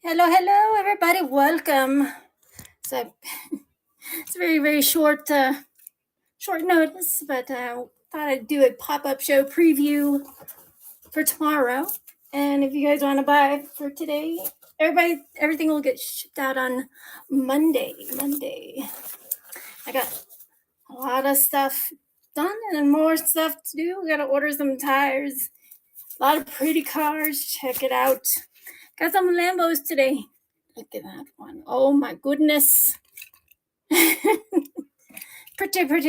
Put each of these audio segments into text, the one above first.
Hello, everybody. Welcome. So it's a very short notice, but thought I'd do a pop-up show preview for tomorrow. And if you guys want to buy for today, everything will get shipped out on Monday. I got a lot of stuff done and more stuff to do. We got to order some tires. A lot of pretty cars. Check it out. Got some Lambos today. Look at that one. Oh my goodness. pretty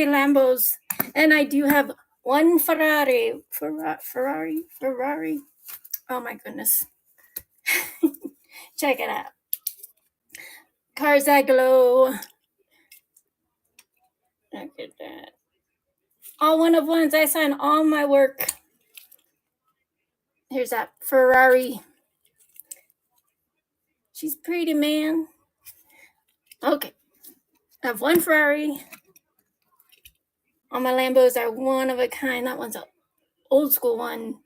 Lambos. And I do have one Ferrari. Oh my goodness. Check it out. Cars that glow. Look at that. All one of ones. I sign all my work. Here's that Ferrari. She's pretty, man. Okay. I have one Ferrari. All my Lambos are one of a kind. That one's an old school one.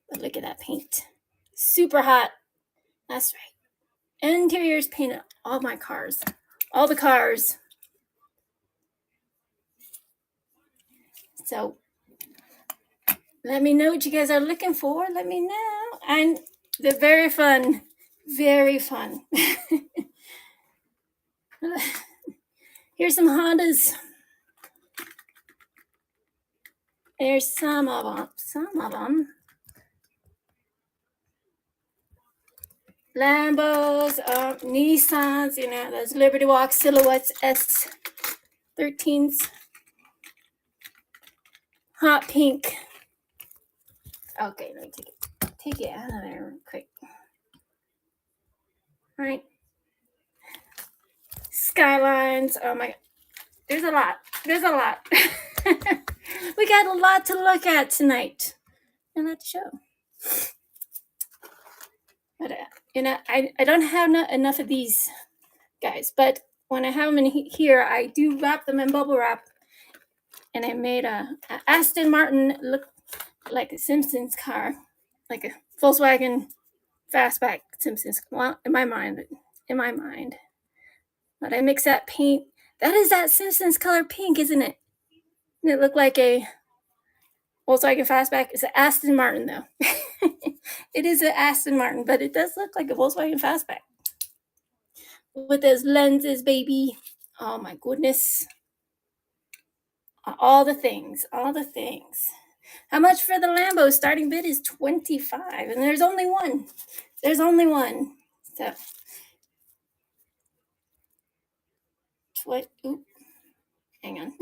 But look at that paint. Super hot. That's right. Interiors painted all my cars. All the cars. So let me know what you guys are looking for. Let me know. And they're very fun. Very fun. Here's some Hondas. There's some of them. Lambos, Nissans, those Liberty Walk Silhouettes S13s. Hot pink. Okay, let me take it out of there real quick. All right. Skylines. Oh my God. There's a lot. We got a lot to look at tonight. And that's the show. But, I don't have enough of these guys. But when I have them in here, I do wrap them in bubble wrap. And I made a Aston Martin look like a Simpsons car. Like a Volkswagen fastback Simpsons. Well, in my mind. But I mix that paint. That is that Simpsons color pink, isn't it? And it looked like a Volkswagen fastback. It's an Aston Martin, though. It is an Aston Martin, but it does look like a Volkswagen fastback. With those lenses, baby. Oh, my goodness. All the things. How much for the Lambo? Starting bid is $25, and there's only one. So, hang on.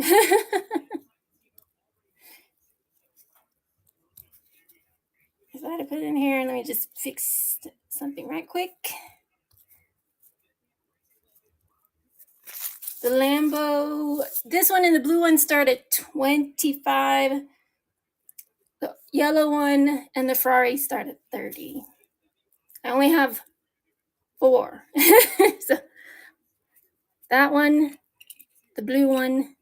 If I had to put it in here, let me just fix something right quick. The Lambo, this one and the blue one start at $25. The yellow one and the Ferrari start at $30. I only have 4. So that one, the blue one,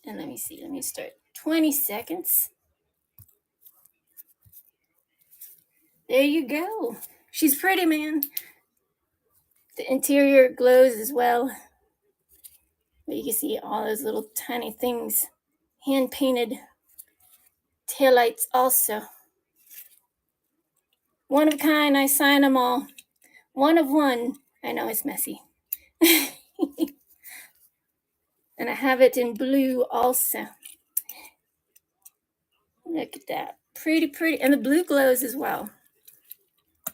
and let me start 20 seconds. There you go. She's pretty, man. The interior glows as well. But you can see all those little tiny things. Hand painted taillights also. One of a kind, I sign them all. One of one. I know it's messy. And I have it in blue also. Look at that. Pretty. And the blue glows as well.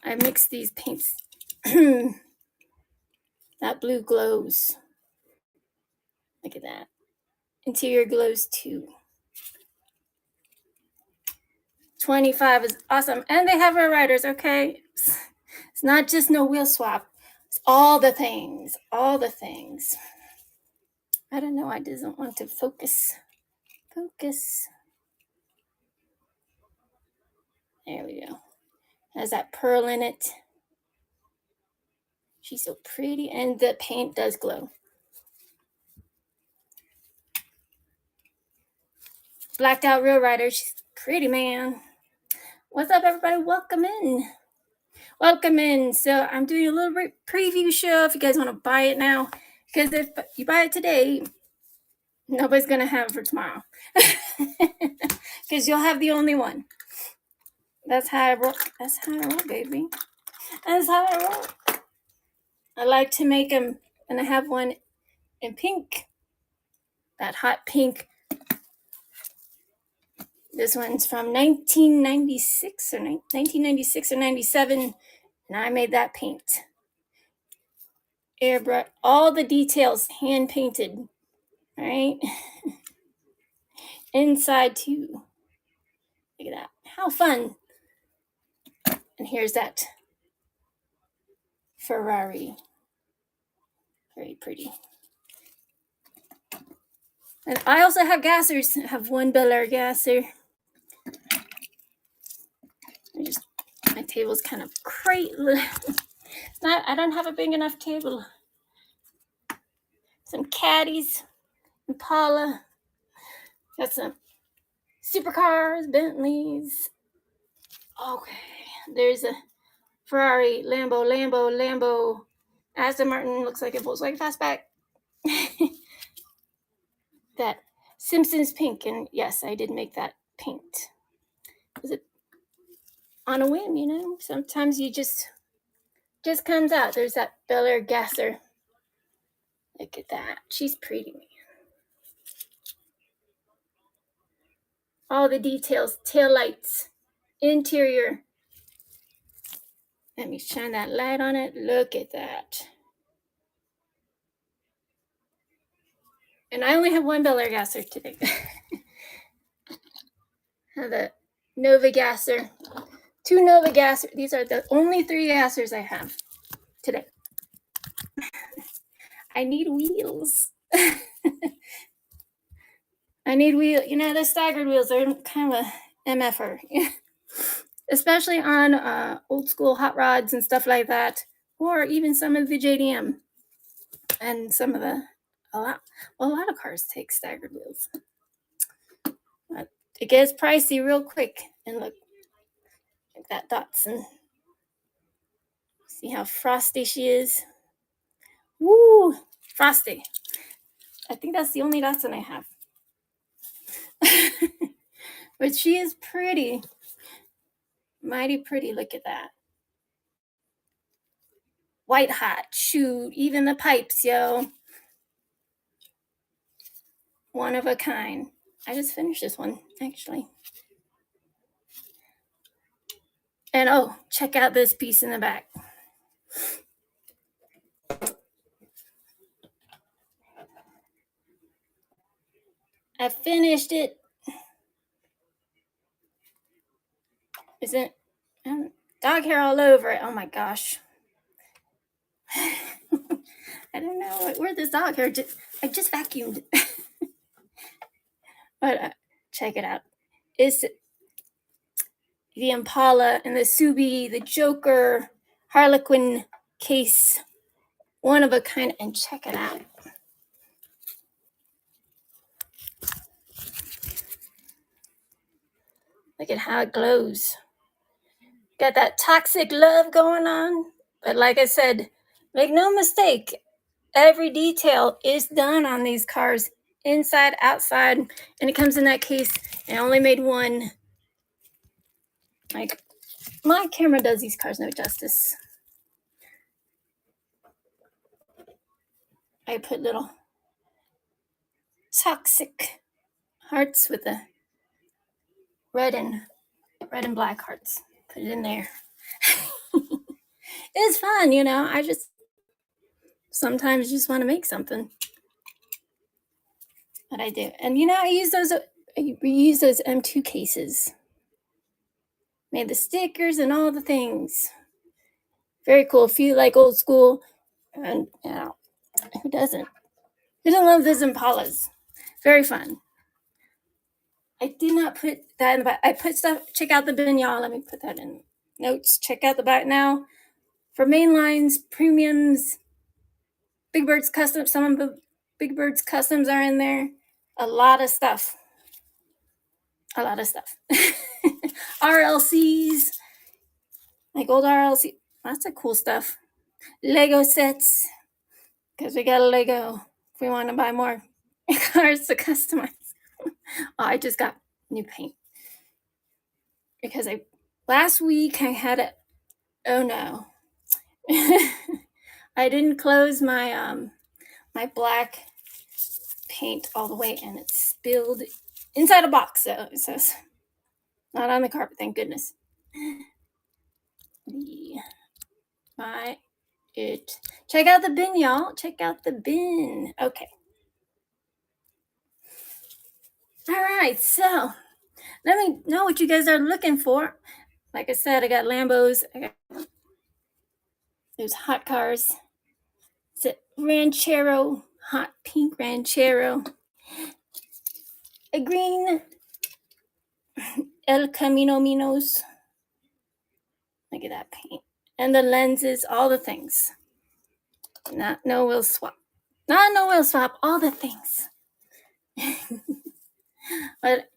I mixed these paints. That blue glows. Look at that. Interior glows too. $25 is awesome. And they have our riders, okay? It's not just no wheel swap. It's all the things. I don't know. I doesn't want to focus. There we go. Has that pearl in it. She's so pretty. And the paint does glow. Blacked out real rider. She's pretty, man. What's up, everybody? Welcome in. Welcome in. So I'm doing a little bit preview show if you guys want to buy it now. Because if you buy it today, nobody's going to have it for tomorrow. Because you'll have the only one. That's how I roll. That's how I roll, baby. That's how I roll. I like to make them, and I have one in pink. That hot pink. This one's from 1996 or 1996 or 97, and I made that paint. Airbrush, all the details hand painted, right? Inside too. Look at that. How fun. And here's that Ferrari. Very pretty. And I also have gassers. I have one Bel Air gasser. My table's kind of crazy. I don't have a big enough table. Some caddies, Impala. Got some supercars, Bentleys. Okay, there's a Ferrari, Lambo, Aston Martin. Looks like a Volkswagen Fastback. That Simpsons pink, and yes, I did make that paint. Was it on a whim? You know, sometimes you just comes out. There's that Bel Air gasser. Look at that. She's pretty, man. All the details, tail lights, interior. Let me shine that light on it. Look at that. And I only have one Bel Air gasser today. The Nova gasser. 2 Nova gassers. These are the only 3 gassers I have today. I need wheels. I need wheels. You know, the staggered wheels, they're kind of a MFer. Especially on old school hot rods and stuff like that. Or even some of the JDM. And some of the, a lot of cars take staggered wheels. But it gets pricey real quick. And look, like that Datsun. See how frosty she is? Woo! Frosty. I think that's the only Datsun I have. But she is pretty. Mighty pretty. Look at that. White hot. Shoot. Even the pipes, yo. One of a kind. I just finished this one, actually. And oh, check out this piece in the back. I finished it. Isn't dog hair all over it? Oh my gosh. I don't know where this dog hair. I just vacuumed. But check it out. It's the Impala and the Subi, the Joker, Harlequin case. One of a kind. And check it out. Look at how it glows. Got that toxic love going on. But like I said, make no mistake, every detail is done on these cars, inside, outside, and it comes in that case. And I only made one. Like, my camera does these cars no justice. I put little toxic hearts with the red and black hearts. Put it in there. It's fun, you know. I just sometimes just want to make something. But I do. And you know, I reuse those M2 cases. Made the stickers and all the things. Very cool. If you like old school, and you know, who doesn't? Who doesn't love those Impalas? Very fun. I did not put that in the back. I put stuff. Check out the bin, y'all. Let me put that in notes. Check out the back now. For main lines, premiums, Big Bird's custom. Some of the Big Bird's customs are in there. A lot of stuff. RLCs. gold RLC. Lots of cool stuff. Lego sets, because we got a Lego if we want to buy more cars to customize. I just got new paint because last week I had a, oh no. I didn't close my my black paint all the way, and it spilled inside a box. So it says not on the carpet, thank goodness. Buy it. Check out the bin, y'all. Check out the bin. Okay. All right, so let me know what you guys are looking for. Like I said, I got Lambos. There's hot cars. It's a Ranchero, hot pink Ranchero. A green El Camino Minos. Look at that paint. And the lenses, all the things. No wheel swap. No wheel swap, all the things. But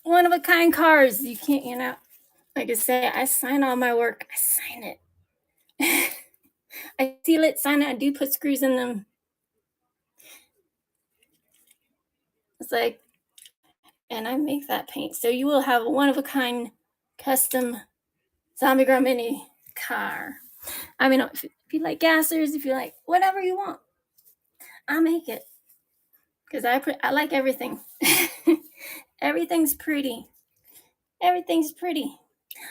one of a kind cars. You can't, like I say, I sign all my work. I sign it. I seal it, sign it. I do put screws in them. It's like, and I make that paint. So you will have a one of a kind custom Zombiegirlmini car. I mean, if you like gassers, if you like whatever you want, I'll make it. Because I like everything. Everything's pretty. Everything's pretty.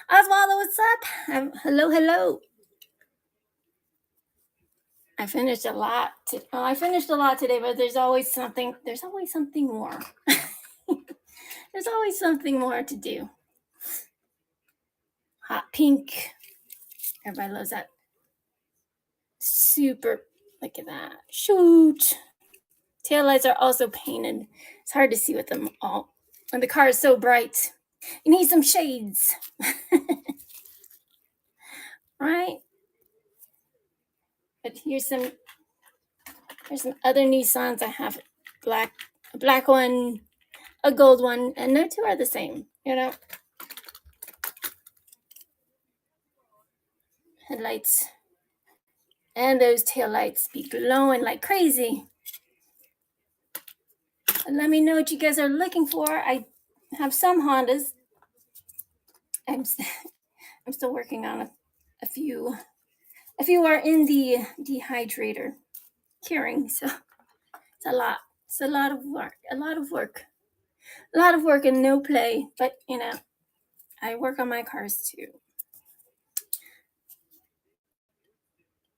Oswaldo, what's up? Hello. I finished a lot. I finished a lot today, but there's always something. There's always something more. There's always something more to do. Hot pink. Everybody loves that. Super. Look at that. Shoot. Taillights are also painted. It's hard to see with them all. When the car is so bright. You need some shades. Right? But here's some other Nissans. I have a black one, a gold one, and no two are the same, Headlights. And those taillights be glowing like crazy. And let me know what you guys are looking for. I have some Hondas. I'm still working on a few. A few are in the dehydrator curing, so it's a lot. It's a lot of work. A lot of work and no play. But I work on my cars too.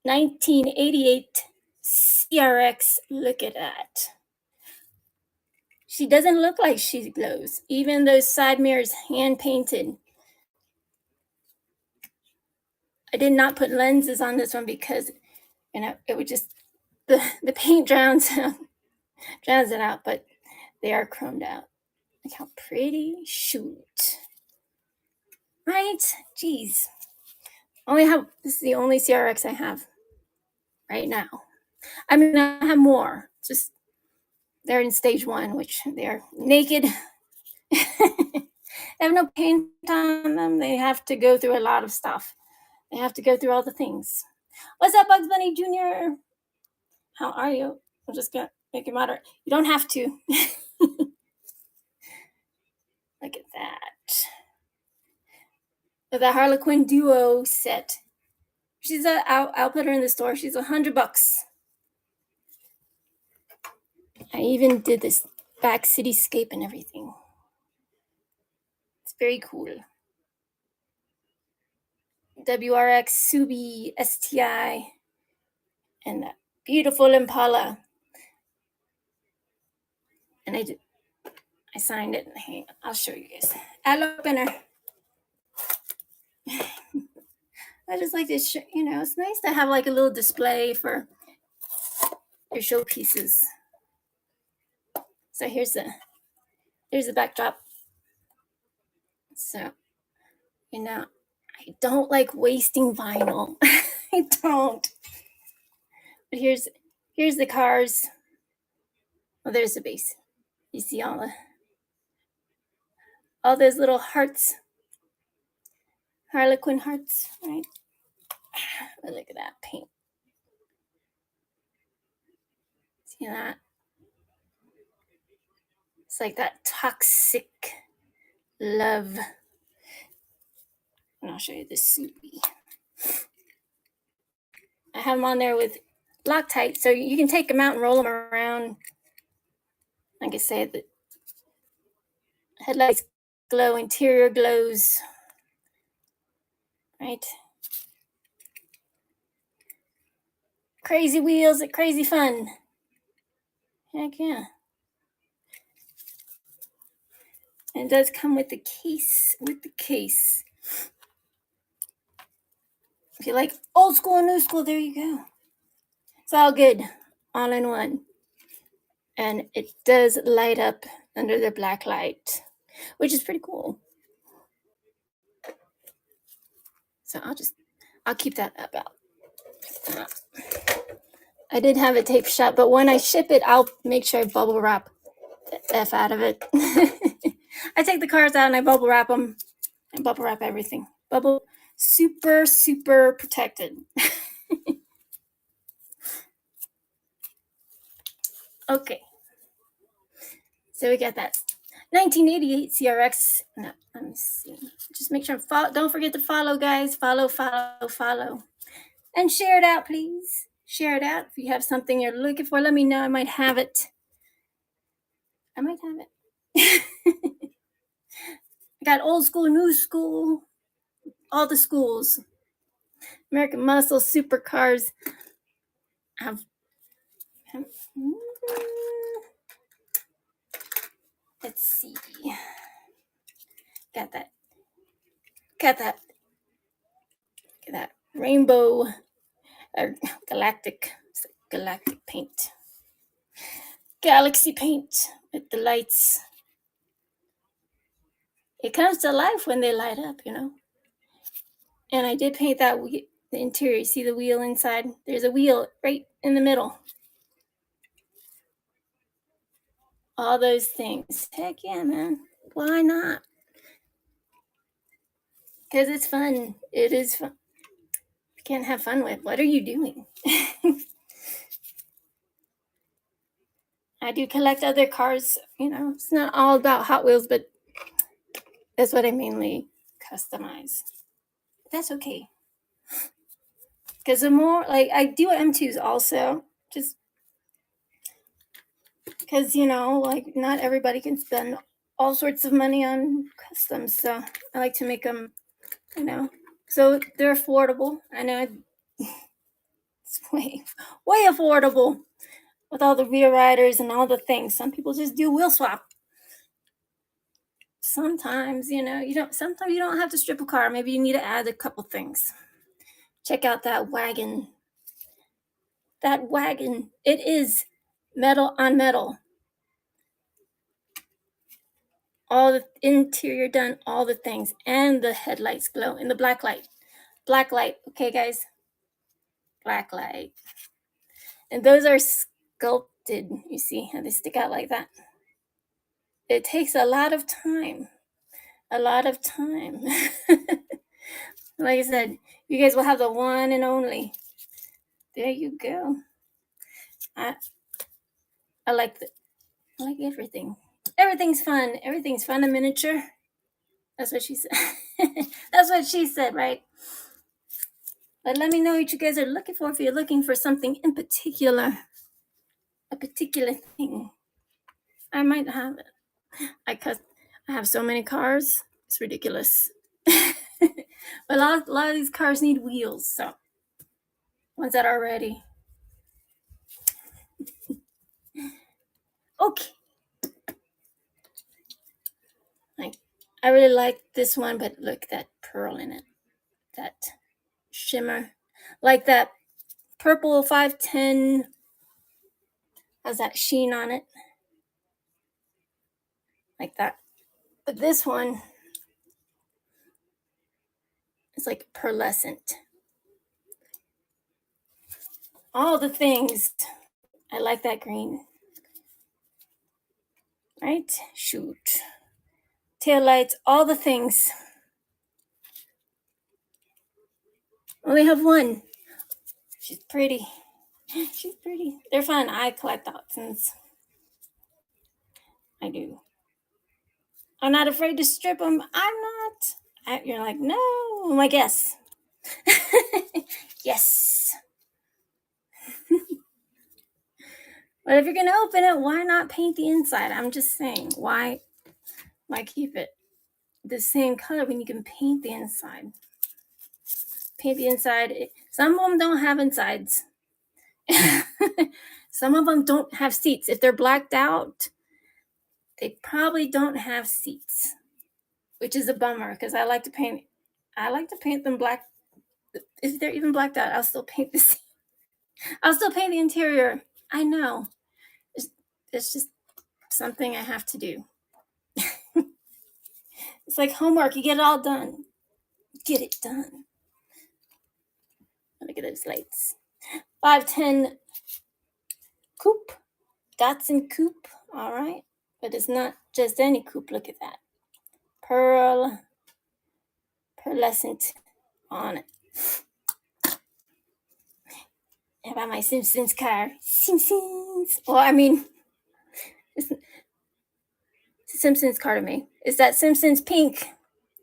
1988 CRX. Look at that. She doesn't look like she glows. Even those side mirrors hand painted. I did not put lenses on this one because it would just the paint drowns it out, but they are chromed out. Look how pretty. Shoot. Right? Jeez. This is the only CRX I have right now. I mean, I have more. Just they're in stage 1, which they're naked. They have no paint on them. They have to go through a lot of stuff. They have to go through all the things. What's up, Bugs Bunny Jr.? How are you? I'm just gonna make you moderate. You don't have to. Look at that. The Harlequin Duo set. She's I'll put her in the store. She's $100. I even did this back cityscape and everything. It's very cool. WRX Subi STI and that beautiful Impala. And I signed it. Hang on, I'll show you guys. I'll open her. I just like to show, it's nice to have like a little display for your showpieces. So here's the backdrop. So, I don't like wasting vinyl. I don't. But here's the cars. Oh, there's the base. You see all those little hearts. Harlequin hearts, right? Look at that paint. See that? It's like that toxic love. And I'll show you this Subi. I have them on there with Loctite, so you can take them out and roll them around. Like I said, the headlights glow, interior glows, right? Crazy wheels, crazy fun. Heck yeah. And it does come with the case, If you like old school and new school, there you go. It's all good, all in one. And it does light up under the black light, which is pretty cool. So I'll keep that about. I did have it tape shut, but when I ship it, I'll make sure I bubble wrap the F out of it. I take the cards out and I bubble wrap them. And bubble wrap everything. Bubble, super, super protected. Okay. So we got that 1988 CRX. No, let me see. Just make sure, don't forget to follow, guys. Follow. And share it out, please. Share it out. If you have something you're looking for, let me know. I might have it. I got old school, new school, all the schools. American Muscle, supercars. Let's see. Got that rainbow or galactic paint. Galaxy paint with the lights. It comes to life when they light up, you know. And I did paint that the interior. See the wheel inside? There's a wheel right in the middle. All those things. Heck yeah, man. Why not? Because it's fun. It is fun. You can't have fun with. What are you doing? I do collect other cars. You know, it's not all about Hot Wheels, but that's what I mainly customize. That's okay. Because the more, like, I do M2s also, just because, you know, like, not everybody can spend all sorts of money on customs. So I like to make them, you know, so they're affordable. I know it's way affordable with all the rear riders and all the things. Some people just do wheel swap. Sometimes, you know, sometimes you don't have to strip a car. Maybe you need to add a couple things. Check out that wagon. That wagon, it is metal on metal. All the interior done, all the things, and the headlights glow in the black light. Black light, okay, guys? Black light. And those are sculpted. You see how they stick out like that? It takes a lot of time. Like I said, you guys will have the one and only. There you go. I like everything. Everything's fun. Everything's fun in miniature. That's what she said. That's what she said, right? But let me know what you guys are looking for. If you're looking for something in particular, a particular thing, I might have it. I have so many cars. It's ridiculous. But a lot of these cars need wheels, so ones that are ready. Okay. I really like this one, but look, that pearl in it, that shimmer, like that purple 510 has that sheen on it, like that. But this one is like pearlescent. All the things. I like that green. Right? Shoot. Tail lights, all the things. Only have one. She's pretty. She's pretty. They're fun. I collect Dachshunds. I do. I'm not afraid to strip them. I'm not. You're like, no. I'm like, yes. Yes. But if you're going to open it, why not paint the inside? I'm just saying, why keep it the same color when you can paint the inside? Paint the inside. Some of them don't have insides. Some of them don't have seats. If they're blacked out, they probably don't have seats, which is a bummer because I like to paint them black. If they're even blacked out, I'll still paint the interior. I know. It's just something I have to do. It's like homework. You get it all done. Get it done. Look at those lights. 510 coupe. Dachshund coupe. All right. But it's not just any coupe. Look at that. Pearlescent on it. How about my Simpsons car? Simpsons. Well, I mean, it's a Simpsons car to me. It's that Simpsons pink.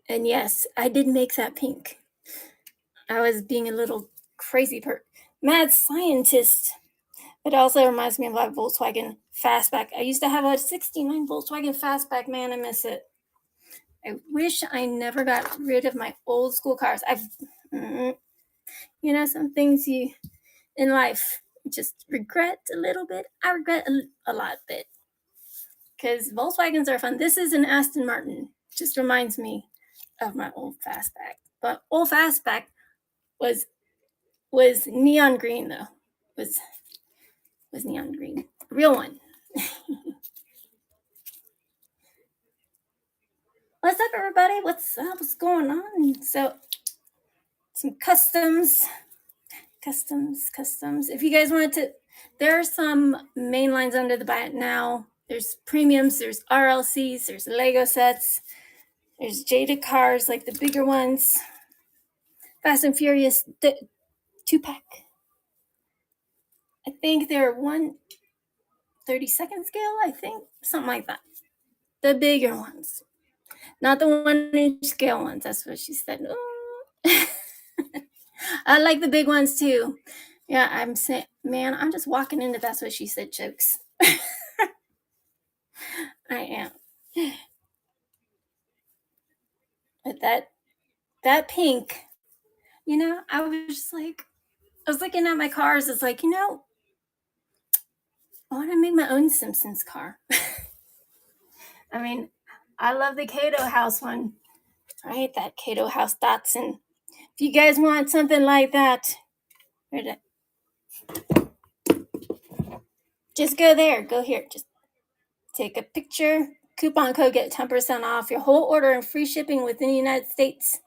And yes, I did make that pink. I was being a little crazy mad scientist. It also reminds me of my Volkswagen Fastback. I used to have a 69 Volkswagen Fastback. Man, I miss it. I wish I never got rid of my old school cars. Some things you in life just regret a little bit. I regret a lot bit because Volkswagens are fun. This is an Aston Martin. Just reminds me of my old Fastback. But old Fastback was neon green though. Was neon green. Real one. What's up, everybody? What's up? What's going on? So, some customs. If you guys wanted to, there are some main lines under the bonnet now. There's premiums, there's RLCs, there's Lego sets, there's jaded cars like the bigger ones. Fast and Furious 2-pack. I think they're 1/32 scale, I think. Something like that. The bigger ones. Not the 1-inch scale ones. That's what she said. I like the big ones too. Yeah, I'm saying, man, I'm just walking into that's what she said jokes. I am. But that pink, I was just like, I was looking at my cars. It's like, I want to make my own Simpsons car. I mean, I love the Cato House one, right? That Cato House Datsun. If you guys want something like that, just go there. Go here. Just take a picture. Coupon code, get 10% off your whole order and free shipping within the United States.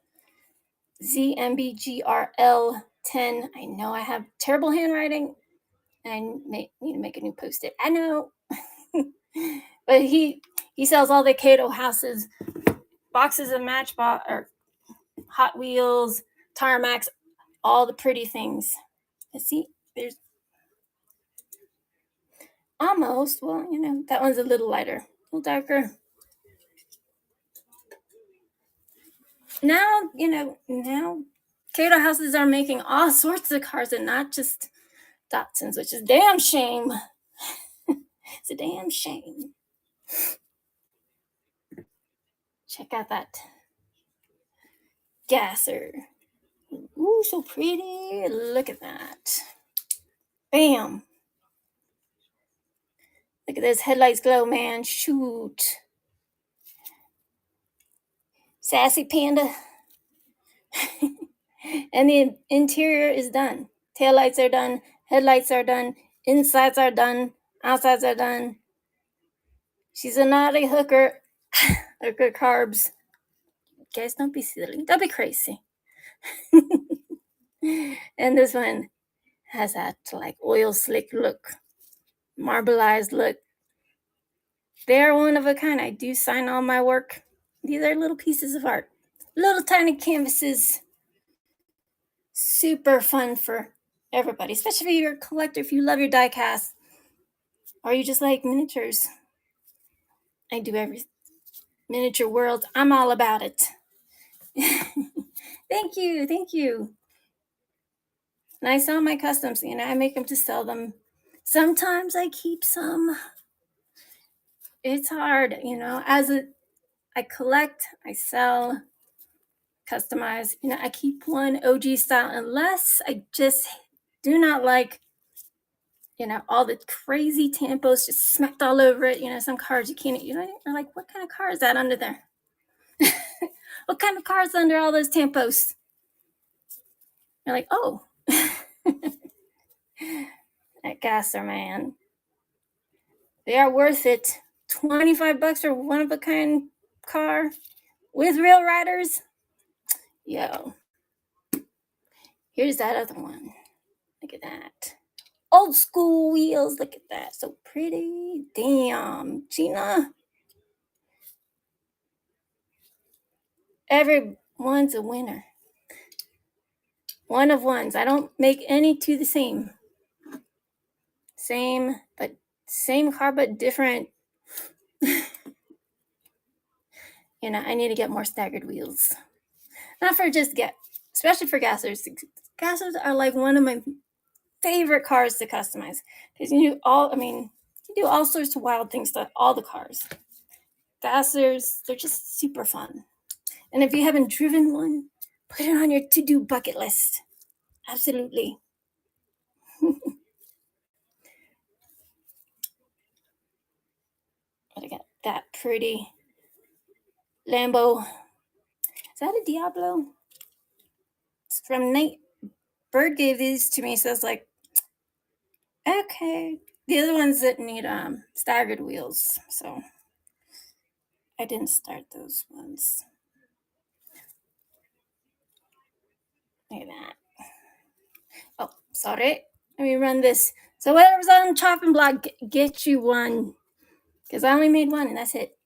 ZMBGRL10. I know I have terrible handwriting. I need to make a new post-it. I know. But he sells all the Cato houses, boxes of Matchbox or Hot Wheels, Tarmacs, all the pretty things. Let's see, there's almost, well, that one's a little lighter, a little darker. Now, Cato houses are making all sorts of cars and not just Datsuns, which is a damn shame. It's a damn shame. Check out that gasser. Ooh, so pretty. Look at that. Bam. Look at those headlights glow, man. Shoot. Sassy Panda. And the interior is done. Taillights are done. Headlights are done. Insides are done. Outsides are done. She's a naughty hooker. Hooker carbs. Guys, don't be silly. Don't be crazy. And this one has that like oil slick look. Marbleized look. They're one of a kind. I do sign all my work. These are little pieces of art. Little tiny canvases. super fun for everybody, especially if you're a collector, if you love your die cast, or you just like miniatures. I do every miniature world. I'm all about it. Thank you. Thank you. And I sell my customs, I make them to sell them. Sometimes I keep some. It's hard, I collect, I sell, customize. I keep one OG style unless I just do not like, all the crazy tampos just smacked all over it. Some cards you can't, you're like, what kind of car is that under there? What kind of car is under all those tampos? You're like, oh, that gasser, man. They are worth it. $25 for one of a kind car with real riders. Yo, here's that other one. Look at that. Old school wheels. Look at that. So pretty. Damn, Gina. Everyone's a winner. One of ones. I don't make any two the same. Same car, but different. I need to get more staggered wheels. Not for just especially for gassers. Gassers are like one of my favorite cars to customize because you do all sorts of wild things to all the cars. Gassers, they're just super fun. And if you haven't driven one, put it on your to-do bucket list. Absolutely. I got that pretty Lambo. Is that a Diablo? It's from Nate. Bird gave these to me, so I was like, okay. The other ones that need staggered wheels, so I didn't start those ones. Look at that. Oh, sorry. Let me run this. So whatever's on the chopping block, get you one. Because I only made one and that's it.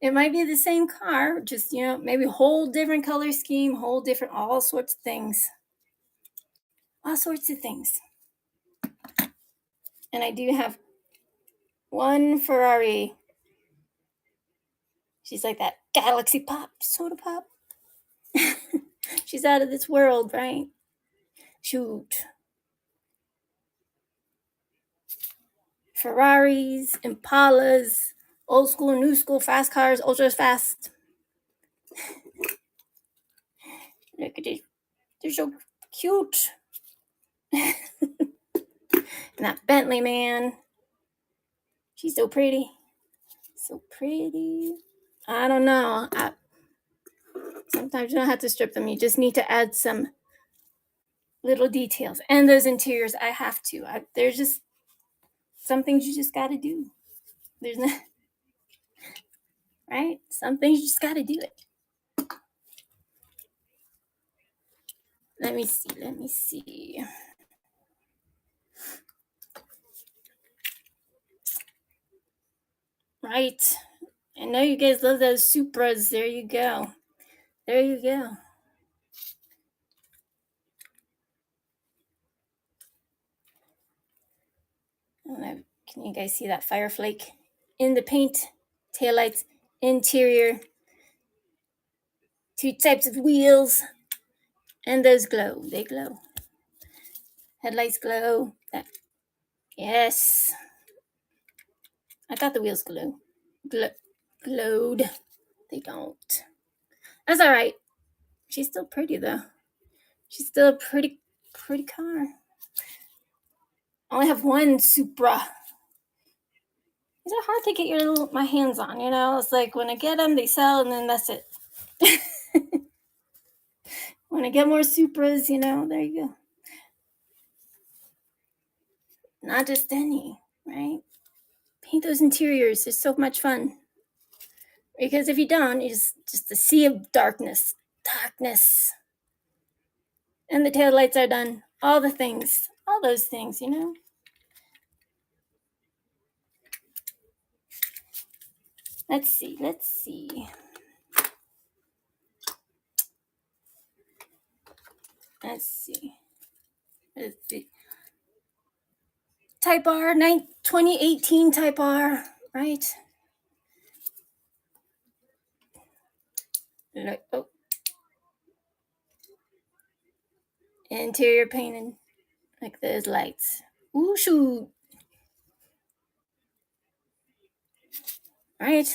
It might be the same car, just, maybe a whole different color scheme, all sorts of things. All sorts of things. And I do have one Ferrari. She's like that Galaxy Pop, Soda Pop. She's out of this world, right? Shoot. Ferraris, Impalas, old school, new school, fast cars, ultra fast. Look at it. They're so cute. And that Bentley, man. She's so pretty. So pretty. I don't know. Sometimes you don't have to strip them. You just need to add some little details. And those interiors, I have to. There's just some things you just got to do. There's no, right? Some things you just got to do it. Let me see. Right. I know you guys love those Supras. There you go. I don't know. Can you guys see that fire flake in the paint? Taillights, interior, two types of wheels, and those glow. They glow. Headlights glow. Yes. I thought the wheels glowed. They don't. That's all right. She's still pretty though. She's still a pretty car. I only have one Supra. These are hard to get my hands on, It's like when I get them, they sell, and then that's it. When I get more Supras, there you go. Not just any, right? Paint those interiors. It's so much fun. Because if you don't, it's just a sea of darkness. And the taillights are done. All the things. All those things, Let's see. Let's see. Type R, 2018 Type R, right? Look, oh. Interior painted. Like those lights. Ooh, shoot. Right?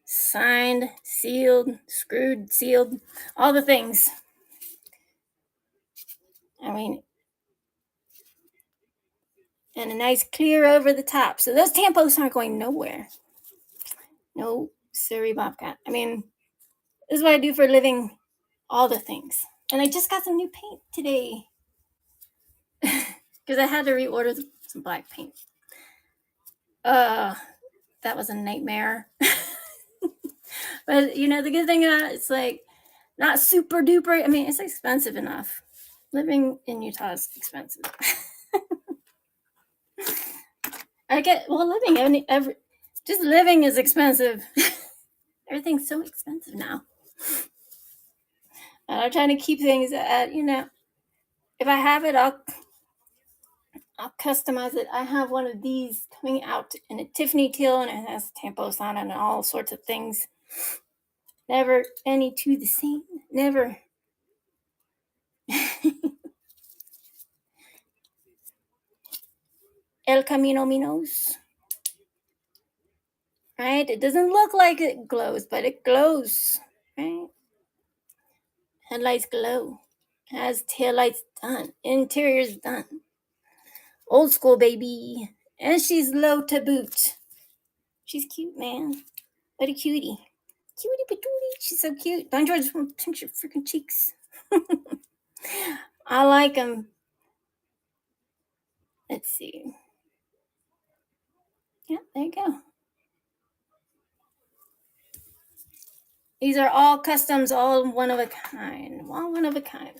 Signed, sealed, screwed, sealed, all the things. I mean, and a nice clear over the top. So those tampons aren't going nowhere. No, sorry, Bobcat. I mean, this is what I do for a living. All the things. And I just got some new paint today. Because I had to reorder some black paint. That was a nightmare. But, you know, the good thing about it, it's like not super duper. I mean, it's expensive enough. Living in Utah is expensive. Just living is expensive. Everything's so expensive now. And I'm trying to keep things at, you know, if I have it, I'll customize it. I have one of these coming out in a Tiffany teal, and it has tampos on it and all sorts of things. Never any two the same. Never. El Camino Minos. Right? It doesn't look like it glows, but it glows. Right? Headlights glow. Has taillights done. Interior's done. Old school, baby. And she's low to boot. She's cute, man. What a cutie. Cutie patootie. She's so cute. Don George just want to pinch your freaking cheeks. I like them. Let's see. Yeah, there you go. These are all customs, all one of a kind. All one of a kind.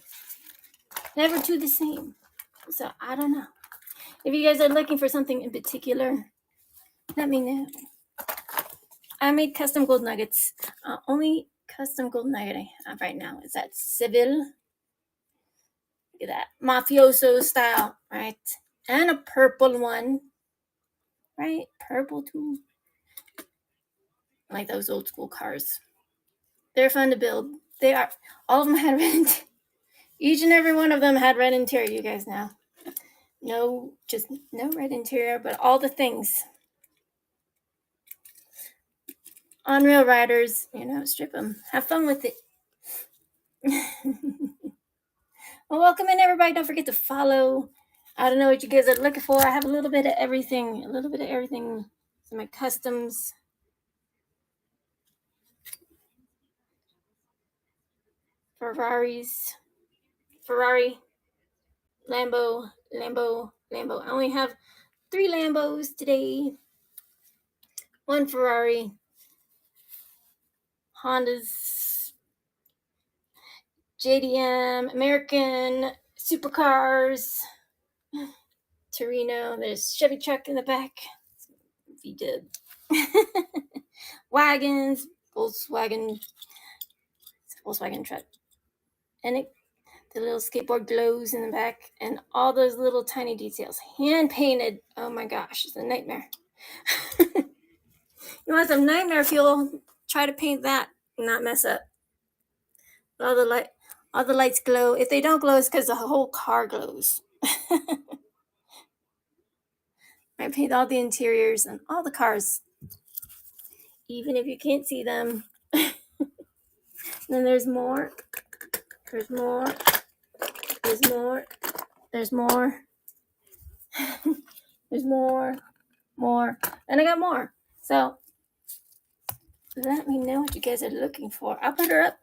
Never two the same. So I don't know. If you guys are looking for something in particular, let me know. I made custom gold nuggets. Only custom gold nugget I have right now is that Seville. Look at that. Mafioso style, right? And a purple one. Right? Purple too. Like those old school cars. They're fun to build. They are. All of them had red. Each and every one of them had red interior, you guys know. No, just no red interior, but all the things. On-rail riders, you know, strip them. Have fun with it. Well, welcome in, everybody. Don't forget to follow. I don't know what you guys are looking for. I have a little bit of everything. Some my customs. Ferrari, Lambo. I only have 3 Lambos today. 1 Ferrari. Honda's, JDM, American supercars, Torino. There's Chevy truck in the back. If you did. Wagons, Volkswagen truck. And the little skateboard glows in the back, and all those little tiny details. Hand painted. Oh my gosh, it's a nightmare. You want some nightmare fuel? Try to paint that and not mess up. All the lights glow. If they don't glow, it's because the whole car glows. I paint all the interiors and all the cars, even if you can't see them. Then there's more. There's more. There's more. There's more. There's more. More. And I got more. So let me know what you guys are looking for. I'll put her up.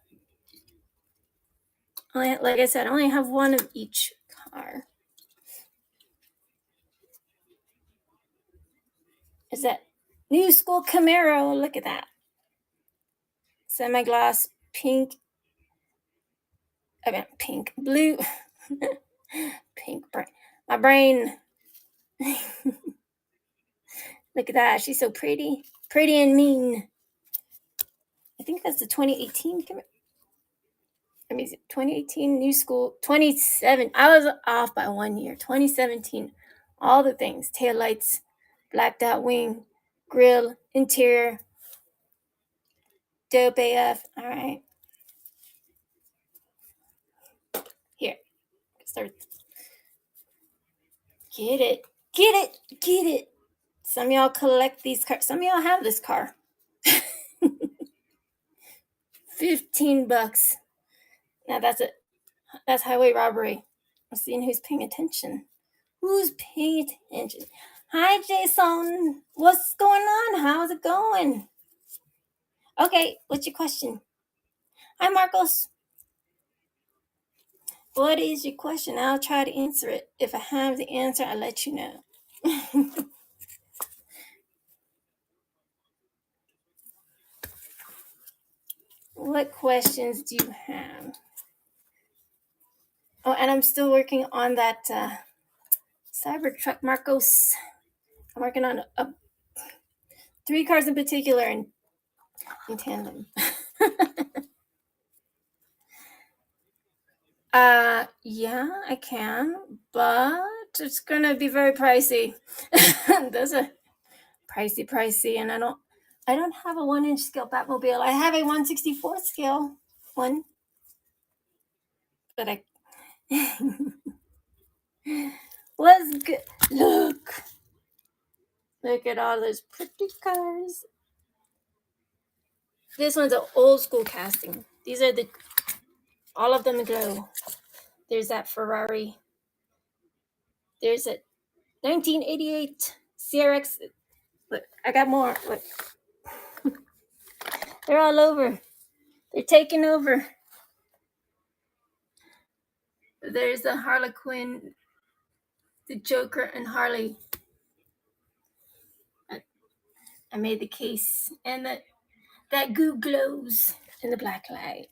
Like I said, I only have 1 of each car. Is that new school Camaro? Look at that. Semi-gloss pink. Blue. Pink brain. My brain. Look at that. She's so pretty. Pretty and mean. I think that's the 2018 Camaro. Let me see, 2018 new school, 27. I was off by 1 year. 2017, all the things: tail lights, blacked out wing, grill, interior, dope AF. All right, here, start. Get it, get it, get it. Some of y'all collect these cars. Some of y'all have this car. $15. Now that's highway robbery. I'm seeing who's paying attention. Who's paying attention? Hi, Jason. What's going on? How's it going? Okay, what's your question? Hi, Marcos. What is your question? I'll try to answer it. If I have the answer, I'll let you know. What questions do you have? Oh, and I'm still working on that Cybertruck, Marcos. I'm working on 3 cars in particular in tandem. Yeah, I can, but it's gonna be very pricey. Those are pricey, and I don't have a 1-inch scale Batmobile. I have a 1/64 scale one, but I was good. Look at all those pretty cars. This one's an old school casting. These are all of them glow. There's that Ferrari. There's a 1988 CRX. Look, I got more. Look. They're all over. They're taking over. There's the Harlequin, the Joker, and Harley. I made the case, and that goo glows in the black light.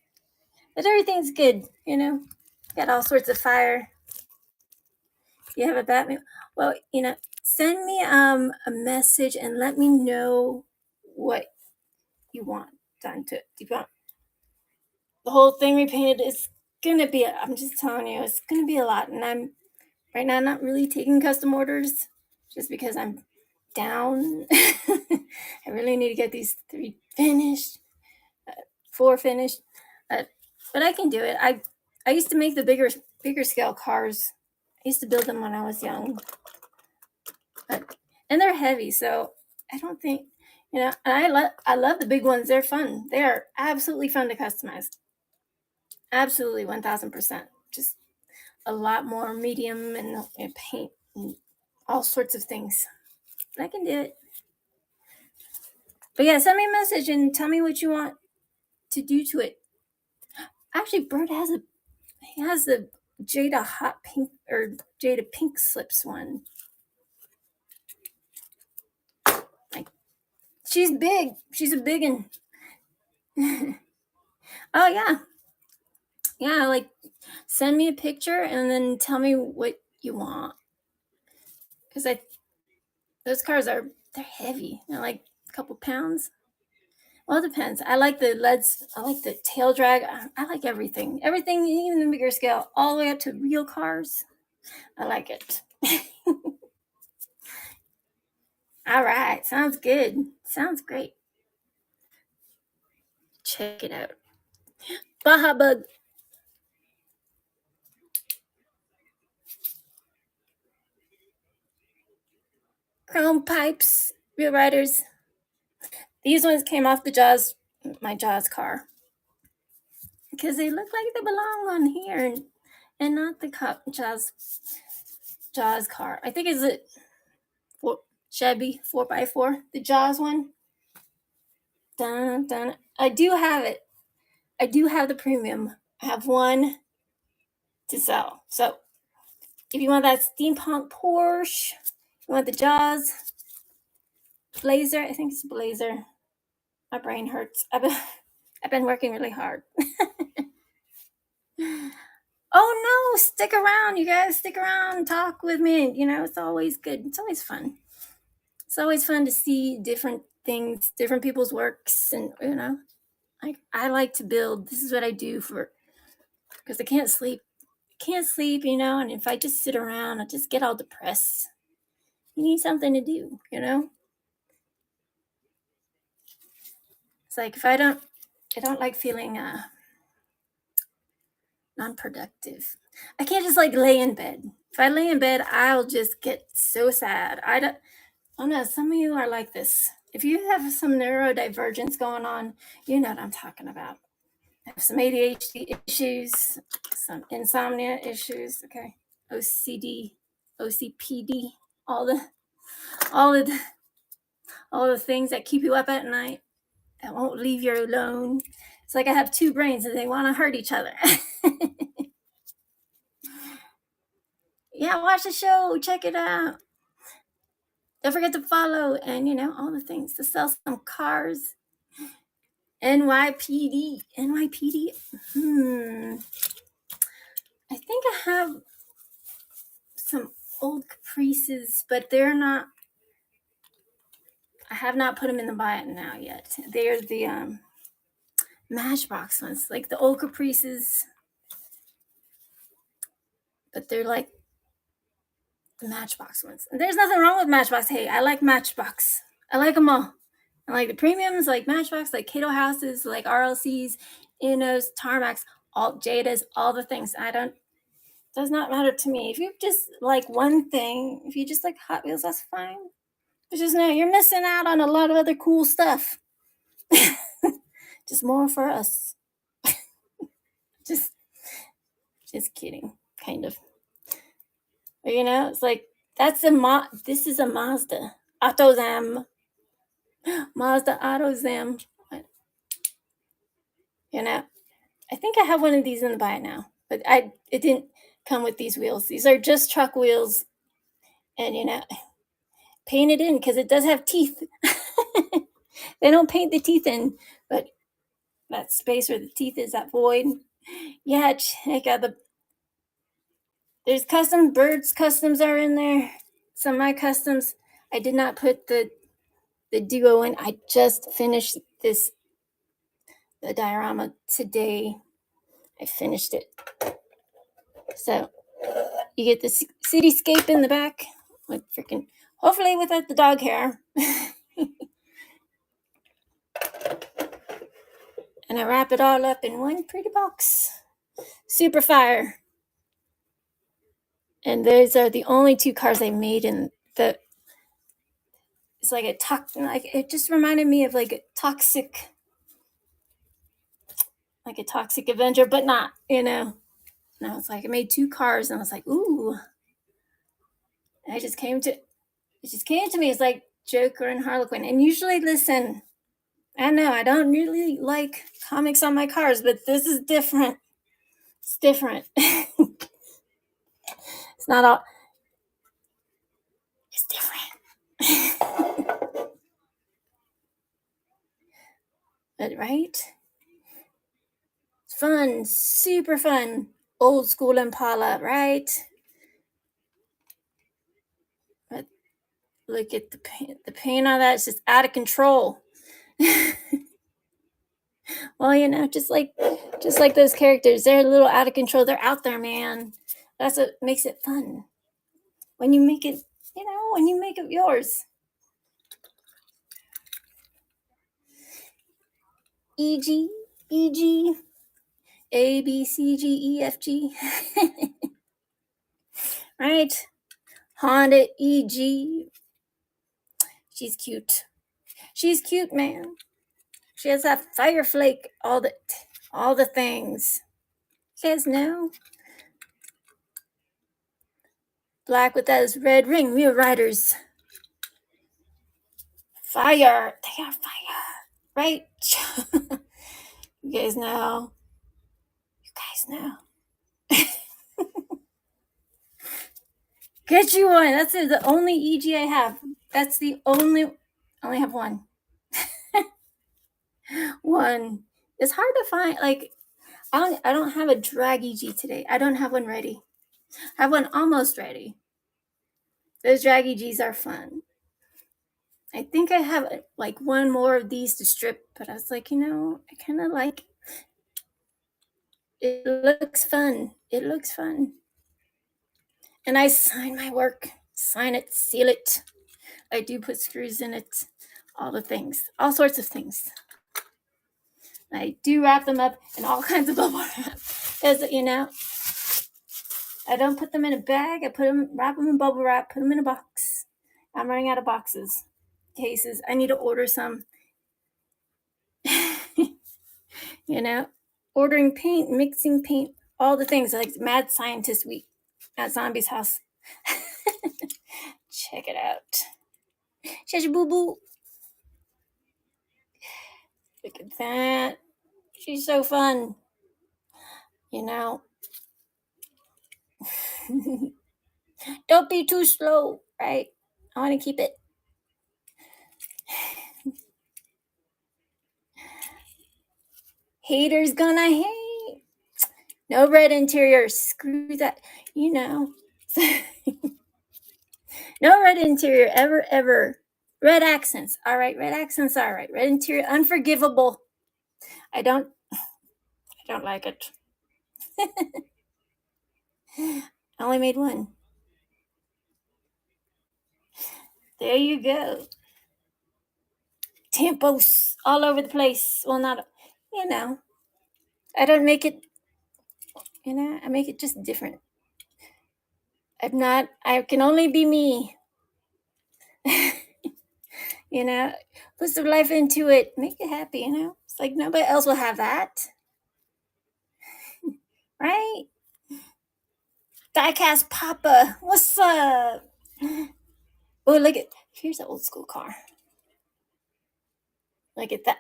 But everything's good, you know. Got all sorts of fire. You have a Batman. Well, send me a message and let me know what you want done to it. Do you want the whole thing repainted? It's gonna be. I'm just telling you, it's gonna be a lot, and I'm right now not really taking custom orders just because I'm down. I really need to get these 3 finished, 4 finished, but I can do it. I used to make the bigger scale cars. I used to build them when I was young, and they're heavy, so I don't think and I love the big ones. They're fun. They are absolutely fun to customize. Absolutely, 1000%. Just a lot more medium and paint and all sorts of things. But I can do it. But yeah, send me a message and tell me what you want to do to it. Actually, Bert has the Jada hot pink or Jada pink slips one. She's big. She's a big one. Oh yeah. Like, send me a picture and then tell me what you want. Because those cars they're heavy. They're like a couple pounds. Well, it depends. I like the LEDs. I like the tail drag. I like everything. Everything, even the bigger scale, all the way up to real cars. I like it. All right. Sounds good. Sounds great. Check it out. Baja Bug. Chrome pipes. Real riders. These ones came off my Jaws car. Because they look like they belong on here and not the Jaws car. I think it's a Chevy 4x4, the Jaws one. Dun, dun. I do have it. I do have the premium. I have one to sell. So if you want that steampunk Porsche, you want the Jaws Blazer. I think it's Blazer. My brain hurts. I've been working really hard. Oh no, stick around, you guys. Stick around and talk with me. It's always good. It's always fun. It's always fun to see different things, different people's works, and I like to build. This is what I do for because I can't sleep. Can't sleep, you know, and if I just sit around, I just get all depressed. You need something to do, you know? It's like if I don't like feeling non-productive. I can't just like lay in bed. If I lay in bed, I'll just get so sad. I don't know, some of you are like this. If you have some neurodivergence going on, you know what I'm talking about. I have some ADHD issues, some insomnia issues, okay, OCD, OCPD, all the all the all the things that keep you up at night that won't leave you alone. It's like I have two brains and they want to hurt each other. Yeah, watch the show, check it out. Don't forget to follow and you know all the things to sell some cars. NYPD. NYPD. I think I have some old Caprices, but they're not. I have not put them in the buy it now yet. They're the Matchbox ones, like the old Caprices, but they're like the Matchbox ones. And there's nothing wrong with Matchbox. Hey, I like Matchbox. I like them all. I like the premiums, like Matchbox, like Cato Houses, like RLCs, Innos, Tarmacs, all Jadas, all the things. Does not matter to me. If you just like one thing, if you just like Hot Wheels, that's fine. But just know you're missing out on a lot of other cool stuff. Just more for us. just kidding, kind of. But you know, it's like that's this is a Mazda AutoZam. Mazda AutoZam. You know, I think I have one of these in the buy now, but it didn't come with these wheels. These are just truck wheels, and you know, painted in because it does have teeth. They don't paint the teeth in, but that space where the teeth is, that void. Yeah, check out there's custom birds customs are in there. Some of my customs, I did not put the duo in. I just finished the diorama today. I finished it. So you get the cityscape in the back with freaking, hopefully without the dog hair. And I wrap it all up in one pretty box. Super fire. And those are the only two cars I made in the. It's like it just reminded me of like a toxic Avenger, but not, you know. And I was like, I made two cars and I was like, ooh. And it just came to me. It's like Joker and Harlequin. And usually, listen, I know I don't really like comics on my cars, but this is different. It's different. It's not all. It's different. But right? It's fun, super fun. Old school Impala, right? But look at the paint on that. It's just out of control. Well, you know, just like those characters, they're a little out of control. They're out there, man. That's what makes it fun. When you make it, you know, when you make it yours. E.G., E.G., A, B, C, G, E, F, G. Right? Honda E.G. She's cute. She's cute, man. She has that fire flake, all the things. You guys know? Black with those red ring wheel riders. Fire. They are fire. Right? You guys know. Get you one. That's it. The only EG I have. That's the only. I only have one. One. It's hard to find. Like, I don't have a drag EG today. I don't have one ready. I have one almost ready. Those drag EGs are fun. I think I have like one more of these to strip, but I was like, you know, I kind of like. It looks fun. It looks fun. And I sign my work. Sign it, seal it. I do put screws in it. All the things. All sorts of things. I do wrap them up in all kinds of bubble wrap. Because, I don't put them in a bag. I wrap them in bubble wrap, put them in a box. I'm running out of boxes, cases. I need to order some. Ordering paint, mixing paint, all the things like Mad Scientist Week at Zombie's house. Check it out. Shashi Boo Boo. Look at that. She's so fun. Don't be too slow, right? I want to keep it. Haters gonna hate. No red interior. Screw that. No red interior ever, ever. Red accents. All right. Red accents. All right. Red interior. Unforgivable. I don't like it. I only made one. There you go. Tempos all over the place. Well, not, I don't make it, I make it just different. I can only be me. Put some life into it. Make it happy, It's like nobody else will have that. Right? Diecast Papa. What's up? Oh, here's an old school car. Look at that.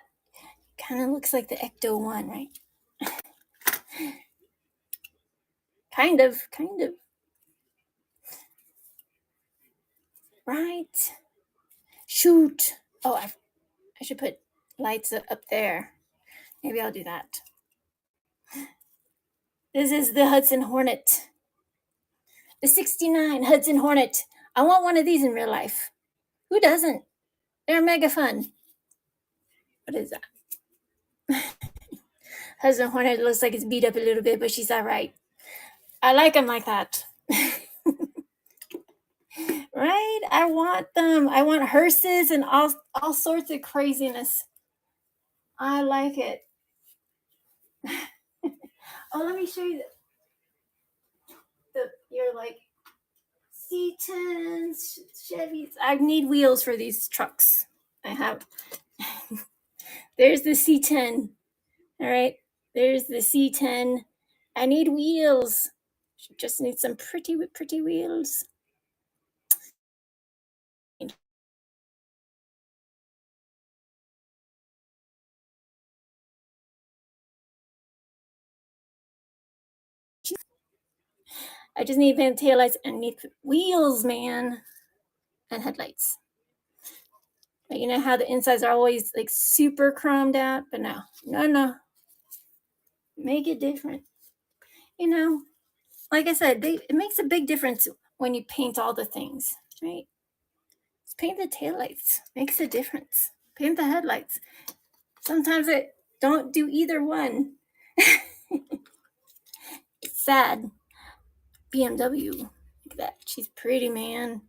Kind of looks like the Ecto 1, right? Kind of. Right? Shoot. Oh, I should put lights up there. Maybe I'll do that. This is the Hudson Hornet. The 69 Hudson Hornet. I want one of these in real life. Who doesn't? They're mega fun. What is that? Hudson Hornet looks like it's beat up a little bit, but she's all right. I like them like that. Right? I want them. I want hearses and all sorts of craziness. I like it. Oh, let me show you your C10s, Chevys. I need wheels for these trucks. I have. There's the C10. All right. There's the C10. I need wheels. Just need some pretty wheels. I just need van taillights and need wheels, man, and headlights. But you know how the insides are always like super chromed out, but no. Make it different. Like I said, it makes a big difference when you paint all the things, right? Just paint the taillights. Makes a difference. Paint the headlights. Sometimes I don't do either one. It's sad. BMW. Look at that. She's pretty, man.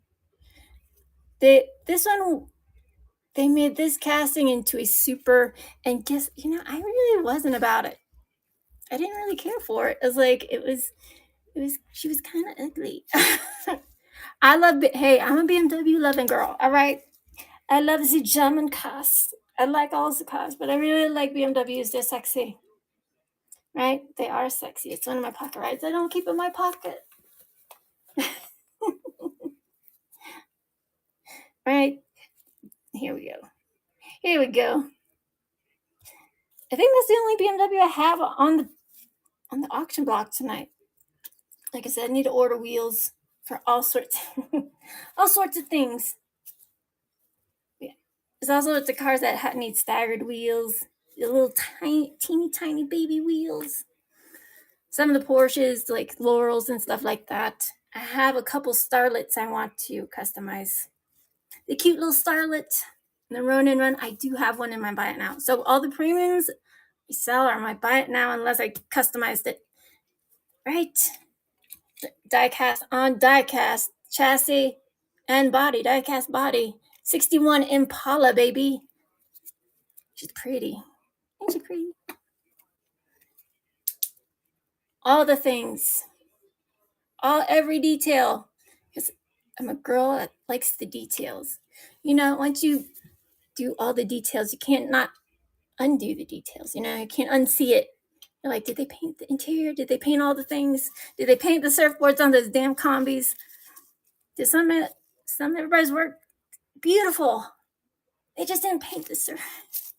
This one, they made this casting into a super, and guess, I really wasn't about it. I didn't really care for it. She was kind of ugly. I'm a BMW loving girl. All right. I love the German cars. I like all the cars, but I really like BMWs. They're sexy. Right? They are sexy. It's one of my pocket rides. I don't keep in my pocket. Right? Here we go. I think that's the only BMW I have on the auction block tonight. Like I said, I need to order wheels for all sorts of things. Yeah. There's also the cars that need staggered wheels, the little teeny baby wheels. Some of the Porsches, like Laurels and stuff like that. I have a couple Starlets I want to customize. The cute little Starlet, the Ronin Run. I do have one in my buy it now. So all the premiums, sell or I might buy it now unless I customized it. Right? Diecast on diecast, chassis and body, diecast body. 61 Impala, baby. She's pretty. Ain't she pretty? All the things. Every detail. Because I'm a girl that likes the details. Once you do all the details, you can't not undo the details. You can't unsee it. You're like, did they paint the interior? Did they paint all the things? Did they paint the surfboards on those damn combis? Did some everybody's work beautiful? They just didn't paint the surf.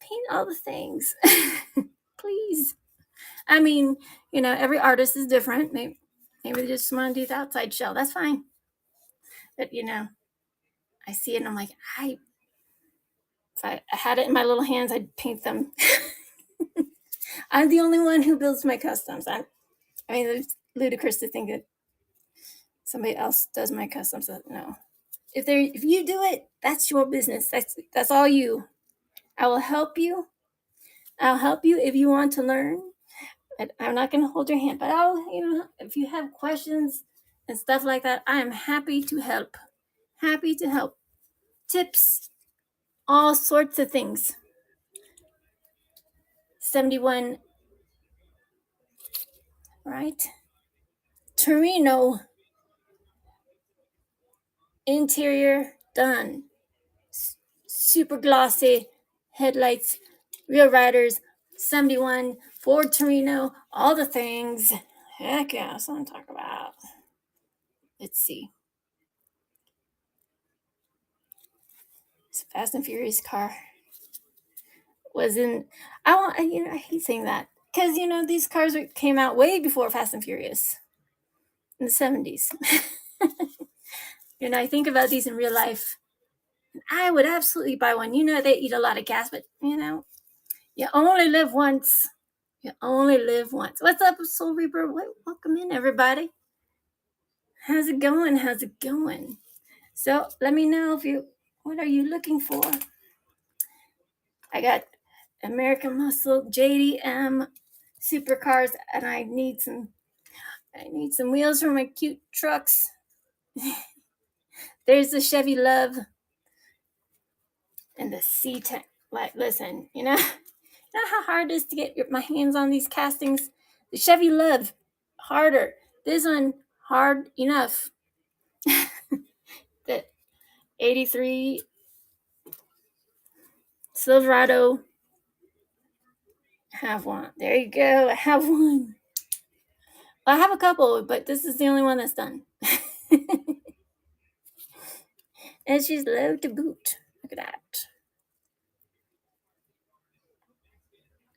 Paint all the things. Please. I mean, every artist is different. Maybe they just want to do the outside shell. That's fine. But, I see it and I'm like, if I had it in my little hands, I'd paint them. I'm the only one who builds my customs. I mean, it's ludicrous to think that somebody else does my customs. No. If you do it, that's your business. That's all you. I will help you. I'll help you if you want to learn. I'm not going to hold your hand, but if you have questions and stuff like that, I am happy to help. Happy to help. Tips, all sorts of things. 71, right? Torino. Interior done. Super glossy headlights, rear riders, 71, Ford Torino, all the things. Heck yeah, that's what I'm talking about. Let's see. It's a Fast and Furious car. I hate saying that. Because, these cars came out way before Fast and Furious. In the 70s. I think about these in real life. I would absolutely buy one. They eat a lot of gas, but, you only live once. You only live once. What's up, Soul Reaper? Welcome in, everybody. How's it going? How's it going? So let me know what are you looking for? I got American Muscle JDM supercars, and I need some wheels for my cute trucks. There's the Chevy Love and the C10. Like, listen, you know how hard it is to get my hands on these castings? The Chevy Love, harder. This one, hard enough. The 83 Silverado. Have one. There you go. I have one. Well, I have a couple, but this is the only one that's done. And she's low to boot. Look at that.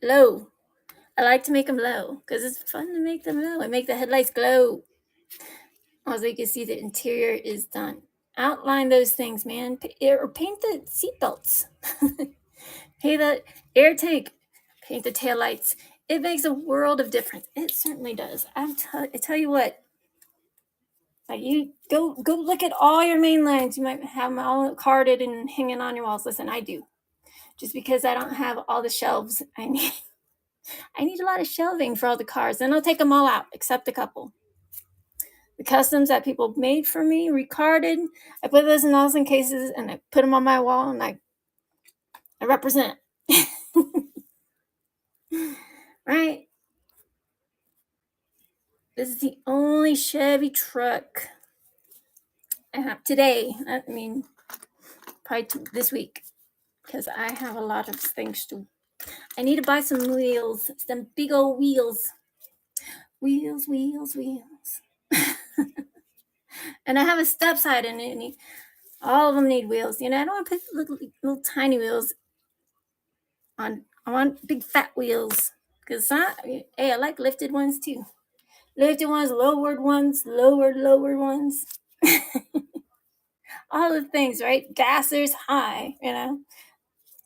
Low. I like to make them low because it's fun to make them low and make the headlights glow. Also, you can see the interior is done. Outline those things, man. Or paint the seatbelts. Paint the air tank. Paint the taillights. It makes a world of difference. It certainly does. I tell you what. Like, you go look at all your main lines. You might have them all carded and hanging on your walls. Listen, I do. Just because I don't have all the shelves, I need a lot of shelving for all the cars. Then I'll take them all out, except a couple. The customs that people made for me, recarded, I put those in Nelson cases and I put them on my wall and I represent. Right? This is the only Chevy truck I have today. I mean, probably this week, because I have a lot of things to. I need to buy some wheels, some big old wheels. Wheels. And I have a step side in it. All of them need wheels. I don't want to put little tiny wheels on. I want big fat wheels. Because hey, I like lifted ones too. Lifted ones, lowered ones. All the things, right? Gassers high,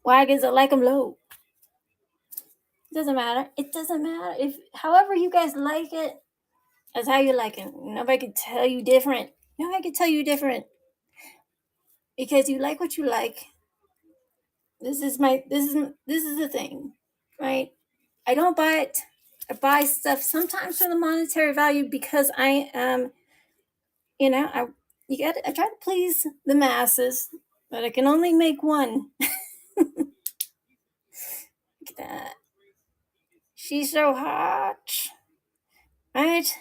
Wagons, I like them low. It doesn't matter. If however you guys like it, that's how you like it. Nobody can tell you different. Because you like what you like. This is the thing. right? I don't buy it. I buy stuff sometimes for the monetary value because I am, I try to please the masses, but I can only make one. Look at that. She's so hot, right?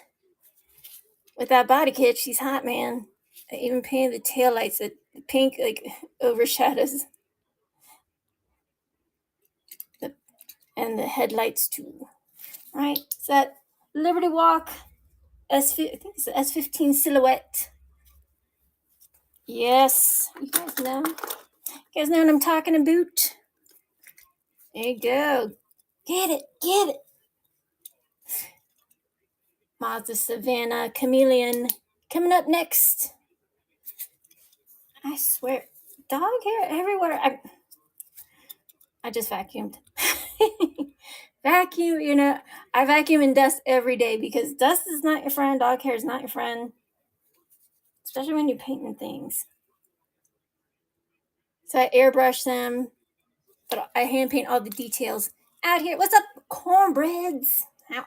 With that body kit, she's hot, man. I even painted the taillights. The pink like overshadows the and the headlights too. Right? It's that Liberty Walk I think it's the S15 silhouette. Yes, you guys know. You guys know what I'm talking about? There you go. Get it, get it. Mazda Savannah Chameleon coming up next. I swear, dog hair everywhere. I just vacuumed. Vacuum, I vacuum and dust every day because dust is not your friend, dog hair is not your friend, especially when you're painting things. So I airbrush them, but I hand paint all the details out here. What's up, cornbreads? Ow.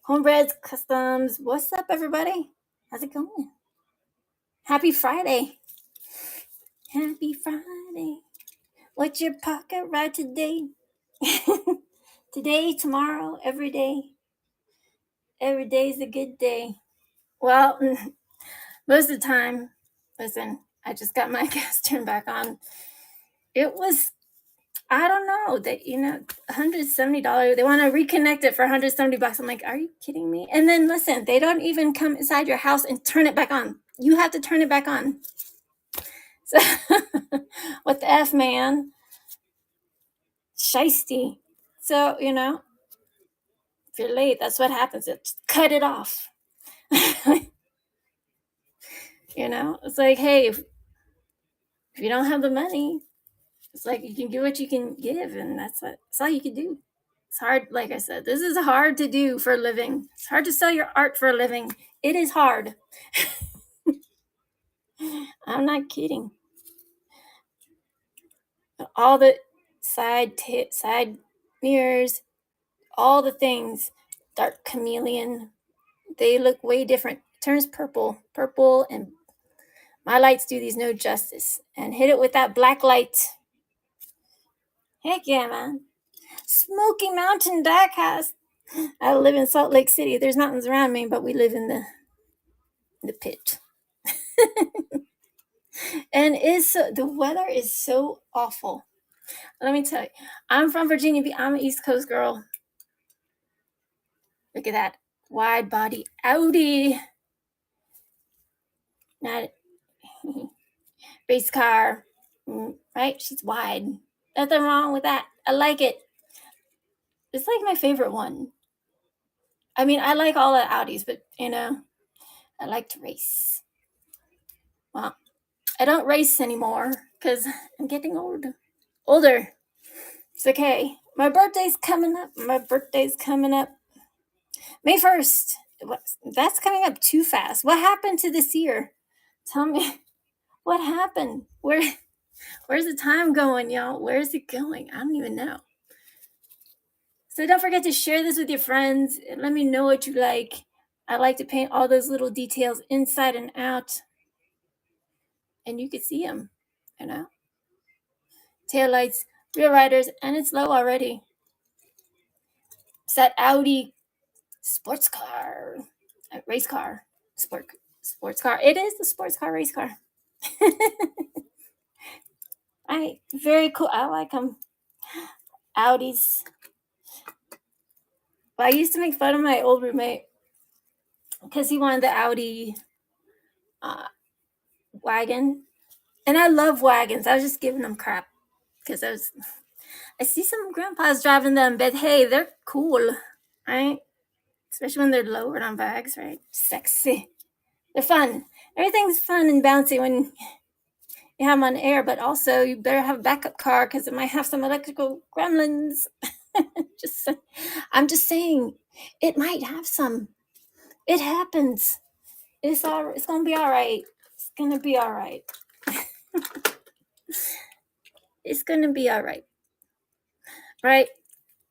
Cornbreads Customs. What's up, everybody? How's it going? Happy Friday. Happy Friday. What's your pocket ride today? Today, tomorrow, every day. Every day is a good day. Well, most of the time, listen, I just got my gas turned back on. It was, I don't know, that $170. They want to reconnect it for $170. I'm like, are you kidding me? And then listen, they don't even come inside your house and turn it back on. You have to turn it back on. So what the F, man? Shiesty. So, if you're late, that's what happens. Just cut it off. It's like, hey, if you don't have the money, it's like you can do what you can give, and that's all you can do. It's hard, like I said, this is hard to do for a living. It's hard to sell your art for a living. It is hard. I'm not kidding. All the side mirrors, all the things, dark chameleon, they look way different. It turns purple, and my lights do these no justice. And hit it with that black light. Heck yeah, man. Smoky Mountain Diecast. I live in Salt Lake City. There's mountains around me, but we live in the pit. And the weather is so awful. Let me tell you, I'm from Virginia Beach. I'm an East Coast girl. Look at that wide body Audi. Not race car, right? She's wide. Nothing wrong with that. I like it. It's like my favorite one. I mean, I like all the Audis, but I like to race. Well, I don't race anymore because I'm getting older. It's okay. My birthday's coming up. May 1st. That's coming up too fast. What happened to this year? Tell me what happened. Where's the time going, y'all? Where's it going? I don't even know. So don't forget to share this with your friends. Let me know what you like. I like to paint all those little details inside and out. And you can see them, Taillights, rear riders, and it's low already. It's that Audi sports car, race car, sports car. It is the sports car race car. Right, very cool. I like them. Audis. Well, I used to make fun of my old roommate because he wanted the Audi wagon, and I love wagons. I was just giving them crap because I see some grandpas driving them, but hey, they're cool, right? Especially when they're lowered on bags, right? Sexy. They're fun. Everything's fun and bouncy when you have them on air, but also you better have a backup car because it might have some electrical gremlins. I'm just saying, it might have some. It happens. It's gonna be all right. It's gonna be all right. It's gonna be all right. Right?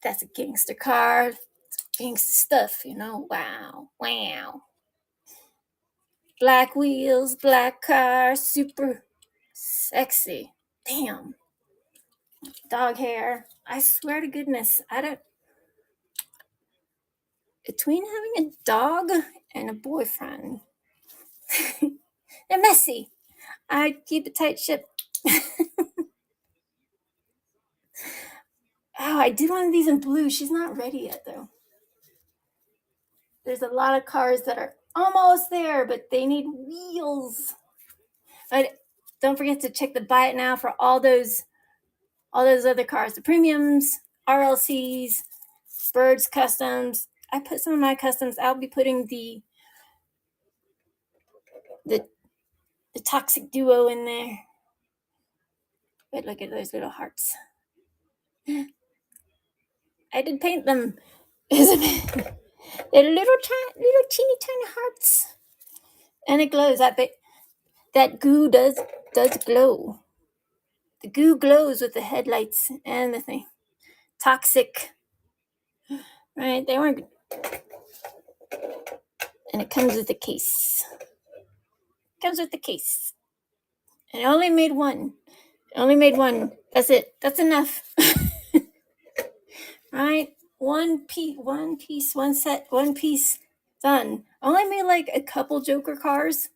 That's a gangster car. Gangster stuff, you know. Wow. Wow. Black wheels, black car, super sexy. Damn. Dog hair. I swear to goodness, I don't. Between having a dog and a boyfriend, they're messy. I keep a tight ship. Oh, I did one of these in blue. She's not ready yet, though. There's a lot of cars that are almost there, but they need wheels. But don't forget to check the buy it now for all those other cars, the premiums, RLCs, Birds Customs. I put some of my customs. I'll be putting the toxic duo in there. But look at those little hearts. I did paint them. They're little teeny tiny hearts, and it glows. That goo does glow. The goo glows with the headlights and the thing. Toxic, right? They weren't, and it comes with the case. Comes with the case. And I only made one. That's it. That's enough. Right? One piece, done. I only made like a couple Joker cars,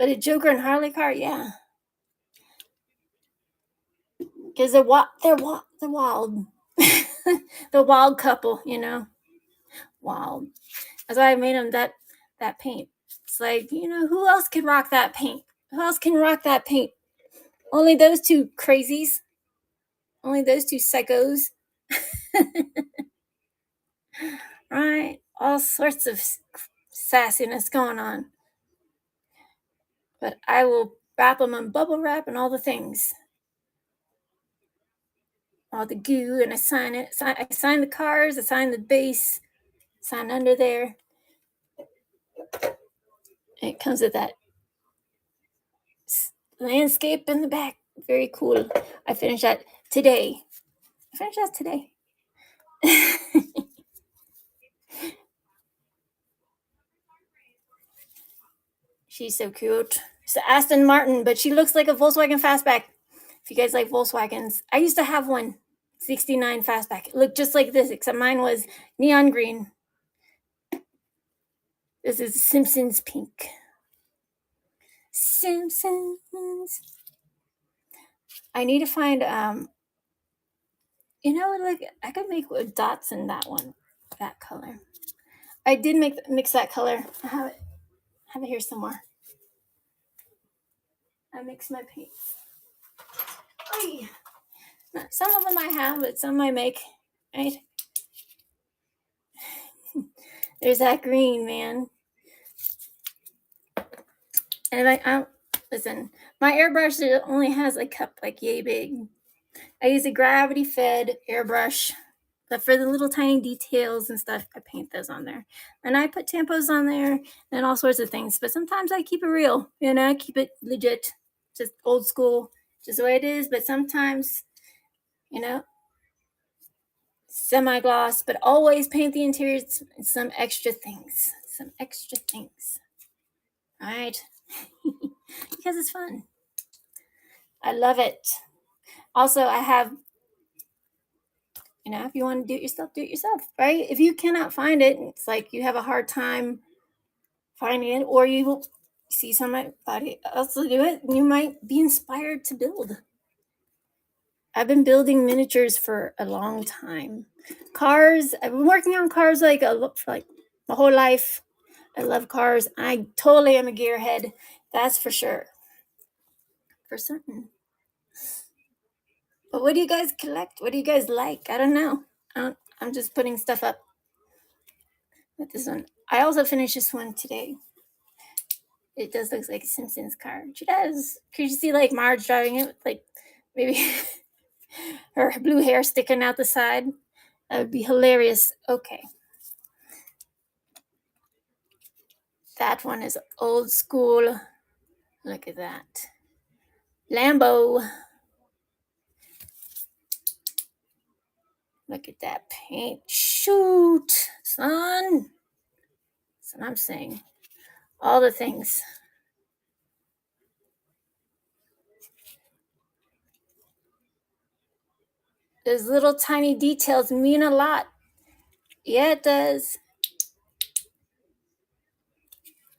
but a Joker and Harley car, yeah. Because they're wild. The wild couple, you know? Wild. That's why I made them that paint. It's like, you know, who else can rock that paint? Only those two crazies. Only those two psychos. Right? All sorts of sassiness going on. But I will wrap them in bubble wrap and all the things. All the goo, and I sign it. I sign the cars, I sign the base, sign under there. And it comes with that landscape in the back. Very cool. I finished that today. She's so cute. It's Aston Martin, but she looks like a Volkswagen Fastback. If you guys like Volkswagens, I used to have one 69 Fastback. It looked just like this, except mine was neon green. This is Simpsons pink. Simpsons. I need to find like I could make dots in that one, that color. I did mix that color. I have it here somewhere. I mix my paints. Oy. Some of them I have, but some I make. Right? There's that green, man. And I listen. My airbrush only has a cup like yay big. I use a gravity fed airbrush, but for the little tiny details and stuff, I paint those on there. And I put tampos on there and all sorts of things. But sometimes I keep it real, I keep it legit, just old school, just the way it is. But sometimes, semi-gloss, but always paint the interiors and some extra things. All right. Because it's fun. I love it. Also, I have, if you want to do it yourself, right? If you cannot find it, it's like you have a hard time finding it, or you will see somebody else do it, and you might be inspired to build. I've been building miniatures for a long time. Cars, I've been working on cars for my whole life. I love cars. I totally am a gearhead. That's for sure. For certain. But what do you guys collect? What do you guys like? I don't know. I'm just putting stuff up. With this one. I also finished this one today. It does look like a Simpsons car. She does. Could you see like Marge driving it with like maybe her blue hair sticking out the side? That would be hilarious. Okay. That one is old school. Look at that. Lambo. Look at that paint. Shoot, son. That's what I'm saying. All the things. Those little tiny details mean a lot. Yeah, it does.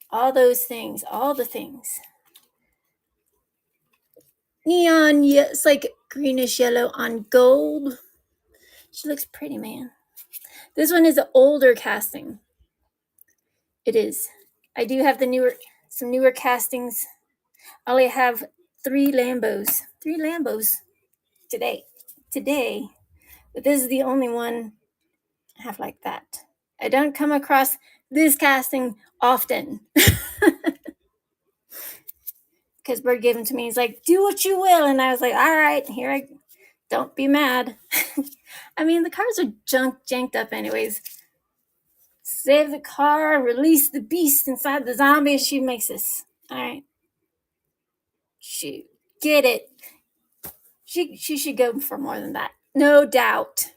All those things. All the things. Neon, yeah, it's like greenish yellow on gold. She looks pretty, man. This one is an older casting. It is. I do have some newer castings. I only have 3 Lambos. 3 Lambos today. But this is the only one I have like that. I don't come across this casting often. Because Bird gave them to me. He's like, do what you will. And I was like, all right, don't be mad. I mean, the cars are janked up anyways. Save the car, release the beast inside the zombie. She makes this. All right. Shoot. Get it. She should go for more than that. No doubt.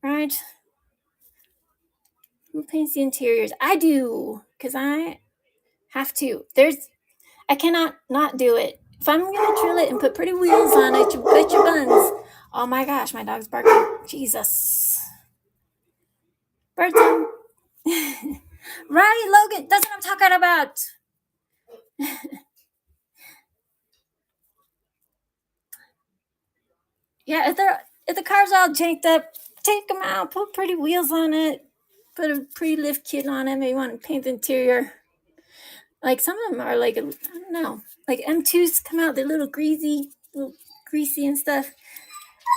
Right? Who paints the interiors? I do. Because I have to. I cannot not do it. If I'm going to drill it and put pretty wheels on it, you bet your buns. Oh my gosh, my dog's barking. Jesus. Bird time. Right, Logan? That's what I'm talking about. Yeah, if the car's all janked up, take them out, put pretty wheels on it, put a pretty lift kit on it. Maybe want to paint the interior. Like some of them are like, I don't know, like M2s come out, they're a little greasy and stuff,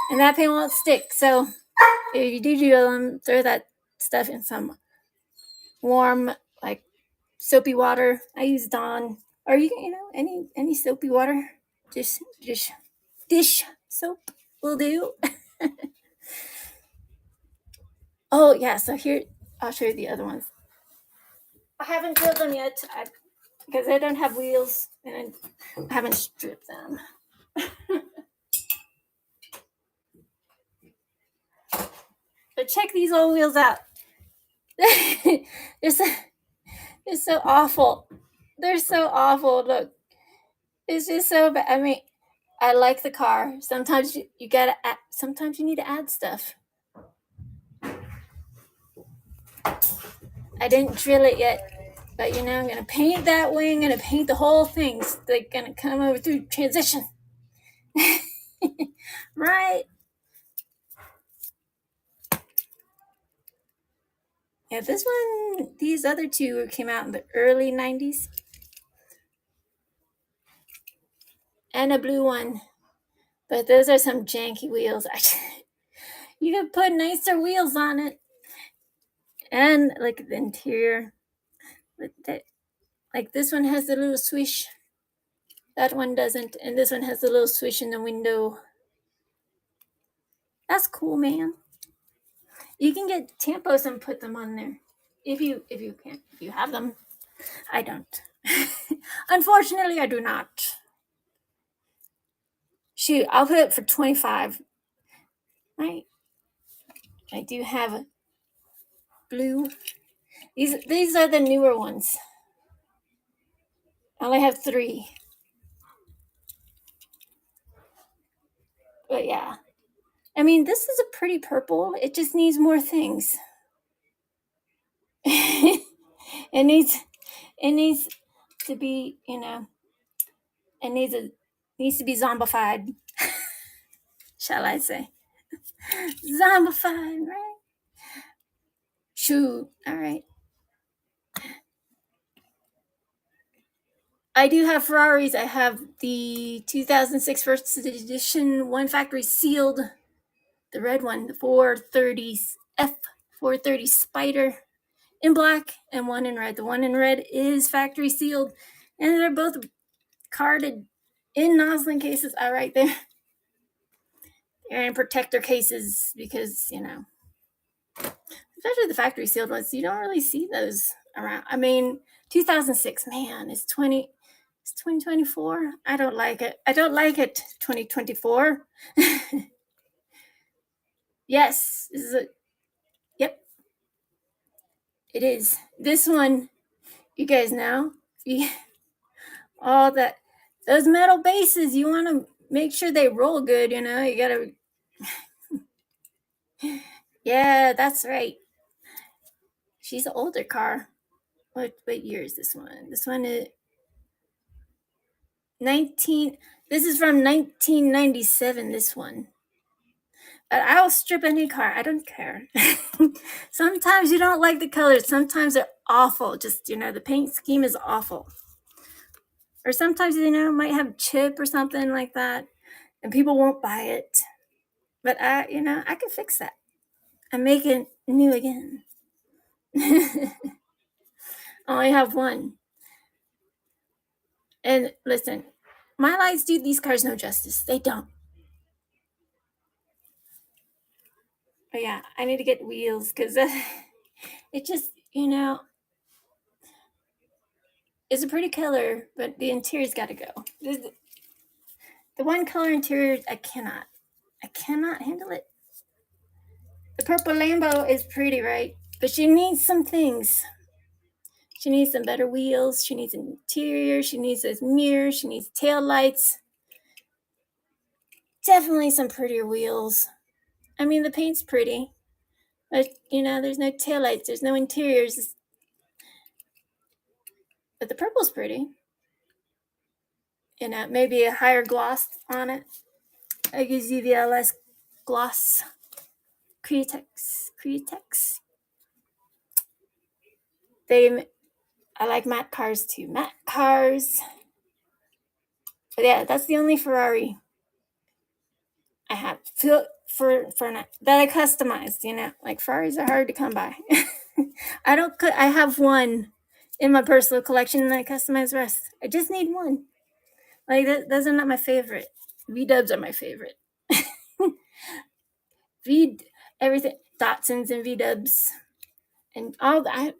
and that paint won't stick. So if you do them, throw that stuff in some warm, like soapy water. I use Dawn, or any soapy water, just dish soap will do. Oh yeah, so here I'll show you the other ones. I haven't drilled them yet because I don't have wheels and I haven't stripped them. But check these old wheels out. they're so awful. They're so awful. Look, it's just so bad. I mean, I like the car. Sometimes you gotta. Sometimes you need to add stuff. I didn't drill it yet, but I'm gonna paint that wing. Gonna paint the whole thing. So they're gonna come over through transition. Right? Yeah, these other two came out in the early 90s. And a blue one. But those are some janky wheels. You could put nicer wheels on it. And like the interior. Like this one has a little swish. That one doesn't. And this one has a little swish in the window. That's cool, man. You can get tampos and put them on there. If you can. If you have them. I don't. Unfortunately, I do not. Shoot, I'll put it for $25. Right? I do have blue. These are the newer ones. I only have 3. But yeah. I mean, this is a pretty purple. It just needs more things. it needs to be, it needs to be zombified. Shall I say? Zombified, right? Shoot. All right. I do have Ferraris. I have the 2006 first edition, one factory sealed, the red one, the 430 F430 Spider in black, and one in red. The one in red is factory sealed, and they're both carded in nozzling cases. All right, they're in protector cases because especially the factory sealed ones, you don't really see those around. I mean, 2006, man, it's 2024. I don't like it. 2024. Yes, this is a, yep, it is. This one, you guys know, all that, those metal bases, you want to make sure they roll good, you know, you gotta, yeah, that's right. She's an older car. What year is this one? This one is 19, this is from 1997, this one. I'll strip any car. I don't care. Sometimes you don't like the colors. Sometimes they're awful. Just, you know, the paint scheme is awful. Or sometimes, you know, might have chip or something like that, and people won't buy it. But you know, I can fix that. I make it new again. I only have one. And listen, my lights do these cars no justice. They don't. But yeah, I need to get wheels because it just, you know, it's a pretty color, but the interior's got to go. The one color interior, I cannot handle it. The purple Lambo is pretty, right? But she needs some things. She needs some better wheels. She needs an interior. She needs those mirrors. She needs tail lights. Definitely some prettier wheels. I mean, the paint's pretty, but you know, there's no tail lights. There's no interiors. But the purple's pretty. You know, maybe a higher gloss on it. I use UVLS gloss. Createx. I like matte cars too. Matte cars. But yeah, that's the only Ferrari I have that I customized. You know, like Ferraris are hard to come by. I have one in my personal collection, and I customize the rest. I just need one. Like those are not my favorite. V Dubs are my favorite. V everything Datsuns and V Dubs and all that.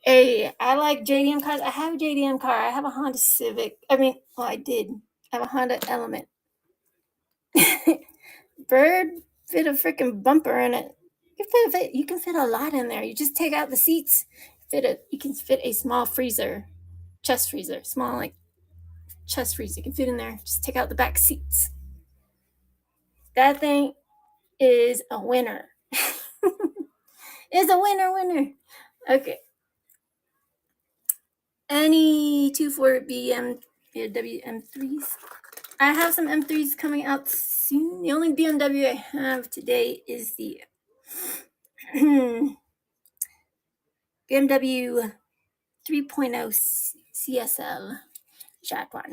Hey, I like JDM cars. I have a JDM car. I have a Honda Civic. I mean, well, I did. I have a Honda Element. Bird fit a freaking bumper in it. You can fit a lot in there. You just take out the seats. You can fit a small freezer, chest freezer, small like chest freezer. You can fit in there. Just take out the back seats. That thing is a winner. Is a winner. Okay. Any 2.4 BMW M3s? I have some M3s coming out soon. The only BMW I have today is the BMW 3.0 CSL Jaguar.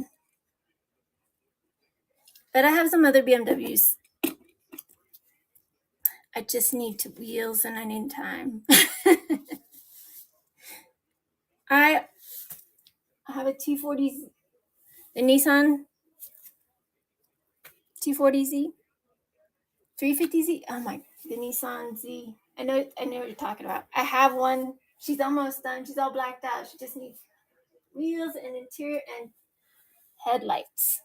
But I have some other BMWs. I just need wheels and I need time. I have a 240, the Nissan 240Z, 350Z. Oh my, the Nissan Z. I know what you're talking about. I have one. She's almost done. She's all blacked out. She just needs wheels and interior and headlights.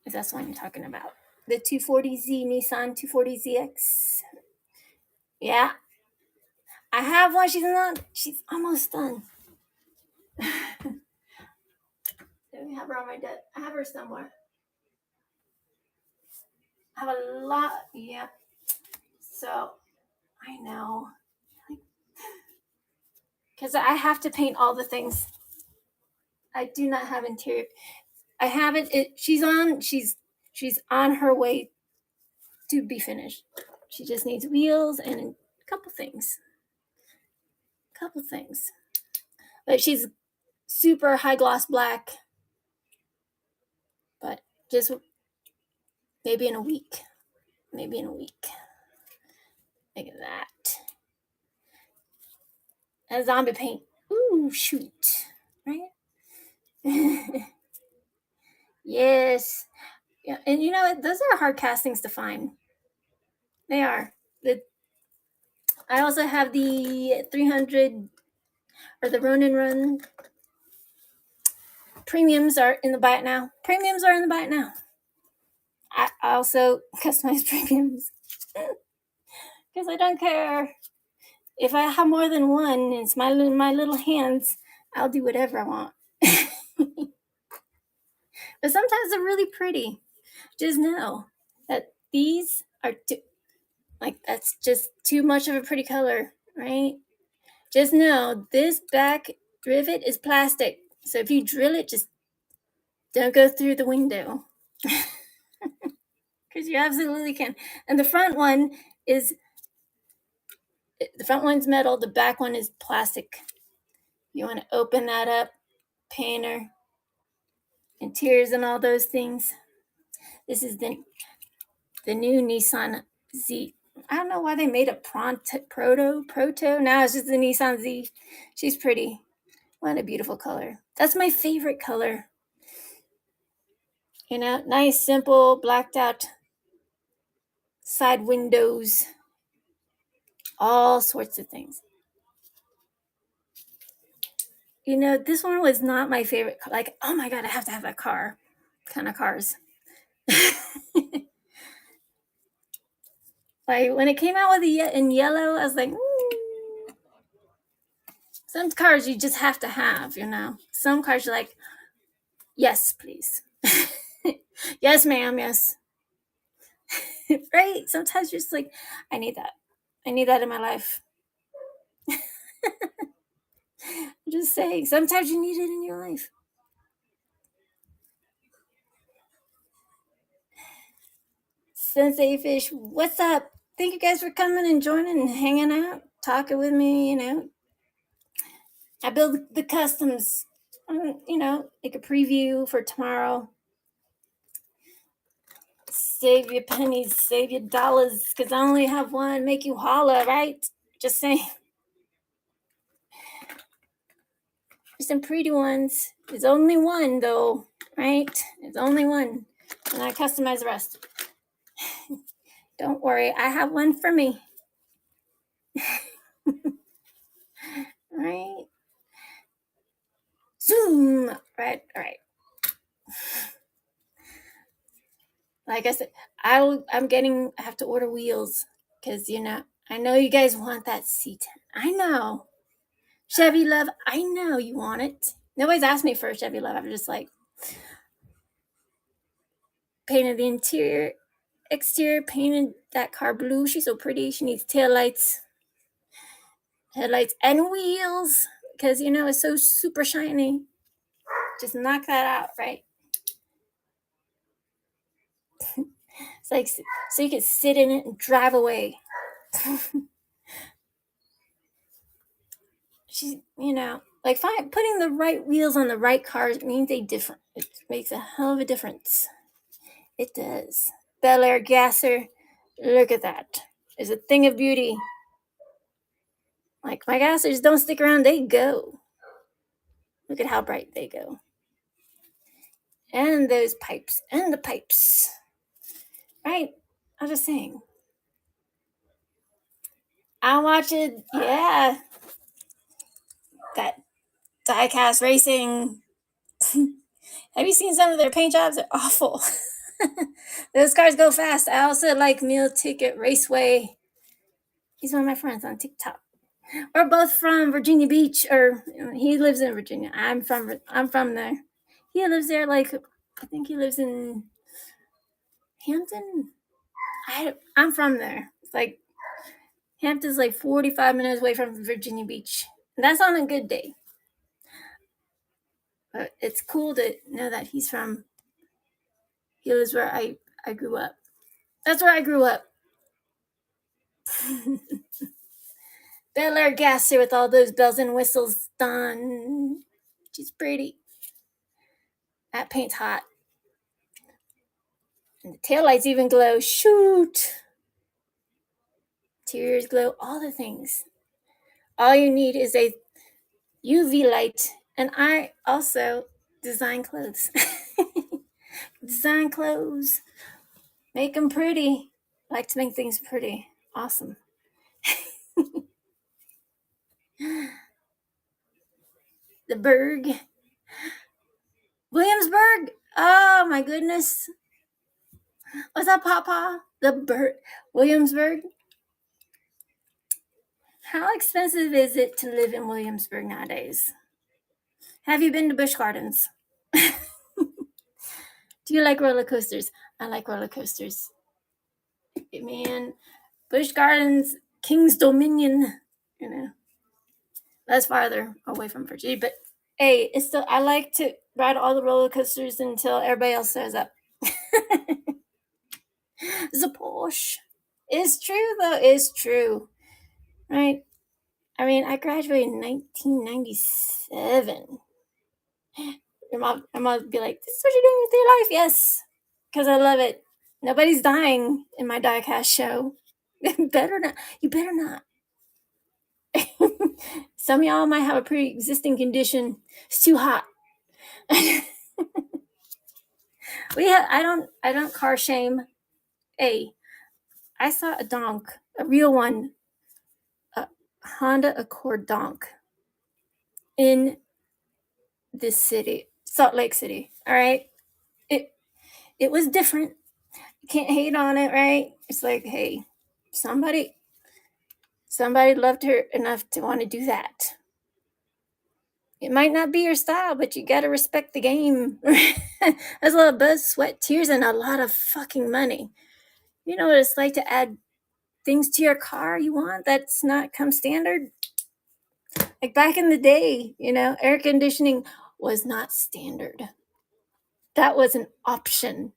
If that's what I'm talking about. The 240Z, Nissan 240ZX. Yeah. I have one. She's almost done. We have her on my desk. I have her somewhere. I have a lot. Yeah. So I know. Because I have to paint all the things. I do not have interior. I have it. She's on her way to be finished. She just needs wheels and a couple things. But she's super high gloss black. But just maybe in a week. Look at that. And zombie paint. Ooh, shoot. Right? Yes. Yeah, and you know, those are hard castings to find. They are. I also have the 300 or the Ronin Run. Premiums are in the buy it now. I also customize premiums because I don't care. If I have more than one, it's my little hands. I'll do whatever I want. But sometimes they're really pretty. Just know that these are that's just too much of a pretty color, right? Just know this back rivet is plastic. So if you drill it, just don't go through the window. Because you absolutely can. And the front one's metal, the back one is plastic. You want to open that up, painter, interiors and all those things. This is the new Nissan Z. I don't know why they made a proto. Now it's just the Nissan Z. She's pretty. What a beautiful color. That's my favorite color. You know, nice, simple, blacked out side windows. All sorts of things. You know, this one was not my favorite. Like, oh my God, I have to have that car. Kind of cars. Like, when it came out with in yellow, I was like, some cars you just have to have, you know. Some cars you're like, yes, please. Yes, ma'am, yes. Right? Sometimes you're just like, I need that. I need that in my life. I'm just saying, sometimes you need it in your life. Sensei Fish, what's up? Thank you guys for coming and joining and hanging out, talking with me, you know. I build the customs, you know, like a preview for tomorrow. Save your pennies, save your dollars, because I only have one. Make you holler, right? Just saying. There's some pretty ones. There's only one, though, right? There's only one. And I customize the rest. Don't worry, I have one for me. Right? Zoom! Right, all right. Like I said, I have to order wheels because, you know, I know you guys want that C10. I know. Chevy Love, I know you want it. Nobody's asked me for a Chevy Love. I'm just like, painted the interior, exterior, painted that car blue. She's so pretty. She needs taillights, headlights, and wheels because, you know, it's so super shiny. Just knock that out, right? It's like, so you can sit in it and drive away. She's, you know, like putting the right wheels on the right cars means a difference. It makes a hell of a difference. It does. Bel Air Gasser, look at that. It's a thing of beauty. Like, my gassers don't stick around, they go. Look at how bright they go. And those pipes, and the pipes. Right? I was just saying. I watch it, yeah. That diecast racing. Have you seen some of their paint jobs? They're awful. Those cars go fast. I also like Meal Ticket Raceway. He's one of my friends on TikTok. We're both from Virginia Beach, or he lives in Virginia. I'm from there. He lives there. Like, I think he lives in Hampton. I'm from there. It's like Hampton's like 45 minutes away from Virginia Beach. And that's on a good day. But it's cool to know that he lives where I grew up. That's where I grew up. Bel Air Gasser with all those bells and whistles done. She's pretty. That paint's hot. And the taillights even glow. Shoot! Interiors glow. All the things. All you need is a UV light. And I also design clothes. Design clothes. Make them pretty. I like to make things pretty. Awesome. The Berg. Williamsburg. Oh my goodness. What's up, Papa? The bird, Williamsburg. How expensive is it to live in Williamsburg nowadays? Have you been to Busch Gardens? Do you like roller coasters? I like roller coasters. Man, Busch Gardens, King's Dominion, you know, that's farther away from Virginia. But hey, it's still, I like to ride all the roller coasters until everybody else shows up. It's a Porsche. It's true, though. It's true. Right? I mean, I graduated in 1997. Your mom would be like, "This is what you're doing with your life." Yes, because I love it. Nobody's dying in my diecast show. Better not. You better not. Some of y'all might have a pre-existing condition. It's too hot. I don't car shame. Hey, I saw a donk, a real one, a Honda Accord donk in this city, Salt Lake City. All right. It it was different. You can't hate on it, right? It's like, hey, somebody loved her enough to want to do that. It might not be your style, but you gotta respect the game. That's a lot of blood, sweat, tears, and a lot of fucking money. You know what it's like to add things to your car you want that's not come standard? Like back in the day, air conditioning was not standard. That was an option.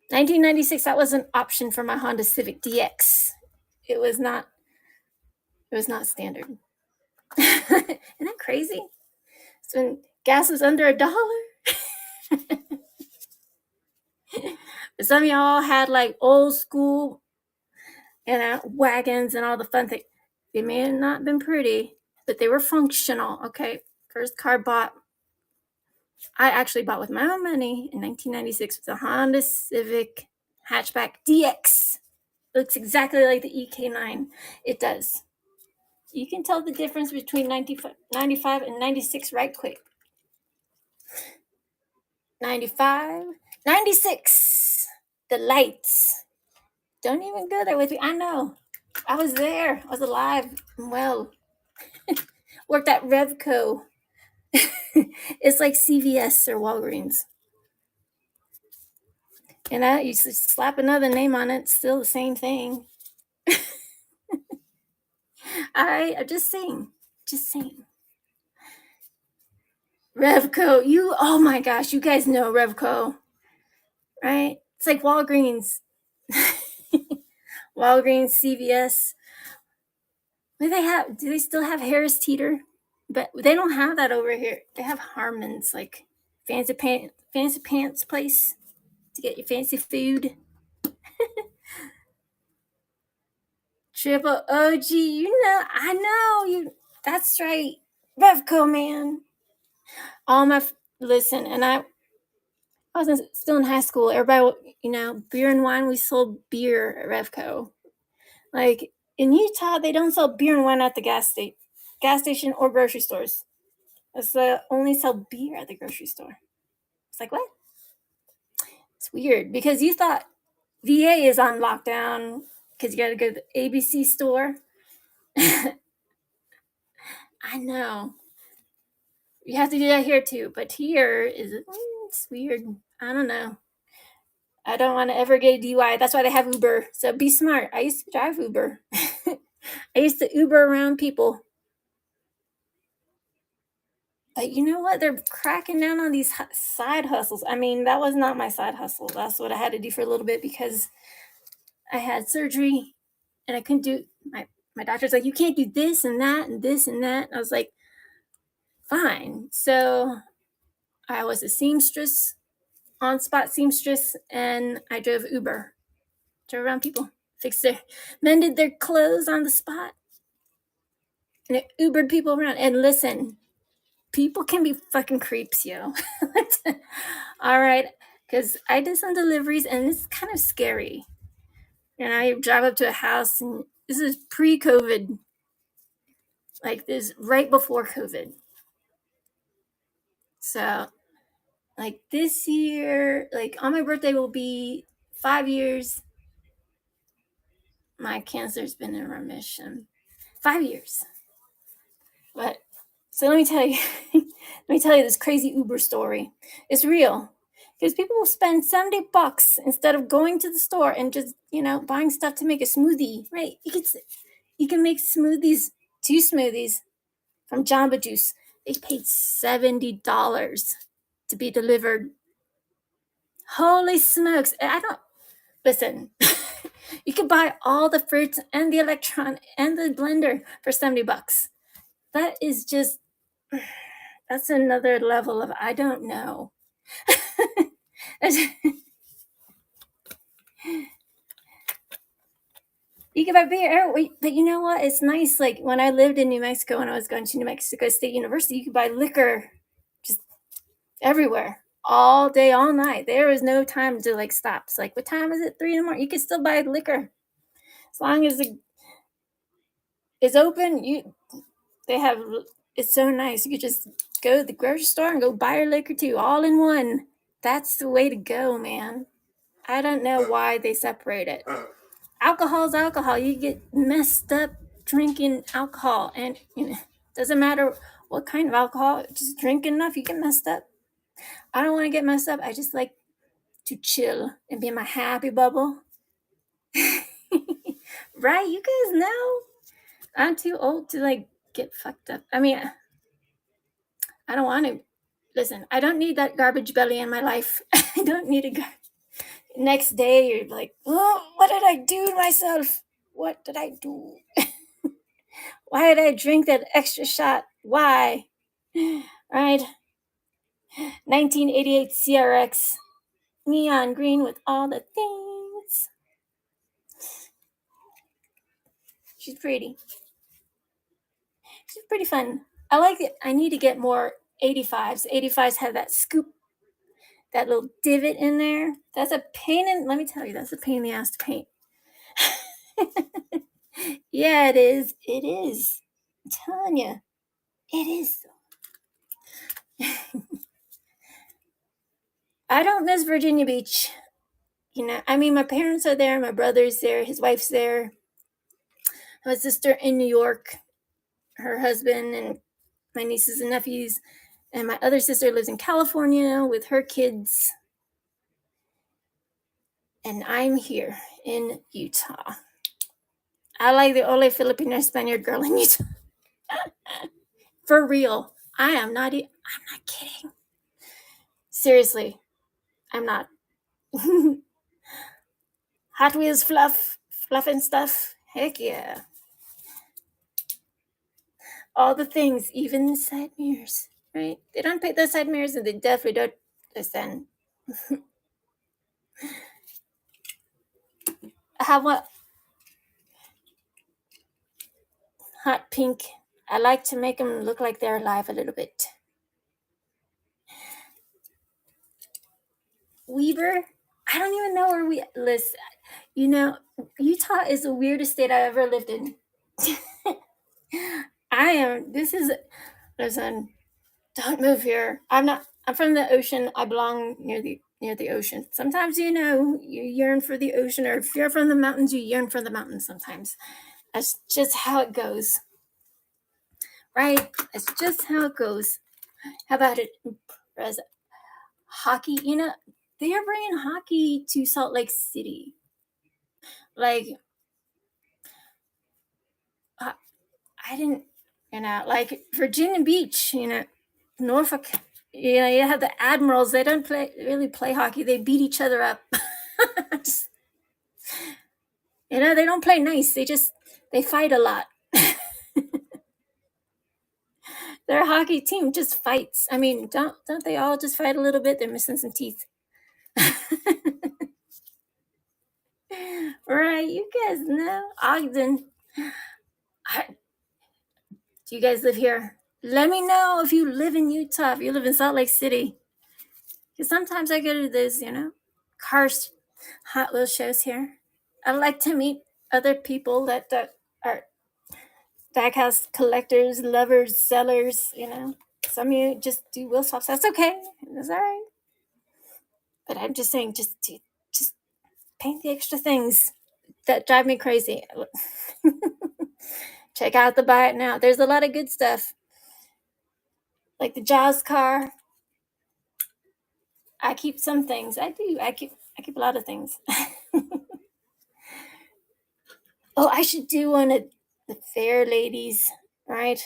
1996, that was an option for my Honda Civic DX. It was not standard. Isn't that crazy? So when gas was under $1. Some of y'all had like old school wagons and all the fun things. They may have not been pretty, but they were functional. Okay, first car I actually bought with my own money in 1996 was a Honda Civic hatchback DX. Looks exactly like the EK9. It does. You can tell the difference between 95 and 96 right quick. 95, 96. The lights. Don't even go there with me. I know. I was there. I was alive and well. Worked at Revco. It's like CVS or Walgreens. And you slap another name on it, it's still the same thing. I'm just saying. Revco, oh my gosh, you guys know Revco, right? It's like Walgreens. Walgreens, CVS. Do they still have Harris Teeter? But they don't have that over here. They have Harmon's, like fancy pants place to get your fancy food. Triple OG, I know you. That's right, Revco, man. Listen, and I was still in high school. Everybody, beer and wine. We sold beer at Revco. Like in Utah, they don't sell beer and wine at the gas station or grocery stores. They only sell beer at the grocery store. It's like, what? It's weird because you thought VA is on lockdown because you got to go to the ABC store. I know. You have to do that here too, but here it's weird. I don't know. I don't want to ever get a DUI. That's why they have Uber. So be smart. I used to drive Uber. I used to Uber around people. But you know what? They're cracking down on these side hustles. I mean, that was not my side hustle. That's what I had to do for a little bit because I had surgery and I couldn't do my doctor's like, you can't do this and that and this and that. And I was like, fine. So I was a seamstress, on-spot seamstress, and I drove Uber. Drove around people, mended their clothes on the spot, and it Ubered people around. And listen, people can be fucking creeps, yo. All right, because I did some deliveries, and it's kind of scary. And I drive up to a house, and this is pre-COVID. Like this, right before COVID. So Like this year, like on my birthday will be 5 years. My cancer's been in remission. 5 years. But so let me tell you, let me tell you this crazy Uber story. It's real. Because people will spend $70 instead of going to the store and just, buying stuff to make a smoothie. Right. You can make smoothies, 2 smoothies from Jamba Juice. They paid $70 to be delivered. Holy smokes. I don't listen. You could buy all the fruits and the electron and the blender for $70. That is just, that's another level of I don't know. You can buy beer, but you know what? It's nice. Like when I lived in New Mexico, when I was going to New Mexico State University, you could buy liquor just everywhere, all day, all night. There was no time to like stop. It's like, what time is it? 3 in the morning. You can still buy liquor as long as it's open. They have. It's so nice. You could just go to the grocery store and go buy your liquor too, all in one. That's the way to go, man. I don't know why they separate it. Alcohol is alcohol. You get messed up drinking alcohol, and doesn't matter what kind of alcohol. Just drink enough, you get messed up. I don't want to get messed up. I just like to chill and be in my happy bubble. Right? You guys know I'm too old to like get fucked up. I mean, I don't want to. Listen, I don't need that garbage belly in my life. I don't need a next day you're like, oh, what did I do to myself? What did I do? Why did I drink that extra shot? Why? Right? 1988 CRX, neon green with all the things. She's pretty. She's pretty fun. I like it. I need to get more 85s. 85s have that scoop, that little divot in there. That's a pain in, let me tell you, that's a pain in the ass to paint. Yeah, it is. It is. I'm telling you. It is. I don't miss Virginia Beach. I mean, my parents are there, my brother's there, his wife's there, my sister in New York, her husband, and my nieces and nephews, and my other sister lives in California with her kids. And I'm here in Utah. I like the only Filipino Spaniard girl in Utah. For real. I'm not kidding. Seriously, I'm not. Hot Wheels fluff and stuff. Heck yeah. All the things, even the side mirrors, right? They don't paint the side mirrors, and they definitely don't listen. I have what? Hot pink. I like to make them look like they're alive a little bit. Weber? I don't even know where we listen. Utah is the weirdest state I've ever lived in. Listen, don't move here. I'm from the ocean. I belong near the ocean. Sometimes, you yearn for the ocean, or if you're from the mountains, you yearn for the mountains sometimes. That's just how it goes. Right? That's just how it goes. How about it? Hockey, they are bringing hockey to Salt Lake City. Like, I didn't, like Virginia Beach, Norfolk, you have the Admirals. They don't really play hockey. They beat each other up. They don't play nice. They fight a lot. Their hockey team just fights. I mean, don't they all just fight a little bit? They're missing some teeth. Right, you guys know. Ogden. Do you guys live here? Let me know if you live in Utah, if you live in Salt Lake City. Because sometimes I go to those, cars, Hot Wheels shows here. I like to meet other people that are baghouse collectors, lovers, sellers, Some of you just do wheel swaps. That's okay. That's all right. But I'm just saying, just paint the extra things that drive me crazy. Check out the Buy It Now. There's a lot of good stuff, like the Jaws car. I keep some things. I do. I keep a lot of things. Oh, I should do one of the fair ladies, right?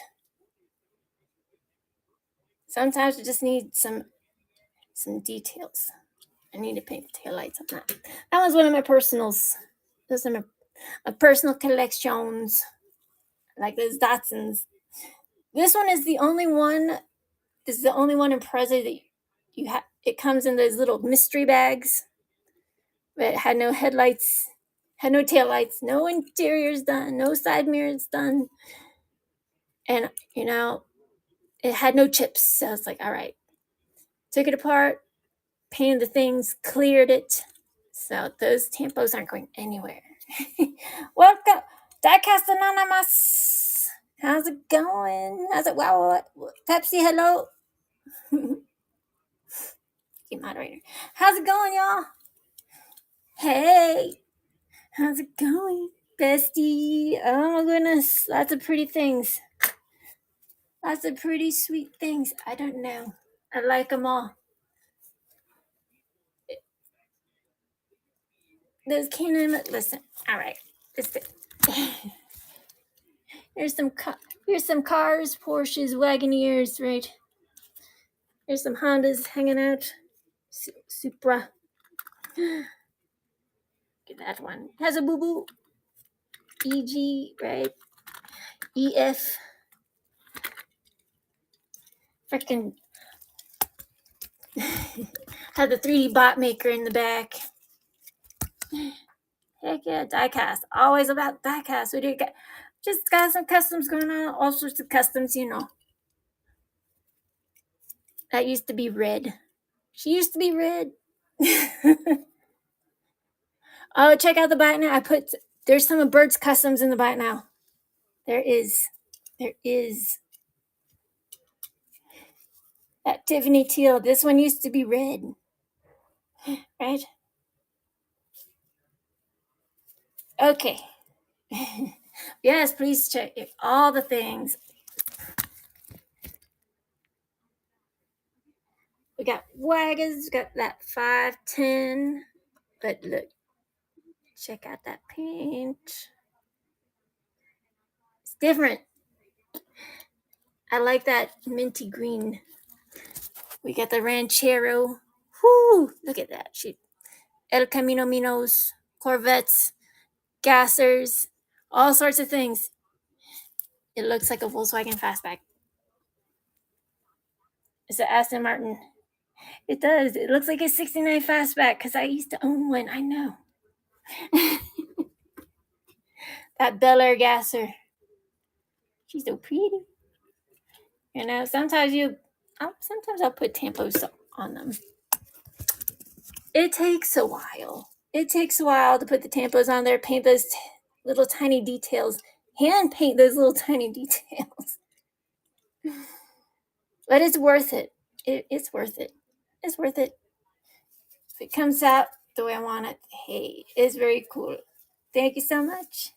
Sometimes I just need some details. I need to paint the taillights on that. That was one of my personals. Those are my personal collections, like those Datsuns. This one is the only one. This is the only one in Prezi that you have. It comes in those little mystery bags, but it had no headlights, had no taillights, no interiors done, no side mirrors done, and it had no chips. So I was like, all right. Took it apart, painted the things, cleared it. So those tampos aren't going anywhere. Welcome, Diecast Anonymous. How's it going? How's it? Wow, Pepsi, hello. Keep moderator. How's it going, y'all? Hey, how's it going, bestie? Oh my goodness, lots of pretty things. Lots of pretty sweet things. I don't know. I like them all. Those canine. Listen. All right. Listen. Here's some cars, Porsches, Wagoneers, right? There's some Hondas hanging out. Supra. Get that one. Has a boo boo. EG, right? EF. Freaking. Had the 3D bot maker in the back. Heck yeah, diecast. Always about diecast. We do get. Just got some customs going on. All sorts of customs, That used to be red. She used to be red. Oh, check out the Buy It Now. There's some of Bird's customs in the Buy It Now. There is. That Tiffany teal. This one used to be red. Right? Okay. Yes, please check all the things. We got wagons, we got that 510. But look, check out that paint. It's different. I like that minty green. We got the Ranchero. Whoo, look at that. El Camino Minos, Corvettes, Gassers, all sorts of things. It looks like a Volkswagen Fastback. It's an Aston Martin. It does. It looks like a 69 Fastback because I used to own one. I know. That Bel Air Gasser. She's so pretty. Sometimes I'll put tampos on them. It takes a while. It takes a while to put the tampos on there, paint those little tiny details, hand paint those little tiny details. But it's worth it. It's worth it. It's worth it. If it comes out the way I want it, hey, it's very cool. Thank you so much.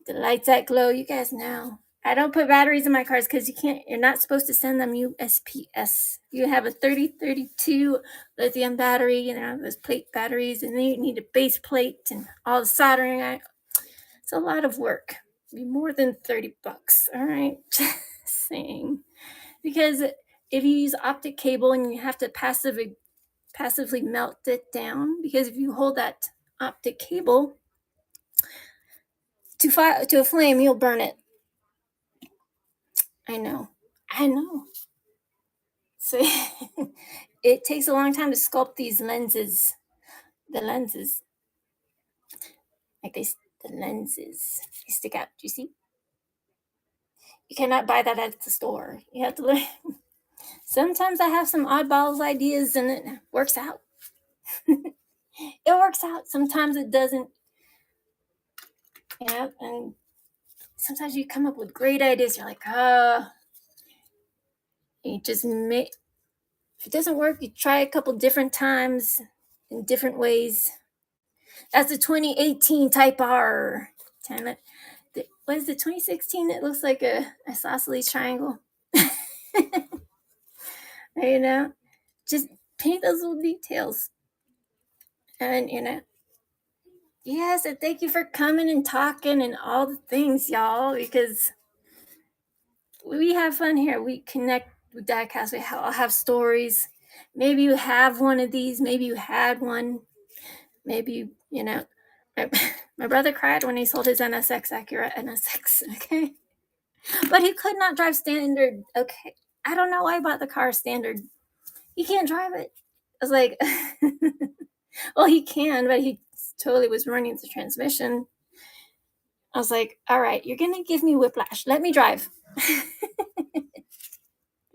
The lights that glow, you guys know. I don't put batteries in my cars because you're not supposed to send them USPS. You have a 3032 lithium battery, those plate batteries, and then you need a base plate and all the soldering. It's a lot of work. It'd be more than $30. All right. Just saying. Because if you use optic cable and you have to passively melt it down, because if you hold that optic cable to a flame, you'll burn it. I know. So it takes a long time to sculpt these lenses. The lenses. The lenses. They stick out. Do you see? You cannot buy that at the store. You have to learn. Sometimes I have some oddballs ideas and it works out. It works out. Sometimes it doesn't. And sometimes you come up with great ideas. You're like, you just If it doesn't work, you try a couple different times in different ways. That's the 2018 Type R. What is it, 2016? It looks like a isosceles triangle. You know, just paint those little details. And, yes, and thank you for coming and talking and all the things, y'all, because we have fun here. We connect with Diecast. We all have stories. Maybe you have one of these. Maybe you had one. Maybe my brother cried when he sold his NSX Acura NSX. Okay, but he could not drive standard. Okay, I don't know why I bought the car standard. He can't drive it. I was like, well, he can, but he totally was running the transmission. I was like, all right, you're gonna give me whiplash. Let me drive.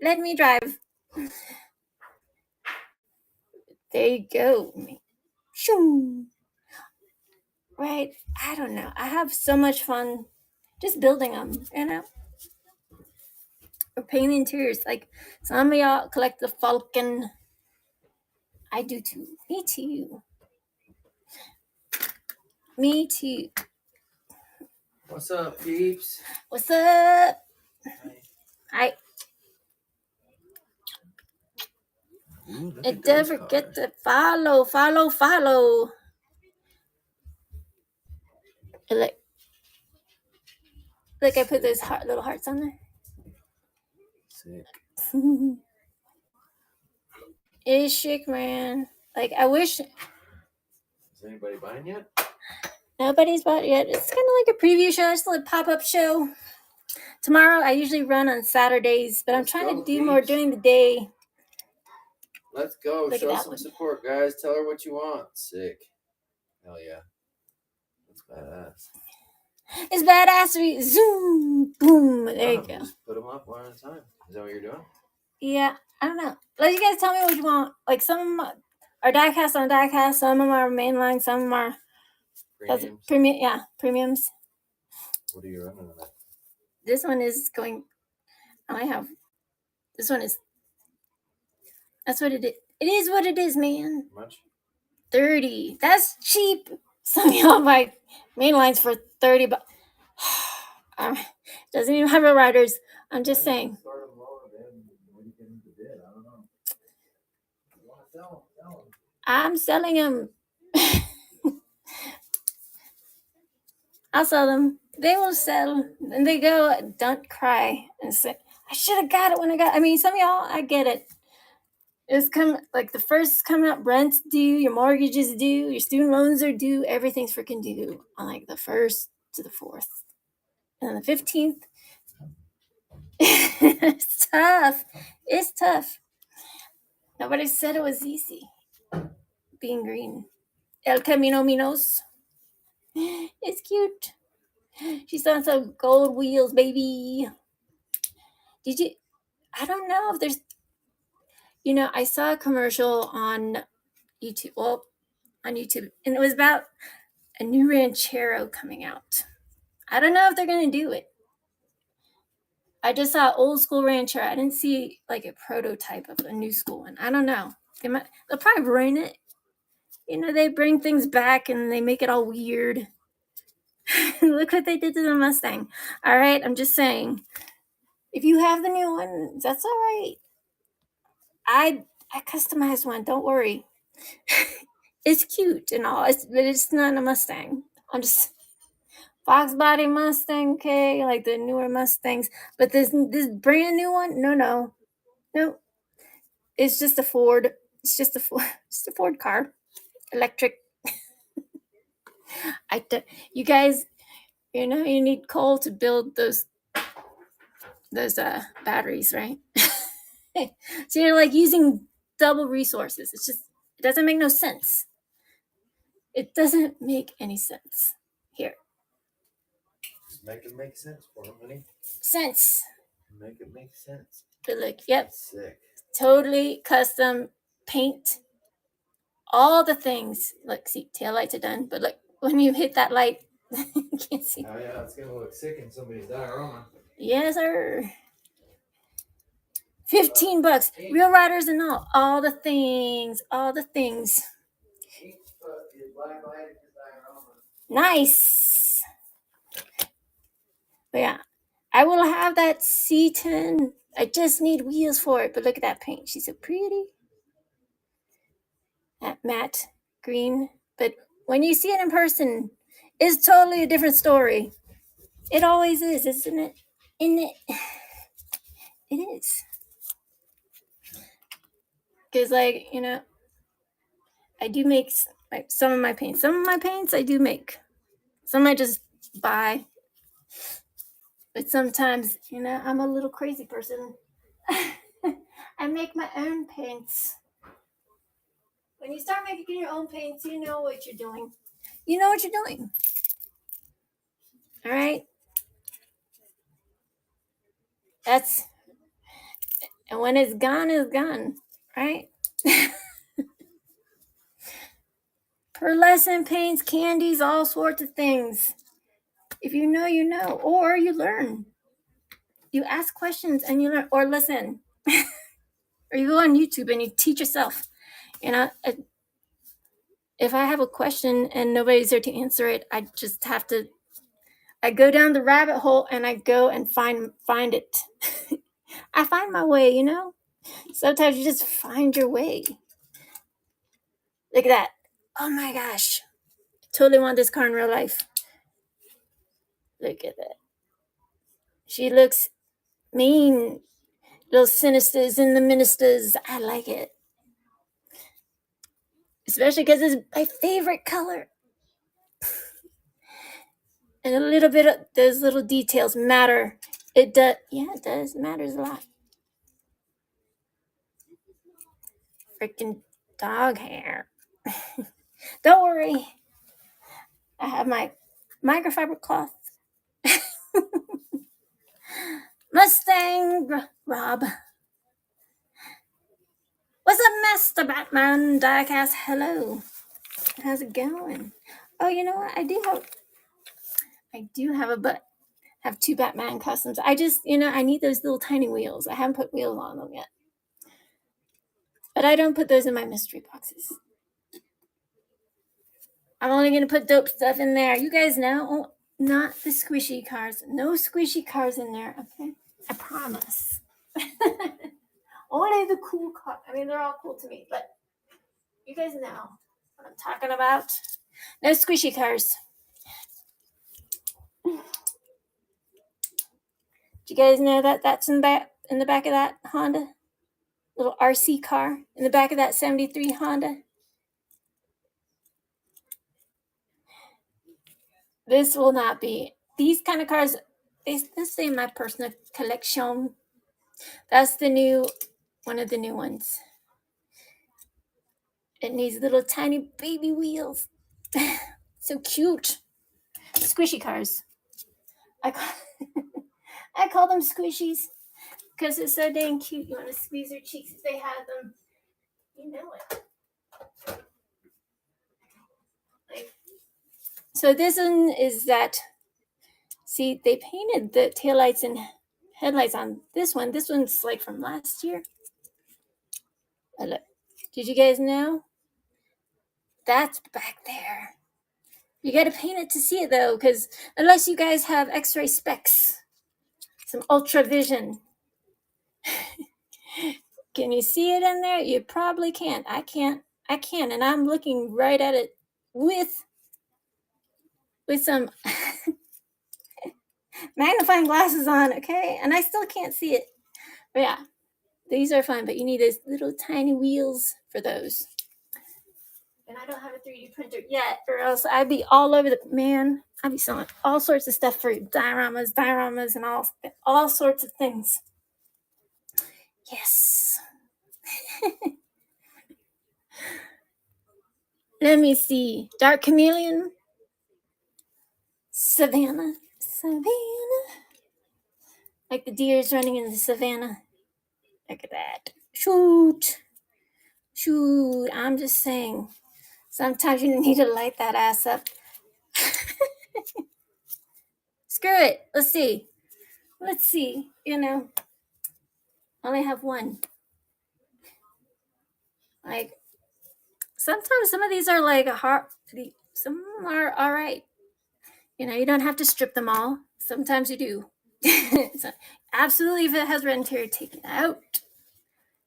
Let me drive. There you go. Shoo. Right? I don't know. I have so much fun just building them, or painting the interiors. Like some of y'all collect the Falcon. I do too. Me too. Me too. What's up, peeps? What's up? Hi. And don't forget to follow. Look, I put those little hearts on there. Sick. It's sick, man. Like, I wish. Is anybody buying yet? Nobody's bought it yet. It's kind of like a preview show. It's a little pop-up show. Tomorrow, I usually run on Saturdays, but I'm trying to do more during the day. Let's go. Show some support, guys. Tell her what you want. Sick. Hell yeah. That's badass. It's badass. Zoom, boom. There you go. Just put them up one at a time. Is that what you're doing? Yeah, I don't know. Let you guys tell me what you want. Like, some of them are diecast on diecast. Some of them are mainline. Some of them are premiums. What are you running on that? This one is going. This one is. That's what it is. It is what it is, man. How much? 30. That's cheap. Some of y'all buy mainlines for 30 bucks. Doesn't even have riders. I'm just saying. I'm selling them. I'll sell them. They will sell. And they go, don't cry. And say, I should have got it when I got it. I mean, some of y'all, I get it. It's like the first is coming up, rent's due, your mortgage is due, your student loans are due, everything's freaking due on like the 1st to the 4th. And then the 15th. It's tough. It's tough. Nobody said it was easy being green. El Camino Minos. It's cute. She's on some gold wheels, baby. I don't know if there's, I saw a commercial on YouTube. Well, on YouTube. And it was about a new Ranchero coming out. I don't know if they're going to do it. I just saw old school Ranchero. I didn't see like a prototype of a new school one. I don't know. They'll probably bring it. They bring things back and they make it all weird. Look what they did to the Mustang. All right, I'm just saying. If you have the new one, that's all right. I customized one. Don't worry. It's cute and all, but it's not a Mustang. I'm just Fox body Mustang, okay, like the newer Mustangs. But this brand new one, no. It's just a Ford. It's just a Ford car, electric. You guys, you need coal to build those batteries, right? So you're like using double resources. It doesn't make no sense. It doesn't make any sense. Here. Just make it make sense for them, honey. Sense. Make it make sense. But look, yep. Sick. Totally custom paint. All the things. Look, see, taillights are done. But look, when you hit that light, you can't see. Oh, yeah, it's going to look sick in somebody's diorama. Yes, sir. $15. Real riders and all the things. Nice. But yeah, I will have that C10. I just need wheels for it. But look at that paint. She's so pretty. That matte green. But when you see it in person, it's totally a different story. It always is, isn't it? It is. Because, like, you know, I do make like some of my paints. Some of my paints I do make. Some I just buy. But sometimes, you know, I'm a little crazy person. I make my own paints. When you start making your own paints, you know what you're doing. You know what you're doing. All right? And when it's gone, right? Pearlescent paints, candies, all sorts of things. If you know, you know. Or you learn. You ask questions and you learn. Or listen. Or you go on YouTube and you teach yourself. You know, if I have a question and nobody's there to answer it, I just have to. I go down the rabbit hole and I go and find it. I find my way, you know. Sometimes you just find your way. Look at that. Oh my gosh. Totally want this car in real life. Look at that. She looks mean. Little sinisters in the ministers. I like it. Especially because it's my favorite color. And a little bit of those little details matter. It does. Yeah, it does. It matters a lot. Freaking dog hair. Don't worry. I have my microfiber cloth. Mustang Rob. What's up, Master Batman? Diecast, hello. How's it going? Oh, you know what? I do have two Batman customs. I just, you know, I need those little tiny wheels. I haven't put wheels on them yet. But I don't put those in my mystery boxes. I'm only going to put dope stuff in there. You guys know, oh, not the squishy cars. No squishy cars in there, okay? I promise. Only the cool cars. I mean, they're all cool to me, but you guys know what I'm talking about. No squishy cars. Do you guys know that that's in the back of that Honda? Little RC car in the back of that 73 Honda. This will not be. These kind of cars, this is my personal collection. That's one of the new ones. It needs little tiny baby wheels. So cute. Squishy cars. I call them squishies because it's so dang cute. You want to squeeze their cheeks if they had them. You know it. So this one is that. See, they painted the taillights and headlights on this one. This one's like from last year. Look. Did you guys know? That's back there. You got to paint it to see it though, because unless you guys have X-ray specs, some ultra vision. Can you see it in there? You probably can't. I can't, and I'm looking right at it with some magnifying glasses on, okay? And I still can't see it. But yeah, these are fun, but you need those little tiny wheels for those. And I don't have a 3D printer yet, or else I'd be all over I'd be selling all sorts of stuff for dioramas, and all sorts of things. Yes. Let me see. Dark Chameleon. Savannah. Like the deer's running in the savannah. Look at that. Shoot. I'm just saying. Sometimes you need to light that ass up. Screw it. Let's see. You know. only have one. Like, sometimes some of these are like hard. Some are all right. You don't have to strip them all. Sometimes you do. So, absolutely, if it has red interior, take it out.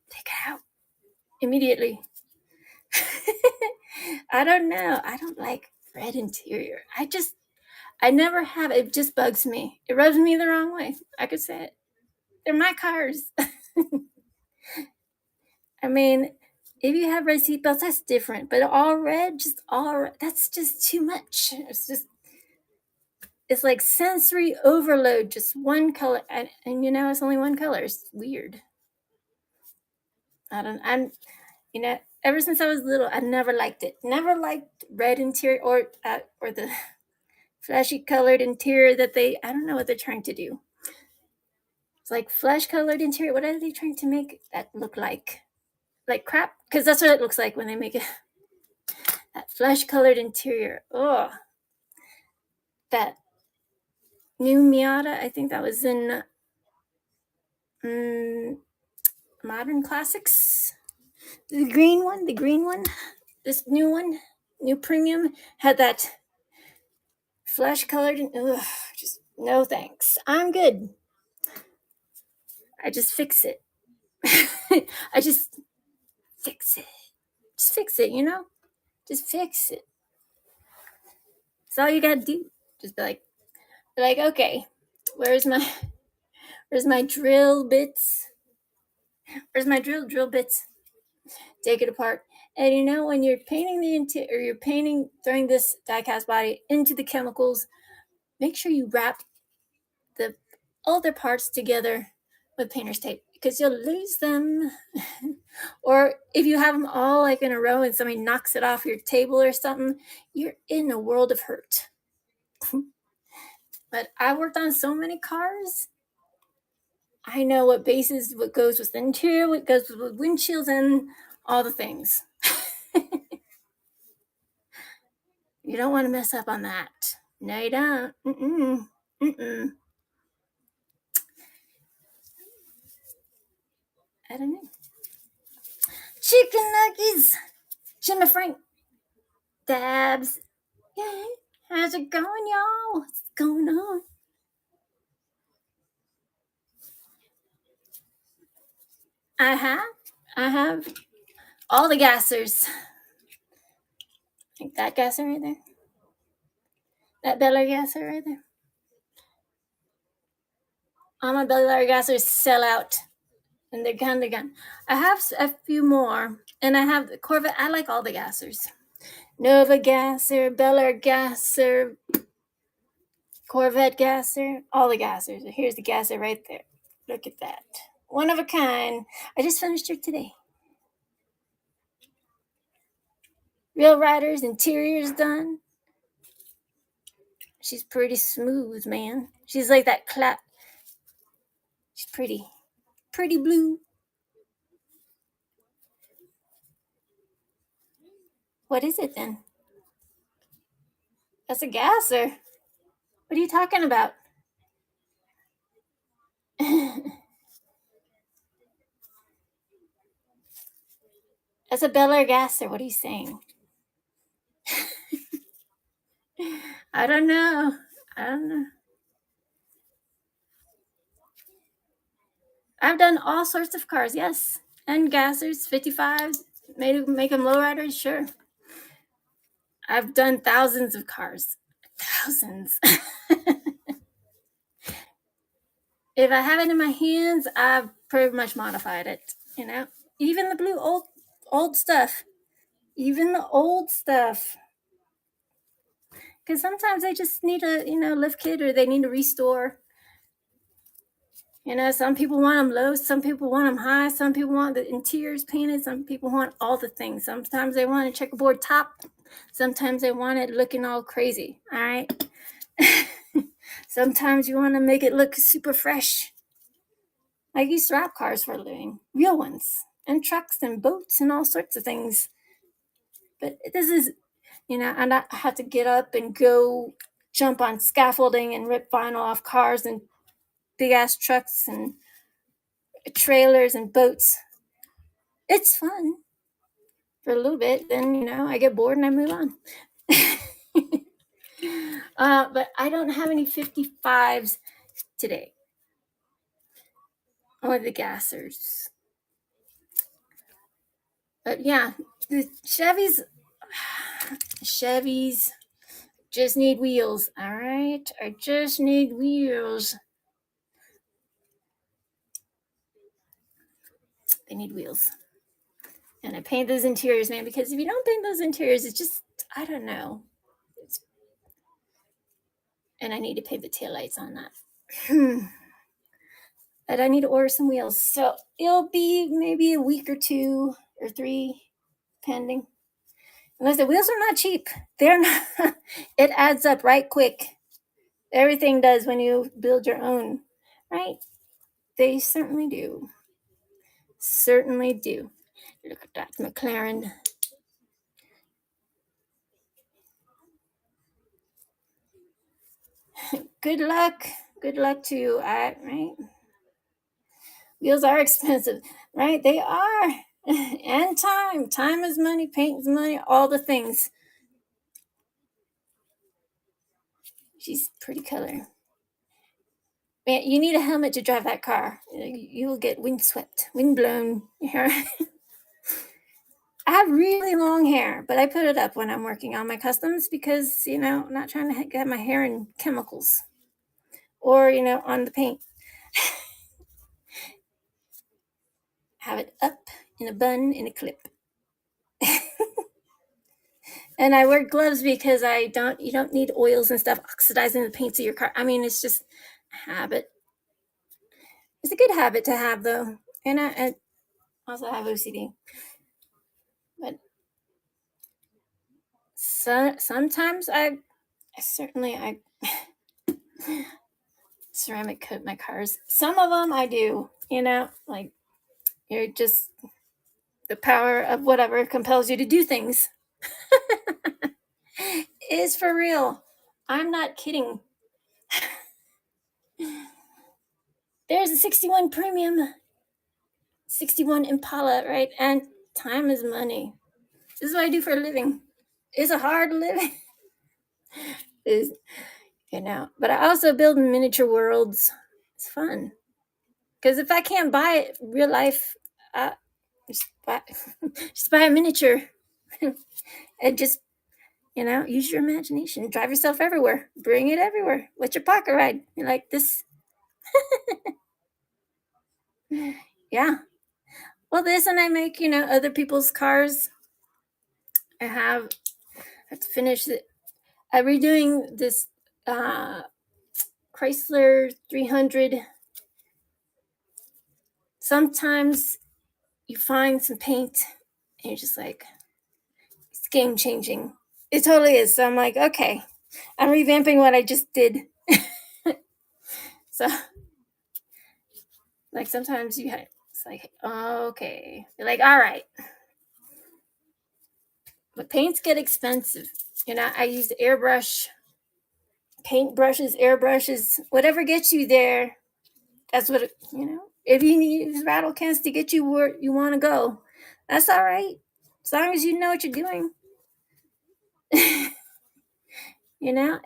Take it out immediately. I don't know. I don't like red interior. I never have. It just bugs me. It rubs me the wrong way. I could say it. They're my cars. I mean, if you have red seatbelts, that's different. But all red, that's just too much. It's like sensory overload. Just one color, and it's only one color. It's weird. Ever since I was little, I never liked it. Never liked red interior or the flashy colored interior that I don't know what they're trying to do. It's like flesh colored interior. What are they trying to make that look like? Like crap? Because that's what it looks like when they make it. That flesh colored interior. Oh, that new Miata. I think that was in Modern Classics. The green one. This new premium had that flesh colored. Just no thanks. I'm good. I just fix it. I just fix it. Just fix it, Just fix it. That's all you gotta do. Just be like, okay, where's my drill bits? Where's my drill bits? Take it apart. And when you're painting the interior, you're throwing this die-cast body into the chemicals, make sure you wrap all their parts together with painter's tape, because you'll lose them. Or if you have them all like in a row and somebody knocks it off your table or something, you're in a world of hurt. But I worked on so many cars. I know what goes with the interior, what goes with windshields, and all the things. You don't want to mess up on that. No, you don't. Mm-mm. I don't know. Chicken nuggets. Jimmy Frank. Dabs. Yeah. How's it going, y'all? What's going on? I have all the gassers. Like that gasser right there. That Bel Air gasser right there. All my Bel Air gassers sell out. And they're gone. I have a few more. And I have the Corvette. I like all the gassers. Nova gasser, Bel Air gasser, Corvette gasser, all the gassers. Here's the gasser right there. Look at that. One of a kind. I just finished her today. Real Riders interior's done. She's pretty smooth, man. She's like that clap. She's pretty. Pretty blue. What is it then? That's a gasser. What are you talking about? That's a Bel Air gasser. What are you saying? I don't know. I've done all sorts of cars, yes. And gassers, 55s, make them lowriders, sure. I've done thousands of cars. Thousands. If I have it in my hands, I've pretty much modified it, Even the blue old stuff. Even the old stuff. Because sometimes they just need a, lift kit, or they need to restore. Some people want them low, some people want them high, some people want the interiors painted, some people want all the things. Sometimes they want a checkerboard top, sometimes they want it looking all crazy, all right? Sometimes you want to make it look super fresh. I used to wrap cars for a living, real ones, and trucks and boats and all sorts of things. But this is, and I had to get up and go jump on scaffolding and rip vinyl off cars and big ass trucks, and trailers and boats. It's fun for a little bit. Then, I get bored and I move on. But I don't have any 55s today. Or the gassers. But yeah, the Chevys just need wheels. All right, I just need wheels. They need wheels. And I paint those interiors, man, because if you don't paint those interiors, it's just, I don't know. And I need to paint the taillights on that. But I need to order some wheels. So it'll be maybe a week or 2 or 3, pending. Unless the wheels are not cheap. They're not. It adds up right quick. Everything does when you build your own, right? They certainly do. Certainly do. Look at that McLaren. Good luck. Good luck to you, right? Wheels are expensive, right? They are. And time. Time is money, paint is money, all the things. She's pretty color. Man, you need a helmet to drive that car. You'll get windswept, windblown. I have really long hair, but I put it up when I'm working on my customs because, I'm not trying to get my hair in chemicals or, on the paint. Have it up in a bun in a clip. And I wear gloves because you don't need oils and stuff oxidizing the paints of your car. I mean, it's just a habit. It's a good habit to have, though. And I also have OCD. But sometimes I ceramic coat my cars. Some of them I do, like you're just the power of whatever compels you to do things. Is for real. I'm not kidding. There's a 61 premium, 61 Impala, right? And time is money. This is what I do for a living. It's a hard living. But I also build miniature worlds. It's fun. Because if I can't buy it real life, just buy a miniature. And just, use your imagination. Drive yourself everywhere. Bring it everywhere. What's your pocket ride? You like this? Yeah. Well, this, and I make, other people's cars. I have to finish it. I'm redoing this Chrysler 300. Sometimes you find some paint and you're just like, it's game changing. It totally is. So I'm like, okay, I'm revamping what I just did. So, like, sometimes it's like, okay. You're like, all right. But paints get expensive. I use airbrush, paint brushes, airbrushes, whatever gets you there. That's what, if you use rattle cans to get you where you want to go, that's all right. As long as you know what you're doing.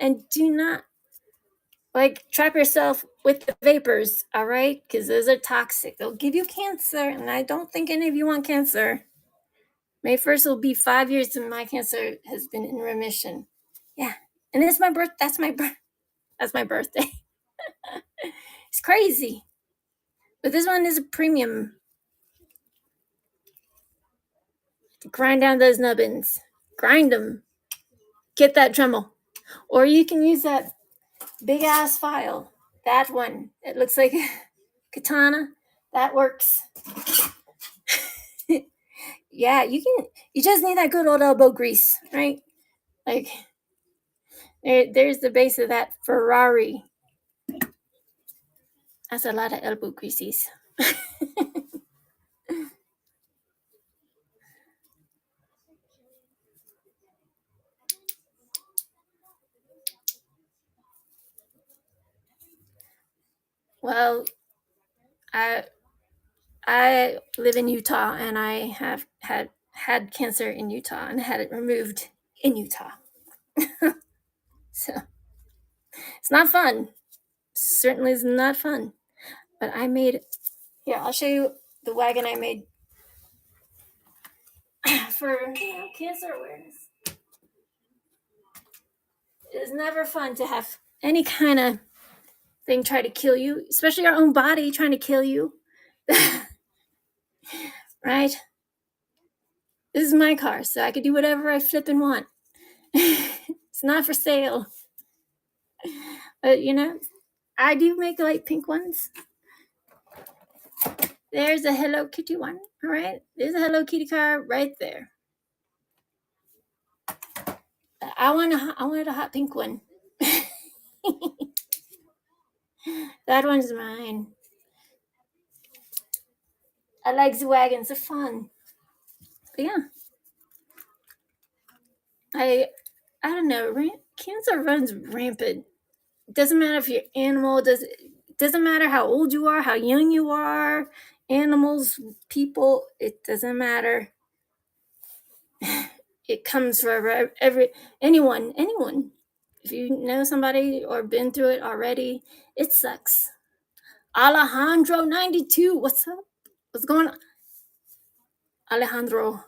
And do not trap yourself with the vapors, all right? Because those are toxic. They'll give you cancer, and I don't think any of you want cancer. May 1st will be 5 years and my cancer has been in remission. Yeah. And it's my birth. That's my birthday. It's crazy. But this one is a premium. Grind down those nubbins. Grind them. Get that Dremel. Or you can use that big ass file. That one. It looks like a katana. That works. Yeah, you just need that good old elbow grease, right? Like, there's the base of that Ferrari. That's a lot of elbow greases. Well, I live in Utah, and I have had cancer in Utah and had it removed in Utah. So it's not fun. Certainly is not fun. But I made, here, I'll show you the wagon I made for cancer awareness. It is never fun to have any kind of thing try to kill you, especially our own body trying to kill you. Right? This is my car, so I could do whatever I flip and want. It's not for sale. But I do make light pink ones. There's a Hello Kitty one. All right, there's a Hello Kitty car right there. I wanted a hot pink one. That one's mine. I like the wagons. They're fun. But yeah, I don't know. Cancer runs rampant. It doesn't matter if you're animal. Doesn't matter how old you are, how young you are. Animals, people. It doesn't matter. It comes for anyone. If you know somebody or been through it already, it sucks. Alejandro 92. What's up? What's going on? Alejandro.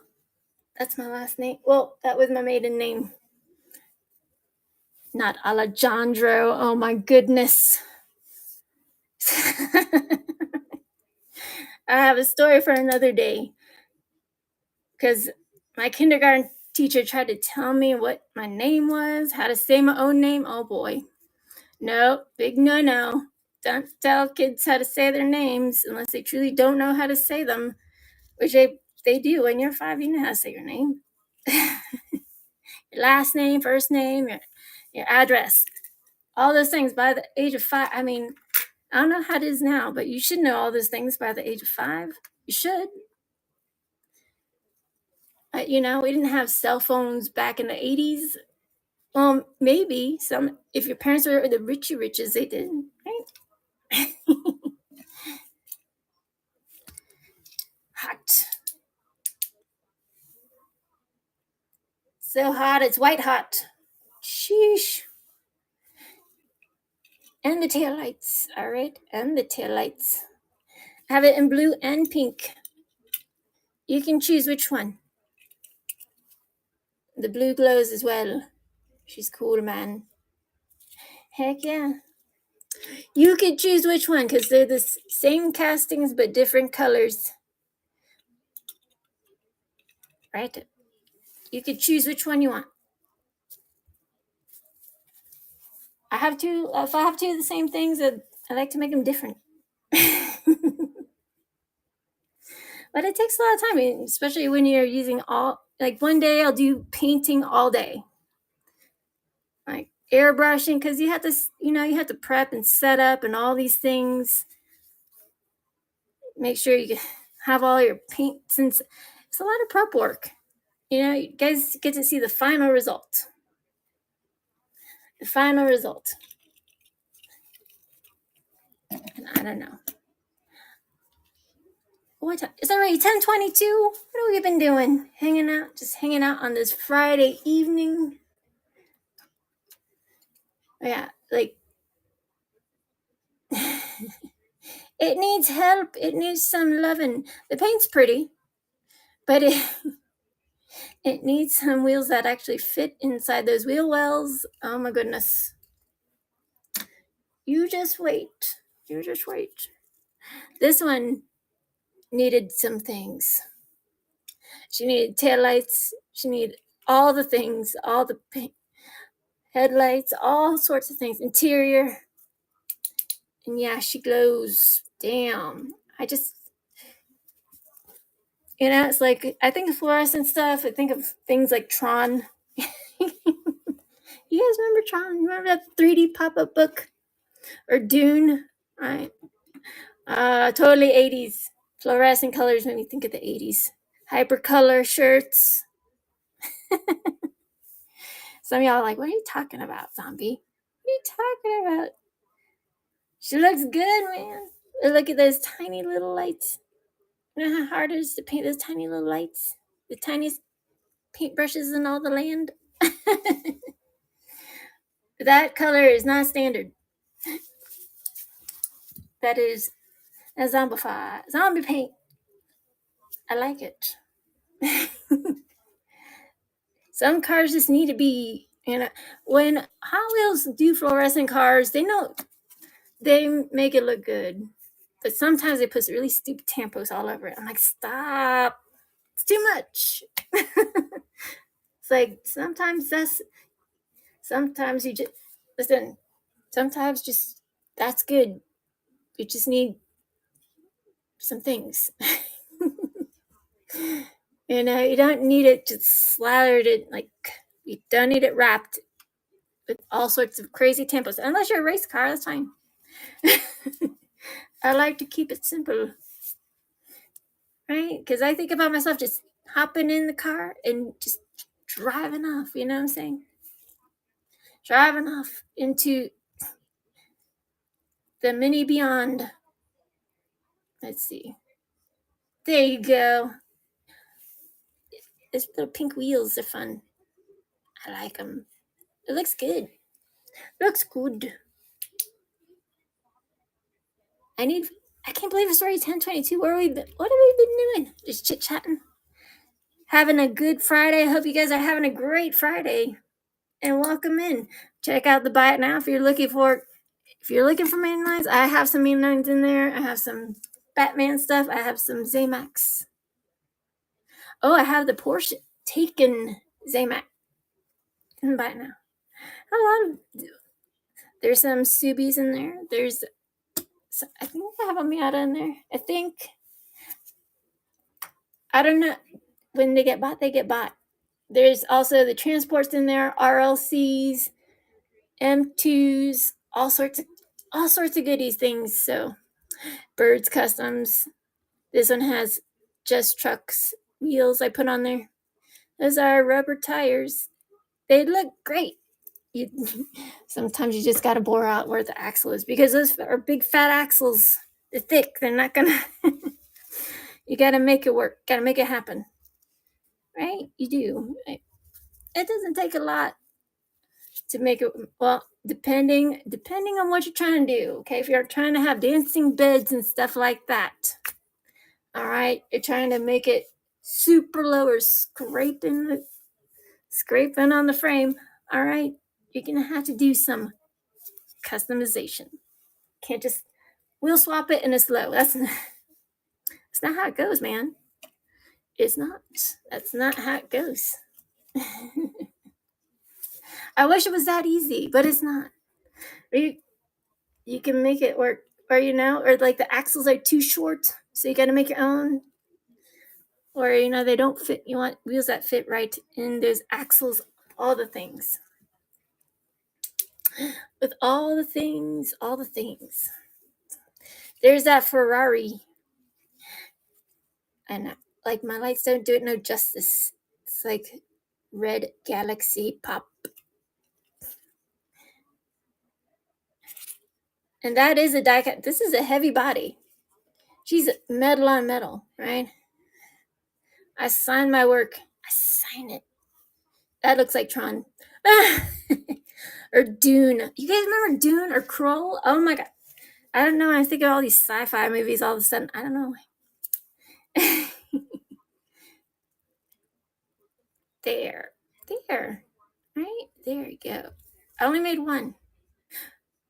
That's my last name. Well, that was my maiden name. Not Alejandro. Oh my goodness. I have a story for another day. Because my kindergarten teacher tried to tell me what my name was, how to say my own name. Oh boy. No, big no. Don't tell kids how to say their names unless they truly don't know how to say them, which they do. When you're 5, you know how to say your name. Your last name, first name, your address, all those things by the age of 5. I mean, I don't know how it is now, but you should know all those things by the age of 5. You should. We didn't have cell phones back in the 80s. Well, maybe some, if your parents were the richy riches, they did, right? Hot. So hot, it's white hot. Sheesh. And the taillights, all right? And the taillights. I have it in blue and pink. You can choose which one. The blue glows as well. She's cool, man. Heck yeah. You could choose which one because they're the same castings but different colors. Right? You could choose which one you want. If I have two of the same things, I like to make them different. But it takes a lot of time, especially when you're using like one day I'll do painting all day. Like airbrushing, because you have to prep and set up and all these things. Make sure you have all your paint, since it's a lot of prep work. You guys get to see the final result. The final result. And I don't know. What time? It's already 10:22. What have we been doing? Just hanging out on this Friday evening. Yeah, like it needs help. It needs some loving. The paint's pretty, but it needs some wheels that actually fit inside those wheel wells. Oh my goodness. You just wait. This one needed some things. She needed taillights. She needed all the things, all the paint, headlights, all sorts of things, interior. And yeah, she glows. Damn. It's like, I think of fluorescent stuff. I think of things like Tron. You guys remember Tron? Remember that 3D pop-up book? Or Dune? Right. Totally 80s. Fluorescent colors when you think of the 80s. Hypercolor shirts. Some of y'all are like, what are you talking about, Zombie? What are you talking about? She looks good, man. Look at those tiny little lights. You know how hard it is to paint those tiny little lights? The tiniest paintbrushes in all the land? That color is not standard. That is a zombie paint. I like it. Some cars just need to be, when Hot Wheels do fluorescent cars, they make it look good. But sometimes they put really stupid tampos all over it. I'm like, stop. It's too much. It's like sometimes you just, listen, sometimes just, that's good. You just need some things. You don't need it just slathered it, like, you don't need it wrapped with all sorts of crazy tempos. Unless you're a race car, that's fine. I like to keep it simple. Right? Because I think about myself just hopping in the car and just driving off, you know what I'm saying? Driving off into the mini beyond. Let's see. There you go. Those little pink wheels are fun. I like them. It looks good. Looks good. I can't believe it's already 10:22. What have we been doing? Just chit-chatting. Having a good Friday. I hope you guys are having a great Friday. And welcome in. Check out the Buy It Now if you're looking for main lines. I have some main lines in there. I have some Batman stuff. I have some Zamax. Oh, I have the Porsche Taken Zamax. You can buy it now. There's some Subies in there. I think I have a Miata in there. I don't know. When they get bought, they get bought. There's also the transports in there, RLCs, M2s, all sorts of goodies things. So, Birds Customs. This one has Just Trucks wheels I put on there. Those are rubber tires. They look great. Sometimes you just got to bore out where the axle is because those are big fat axles. They're thick. They're not gonna. You got to make it work. Got to make it happen. Right? You do. It doesn't take a lot to make it. Well, depending on what you're trying to do. Okay, if you're trying to have dancing beds and stuff like that. All right, you're trying to make it super low or scraping on the frame. All right, you're gonna have to do some customization. Can't just wheel swap it and it's low. That's not how it goes, man. It's not. That's not how it goes. I wish it was that easy, but it's not. You can make it work, or like the axles are too short, so you got to make your own. Or they don't fit. You want wheels that fit right in those axles. All the things. With all the things. There's that Ferrari. And like my lights don't do it no justice. It's like red galaxy pop. And that is a die-cut. This is a heavy body. She's metal on metal, right? I sign my work. I sign it. That looks like Tron. Or Dune. You guys remember Dune or Krull? Oh my god. I don't know. I think of all these sci-fi movies all of a sudden. I don't know. There. Right? There you go. I only made one.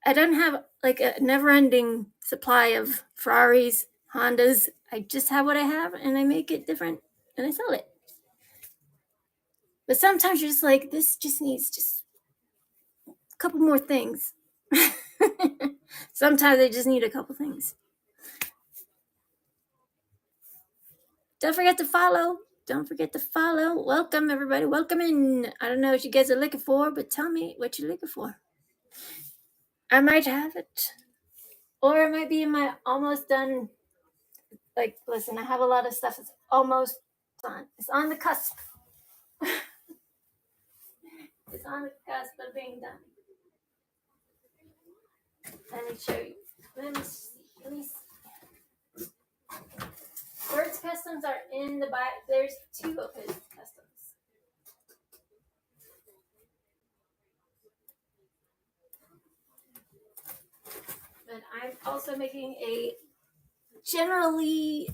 I don't have like a never-ending supply of Ferraris, Hondas. I just have what I have, and I make it different, and I sell it. But sometimes you're just like, this just needs just a couple more things. Sometimes I just need a couple things. Don't forget to follow. Welcome, everybody. Welcome in. I don't know what you guys are looking for, but tell me what you're looking for. I might have it. Or it might be in my almost done. Like, listen, I have a lot of stuff that's almost done. It's on the cusp. It's on the cusp of being done. Let me show you. Let me see. Birds in the back. There's 2 of his customs. But I'm also making a generally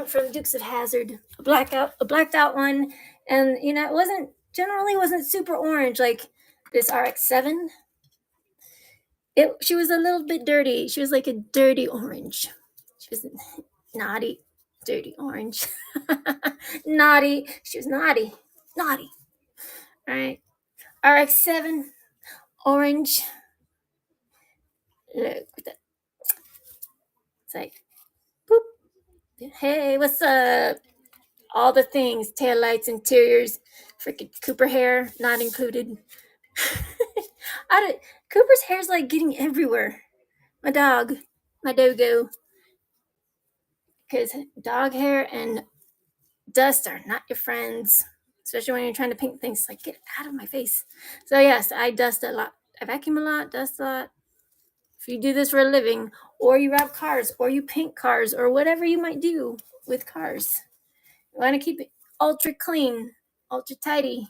for the Dukes of Hazzard, a blacked out one, and it wasn't super orange like this RX-7. She was a little bit dirty. She was like a dirty orange. She was naughty, dirty orange. Naughty. She was naughty. All right. RX-7, orange. Look at that. It's like, boop. Hey, what's up? All the things, taillights, interiors, freaking Cooper hair, not included. Cooper's hair's like getting everywhere. My dogo. Because dog hair and dust are not your friends, especially when you're trying to paint things. Like, get out of my face. So yes, I dust a lot. I vacuum a lot, dust a lot. If you do this for a living, or you wrap cars, or you paint cars, or whatever you might do with cars, you want to keep it ultra clean, ultra tidy.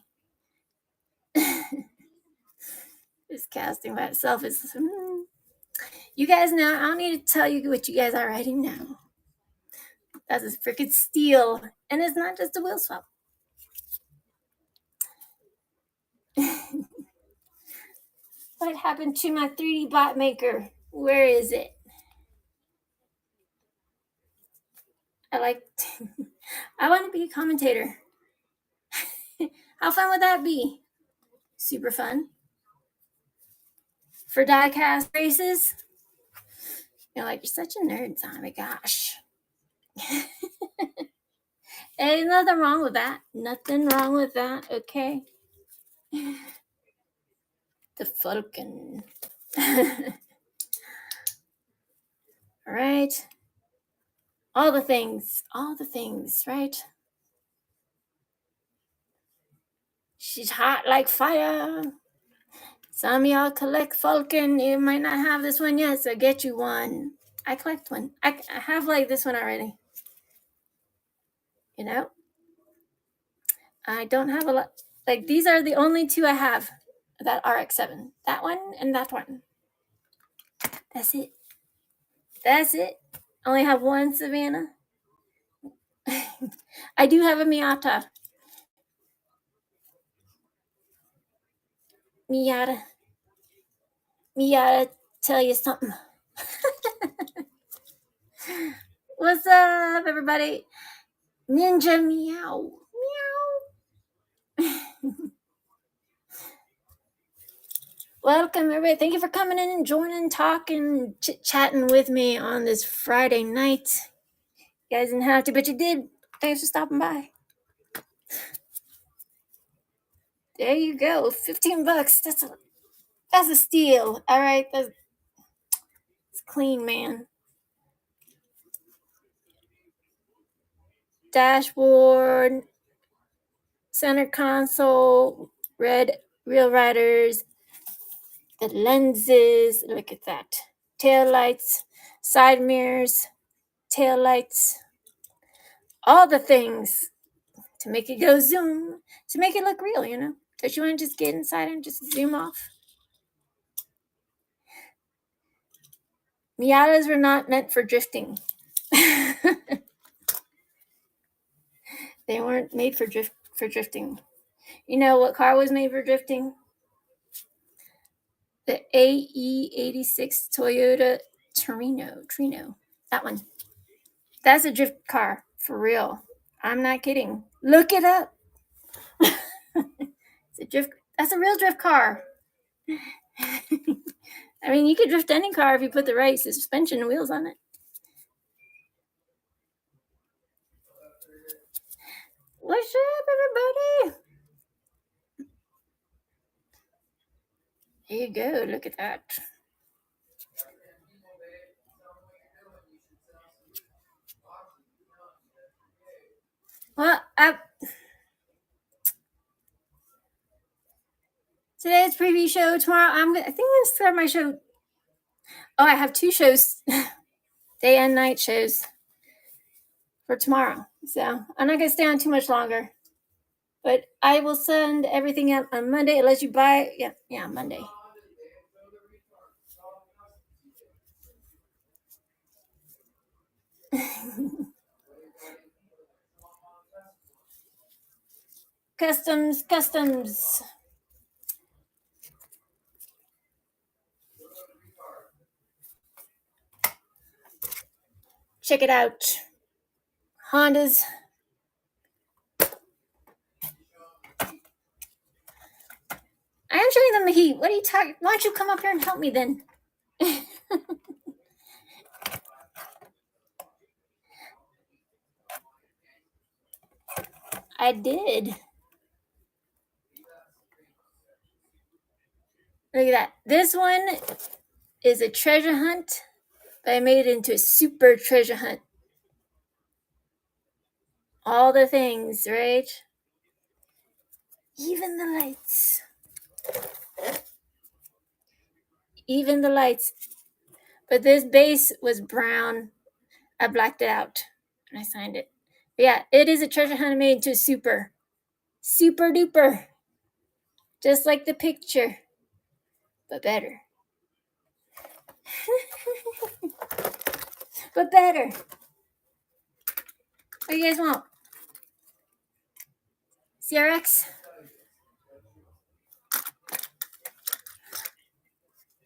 This casting by itself is... You guys know, I don't need to tell you what you guys already know. That's a freaking steal. And it's not just a wheel swap. What happened to my 3D bot maker? Where is it? I want to be a commentator. How fun would that be? Super fun. For diecast races? You're like, you're such a nerd, son. Oh my gosh. Ain't nothing wrong with that. Nothing wrong with that, okay? The Falcon. All right. All the things, right? She's hot like fire. Some of y'all collect Falcon. You might not have this one yet, so get you one. I collect one. I have like this one already. I don't have a lot. Like, these are the only 2 I have. That RX-7. That one and that one. That's it. Only have one Savannah. I do have a Miata. Miata, tell you something. What's up, everybody? Ninja meow. Welcome, everybody. Thank you for coming in and joining, talking, chit-chatting with me on this Friday night. You guys didn't have to, but you did. Thanks for stopping by. There you go. $15. That's a steal. All right. It's clean, man. Dashboard, center console, red Real Riders, the lenses. Look at that. Tail lights, side mirrors, tail lights, all the things to make it go zoom, to make it look real, Don't you want to just get inside and just zoom off? Miatas were not meant for drifting. They weren't made for drifting. You know what car was made for drifting? The AE86 Toyota Trino. That one. That's a drift car, for real. I'm not kidding. Look it up. That's a real drift car. I mean, you could drift any car if you put the right suspension and wheels on it. What's up, everybody? There you go. Look at that. Well, today's preview show. Tomorrow, I think I'm going to start my show. Oh, I have 2 shows. Day and night shows for tomorrow. So I'm not going to stay on too much longer. But I will send everything out on Monday unless you buy. Yeah, Monday. Customs. Check it out. Hondas. I am showing them the heat. What are you talking? Why don't you come up here and help me then? I did. Look at that. This one is a treasure hunt, but I made it into a super treasure hunt. All the things, right? Even the lights. Even the lights. But this base was brown. I blacked it out and I signed it. But yeah, it is a treasure hunt made into a super duper. Just like the picture, but better. But better. What do you guys want? CRX?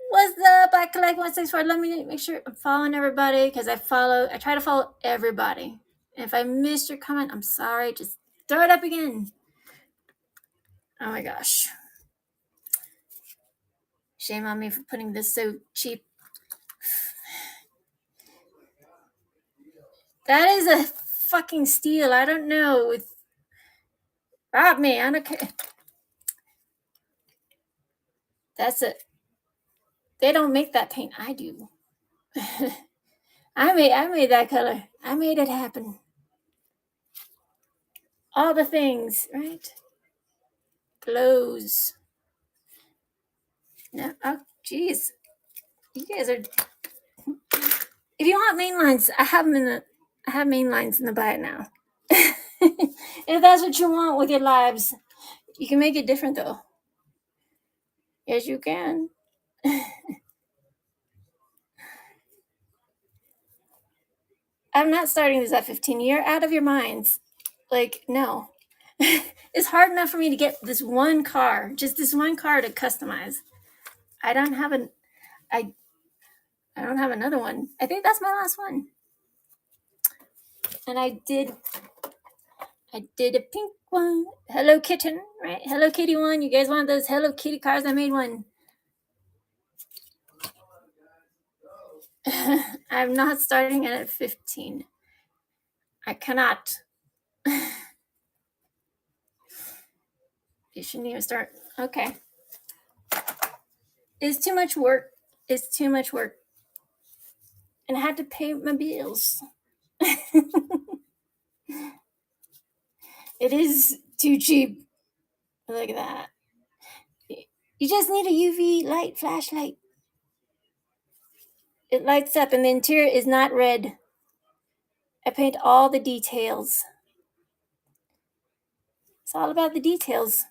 What's up? I collect 164. Let me make sure I'm following everybody because I try to follow everybody. And if I missed your comment, I'm sorry. Just throw it up again. Oh my gosh. Shame on me for putting this so cheap. That is a fucking steal. I don't know. Rob me. I don't care. That's it. They don't make that paint. I do. I made that color. I made it happen. All the things, right? Clothes. No, oh, jeez. You guys are. If you want main lines, I have main lines in the bio now. If that's what you want with your lives, you can make it different though. Yes, you can. I'm not starting this at 15. You're out of your minds. Like, no. It's hard enough for me to get this one car, just this one car to customize. I don't have another one. I think that's my last one. And I did a pink one. Hello Kitten, right? Hello Kitty one. You guys want those Hello Kitty cars? I made one. I'm not starting it at 15. I cannot. You shouldn't even start. Okay. It's too much work. And I had to pay my bills. It is too cheap. Look at that. You just need a UV light flashlight. It lights up and the interior is not red. I paint all the details. It's all about the details.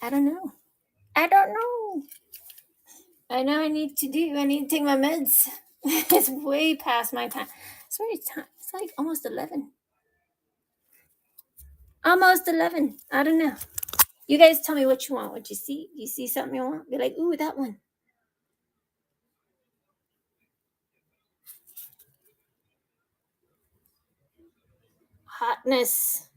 I don't know. I know I need to take my meds. It's way past my time. It's like almost 11. Almost 11. I don't know. You guys tell me what you want. What you see? You see something you want? Be like, ooh, that one. Hotness.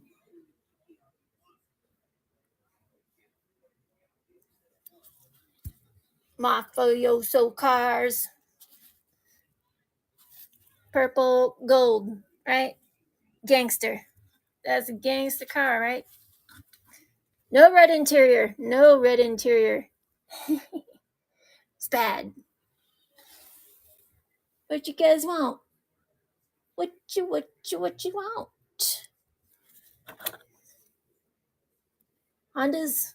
Mafioso cars. Purple gold, right? Gangster. That's a gangster car, right? No red interior. It's bad. What you guys want? What you want? Honda's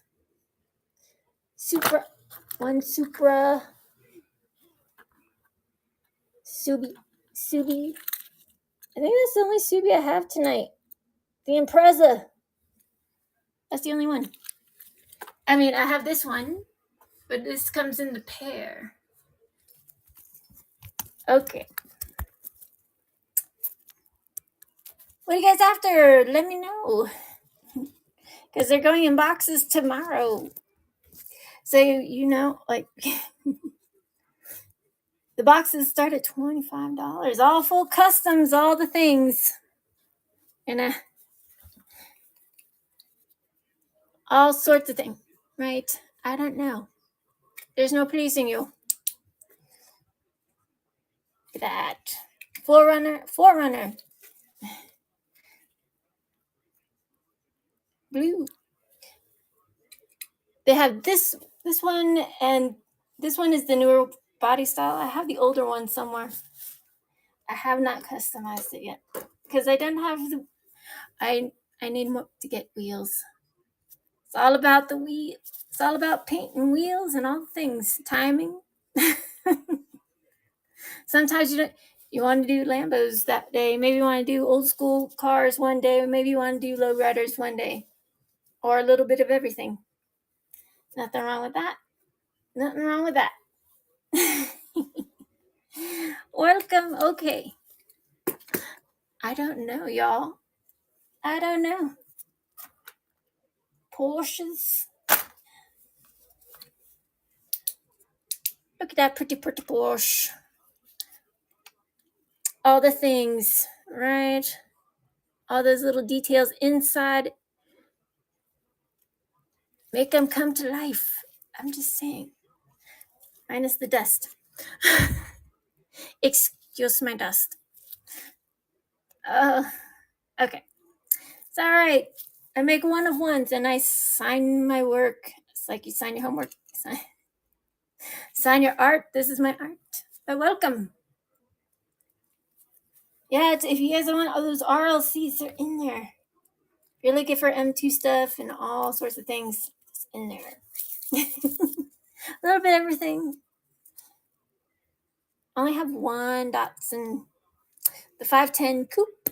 Supra. Subi. I think that's the only Subi I have tonight. The Impreza. That's the only one. I mean, I have this one, but this comes in the pair. Okay. What are you guys after? Let me know. Because they're going in boxes tomorrow. So, you know, like, the boxes start at $25. All full customs, all the things. And all sorts of things, right? I don't know. There's no pleasing you. Look at that. Forerunner. Blue. They have this one, and this one is the newer body style. I have the older one somewhere. I have not customized it yet because I don't have the. I need more to get wheels. It's all about the wheel. It's all about painting wheels and all things. Timing. Sometimes you want to do Lambos that day. Maybe you want to do old school cars one day. Maybe you want to do lowriders one day, or a little bit of everything. Nothing wrong with that. Nothing wrong with that. Welcome. Okay. I don't know, y'all. I don't know. Porsches. Look at that pretty Porsche. All the things, right? All those little details inside. Make them come to life. I'm just saying. Minus the dust. Excuse my dust. Okay. It's all right. I make one of ones and I sign my work. It's like you sign your homework. Sign your art. This is my art. But welcome. Yeah, if you guys want all those RLCs, they're in there. If you're looking for M2 stuff and all sorts of things, it's in there. A little bit of everything. I only have one Datsun. The 510 Coupe.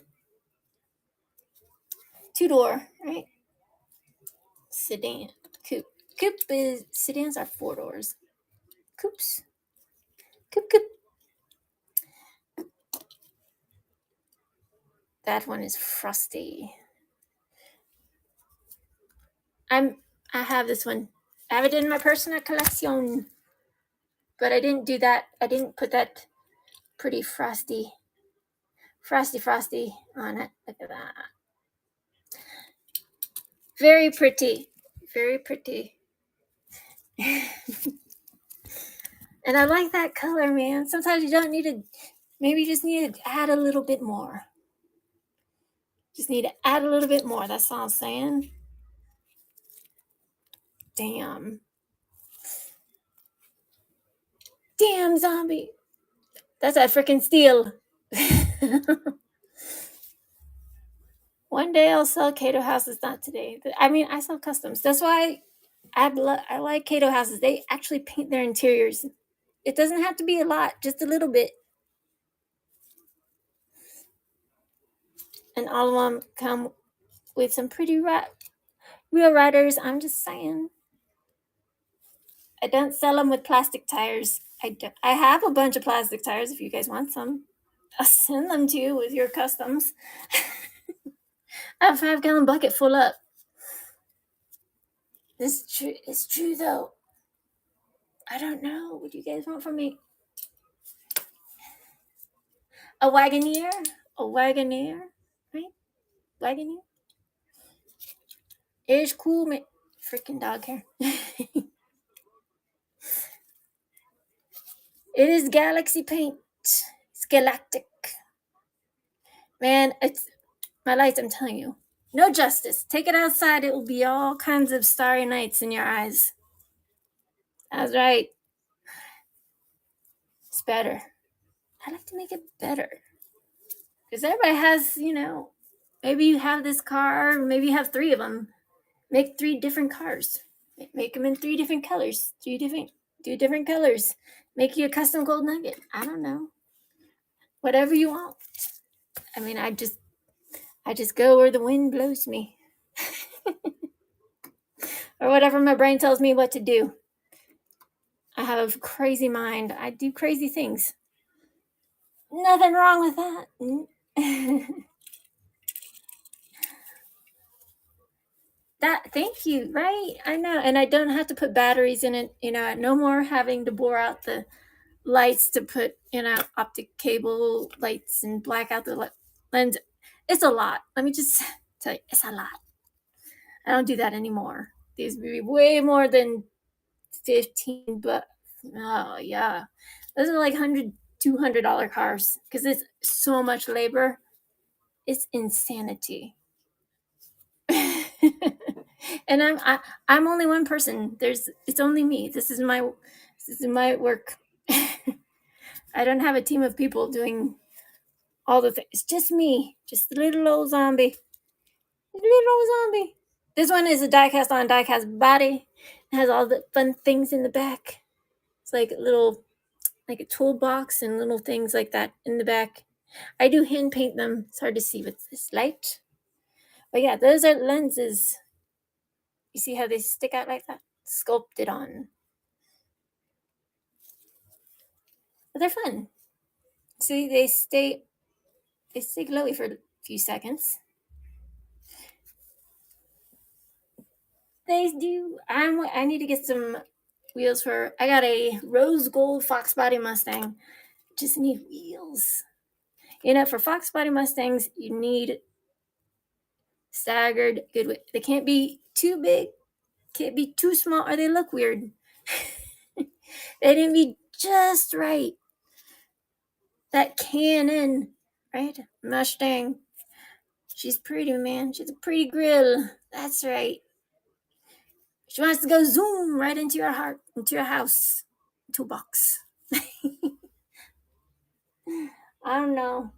2-door, right? Sedan. Coupe. Sedans are 4 doors. Coupes. Coupe. That one is frosty. I have this one. I have it in my personal collection. But I didn't do that. I didn't put that pretty frosty on it. Look at that. Very pretty. Very pretty. And I like that color, man. Sometimes you don't need to, maybe you just need to add a little bit more. Just need to add a little bit more. That's all I'm saying. Damn, zombie. That's a freaking steal. One day I'll sell Cato houses, not today. I mean, I sell customs. That's why I like Cato houses. They actually paint their interiors. It doesn't have to be a lot, just a little bit. And all of them come with some pretty real riders. I'm just saying. I don't sell them with plastic tires. I have a bunch of plastic tires if you guys want some. I'll send them to you with your customs. I have a 5-gallon bucket full up. This is true though. I don't know. What do you guys want from me? A Wagoneer? Right? Wagoneer? It's cool, man. Freaking dog hair. It is galaxy paint. It's galactic. Man, it's my lights, I'm telling you. No justice. Take it outside, it will be all kinds of starry nights in your eyes. That's right. It's better. I like to make it better. Because everybody has, maybe you have this car, maybe you have 3 of them. Make 3 different cars. Make them in 3 different colors. 2 different colors. Make you a custom gold nugget. I don't know. whatever you want. I mean, I just go where the wind blows me. Or whatever my brain tells me what to do. I have a crazy mind. I do crazy things. Nothing wrong with that. Thank you, right? I know. And I don't have to put batteries in it, no more having to bore out the lights to put, optic cable lights and black out the lens. It's a lot. Let me just tell you, it's a lot. I don't do that anymore. These would be way more than 15, but oh yeah. Those are like $100-$200 cars because it's so much labor. It's insanity. And I'm only one person. It's only me. This is my work. I don't have a team of people doing all the things. It's just me, just a little old zombie. This one is a die-cast on die-cast body. It has all the fun things in the back. It's like a toolbox and little things like that in the back. I do hand paint them. It's hard to see with this light. But yeah, those are lenses. You see how they stick out like that? Sculpted on. But they're fun. See, they stay glowy for a few seconds. They do. I need to get some wheels I got a rose gold Fox Body Mustang. Just need wheels. For Fox Body Mustangs, you need staggered good weight. They can't be too big, can't be too small, or they look weird. They didn't be just right. That Cannon, right? Mustang. She's pretty, man. She's a pretty grill. That's right. She wants to go zoom right into your heart, into your house, into a box. I don't know.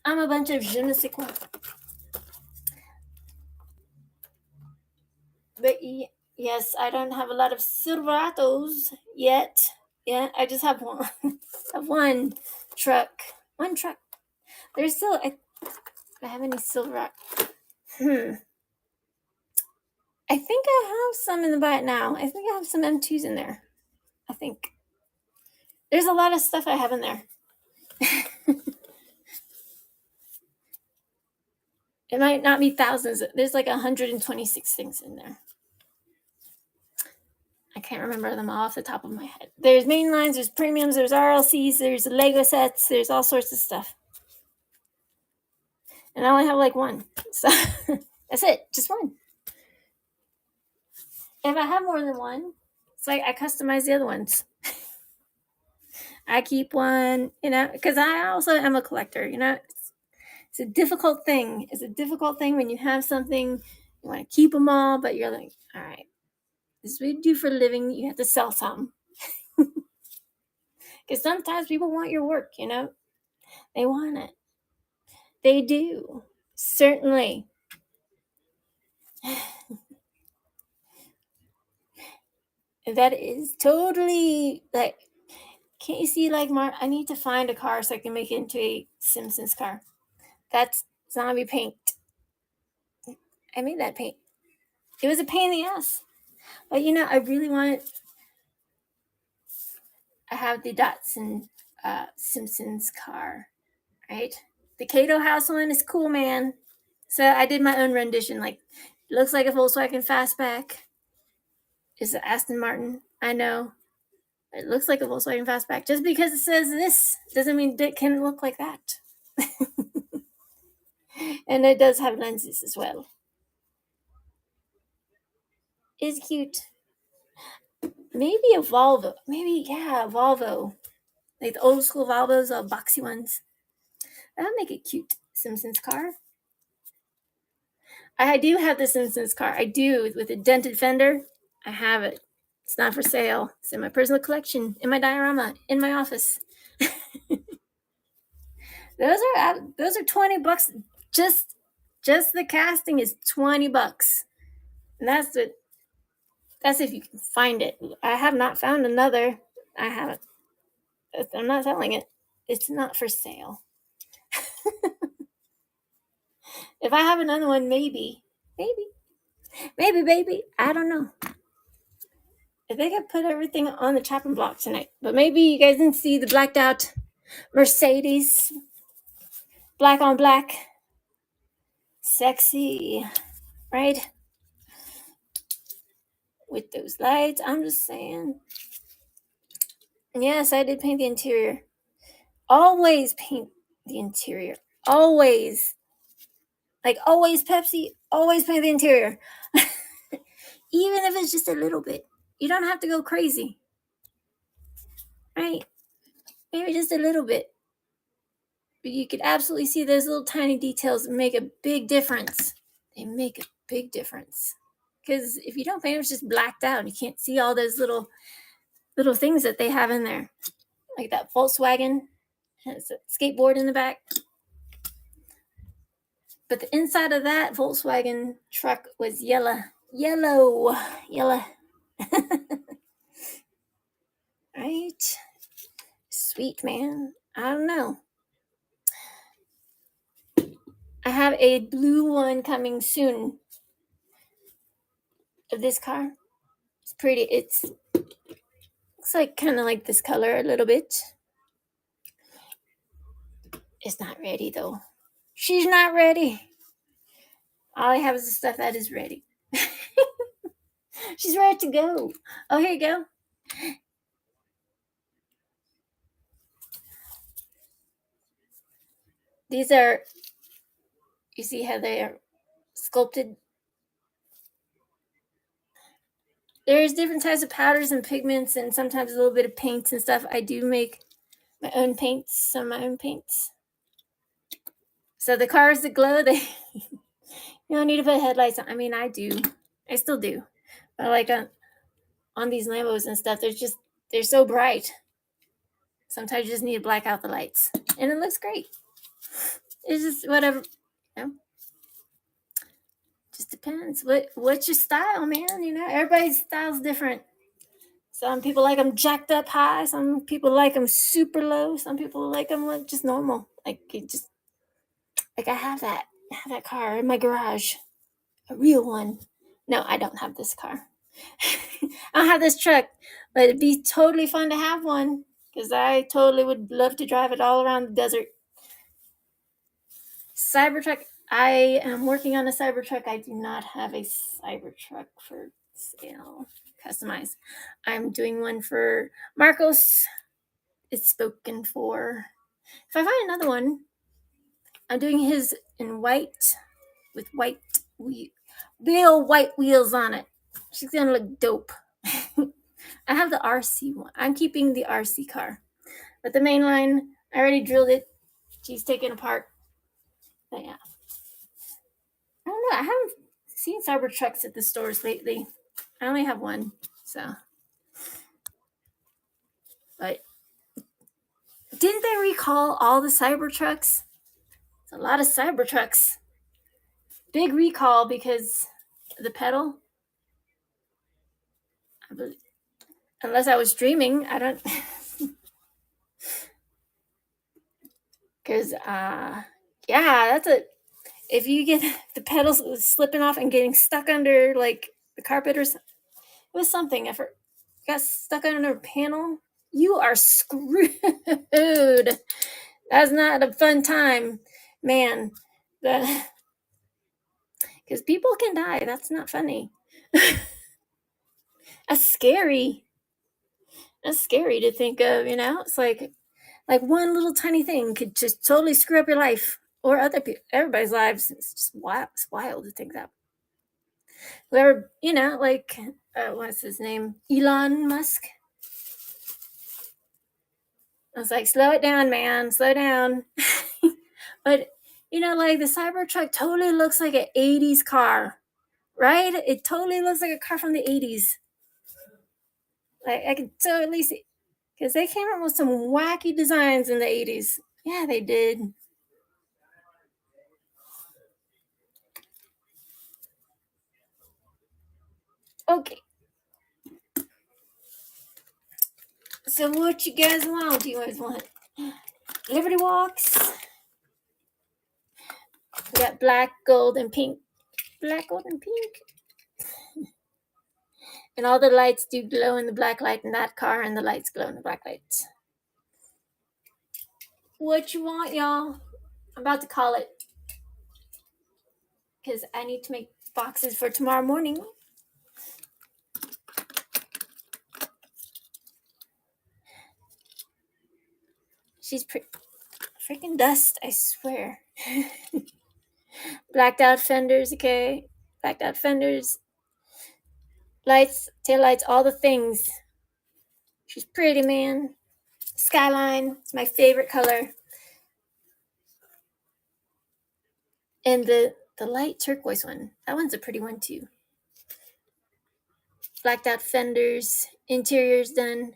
I'm a bunch of je ne sais quoi. But yes, I don't have a lot of Silverados yet. Yeah, I just have one. One truck. There's still. Do I have any Silverado? I think I have some in the butt now. I think I have some M2s in there. I think there's a lot of stuff I have in there. It might not be thousands. There's like 126 things in there. I can't remember them all off the top of my head. There's mainlines, there's premiums, there's RLCs, there's Lego sets, there's all sorts of stuff. And I only have like one. So that's it, just one. If I have more than one, it's like I customize the other ones. I keep one, because I also am a collector, It's a difficult thing. It's a difficult thing when you have something, you want to keep them all, but you're like, all right, this is what you do for a living. You have to sell some. Because sometimes people want your work, They want it. They do. Certainly. That is totally like, can't you see like I need to find a car so I can make it into a Simpsons car. That's zombie paint. I made that paint. It was a pain in the ass. But I really want I have the Datsun Simpsons car, right? The Cato House one is cool, man. So I did my own rendition. Like, it looks like a Volkswagen Fastback. It's an Aston Martin. I know. It looks like a Volkswagen Fastback. Just because it says this doesn't mean it can look like that. And it does have lenses as well. It's cute. Maybe a Volvo. A Volvo. Like the old school Volvos, boxy ones. That'll make a cute Simpsons car. I do have the Simpsons car. I do, with a dented fender. I have it. It's not for sale. It's in my personal collection, in my diorama, in my office. Those are $20. Just the casting is $20. And that's if you can find it. I have not found another. I haven't. I'm not selling it. It's not for sale. If I have another one, maybe, baby. I don't know. I think I put everything on the chopping block tonight, but maybe you guys didn't see the blacked out Mercedes, black on black, sexy, right? With those lights, I'm just saying. Yes, I did paint the interior. Always paint the interior. Always. Like always Pepsi, always paint the interior. Even if it's just a little bit. You don't have to go crazy. Right? Maybe just a little bit. But you could absolutely see those little tiny details make a big difference. They make a big difference. Because if you don't paint, it's just blacked out. You can't see all those little things that they have in there. Like that Volkswagen has a skateboard in the back. But the inside of that Volkswagen truck was yellow. Right? Sweet, man. I don't know. I have a blue one coming soon of this car. It's pretty. It's looks like kind of like this color a little bit. It's not ready though. She's not ready. All I have is the stuff that is ready. She's ready to go. Oh, here you go. These are, you see how they are sculpted? There's different types of powders and pigments and sometimes a little bit of paints and stuff. I do make my own paints, some of my own paints. So the cars that glow, they you don't need to put headlights on. I mean, I do. I still do. But like on these Lambos and stuff, they're so bright. Sometimes you just need to black out the lights. And it looks great. It's just whatever, you know. Just depends. What's your style, man? You know, everybody's style's different. Some people like them jacked up high. Some people like them super low. Some people like them like just normal. Like it just like I have that car in my garage, a real one. No, I don't have this car. I don't have this truck, but it'd be totally fun to have one because I totally would love to drive it all around the desert. Cybertruck. I am working on a Cybertruck. I do not have a Cybertruck for sale, customized. I'm doing one for Marcos. It's spoken for. If I find another one, I'm doing his in white with white big old white wheels on it. She's gonna look dope. I have the RC one. I'm keeping the RC car, but the main line I already drilled it. She's taken apart. But yeah, I don't know. I haven't seen Cybertrucks at the stores lately. I only have one, so. But didn't they recall all the Cybertrucks? It's a lot of Cybertrucks. Big recall because of the pedal. Unless I was dreaming, I don't. Because, yeah, that's a. If you get the pedals slipping off and getting stuck under like the carpet or something, it was something. If it got stuck under a panel, you are screwed. That's not a fun time, man. Because people can die. That's not funny. That's scary. That's scary to think of. You know, it's like one little tiny thing could just totally screw up your life or other people, everybody's lives. It's just wild. It's wild to think that. Whoever, you know, like what's his name, Elon Musk. I was like, slow it down, man, slow down. But you know, like the Cybertruck totally looks like an 80s car, right? It totally looks like a car from the 80s. Like I can totally see, because they came up with some wacky designs in the 80s. Yeah, they did. Okay. So what you guys want? Do you guys want Liberty Walks? We got black, gold, and pink. Black, gold, and pink. And all the lights do glow in the black light in that car, and the lights glow in the black lights. What you want, y'all? I'm about to call it, because I need to make boxes for tomorrow morning. She's freaking dust, I swear. Blacked out fenders, okay? Blacked out fenders. Lights, tail lights, all the things. She's pretty, man. Skyline, it's my favorite color. And the light turquoise one, that one's a pretty one too. Blacked out fenders, interior's done.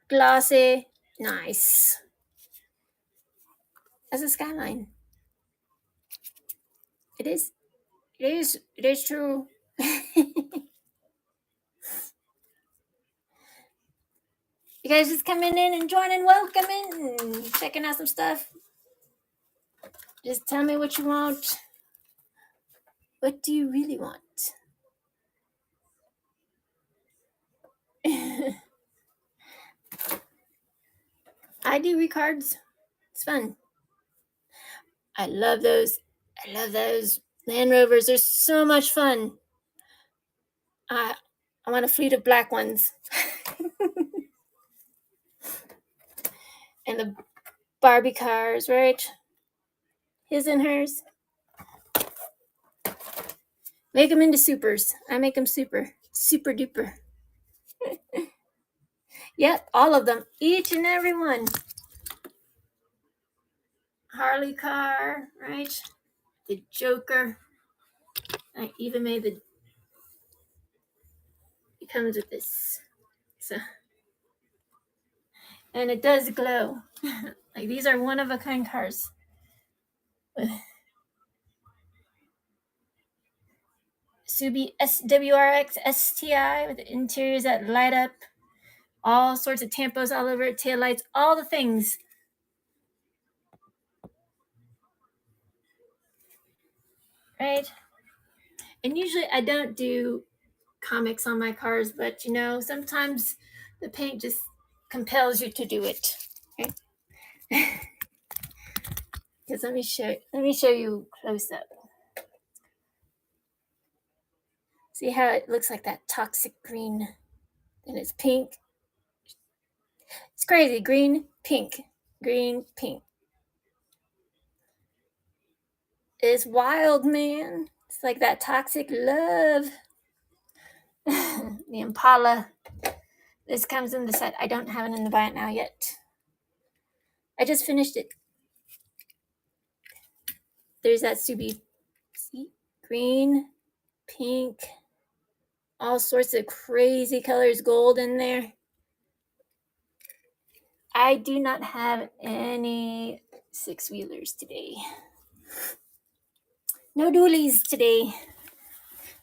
Glossy, nice. That's a Skyline. It is true. You guys just coming in and joining, welcoming, and checking out some stuff. Just tell me what you want. What do you really want? I do recards. It's fun. I love those. Land Rovers. They're so much fun. I want a fleet of black ones. And the Barbie cars, right? His and hers. Make them into supers. I make them super duper. Yep, all of them. Each and every one. Harley car, right? The Joker. I even made it comes with this. So, and it does glow. Like, these are one of a kind cars. Subi SWRX STI with interiors that light up. All sorts of tampos all over it, taillights, all the things. Right? And usually I don't do comics on my cars, but sometimes the paint just compels you to do it. Okay? Because let me show you close up. See how it looks like that toxic green, and it's pink. It's crazy. Green, pink. It's wild, man. It's like that toxic love. The Impala. This comes in the set. I don't have it in the buy it now yet. I just finished it. There's that Subi. See? Green, pink, all sorts of crazy colors, gold in there. I do not have any six-wheelers today. No dualies today.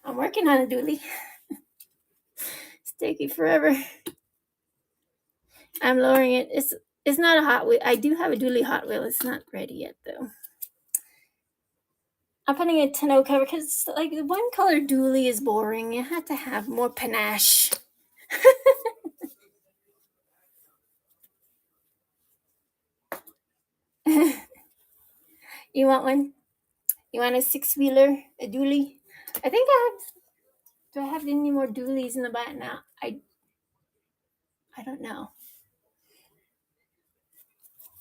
I'm working on a dually. It's taking forever. I'm lowering it. It's not a Hot Wheel. I do have a dually Hot Wheel. It's not ready yet, though. I'm putting a tonneau cover because, like, the one color dually is boring. You have to have more panache. You want one? You want a six-wheeler, a dually? I think I have. Do I have any more dualies in the buy now? I don't know.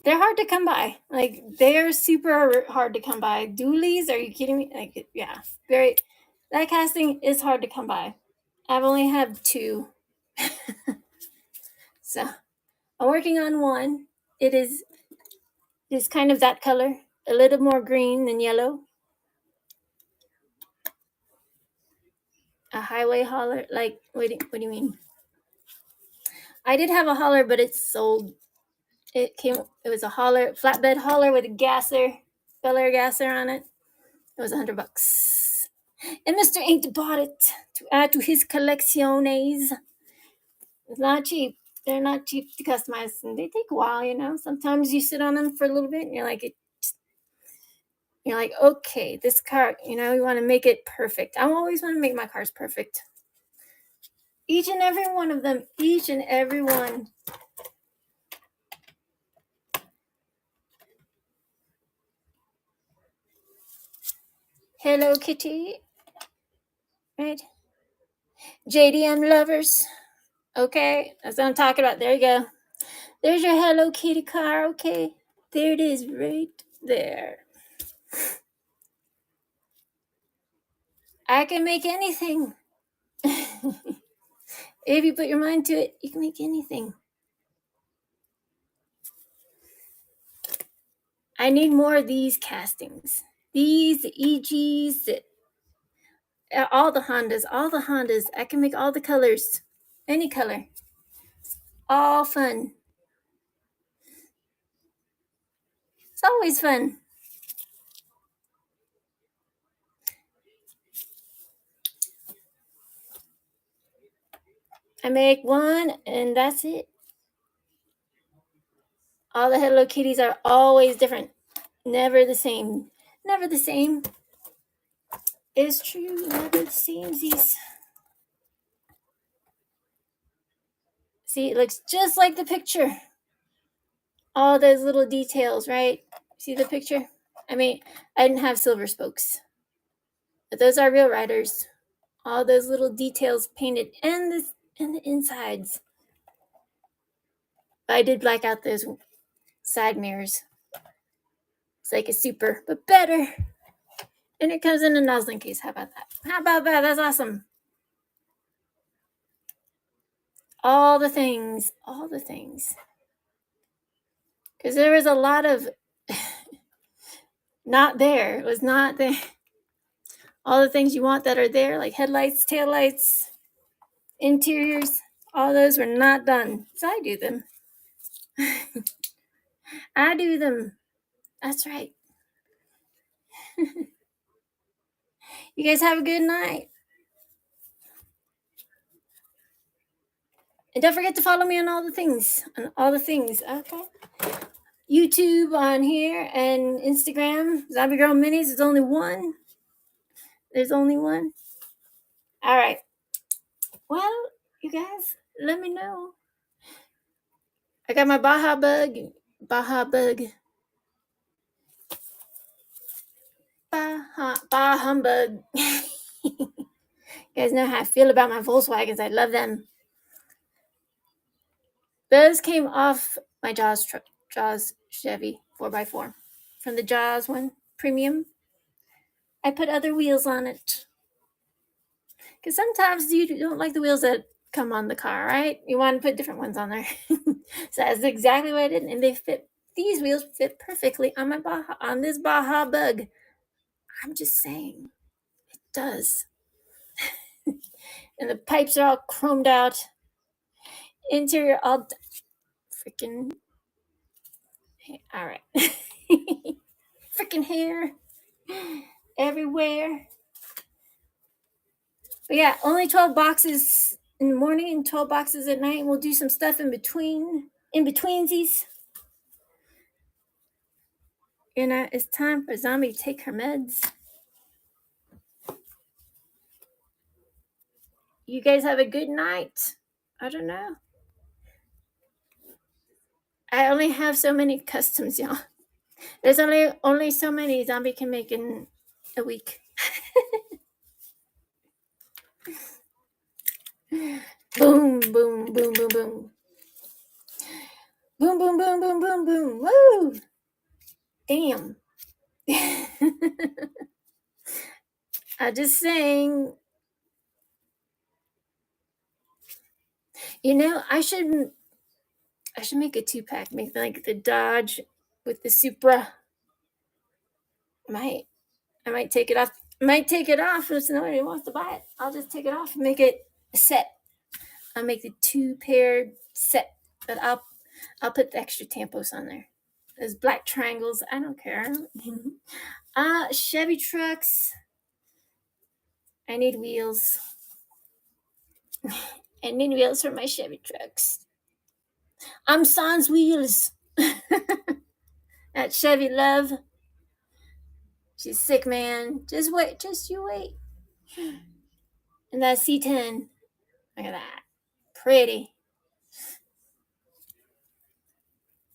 They're hard to come by. Like, they're super hard to come by. Dualies? Are you kidding me? Like, yeah, very. That casting is hard to come by. I've only had 2. So I'm working on one. It is kind of that color, a little more green than yellow. A highway hauler, like, what do you mean? I did have a hauler, but it's sold. It was a hauler, flatbed hauler with a gasser, Bel Air gasser on it. It was $100. And Mr. Ink bought it to add to his collecciones. It's not cheap. they're not cheap to customize, and they take a while, you know. Sometimes you sit on them for a little bit and you're like, okay, this car, you know, you want to make it perfect. I always want to make my cars perfect. Each and every one of them, each and every one. Hello Kitty. Right? JDM lovers. Okay, that's what I'm talking about. There you go. There's your Hello Kitty car. Okay, there it is right there. I can make anything. If you put your mind to it, you can make anything. I need more of these castings. These, the EGs, all the Hondas. I can make all the colors. Any color. All fun. It's always fun. I make one and that's it. All the Hello Kitties are always different. Never the same. Never the same. It's true. Never the same. See, it looks just like the picture. All those little details, right? See the picture? I mean, I didn't have silver spokes. But those are real riders. All those little details painted and the insides. But I did black out those side mirrors. It's like a super, but better. And it comes in a nozzling case. How about that? How about that? That's awesome. All the things. Because there was a lot of not there. It was not there. All the things you want that are there, like headlights, taillights, interiors, all those were not done. So I do them. I do them. That's right. You guys have a good night. And don't forget to follow me on all the things. Okay. YouTube on here and Instagram. Zombiegirlminis. There's only one. All right. Well, you guys, let me know. I got my Baja Bug. Bah humbug. You guys know how I feel about my Volkswagens. I love them. Those came off my Jaws Chevy 4x4 from the Jaws one premium. I put other wheels on it because sometimes you don't like the wheels that come on the car, right? You want to put different ones on there. So that's exactly what I did, and they fit. These wheels fit perfectly on this Baja Bug. I'm just saying, it does. And the pipes are all chromed out. Interior all freaking. All right. Freaking hair everywhere. But yeah, only 12 boxes in the morning and 12 boxes at night. We'll do some stuff in betweensies. You know, it's time for Zombie to take her meds. You guys have a good night. I don't know. I only have so many customs, y'all. There's only so many Zombie can make in a week. Boom, boom, boom, boom, boom. Boom, boom, boom, boom, boom, boom. Woo! Damn. I'm just saying. You know, I should make a 2-pack. Make like the Dodge with the Supra. I might take it off. If nobody wants to buy it, I'll just take it off and make it a set. I'll make the 2-pair set, but I'll put the extra tampos on there. Those black triangles. I don't care. Chevy trucks. I need wheels. I need wheels for my Chevy trucks. I'm sans wheels. That Chevy love. She's sick, man. Just wait. Just you wait. And that C10. Look at that. Pretty.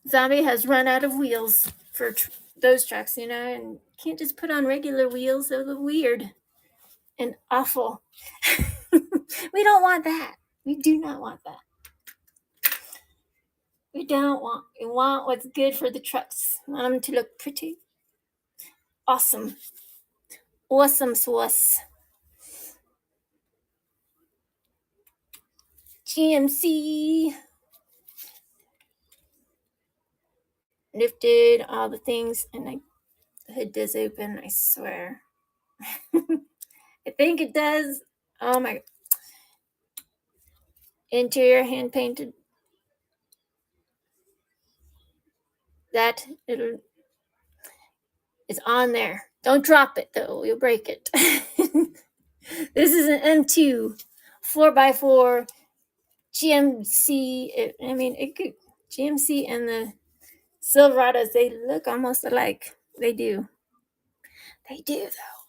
Zombie has run out of wheels for those trucks, you know, and can't just put on regular wheels. They look weird and awful. We don't want that. We do not want that. We don't want. We want what's good for the trucks. We want them to look pretty. Awesome. Awesome sauce. GMC. Lifted all the things, and the hood does open, I swear. I think it does. Oh my. Interior hand painted. That it'll is on there. Don't drop it though, you'll break it. This is an M2 4x4 GMC. It could GMC and the Silverados, they look almost alike. They do. They do though.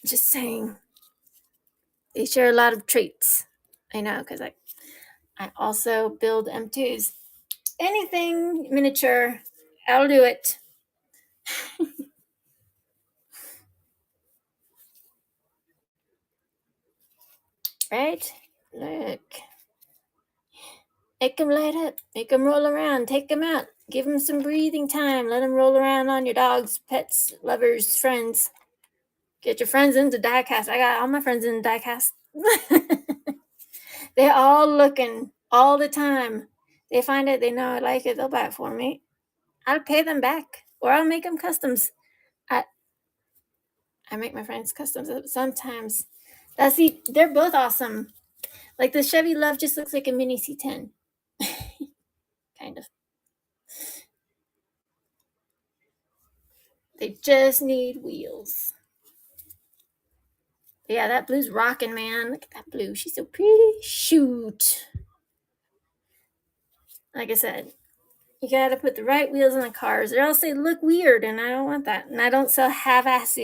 Just saying. They share a lot of traits. I know, because I also build M2s. Anything miniature, I'll do it. Right? Look. Make them light up. Make them roll around. Take them out. Give them some breathing time. Let them roll around on your dogs, pets, lovers, friends. Get your friends into diecast. I got all my friends in diecast. They're all looking all the time. They find it. They know I like it. They'll buy it for me. I'll pay them back, or I'll make them customs. I make my friends customs sometimes. They're both awesome. Like the Chevy Love just looks like a mini C10. Kind of. They just need wheels. But yeah, that blue's rocking, man. Look at that blue. She's so pretty. Shoot. Like I said, you gotta put the right wheels on the cars, or else they look weird, and I don't want that. And I don't sell half-ass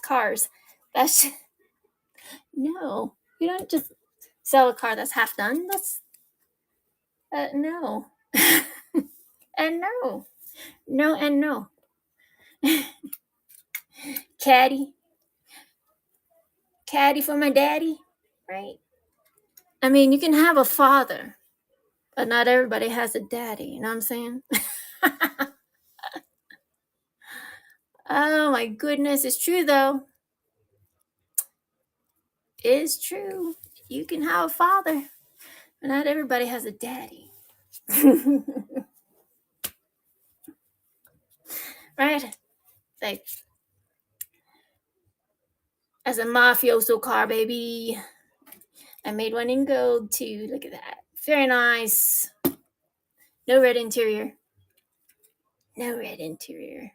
cars. That's no. You don't just sell a car that's half done. That's no. And no. No and no. Caddy for my daddy, right? I mean, you can have a father, but not everybody has a daddy, you know what I'm saying? Oh my goodness, it's true though. It's true. You can have a father, but not everybody has a daddy. Right? Like, as a mafioso car, baby. I made one in gold too. Look at that. Very nice. No red interior. No red interior.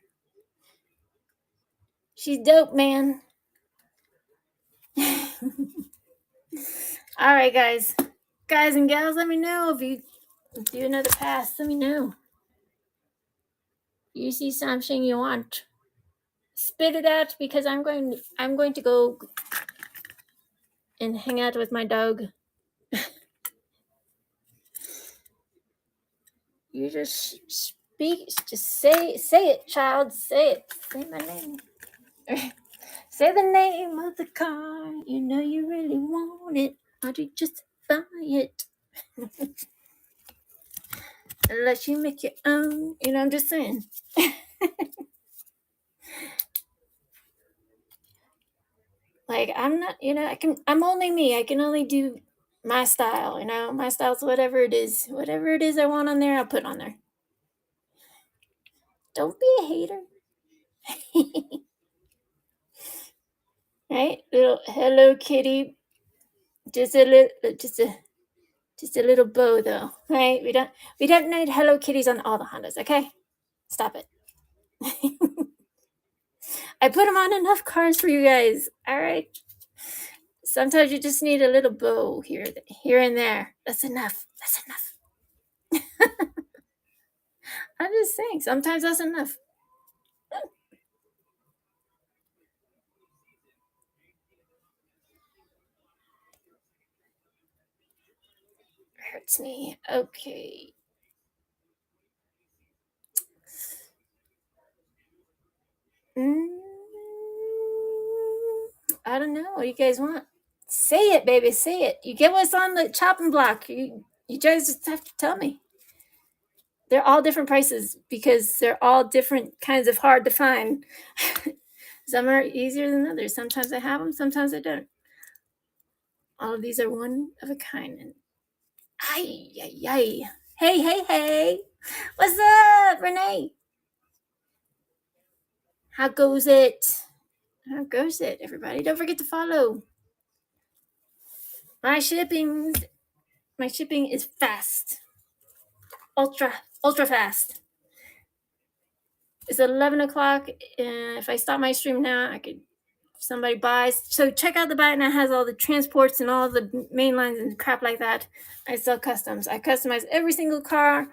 She's dope, man. All right, guys. Guys and gals, let me know if you do another pass. Let me know. You see something you want. Spit it out, because I'm going to go and hang out with my dog. You just speak, just say it, child. Say it. Say my name. Say the name of the car. You know you really want it. Or you just buy it. Unless you make your own. You know, I'm just saying. Like, I'm not, I'm only me. I can only do my style, you know. My style's whatever it is. Whatever it is I want on there, I'll put on there. Don't be a hater. Right? Little Hello Kitty. Just a little bow though. Right? We don't need Hello Kitties on all the Hondas, okay? Stop it. I put them on enough cars for you guys. All right. Sometimes you just need a little bow here and there. That's enough. That's enough. I'm just saying, sometimes that's enough. Hurts me. Okay. I don't know. What do you guys want? Say it, baby. Say it. You get what's on the chopping block. You guys just have to tell me. They're all different prices because they're all different kinds of hard to find. Some are easier than others. Sometimes I have them, sometimes I don't. All of these are one of a kind. And ay, ay, ay. Hey, hey, hey. What's up, Renee? How goes it? How goes it, everybody? Don't forget to follow. My shipping is fast. Ultra fast. It's 11 o'clock. And if I stop my stream now, I could somebody buys. So check out the buy now. It has all the transports and all the main lines and crap like that. I sell customs. I customize every single car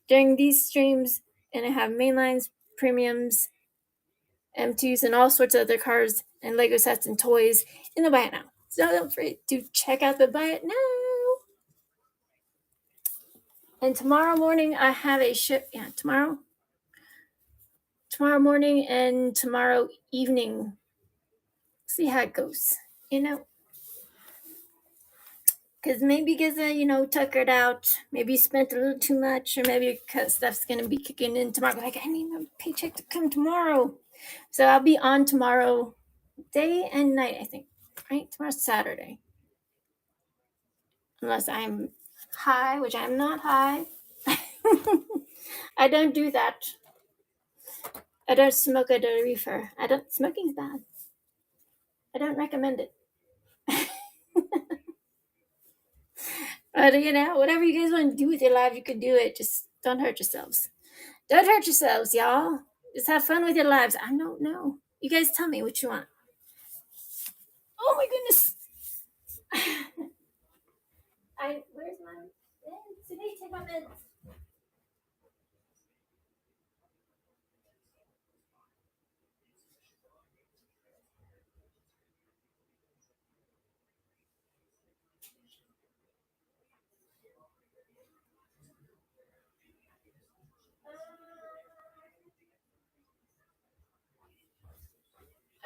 during these streams, and I have main lines, premiums, M2s, and all sorts of other cars and Lego sets and toys in the buy it now. So don't forget to check out the buy it now. And tomorrow morning I have a show. Yeah, tomorrow morning and tomorrow evening. See how it goes. Because maybe tuckered out, maybe spent a little too much, or maybe because stuff's going to be kicking in tomorrow. Like, I need my paycheck to come tomorrow. So I'll be on tomorrow, day and night, I think. Right? Tomorrow's Saturday. Unless I'm high, which I'm not high. I don't do that. I don't smoke a reefer. Smoking's bad. I don't recommend it. But, whatever you guys want to do with your life, you can do it. Just don't hurt yourselves. Don't hurt yourselves, y'all. Just have fun with your lives. I don't know. You guys tell me what you want. Oh my goodness. Where's my meds? Today, take my meds.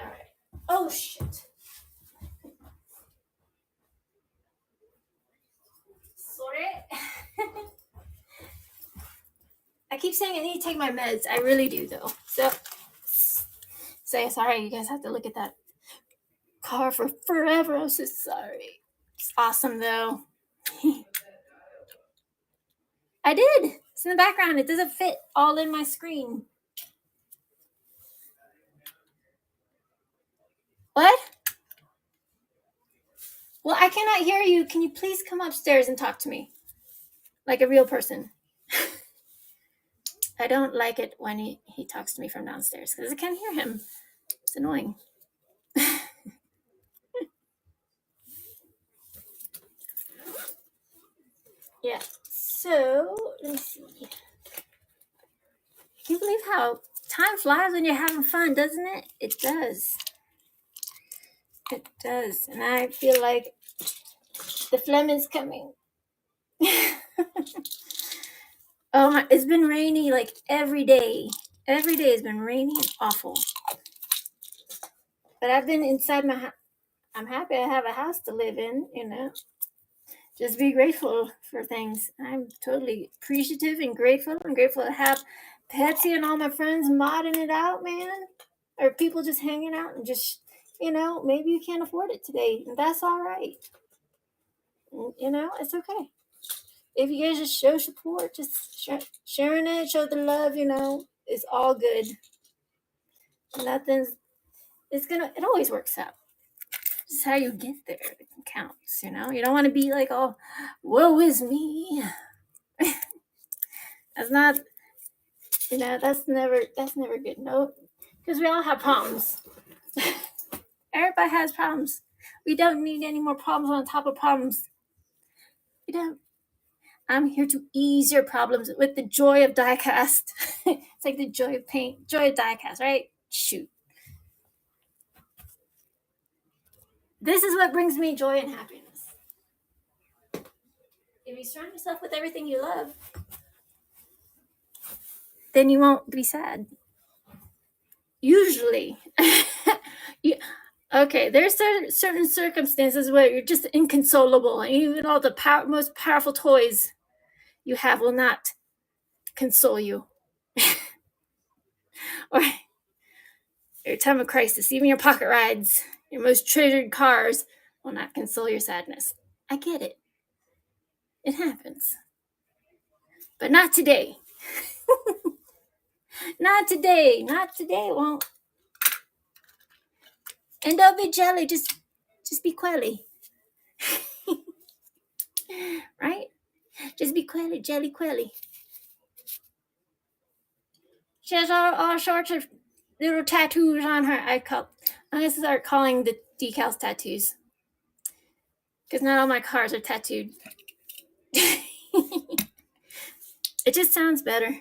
All right. Oh shit. Sorry. I keep saying I need to take my meds. I really do, though. So, say sorry. You guys have to look at that car for forever. I'm so sorry. It's awesome, though. I did. It's in the background. It doesn't fit all in my screen. What? Well, I cannot hear you. Can you please come upstairs and talk to me like a real person? I don't like it when he talks to me from downstairs because I can't hear him. It's annoying. Yeah. So, let me see. Can you believe how time flies when you're having fun, doesn't it? It does. It does. And I feel like the phlegm is coming. Oh my, it's been rainy like every day. Every day has been rainy and awful. But I've been inside my house. I'm happy I have a house to live in, Just be grateful for things. I'm totally appreciative and grateful. I'm grateful to have Patsy and all my friends modding it out, man. Or people just hanging out and just, maybe you can't afford it today. And that's all right. It's okay. If you guys just show support, just sharing it, show the love, it's all good. It always works out. This is how you get there. It counts, You don't want to be like, oh, woe is me. That's not, that's never good. No, because we all have problems. Everybody has problems. We don't need any more problems on top of problems. We don't. I'm here to ease your problems with the joy of diecast. It's like the joy of paint, joy of diecast, right? Shoot. This is what brings me joy and happiness. If you surround yourself with everything you love, then you won't be sad. Usually. Okay, there's certain circumstances where you're just inconsolable, and even all the most powerful toys you have will not console you. Or your time of crisis, even your pocket rides, your most treasured cars will not console your sadness. I get it. It happens. But not today. Not today. Not today. Won't. And don't be jelly. Just be quelly. Right? Just be quelly, jelly quelly. She has all sorts of little tattoos on her. I'm going to start calling the decals tattoos. Because not all my cars are tattooed. It just sounds better.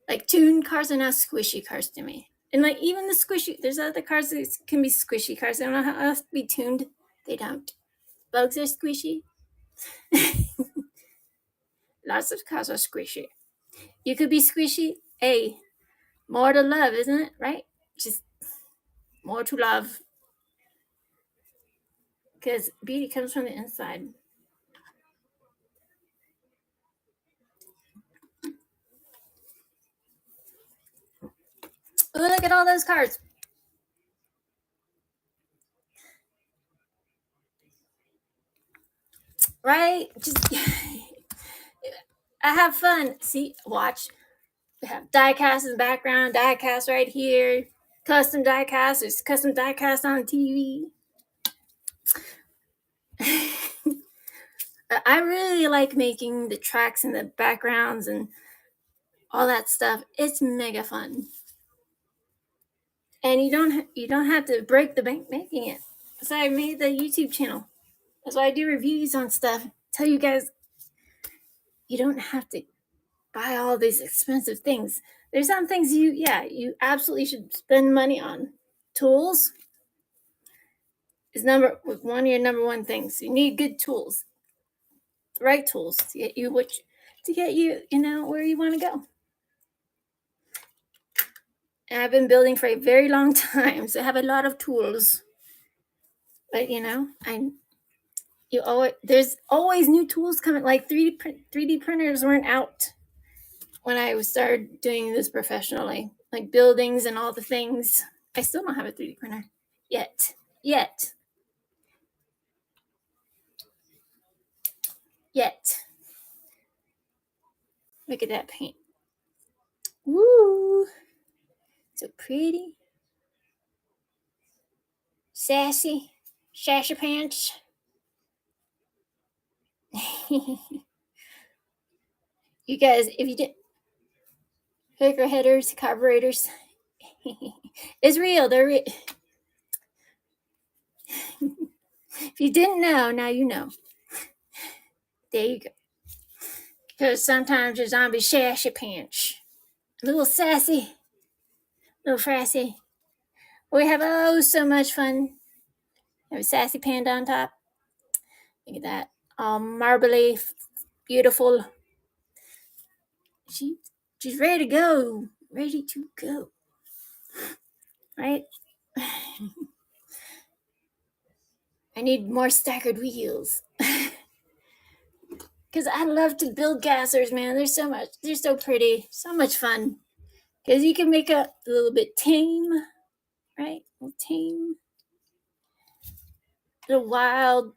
Like tuned cars are now squishy cars to me. And like even the squishy, there's other cars that can be squishy cars. They don't know how else to be tuned. They don't. Bugs are squishy. Lots of cars are squishy. You could be squishy. Hey, more to love, isn't it? Right? Just more to love. Because beauty comes from the inside. Oh, look at all those cars. Right? Just I have fun. See, watch. We have diecast in the background, diecast right here, custom diecast. There's custom diecast on TV. I really like making the tracks and the backgrounds and all that stuff. It's mega fun. And you don't have to break the bank making it. So I made the YouTube channel. That's why I do reviews on stuff. Tell you guys you don't have to buy all these expensive things. There's some things you absolutely should spend money on. Tools is one of your number one things. You need good tools. The right tools to get you where you want to go. And I've been building for a very long time, so I have a lot of tools. But there's always new tools coming. Like 3D printers weren't out when I started doing this professionally, like buildings and all the things. I still don't have a 3D printer yet. Look at that paint. Woo! So pretty. Sassy pants. You guys, if you did clicker headers, carburetors, it's real. They're real. If you didn't know, now you know. There you go. Because sometimes your zombie sassy pants. A little sassy. A little frassy. We have so much fun. We have a sassy panda on top. Look at that. All marbly, beautiful. She's ready to go. Ready to go. Right? I need more staggered wheels. Because I love to build gassers, man. They're so pretty. So much fun. Because you can make a little bit tame. Right? A little tame. Little wild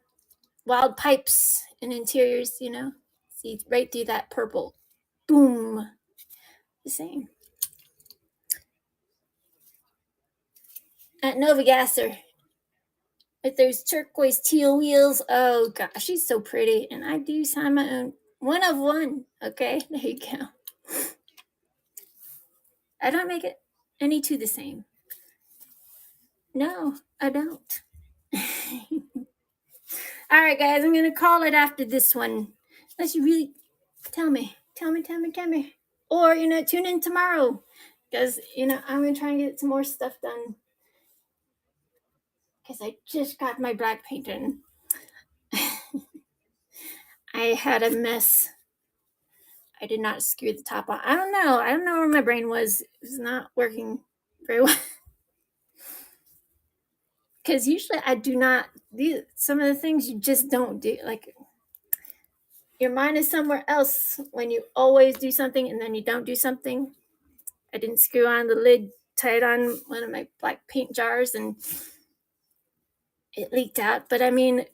pipes and interiors, See right through that purple. Boom. The same. At Nova Gasser. With those turquoise teal wheels. Oh gosh, she's so pretty. And I do sign my own. One of one. Okay, there you go. I don't make it any two the same. No, I don't. All right, guys, I'm gonna call it after this one. Unless you really tell me. Or tune in tomorrow because I'm gonna try and get some more stuff done because I just got my black paint in. I had a mess. I did not screw the top on. I don't know where my brain was. It was not working very well. Because usually I do not do some of the things you just don't do. Like your mind is somewhere else when you always do something and then you don't do something. I didn't screw on the lid tight on one of my black paint jars and it leaked out. But I mean,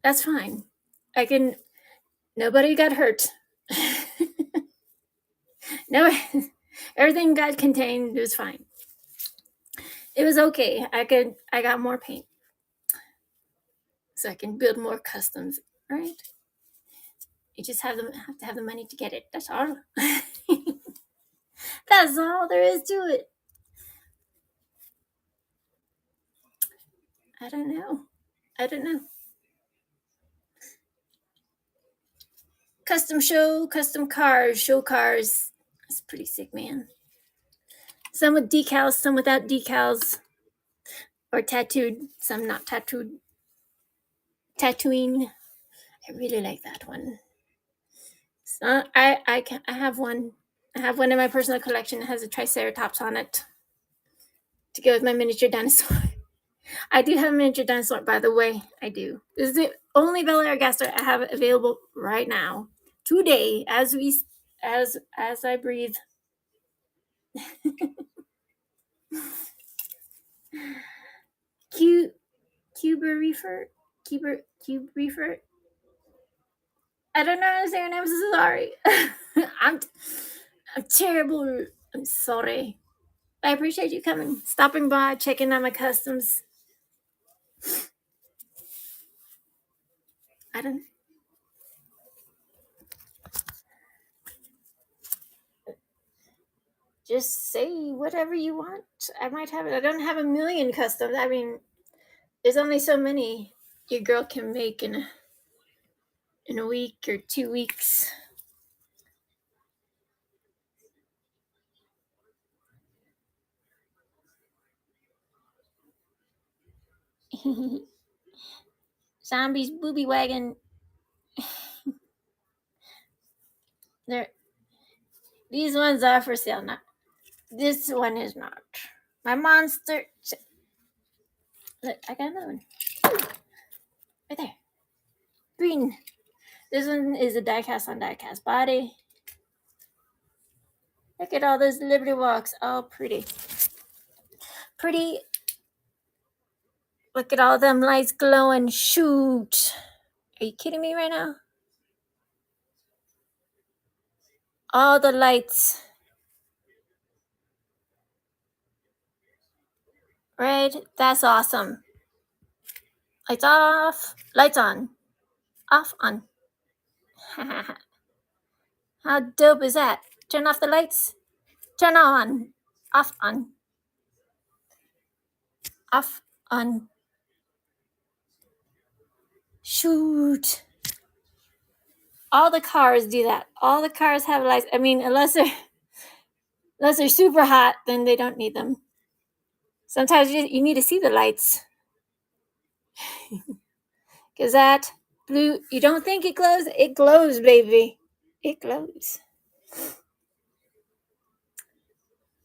that's fine. Nobody got hurt. No, everything got contained. It was fine. It was okay. I got more paint. So I can build more customs, right? You just have to have the money to get it. That's all. That's all there is to it. I don't know. Custom show, custom cars, show cars. That's pretty sick, man. Some with decals, some without decals. Or tattooed, some not tattooed. Tattooing. I really like that one. So I have one. I have one in my personal collection. It has a triceratops on it to go with my miniature dinosaur. I do have a miniature dinosaur, by the way. I do. This is the only Bel Air Gaster I have available right now, today, as I breathe. Cube Reefer. I don't know how to say your name. I'm so sorry. I'm terrible. I'm sorry. I appreciate you coming, stopping by, checking out my customs. I don't. Just say whatever you want. I might have it. I don't have a million customs. I mean, there's only so many your girl can make in a week or 2 weeks. Zombies booby wagon. These ones are for sale now. This one is not. My monster. Look, I got another one. Right there. Green. This one is a diecast on diecast body. Look at all those Liberty Walks. All pretty. Pretty. Look at all them lights glowing. Shoot. Are you kidding me right now? All the lights. Right? That's awesome. Lights off. Lights on. Off, on. How dope is that? Turn off the lights. Turn on. Off, on. Off, on. Shoot. All the cars do that. All the cars have lights. I mean, unless they're super hot, then they don't need them. Sometimes you need to see the lights. Because that blue, you don't think it glows? It glows, baby. It glows.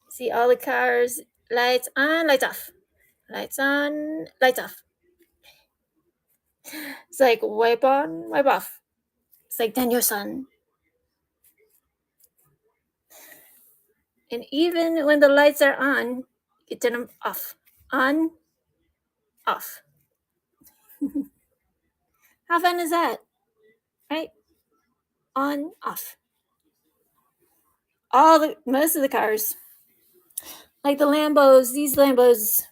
See all the cars. Lights on, lights off. Lights on, lights off. It's like wipe on, wipe off. It's like then your son. And even when the lights are on, you turn them off. On, off. How fun is that? Right? On, off. Most of the cars. Like the Lambos, these Lambos,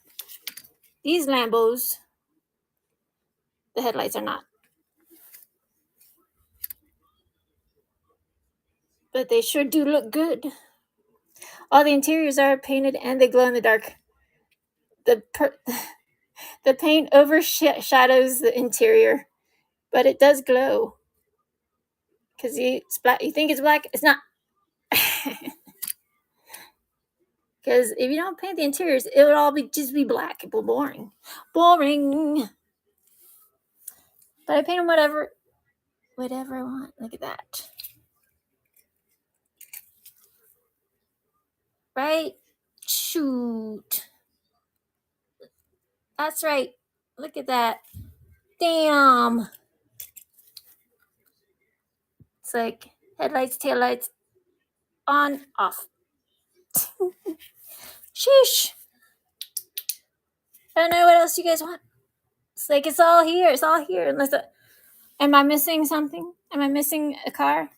the headlights are not. But they sure do look good. All the interiors are painted and they glow in the dark. The The paint overshadows the interior, but it does glow. Because you think it's black, it's not. Because if you don't paint the interiors, it would all just be black. It will be boring. Boring. But I paint them whatever I want. Look at that. Right? Shoot. That's right. Look at that. Damn. It's like headlights, taillights, on, off. Sheesh. I don't know what else you guys want. It's like it's all here. It's all here. Unless am I missing something? Am I missing a car?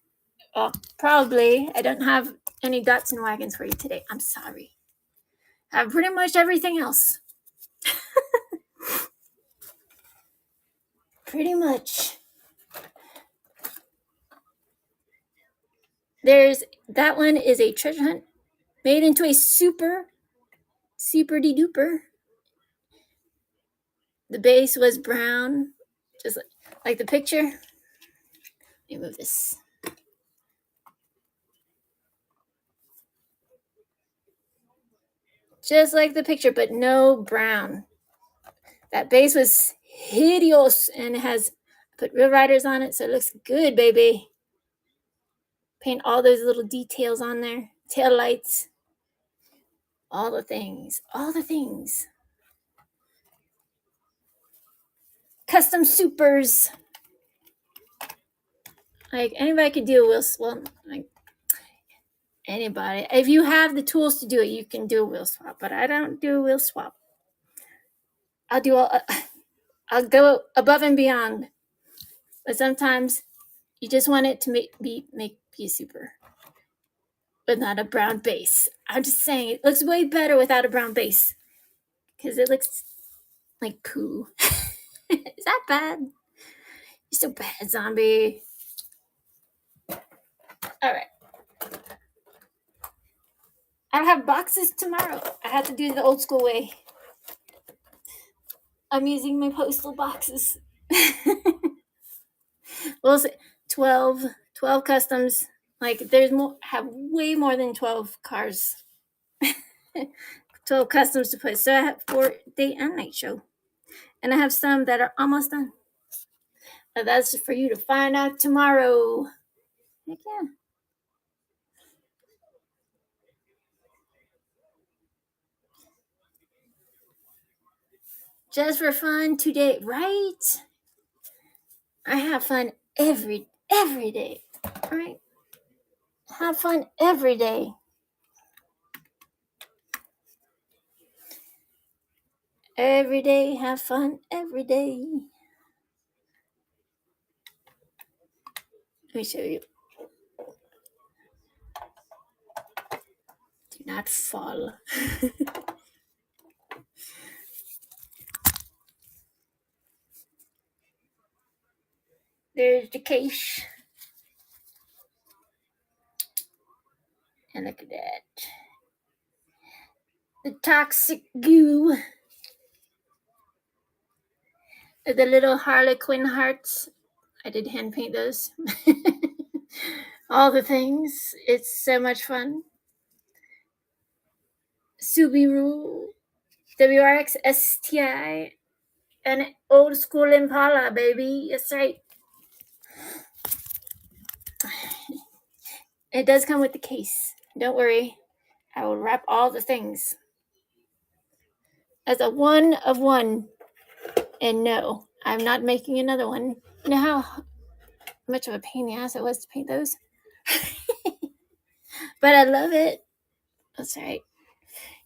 Well, probably. I don't have any guts and wagons for you today. I'm sorry. I have pretty much everything else. Pretty much. That one is a treasure hunt made into a super de duper. The base was brown, just like the picture. Let me move this. Just like the picture, but no brown. That base was hideous, and it has put real riders on it, so it looks good, baby. Paint all those little details on there. Tail lights. All the things. Custom supers. Like anybody could do a wheel swap. Like anybody. If you have the tools to do it, you can do a wheel swap. But I don't do a wheel swap. I'll go above and beyond. But sometimes you just want it to make be a super. But not a brown base. I'm just saying it looks way better without a brown base. Because it looks like poo. Is that bad? You're so bad, zombie. Alright. I'll have boxes tomorrow. I have to do it the old school way. I'm using my postal boxes. Well, 12 customs. Like have way more than 12 cars. 12 customs to put. So I have 4 day and night show. And I have some that are almost done. But that's for you to find out tomorrow. Heck yeah. Just for fun today, right? I have fun every day, right? Have fun every day. Every day, have fun every day. Let me show you. Do not fall. There's the case. And look at that. The toxic goo. The little Harlequin hearts. I did hand paint those. All the things. It's so much fun. Subaru, WRX STI, and old school Impala, baby. That's right. It does come with the case. Don't worry. I will wrap all the things as a one of one. And no, I'm not making another one. You know how much of a pain in the ass it was to paint those? But I love it. That's right.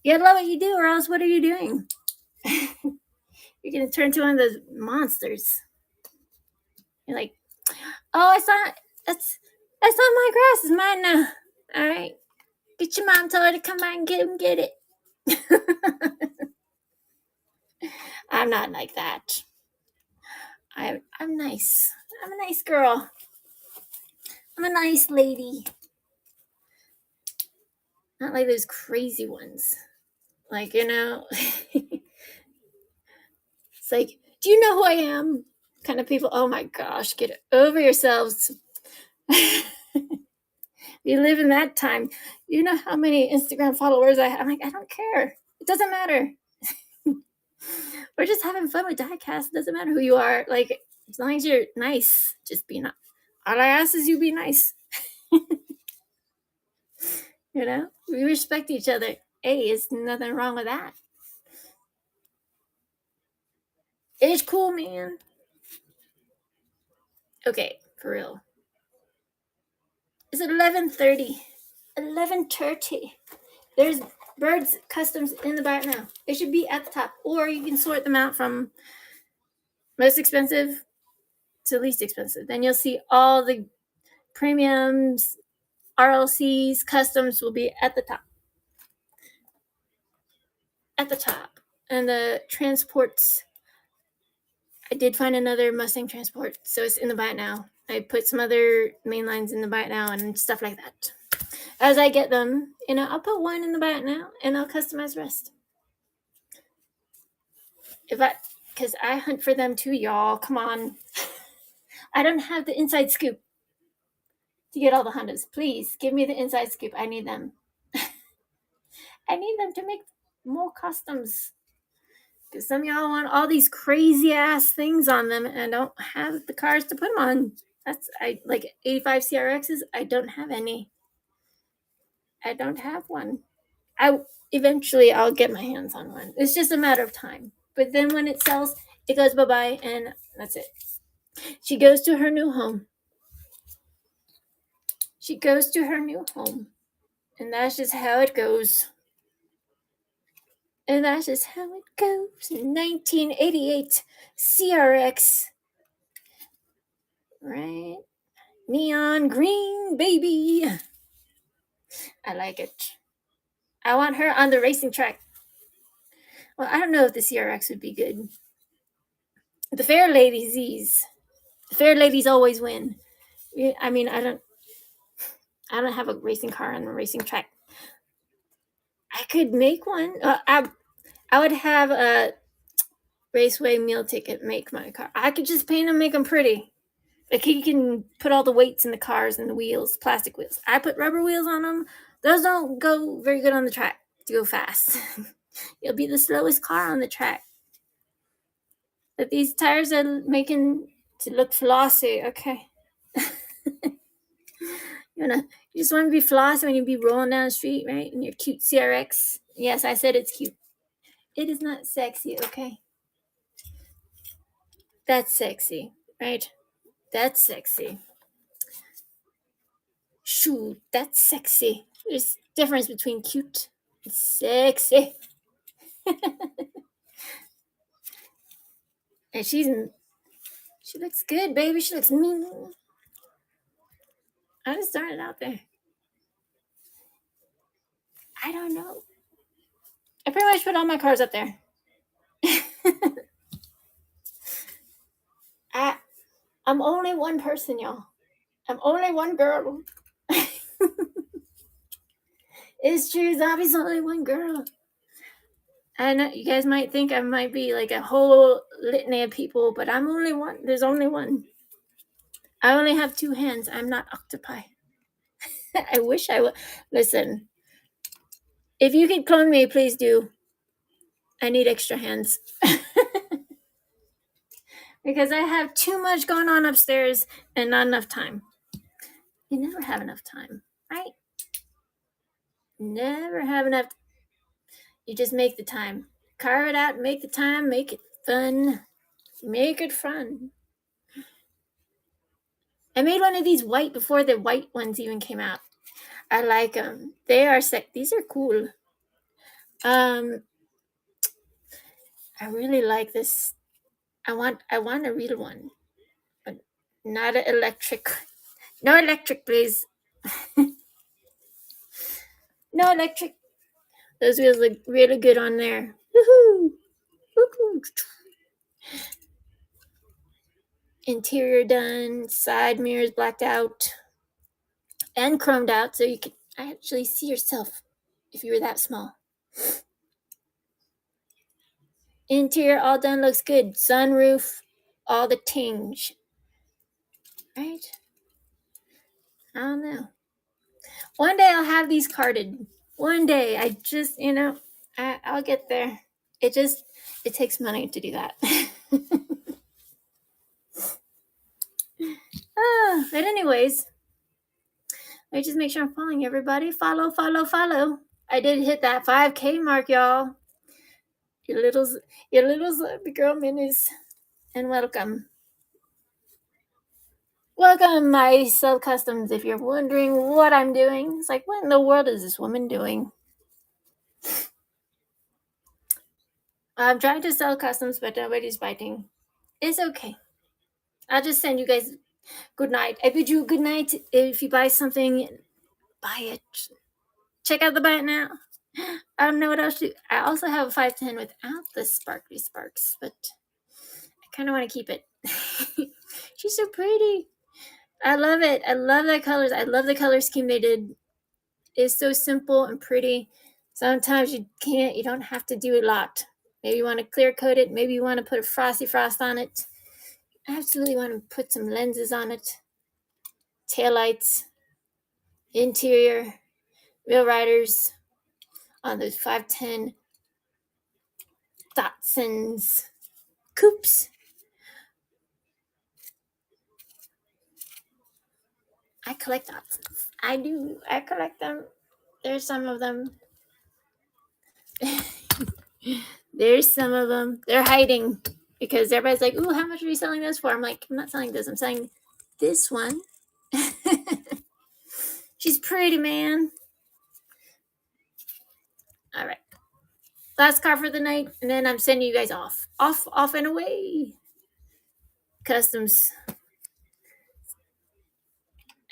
You gotta love what you do, or else what are you doing? You're gonna turn into one of those monsters. You're like, oh, that's not my grass. It's mine now. All right. Get your mom, tell her to come by and get it. I'm not like that. I'm nice. I'm a nice girl. I'm a nice lady. Not like those crazy ones. Like, It's like, do you know who I am? Kind of people. Oh my gosh, get over yourselves. You live in that time. You know how many Instagram followers I have? I'm like, I don't care. It doesn't matter. We're just having fun with diecast. It doesn't matter who you are. Like, as long as you're nice, just be nice. All I ask is you be nice. You know, we respect each other. Hey, there's nothing wrong with that. It's cool, man. Okay, for real. It's 11:30. 11:30. There's birds customs in the back now. It should be at the top, or you can sort them out from most expensive to least expensive. Then you'll see all the premiums, RLCs, customs will be at the top. At the top. And the transports, I did find another Mustang transport, so it's in the bite now. I put some other main lines in the bite now and stuff like that. As I get them, I'll put one in the bite now and I'll customize the rest. Because I hunt for them too, y'all. Come on. I don't have the inside scoop to get all the Hondas. Please give me the inside scoop. I need them. I need them to make more customs. Because some of y'all want all these crazy ass things on them and don't have the cars to put them on. I like 85 CRXs. I don't have any. I don't have one. Eventually I'll get my hands on one. It's just a matter of time. But then when it sells, it goes bye-bye and that's it. She goes to her new home. She goes to her new home. And that's just how it goes. And that's just how it goes. 1988 CRX. Right? Neon green, baby. I like it. I want her on the racing track. Well, I don't know if the CRX would be good. The fair ladies always win. I mean, I don't have a racing car on a racing track. I could make one. I would have a Raceway meal ticket make my car. I could just paint them, make them pretty. Like, you can put all the weights in the cars and the wheels, plastic wheels. I put rubber wheels on them. Those don't go very good on the track to go fast. You'll be the slowest car on the track. But these tires are making to look flossy, okay? You just want to be flossy when you be rolling down the street, right? In your cute CRX. Yes, I said it's cute. It is not sexy, okay? That's sexy, right? That's sexy. Shoot, that's sexy. There's a difference between cute and sexy. And she looks good, baby. She looks mean. I just started out there. I don't know. I pretty much put all my cars up there. I'm only one person, y'all. I'm only one girl. It's true, Zombie's only one girl. I know you guys might think I might be like a whole litany of people, but I'm only one. There's only one. I only have two hands. I'm not octopi. I wish I would. Listen, if you could clone me, please do. I need extra hands. Because I have too much going on upstairs and not enough time. You never have enough time, right? Never have enough. You just make the time. Carve it out, make the time, make it fun. Make it fun. I made one of these white before the white ones even came out. I like them. They are sick. These are cool. I really like this. I want a real one, but not an electric. No electric, please. No electric. Those wheels look really good on there. Woohoo! Woohoo! Interior done. Side mirrors blacked out and chromed out, so you can actually see yourself if you were that small. Interior all done, looks good. Sunroof, all the tinge. Right? I don't know. One day I'll have these carded. One day. I just, I'll get there. It takes money to do that. But anyways, let me just make sure I'm following everybody. Follow. I did hit that 5K mark, y'all. Your little Zombiegirlminis, and welcome. Welcome, my sub-customs. If you're wondering what I'm doing, it's like, what in the world is this woman doing? I'm trying to sell customs, but nobody's biting. It's okay. I'll just send you guys good night. I bid you good night. If you buy something, buy it. Check out the buy it now. I don't know what else to do. I also have a 510 without the sparkly sparks, but I kind of want to keep it. She's so pretty. I love it. I love the colors. I love the color scheme they did. It's so simple and pretty. Sometimes you don't have to do a lot. Maybe you want to clear coat it. Maybe you want to put a frosty frost on it. I absolutely want to put some lenses on it. Taillights. Interior. Wheel riders. On those 510 Datsuns. Coupes. I collect Datsuns. I do. I collect them. There's some of them. There's some of them. They're hiding because everybody's like, ooh, how much are you selling this for? I'm like, I'm not selling this. I'm selling this one. She's pretty, man. All right. Last car for the night, and then I'm sending you guys off. Off, and away. Customs.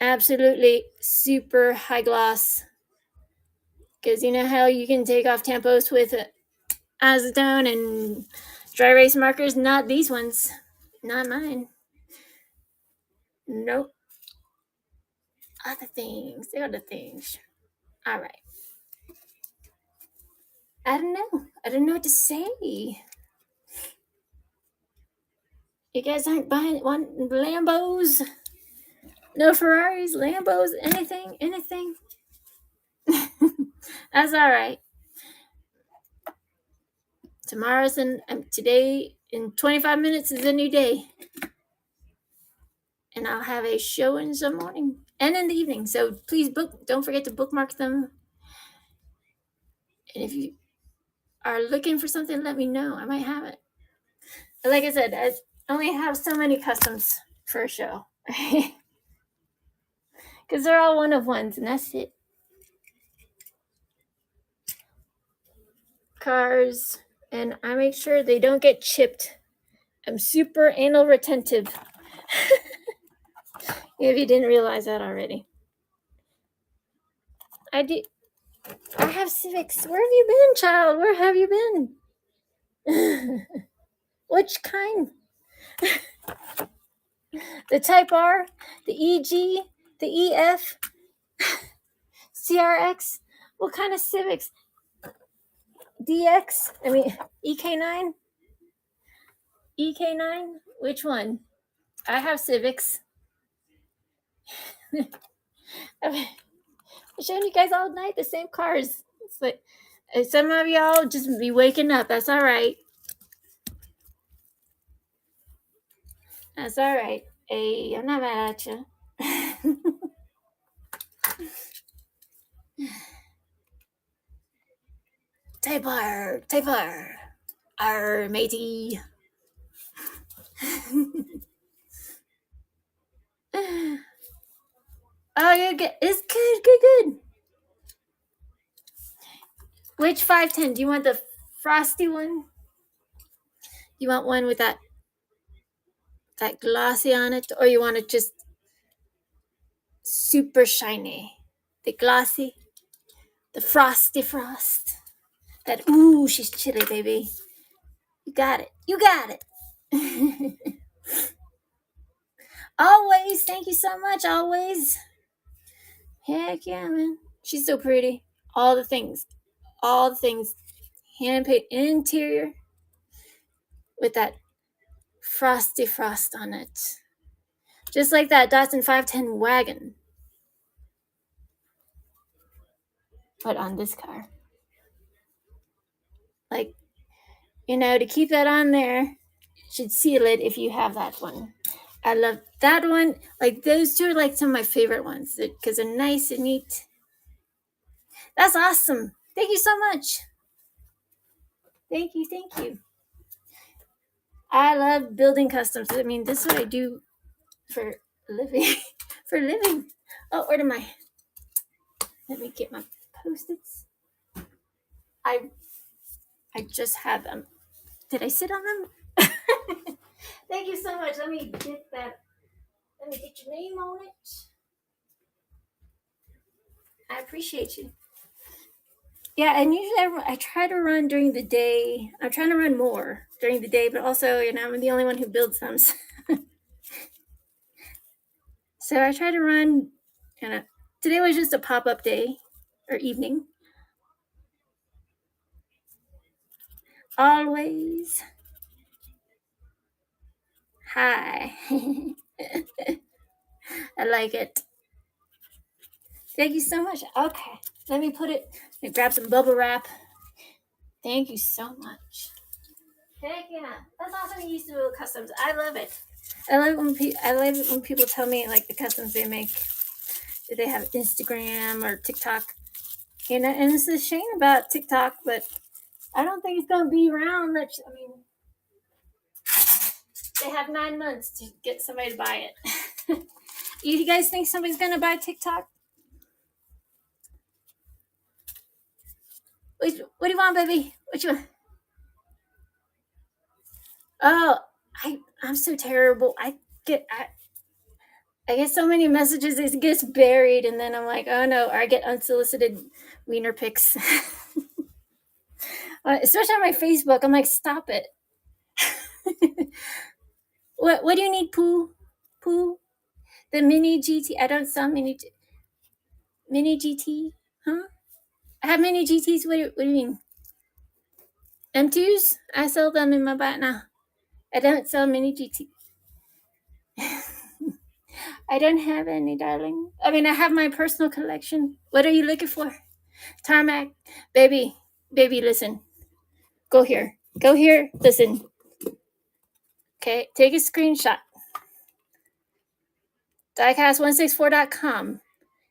Absolutely super high gloss. Because you know how you can take off tampos with acetone and dry erase markers? Not these ones. Not mine. Nope. Other things. All right. I don't know what to say. You guys aren't buying Lambos? No Ferraris, Lambos, anything? That's all right. Today in 25 minutes is a new day. And I'll have a show in the morning and in the evening. So please don't forget to bookmark them. And if you are looking for something, let me know. I might have it. Like I said, I only have so many customs for a show. Because they're all one of ones, and that's it. Cars, and I make sure they don't get chipped. I'm super anal retentive. If you didn't realize that already. I have Civics. Where have you been, child? Where have you been? Which kind? The Type R, the EG, the EF, CRX. What kind of Civics? DX? I mean, EK9? EK9? Which one? I have Civics. I've shown you guys all night the same cars. It's like some of y'all just be waking up. That's all right. That's all right. Hey, I'm not mad at you. Type R, matey. Oh, you get it's good. Which 510? Do you want the frosty one? You want one with that glossy on it, or you want it just super shiny? The glossy, the frosty frost. That ooh, she's chilly, baby. You got it. Always, thank you so much. Always. Heck yeah, man. She's so pretty. All the things. Hand paint interior. with that frosty frost on it. Just like that Datsun 510 wagon. But on this car. Like, to keep that on there, you should seal it if you have that one. I love that one. Like, those two are like some of my favorite ones because they're nice and neat. That's awesome. Thank you so much. Thank you. I love building customs. I mean, this is what I do for living. For living. Oh, where am I? Let me get my Post-its. I just had them. Did I sit on them? Thank you so much. Let me get that. Let me get your name on it. I appreciate you. Yeah, and usually I try to run during the day. I'm trying to run more during the day, but also, I'm the only one who builds them. So I try to run. Today was just a pop-up day or evening. Always. Hi. I like it. Thank you so much. Okay, let me grab some bubble wrap. Thank you so much. Heck yeah, that's awesome. You used to do customs. I love it. I love it when people tell me like the customs they make. That they have Instagram or TikTok. And it's a shame about TikTok, but I don't think it's gonna be around much. I mean, they have 9 months to get somebody to buy it. You guys think somebody's gonna buy TikTok? What do you want, baby? What you want? Oh, I'm so terrible. I get so many messages, it gets buried, and then I'm like, oh no, or I get unsolicited wiener pics. Especially on my Facebook, I'm like, stop it. What do you need, Pooh? Pooh? The mini GT? I don't sell mini GT? Huh? I have mini GTs. What do you mean? M2s? I sell them in my bot now. I don't sell mini GT. I don't have any, darling. I mean, I have my personal collection. What are you looking for? Tarmac. Baby, listen. Go here, listen. Okay, take a screenshot. Diecast164.com.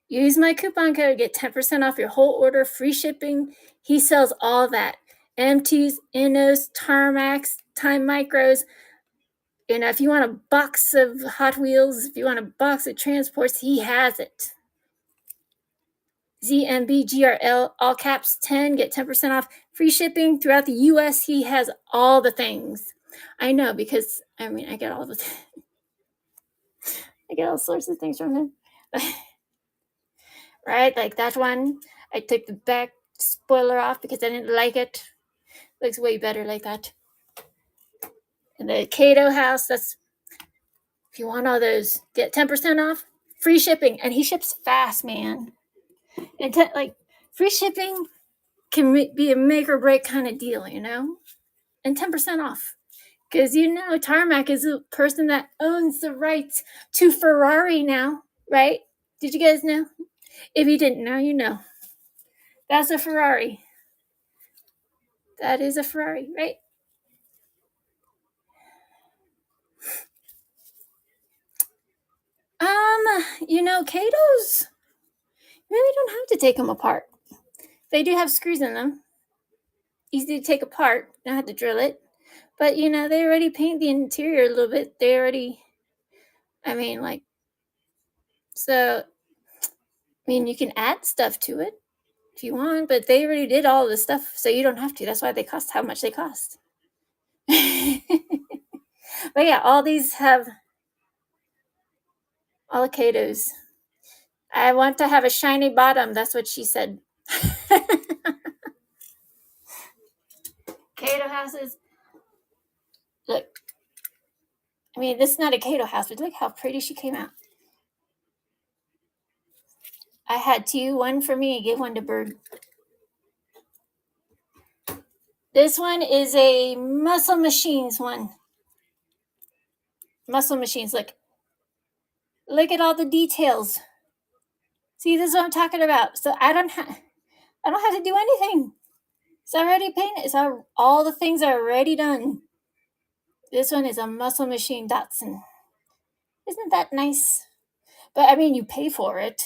Use my coupon code to get 10% off your whole order, free shipping. He sells all that. MTs, Innos, Tarmacs, Time Micros. If you want a box of Hot Wheels, if you want a box of transports, he has it. ZMBGRL, all caps 10, get 10% off. Free shipping throughout the U.S. He has all the things. I know because, I get all I get all sorts of things from him. Right? Like that one, I took the back spoiler off because I didn't like it. Looks way better like that. And the Cato house, that's, if you want all those, get 10% off. Free shipping. And he ships fast, man. And free shipping can be a make or break kind of deal, and 10% off. Because Tarmac is a person that owns the rights to Ferrari now, right? Did you guys know? If you didn't know, you know. That's a Ferrari. That is a Ferrari, right? Cato's, really don't have to take them apart. They do have screws in them. Easy to take apart. Don't have to drill it. But, they already paint the interior a little bit. They already, so, you can add stuff to it if you want, but they already did all the stuff, so you don't have to. That's why they cost how much they cost. But yeah, all these have all Catos. I want to have a shiny bottom. That's what she said. Cato houses. Look. This is not a Cato house, but look how pretty she came out. I had two, one for me, I gave one to Bird. This one is a Muscle Machines one. Muscle Machines. Look at all the details. See, this is what I'm talking about. So I don't have to do anything. It's already painted. It's all the things are already done. This one is a Muscle Machine Datsun. Isn't that nice? But I mean, you pay for it.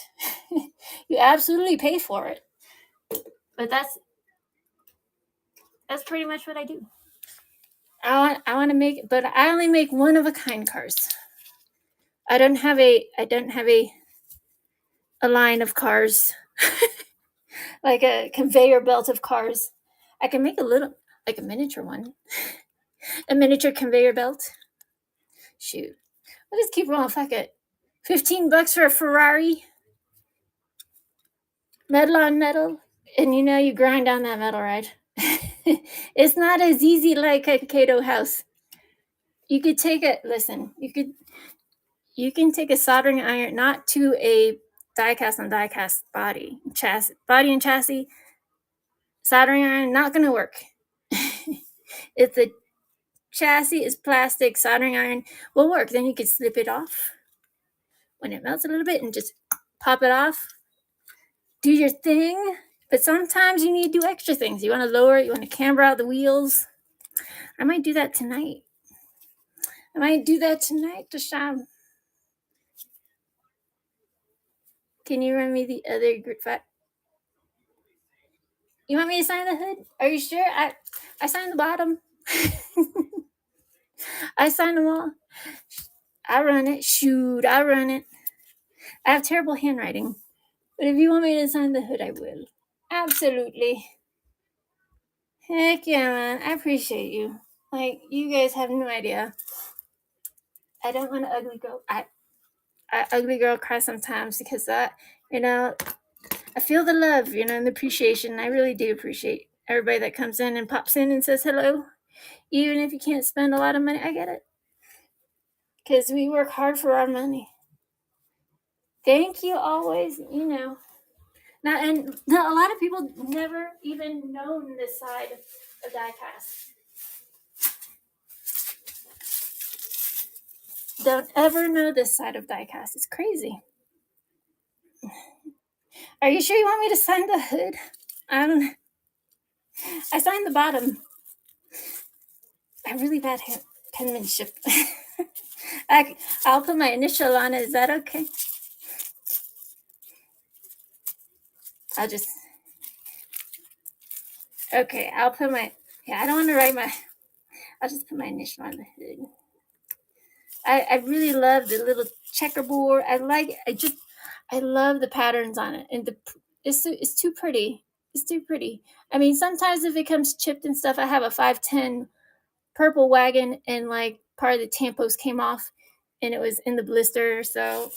You absolutely pay for it. But that's pretty much what I do. I want to make, but I only make one of a kind cars. I don't have a line of cars, like a conveyor belt of cars. I can make a little, like a miniature one, a miniature conveyor belt. Shoot, I'll just keep rolling. Fuck it. $15 for a Ferrari. Metal on metal, and you grind on that metal, right? It's not as easy like a Kato house. You could take it. Listen, you can take a soldering iron, not to a die-cast on die-cast body and chassis. Soldering iron, not going to work. If the chassis is plastic, soldering iron will work. Then you can slip it off when it melts a little bit and just pop it off. Do your thing. But sometimes you need to do extra things. You want to lower it. You want to camber out the wheels. I might do that tonight. Deshaun. Can you run me the other group? You want me to sign the hood? Are you sure? I signed the bottom. I signed them all. I run it. Shoot, I run it. I have terrible handwriting. But if you want me to sign the hood, I will. Absolutely. Heck yeah, man. I appreciate you. Like, you guys have no idea. I don't want an ugly girl. I ugly girl cry sometimes because that, I feel the love, and the appreciation. I really do appreciate everybody that comes in and pops in and says hello. Even if you can't spend a lot of money, I get it. Because we work hard for our money. Thank you always, Now, and a lot of people never even known this side of die-cast. Don't ever know this side of die-cast. It's crazy. Are you sure you want me to sign the hood? I signed the bottom. I have really bad penmanship. I'll put my initial on it. Is that okay? I'll put my, I don't want to write I'll just put my initial on the hood. I really love the little checkerboard. I love the patterns on it. And it's too pretty. It's too pretty. I mean, sometimes if it comes chipped and stuff, I have a 510 purple wagon and like part of the tampos came off and it was in the blister. So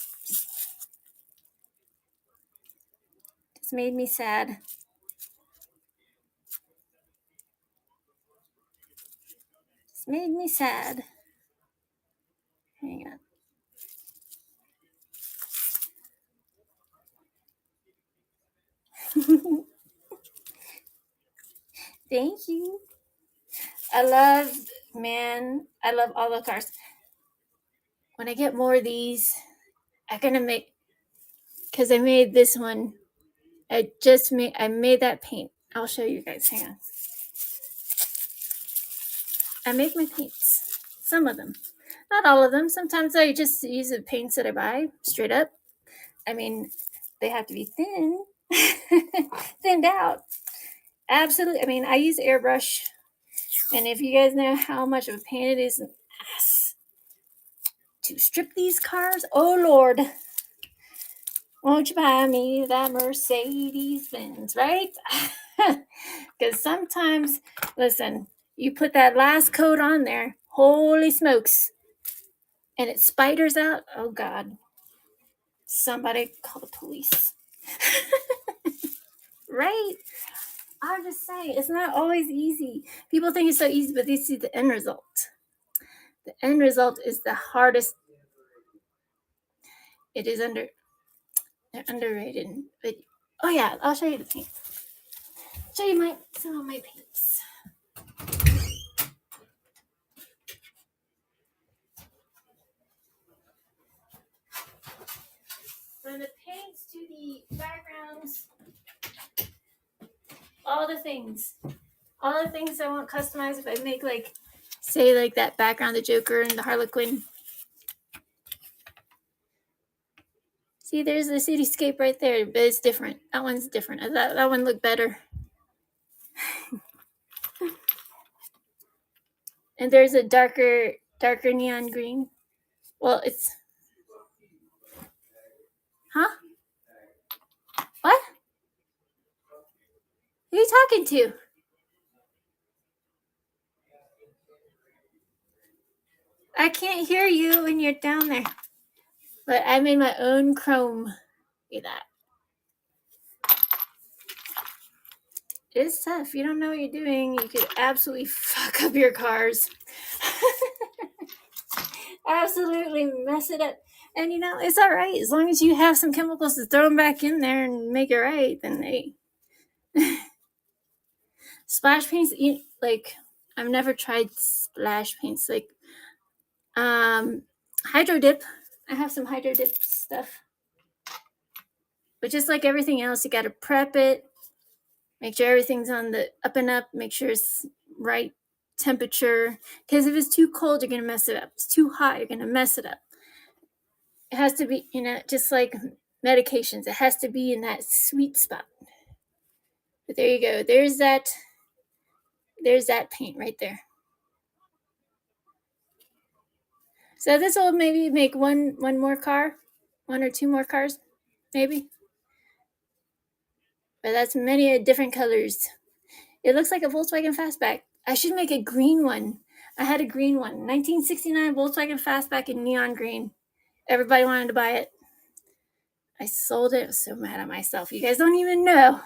it's made me sad. It's made me sad. Hang on. Thank you. I love all the cars. When I get more of these, I'm gonna make, because I made this one. I made that paint. I'll show you guys. Hang on. I make my paints. Some of them. Not all of them. Sometimes I just use the paints that I buy straight up. I mean, they have to be thin. Thinned out. Absolutely. I mean, I use airbrush. And if you guys know how much of a pain it is to strip these cars, oh Lord, won't you buy me that Mercedes Benz, right? Because sometimes, listen, you put that last coat on there, holy smokes, and it spiders out. Oh God, somebody call the police. Right? I'm just saying, it's not always easy. People think it's so easy, but they see the end result. The end result is the hardest. It is they're underrated. But oh yeah, I'll show you the paint. Show you some of my paints. from the paints to the backgrounds, all the things I want customized. If I make like, say like that background, the Joker and the Harlequin. See, there's the cityscape right there, but it's different. That one's different. I thought that one looked better. And there's a darker neon green. Well, it's... Huh? What? Who are you talking to? I can't hear you when you're down there. But I made my own chrome. Look at that. It's tough. You don't know what you're doing. You could absolutely fuck up your cars. Absolutely mess it up. And it's all right. As long as you have some chemicals to throw them back in there and make it right, then they... Splash paints, like, I've never tried splash paints. Like, hydro dip. I have some hydro dip stuff. But just like everything else, you got to prep it. Make sure everything's on the up and up. Make sure it's right temperature. Because if it's too cold, you're going to mess it up. If it's too hot, you're going to mess it up. It has to be, just like medications. It has to be in that sweet spot. But there you go. There's that paint right there. So this will maybe make one more car. One or two more cars, maybe. But that's many different colors. It looks like a Volkswagen Fastback. I should make a green one. I had a green one. 1969 Volkswagen Fastback in neon green. Everybody wanted to buy it. I sold it. I was so mad at myself. You guys don't even know.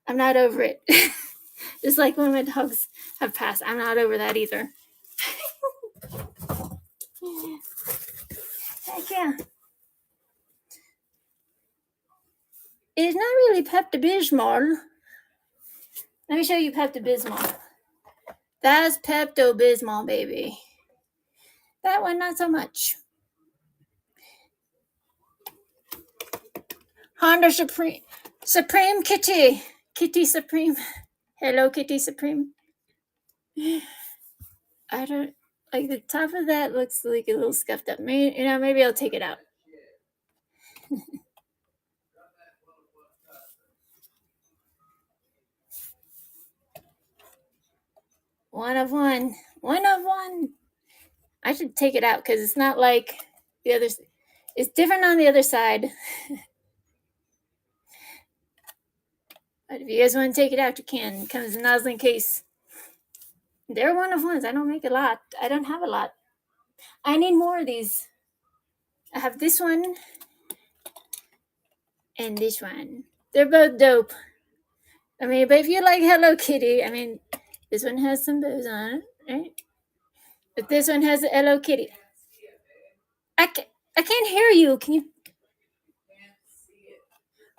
I'm not over it. Just like when my dogs have passed. I'm not over that either. Heck yeah. It's not really Pepto-Bismol. Let me show you Pepto-Bismol. That's Pepto-Bismol, baby. That one, not so much. Honda Supreme Kitty. Kitty Supreme. Hello, Kitty Supreme. I don't... Like, the top of that looks like a little scuffed up. Maybe I'll take it out. One of one. I should take it out because it's not like the others. It's different on the other side. But if you guys want to take it out, you can. It comes in a nozzling case. They're one of ones. I don't make a lot. I don't have a lot. I need more of these. I have this one and this one. They're both dope. But if you like Hello Kitty, this one has some bows on it, right? But this one has a Hello Kitty. I can't hear you. Can you?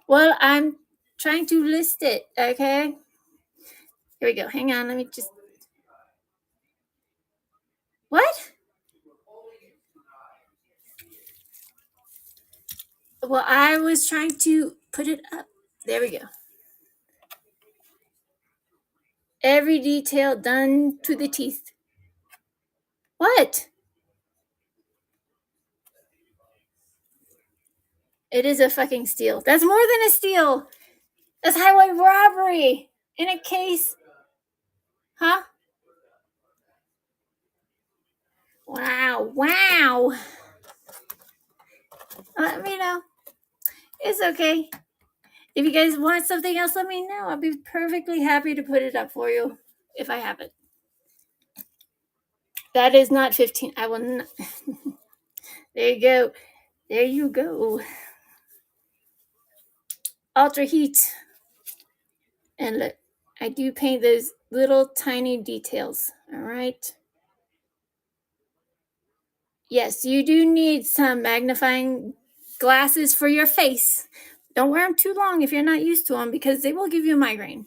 Well, I'm trying to list it, okay? Here we go. Hang on. Let me just... What? Well, I was trying to put it up. There we go. Every detail done to the teeth. What? It is a fucking steal. That's more than a steal. That's highway robbery in a case. Huh? Wow. Let me know. It's okay. If you guys want something else, let me know. I'll be perfectly happy to put it up for you if I have it. That is not 15. I will not. There you go. Ultra heat. And look, I do paint those little tiny details. All right. Yes, you do need some magnifying glasses for your face. Don't wear them too long if you're not used to them because they will give you a migraine.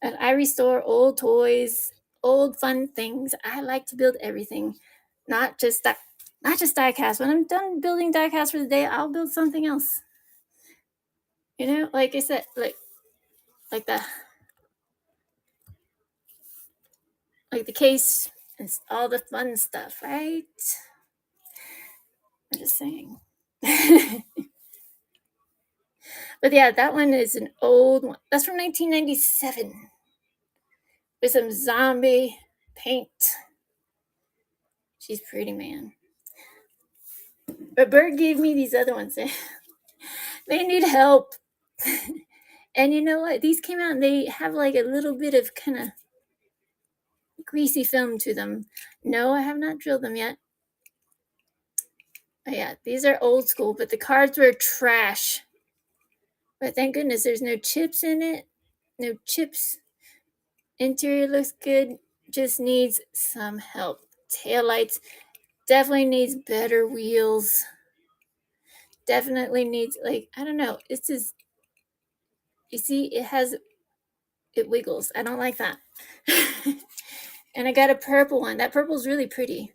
And I restore old toys, old fun things. I like to build everything, not just that. not just diecast. When I'm done building diecast for the day, I'll build something else. You know, like I said, like the case and all the fun stuff, right? I'm just saying. But yeah, that one is an old one. That's from 1997 with some zombie paint. She's pretty, man. But Bird gave me these other ones. They need help. And you know what? These came out and they have like a little bit of kind of greasy film to them. No, I have not drilled them yet. But yeah, these are old school, but the cards were trash. But thank goodness there's no chips in it. No chips. Interior looks good. Just needs some help. Taillights. Definitely needs better wheels. Definitely needs, like, I don't know. It's just, you see, it wiggles. I don't like that. And I got a purple one. That purple's really pretty.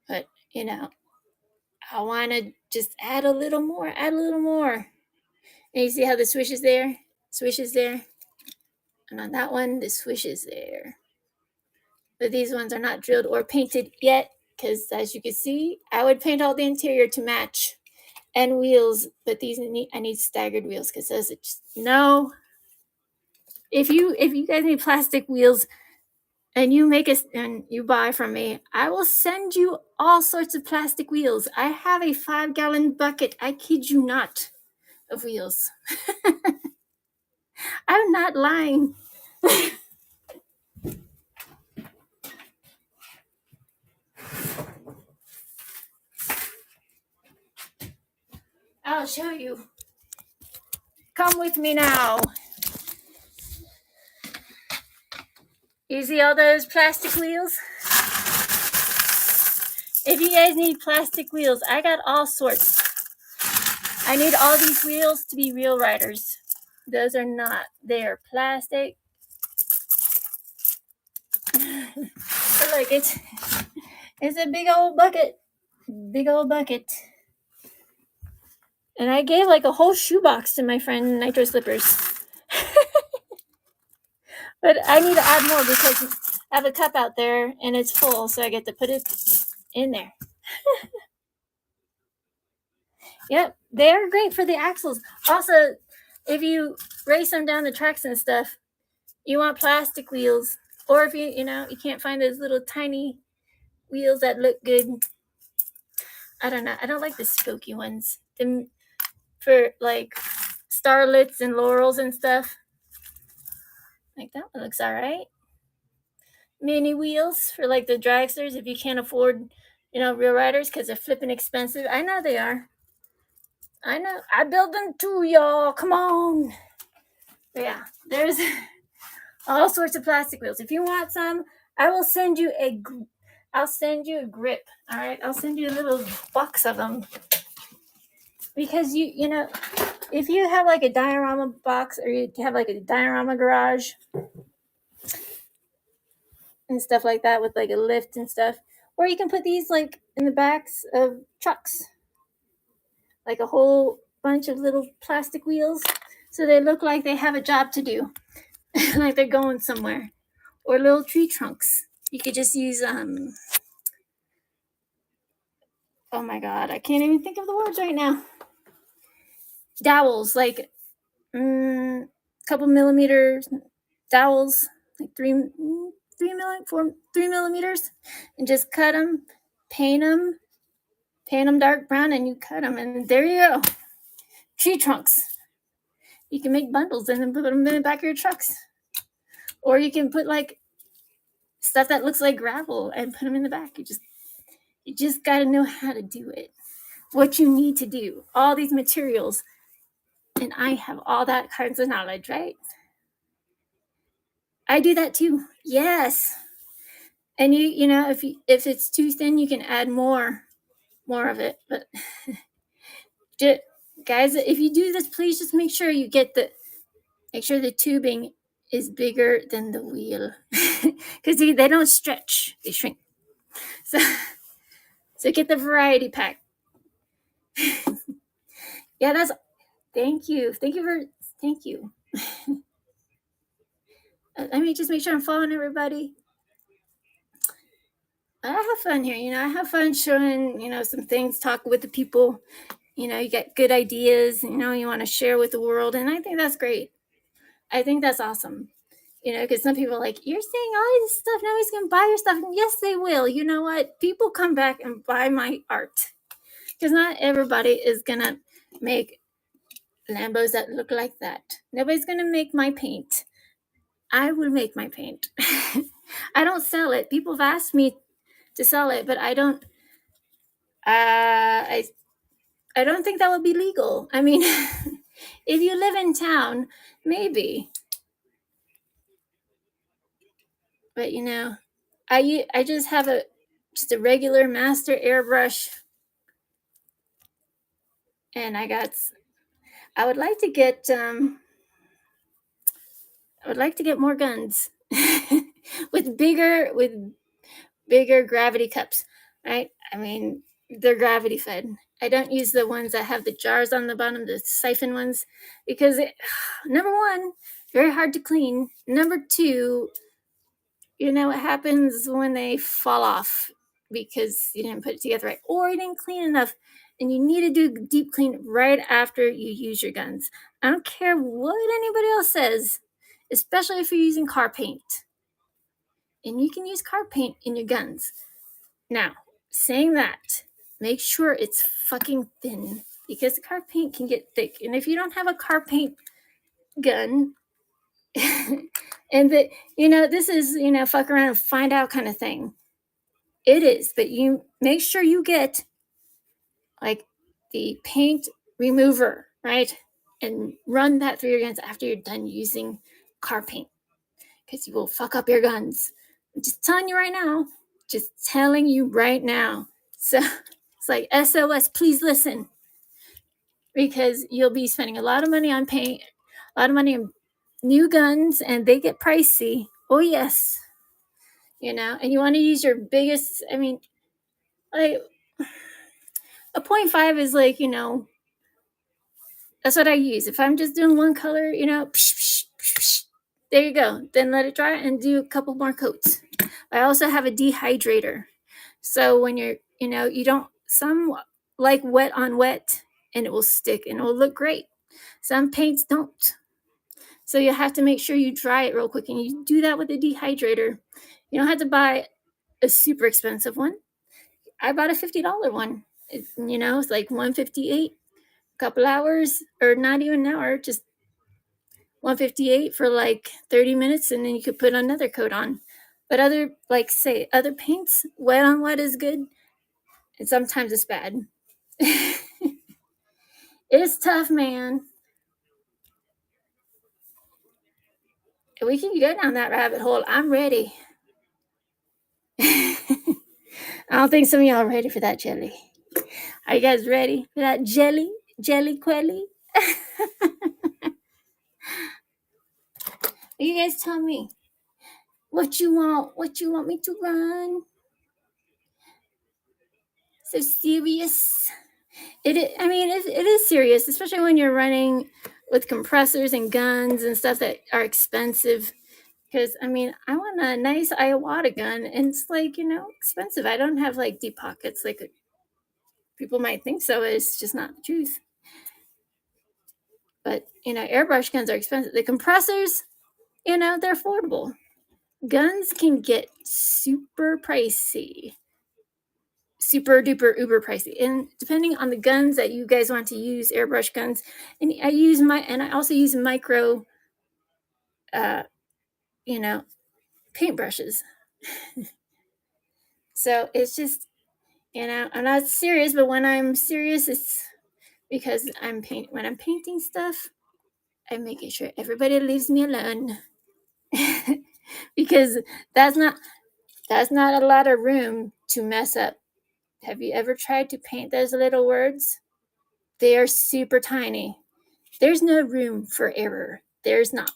But, you know, I want to just add a little more. And you see how the swish is there? And on that one, the swish is there. But these ones are not drilled or painted yet, because as you can see, I would paint all the interior to match. And wheels, but I need staggered wheels, because those just, no. If you guys need plastic wheels and you buy from me, I will send you all sorts of plastic wheels. I have a 5-gallon bucket, I kid you not, of wheels. I'm not lying. I'll show you. Come with me now. You see all those plastic wheels? If you guys need plastic wheels, I got all sorts. I need all these wheels to be real riders. Those are not. They're plastic. Look, it's a big old bucket. And I gave like a whole shoebox to my friend Nitro Slippers. But I need to add more because I have a cup out there and it's full, so I get to put it in there. Yep, they're great for the axles. Also, if you race them down the tracks and stuff, you want plastic wheels. Or if you can't find those little tiny wheels that look good. I don't know. I don't like the spooky ones. For like starlets and laurels and stuff. Like that one looks all right. Mini wheels for like the dragsters if you can't afford, real riders because they're flipping expensive. I know they are. I know. I build them too, y'all. Come on. But yeah, there's all sorts of plastic wheels. If you want some, I will send you a grip. All right, I'll send you a little box of them. Because if you have like a diorama box or you have like a diorama garage and stuff like that with like a lift and stuff, or you can put these like in the backs of trucks, like a whole bunch of little plastic wheels, so they look like they have a job to do, like they're going somewhere, or little tree trunks. You could just use oh my god, I can't even think of the words right now. Dowels, like couple millimeters dowels, like 3 millimeters, and just cut them, paint them dark brown, and you cut them, and there you go. Tree trunks. You can make bundles and then put them in the back of your trucks, or you can put like stuff that looks like gravel and put them in the back. You just got to know how to do it, what you need to do, all these materials, and I have all that kinds of knowledge, right? I do that too. Yes. And if it's too thin, you can add more of it. But guys, if you do this, please just make sure the tubing is bigger than the wheel, because they don't stretch, they shrink. So So get the variety pack. Yeah, that's. Thank you. Thank you. Let me just make sure I'm following everybody. I have fun here. I have fun showing, some things, talk with the people. You get good ideas, you want to share with the world. And I think that's great. I think that's awesome. Because some people are like, you're saying all this stuff, nobody's going to buy your stuff. And yes, they will. You know what? People come back and buy my art. Because not everybody is going to make Lambos that look like that. Nobody's going to make my paint. I will make my paint. I don't sell it. People have asked me to sell it, but I don't. I don't think that would be legal. I mean, if you live in town, maybe. But I just have just a regular master airbrush, and I would like to get more guns with bigger gravity cups, right? I mean, they're gravity fed. I don't use the ones that have the jars on the bottom, the siphon ones, because number one, very hard to clean. Number two, what happens when they fall off because you didn't put it together right, or you didn't clean enough, and you need to do deep clean right after you use your guns. I don't care what anybody else says, especially if you're using car paint. And you can use car paint in your guns. Now, saying that, make sure it's fucking thin, because the car paint can get thick. And if you don't have a car paint gun, and this is, fuck around and find out kind of thing. It is, but you make sure you get like the paint remover, right? And run that through your guns after you're done using car paint, because you will fuck up your guns. I'm just telling you right now. So it's like SOS, please listen, because you'll be spending a lot of money on paint, a lot of money on new guns, and they get pricey. Oh yes. And you want to use your biggest, like a 0.5 is like, that's what I use. If I'm just doing one color, there you go. Then let it dry and do a couple more coats. I also have a dehydrator. So when you're, you don't, some like wet on wet and it will stick and it will look great. Some paints don't. So you have to make sure you dry it real quick, and you do that with a dehydrator. You don't have to buy a super expensive one. I bought a $50 one. It's like $158, a couple hours, or not even an hour, just $158 for like 30 minutes, and then you could put another coat on. But other paints, wet on wet is good, and sometimes it's bad. It's tough, man. We can go down that rabbit hole. I'm ready. I don't think some of y'all are ready for that jelly. Are you guys ready for that jelly quelly? You guys tell me what you want me to run. So serious. It is serious, especially when you're running with compressors and guns and stuff that are expensive. Because I want a nice Iowata gun, and it's like, expensive. I don't have like deep pockets like people might think so. It's just not the truth. But airbrush guns are expensive. The compressors, they're affordable. Guns can get super pricey, super duper uber pricey, and depending on the guns that you guys want to use, airbrush guns, and I also use micro paintbrushes. So it's just, I'm not serious, but when I'm serious, it's because when I'm painting stuff, I'm making sure everybody leaves me alone. Because that's not a lot of room to mess up. Have you ever tried to paint those little words? They are super tiny. There's no room for error. There's not.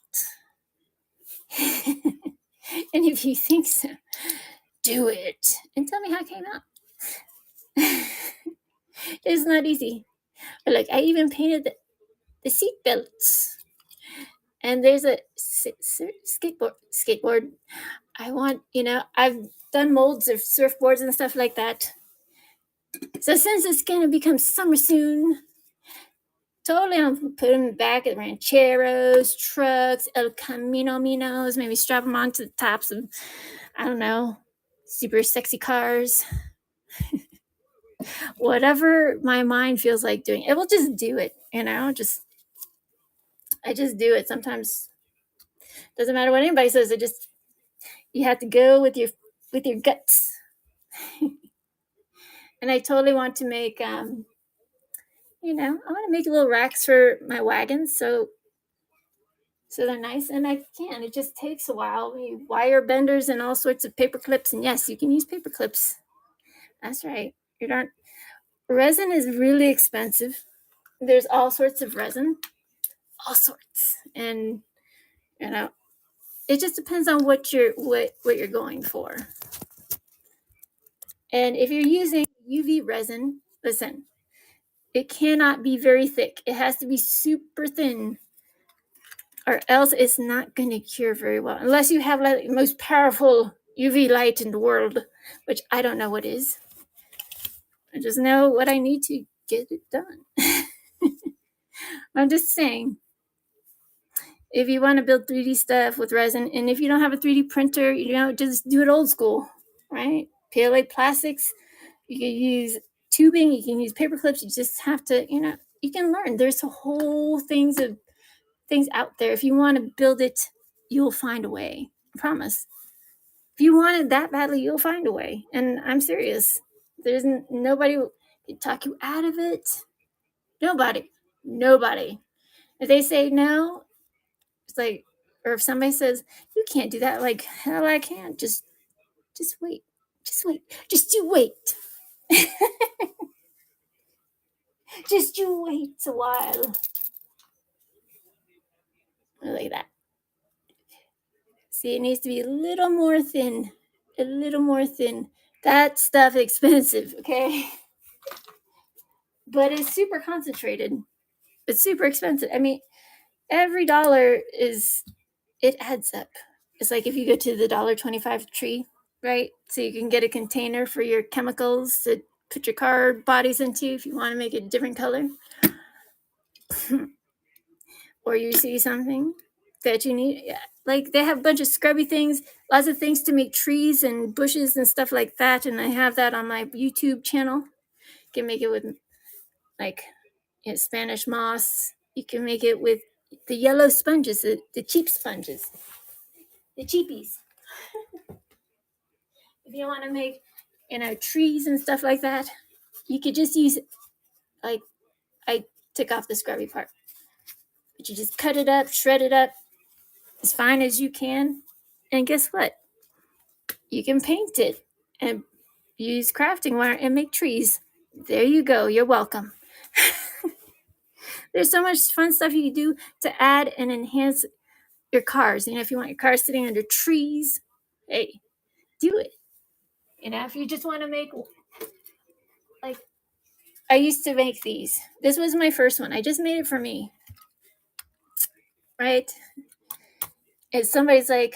And if you think so, do it and tell me how it came out. It's not easy. But like I even painted the seat belts. And there's a skateboard. I want, I've done molds of surfboards and stuff like that. So since it's gonna become summer soon, totally I'm putting them back at rancheros, trucks, El Camino Minos, maybe strap them onto the tops of, I don't know, super sexy cars. Whatever my mind feels like doing, it will just do it, I just do it. Sometimes doesn't matter what anybody says, you have to go with your guts. And I totally want to make I want to make little racks for my wagons, so they're nice, and I can. It just takes a while. You wire benders and all sorts of paper clips, and yes, you can use paper clips. That's right. You don't. Resin is really expensive. There's all sorts of resin, all sorts, and it just depends on what you're going for. And if you're using UV resin, listen, it cannot be very thick. It has to be super thin, or else it's not going to cure very well. Unless you have like the most powerful UV light in the world, which I don't know what is. I just know what I need to get it done. I'm just saying, if you want to build 3D stuff with resin, and if you don't have a 3D printer, just do it old school, right? PLA plastics, you can use tubing, you can use paper clips. You just have to, you can learn. There's a whole things out there. If you want to build it, you'll find a way. I promise. If you want it that badly, you'll find a way. And I'm serious. There's nobody can talk you out of it. Nobody. If they say no, it's like, or if somebody says you can't do that, like hell I can. Just wait. Just wait. Just you wait. Just you wait a while. Like that. See, it needs to be a little more thin. A little more thin. That stuff expensive, okay? But it's super concentrated. It's super expensive. I mean, every dollar it adds up. It's like if you go to the $1.25 tree, right? So you can get a container for your chemicals to put your car bodies into if you want to make it a different color. Or you see something that you need. Yeah. Like they have a bunch of scrubby things, lots of things to make trees and bushes and stuff like that. And I have that on my YouTube channel. You can make it with like Spanish moss. You can make it with the yellow sponges, the cheap sponges, the cheapies. If you want to make, trees and stuff like that, you could just use, like, I took off the scrubby part. But you just cut it up, shred it up as fine as you can. And guess what? You can paint it and use crafting wire and make trees. There you go. You're welcome. There's so much fun stuff you can do to add and enhance your cars. If you want your car sitting under trees, hey, do it. If you just want to make, like, I used to make these. This was my first one. I just made it for me. Right? And somebody saw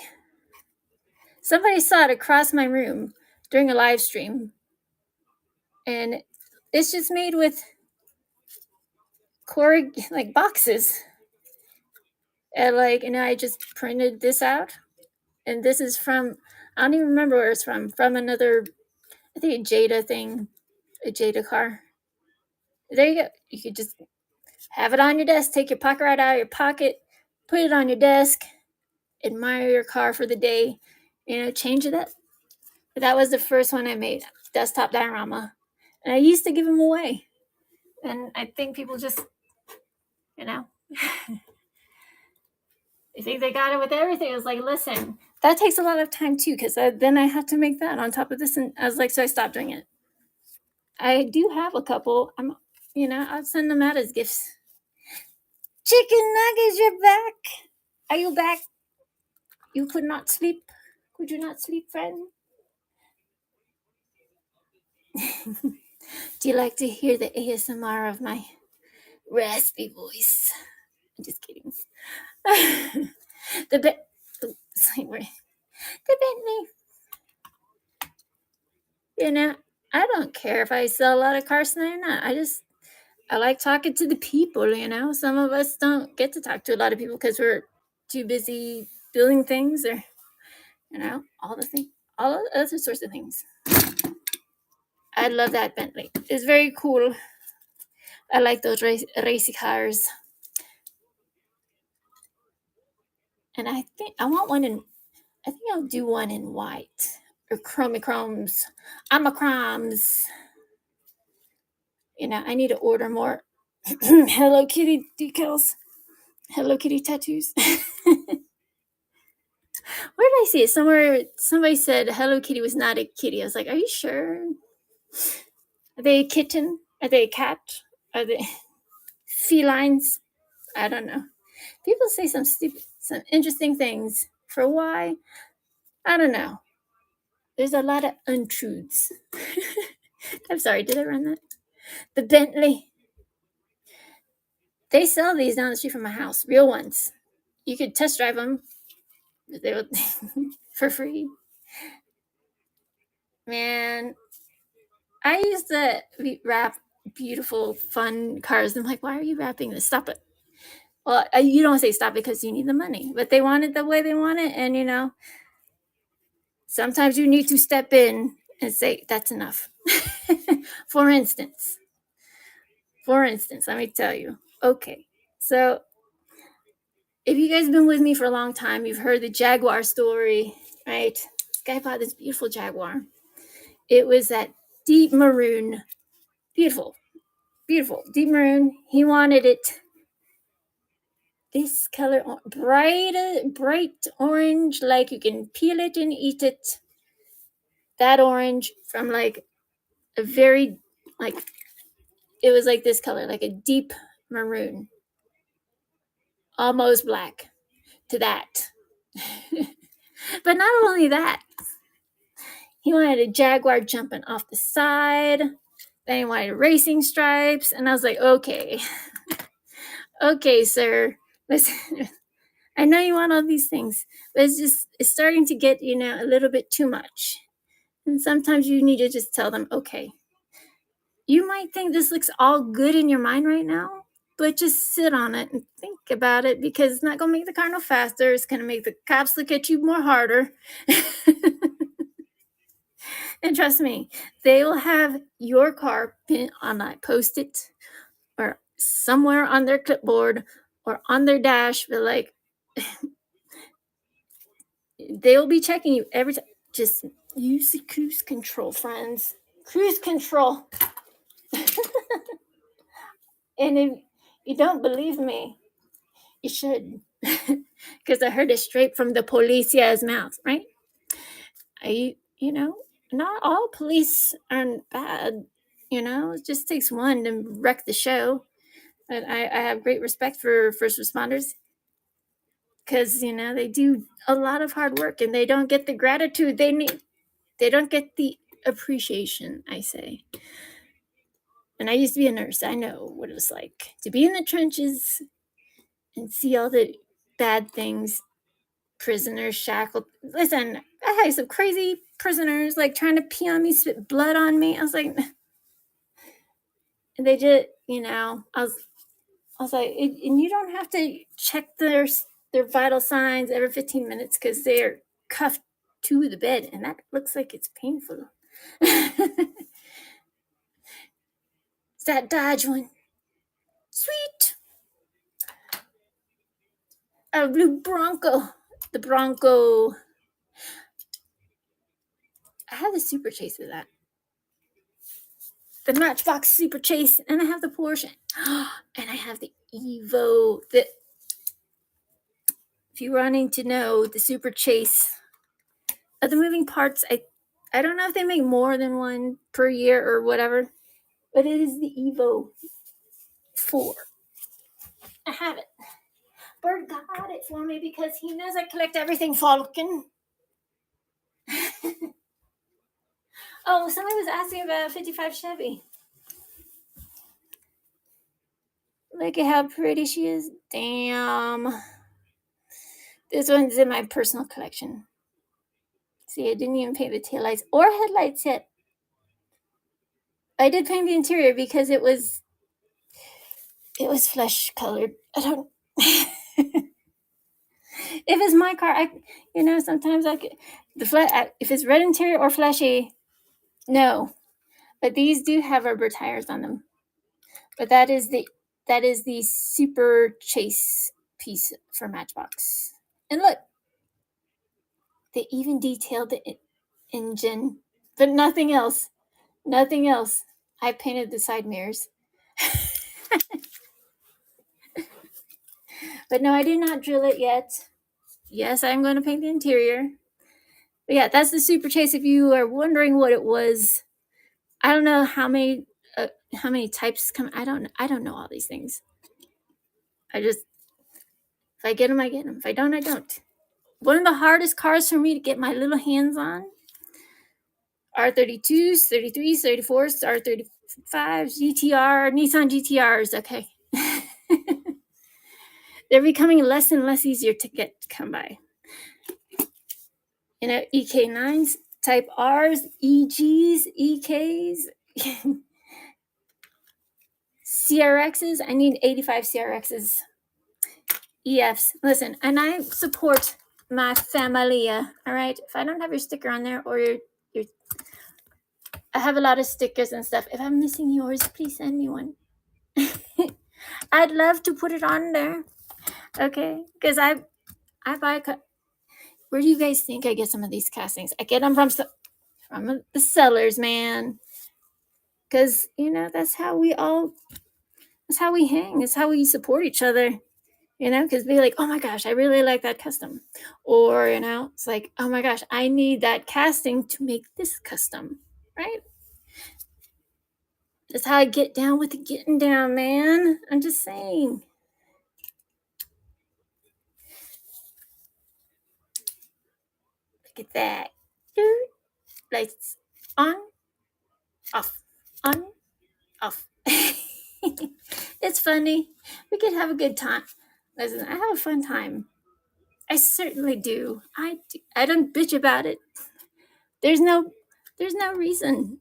it across my room during a live stream. And it's just made with like boxes. And I just printed this out. And this is from, I don't even remember where it's from another, I think a Jada car. There you go. You could just have it on your desk, take your pocket right out of your pocket, put it on your desk, admire your car for the day, change it up. But that was the first one I made, desktop diorama. And I used to give them away. And I think people just, they think they got it with everything. I was like, listen, that takes a lot of time too, because then I have to make that on top of this. And I was like, so I stopped doing it. I do have a couple. I'll send them out as gifts. Chicken nuggets, you're back. Are you back? You could not sleep. Could you not sleep, friend? Do you like to hear the ASMR of my raspy voice? I'm just kidding. the Bentley. You know, I don't care if I sell a lot of cars tonight or not. I like talking to the people, you know. Some of us don't get to talk to a lot of people because we're too busy building things or, you know, all other sorts of things. I love that Bentley. It's very cool. I like those racy cars. And I think I want one in, I think I'll do one in white or chromes. I'm a chromes. You know, I need to order more Hello Kitty decals. Hello Kitty tattoos. Where did I see it? Somewhere somebody said Hello Kitty was not a kitty. I was like, are you sure? Are they a kitten? Are they a cat? Are they felines? I don't know. People say some interesting things. For why? I don't know. There's a lot of untruths. I'm sorry, did I run that? The Bentley. They sell these down the street from my house, real ones. You could test drive them. They would for free. Man, I used to wrap beautiful, fun cars. I'm like, why are you wrapping this? Stop it. Well, you don't say stop because you need the money, but they want it the way they want it. And, you know, sometimes you need to step in and say, that's enough. For instance, let me tell you. Okay, so if you guys have been with me for a long time, you've heard the Jaguar story, right? This guy bought this beautiful Jaguar. It was that deep maroon, beautiful, deep maroon. He wanted it this color, bright orange, like you can peel it and eat it. That orange from like a very, like, it was like this color, like a deep maroon, almost black to that. But not only that, he wanted a Jaguar jumping off the side. Then he wanted racing stripes. And I was like, okay, sir, listen, I know you want all these things, but it's starting to get, you know, a little bit too much. And sometimes you need to just tell them, okay, you might think this looks all good in your mind right now, but just sit on it and think about it, because it's not going to make the car no faster. It's going to make the cops look at you more harder. And trust me, they will have your car pinned on a Post-it or somewhere on their clipboard or on their dash. But like, they'll be checking you every time. Just use the cruise control, friends. Cruise control. And if you don't believe me, you should. Because I heard it straight from the policia's mouth, right? You know, not all police aren't bad. You know, it just takes one to wreck the show. And I have great respect for first responders, because, you know, they do a lot of hard work and they don't get the gratitude they need. They don't get the appreciation, I say. And I used to be a nurse. I know what it was like to be in the trenches and see all the bad things. Prisoners shackled. Listen, I had some crazy prisoners like trying to pee on me, spit blood on me. I was like, and they just, you know, I was like, and you don't have to check their vital signs every 15 minutes because they're cuffed to the bed, and that looks like it's painful. It's that Dodge one. Sweet. A blue Bronco. The Bronco. I have the Super Chase of that. The Matchbox Super Chase, and I have the Porsche. And I have the Evo. If you're wanting to know, the Super Chase of the moving parts, I don't know if they make more than one per year or whatever, but it is the Evo 4. I have it. Bird got it for me because he knows I collect everything Falcon. Oh, somebody was asking about a 55 Chevy. Look at how pretty she is. Damn. This one's in my personal collection. See, I didn't even paint the taillights or headlights yet. I did paint the interior because it was flesh colored. I don't. If it's my car, sometimes I get if it's red interior or fleshy, no. But these do have rubber tires on them. But that is the super chase piece for Matchbox. And look, they even detailed the engine, but nothing else. Nothing else. I painted the side mirrors. But no, I did not drill it yet. Yes, I'm going to paint the interior. But yeah, that's the Super Chase. If you are wondering what it was, I don't know how many types come. I don't know all these things. If I get them, I get them. If I don't, I don't. One of the hardest cars for me to get my little hands on R32s, 33s, 34s, R35s, GTR, Nissan GTRs. Okay. They're becoming less and less easier to come by. EK9s, Type Rs, EGs, EKs, CRXs. I need 85 CRXs, EFs. Listen, and I support my familia. All right. If I don't have your sticker on there or your I have a lot of stickers and stuff. If I'm missing yours, please send me one. I'd love to put it on there. Okay, because I buy. Where do you guys think I get some of these castings? I get them from the sellers, man. Because that's how we hang. It's how we support each other. Because be like, oh my gosh, I really like that custom, or it's like, oh my gosh, I need that casting to make this custom, right? That's how I get down with the getting down, man. I'm just saying. Look at that. Lights on, off, on, off. It's funny. We could have a good time. Listen, I have a fun time. I certainly do. I don't bitch about it. There's no reason.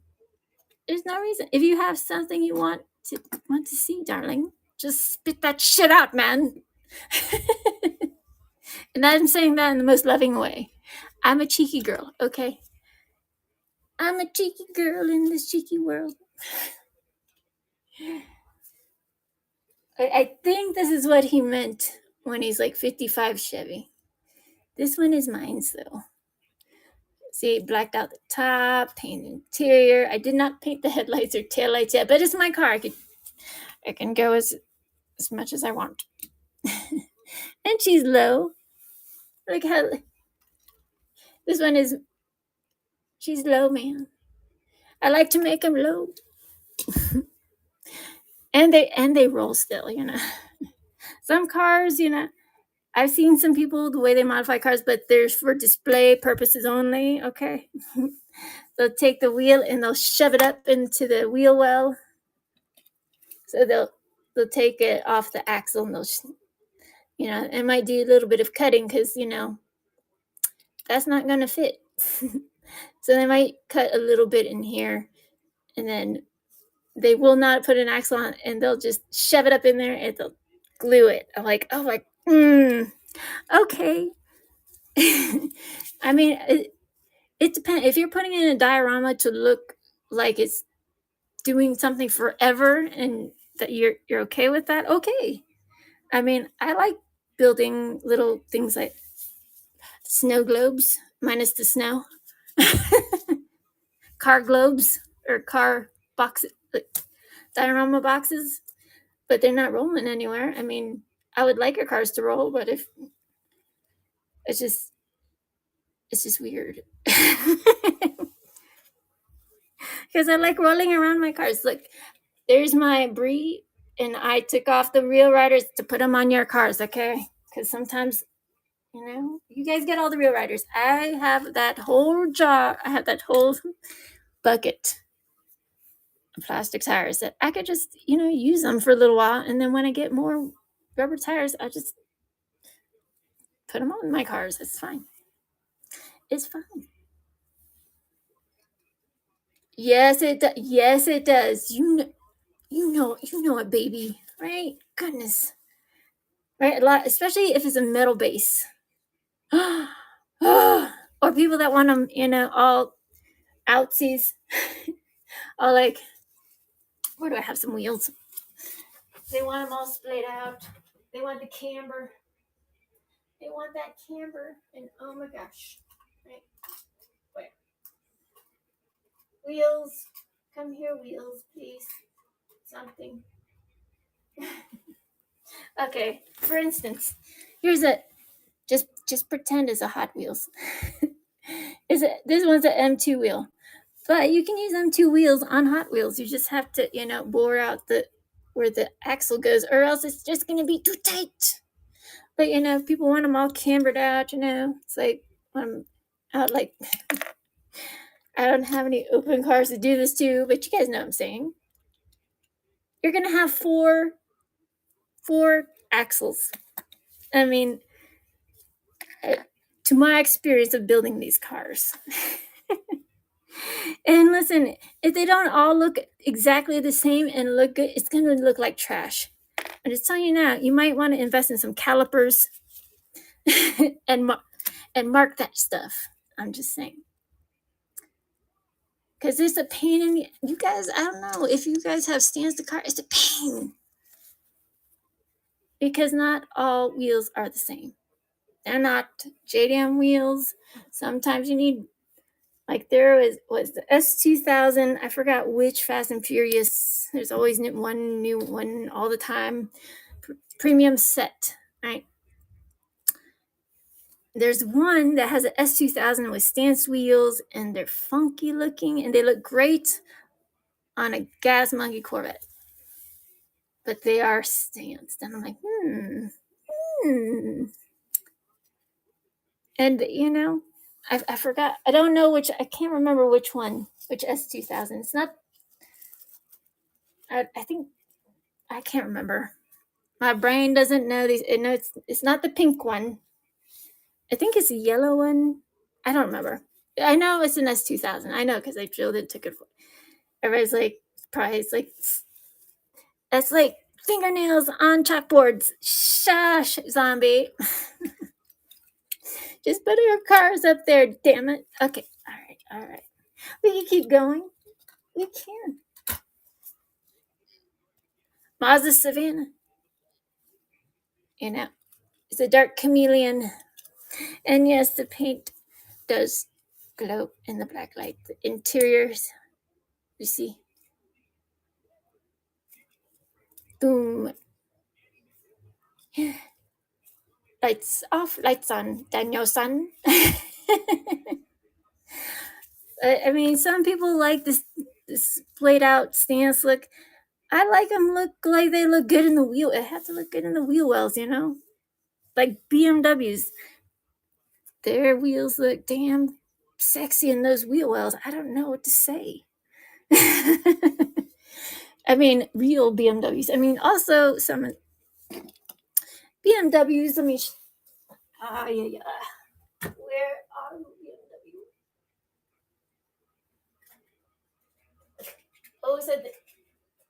There's no reason. If you have something you want to see, darling, just spit that shit out, man. And I'm saying that in the most loving way. I'm a cheeky girl, okay? I'm a cheeky girl in this cheeky world. I think this is what he meant when he's like 55 Chevy. This one is mine, though. See, blacked out the top, painted interior. I did not paint the headlights or taillights yet, but it's my car. I can go as much as I want. And she's low. Look how this one is. She's low, man. I like to make them low. and they roll still, Some cars, I've seen some people the way they modify cars, but they're for display purposes only. Okay. They'll take the wheel and they'll shove it up into the wheel well. So they'll take it off the axle and they'll, it might do a little bit of cutting because, that's not going to fit. So they might cut a little bit in here and then they will not put an axle on and they'll just shove it up in there and they'll glue it. I'm like, oh my, okay. I mean, it depends. If you're putting in a diorama to look like it's doing something forever and that you're okay with that, okay. I mean, I like building little things like snow globes, minus the snow. Car globes or car boxes, diorama boxes, but they're not rolling anywhere. I mean, I would like your cars to roll, but if it's just weird. Because I like rolling around my cars. Look, there's my Brie, and I took off the wheel riders to put them on your cars, okay? Because sometimes, you guys get all the wheel riders. I have that whole jar. I have that whole bucket plastic tires that I could just, use them for a little while. And then when I get more rubber tires, I just put them on my cars. It's fine. It's fine. Yes, it does. Yes, it does. You know it, baby. Right? Goodness. Right? A lot, especially if it's a metal base. Or people that want them, all outsies. All like, where do I have some wheels? They want them all splayed out. They want the camber. They want that camber. And oh my gosh. Right? Where? Wheels. Come here, wheels, please. Something. Okay. For instance, here's a just pretend it's a Hot Wheels. This one's an M2 wheel. But you can use M2 wheels on Hot Wheels. You just have to, bore out where the axle goes, or else it's just gonna be too tight. But people want them all cambered out. It's like I'm out. Like I don't have any open cars to do this to, but you guys know what I'm saying. You're gonna have four axles. I mean, to my experience of building these cars. And listen, if they don't all look exactly the same and look good, it's going to look like trash. I'm just telling you now, you might want to invest in some calipers and mark that stuff. I'm just saying. Because it's a pain in the... You guys, I don't know. If you guys have stands to car, it's a pain. Because not all wheels are the same. They're not JDM wheels. Sometimes you need... Like there was the S2000. I forgot which Fast and Furious. There's always one new one all the time. Premium set, right? There's one that has an S2000 with stance wheels, and they're funky looking, and they look great on a Gas Monkey Corvette. But they are stanced, and I'm like, And I forgot. I don't know which. I can't remember which one. Which S2000. It's not. I think I can't remember. My brain doesn't know these. It knows it's not the pink one. I think it's the yellow one. I don't remember. I know it's an S2000. I know because I drilled it, took it. Everybody's like, probably it's like, that's like fingernails on chalkboards. Shush, zombie. Just put your cars up there, damn it. Okay, all right. We can keep going. We can. Mazda Savannah. It's a dark chameleon. And yes, the paint does glow in the black light. The interiors, you see. Boom. Lights off, lights on. Daniel-san. I mean, some people like this played out stance look. I like them look like they look good in the wheel. It has to look good in the wheel wells, Like BMWs. Their wheels look damn sexy in those wheel wells. I don't know what to say. I mean, real BMWs. I mean, also some BMWs. Let me... yeah. Where are BMW? Oh, so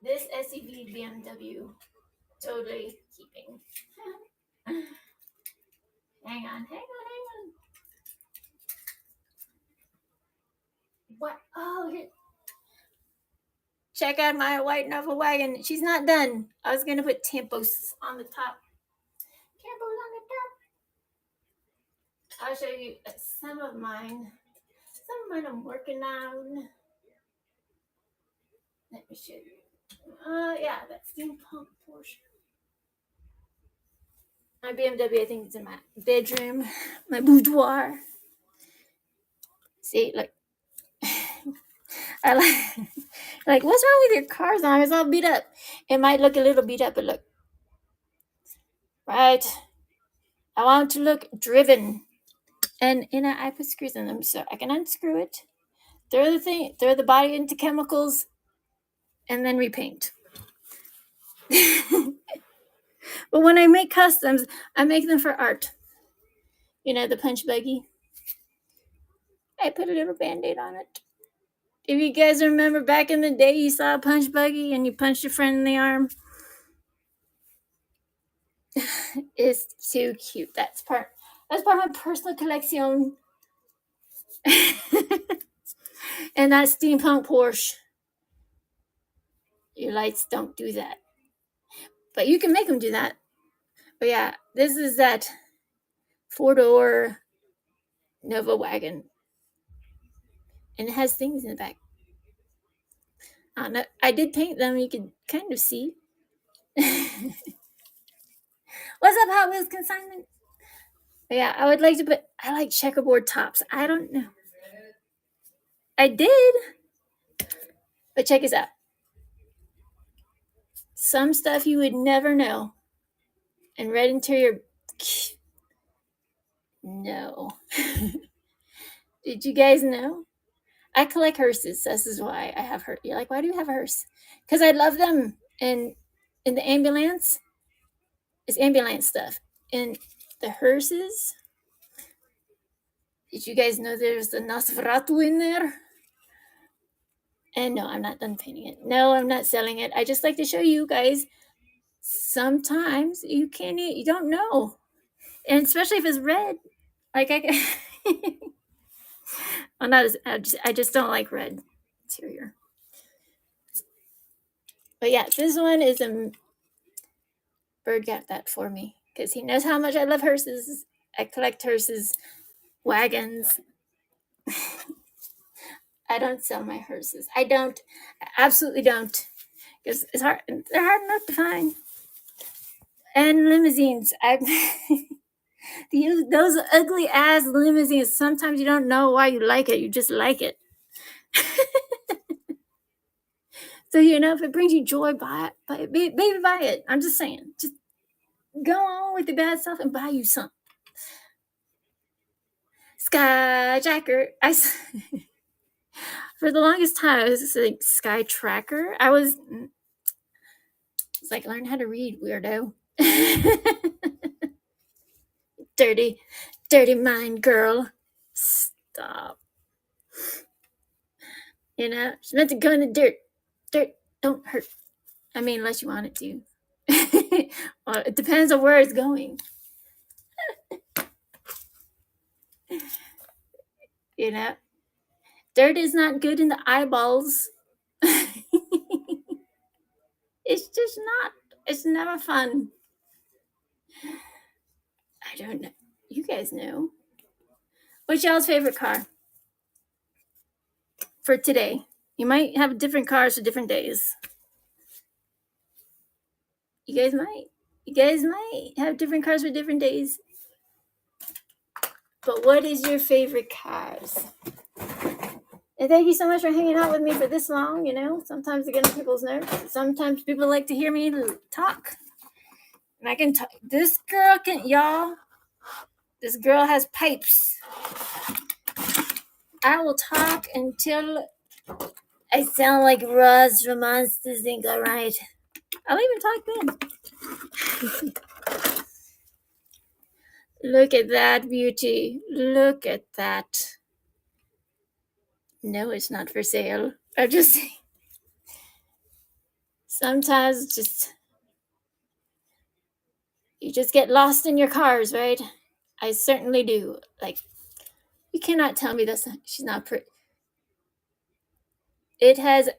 this SUV BMW totally keeping. Hang on. What? Oh, here. Check out my white Nova wagon. She's not done. I was going to put tampos on the top. Tampos on the top. I'll show you some of mine. Some of mine I'm working on. Let me show you. Yeah, that steampunk Porsche. My BMW, I think it's in my bedroom, my boudoir. See, like, I like, what's wrong with your car, Zom? It's all beat up. It might look a little beat up, but look. Right. I want it to look driven. And I put screws in them so I can unscrew it. Throw the body into chemicals. and then repaint. But when I make customs, I make them for art. You know, the punch buggy. I put a little band-aid on it. If you guys remember back in the day, you saw a punch buggy and you punched your friend in the arm. It's too cute. That's part of my personal collection. And that steampunk Porsche. Your lights don't do that. But you can make them do that. But yeah, this is that 4-door Nova wagon. And it has things in the back. I don't know. I did paint them. You could kind of see. What's up, Hot Wheels Consignment? But yeah, I would like to put... I like checkerboard tops. I don't know. I did. But check this out. Some stuff you would never know. And red interior... No. Did you guys know? I collect hearses. This is why I have hearse. You're like, why do you have a hearse? Because I love them. And in the ambulance, it's ambulance stuff. And the hearses, did you guys know there's the Nosferatu in there? And no, I'm not done painting it. No, I'm not selling it. I just like to show you guys. Sometimes you don't know. And especially if it's red. Like well, not as, I just don't like red interior. But yeah, this one is a... Bird got that for me because he knows how much I love hearses. I collect hearses, wagons. I don't sell my hearses. I don't. I absolutely don't. Because it's hard. They're hard enough to find. And limousines. Those ugly ass limousines. Sometimes you don't know why you like it. You just like it. So if it brings you joy, buy it. Baby, buy it. I'm just saying. Just go on with the bad stuff and buy you some. Skyjacker. For the longest time, I was like Sky Tracker. It's like, learn how to read, weirdo. dirty mind girl. Stop. She's meant to go in the dirt. Dirt don't hurt. I mean, unless you want it to. Well, it depends on where it's going. Dirt is not good in the eyeballs. It's just not. It's never fun. I don't know. You guys know. What's y'all's favorite car for today? You might have different cars for different days. You guys might have different cars for different days. But what is your favorite cars? And thank you so much for hanging out with me for this long. Sometimes I get on people's nerves. Sometimes people like to hear me talk. And I can talk. This girl has pipes. I will talk until I sound like Roz from Monsters Inc. All right. I'll even talk then. Look at that beauty. Look at that. No, it's not for sale. I'm just saying. Sometimes you just get lost in your cars, right? I certainly do. Like, you cannot tell me that she's not pretty. It has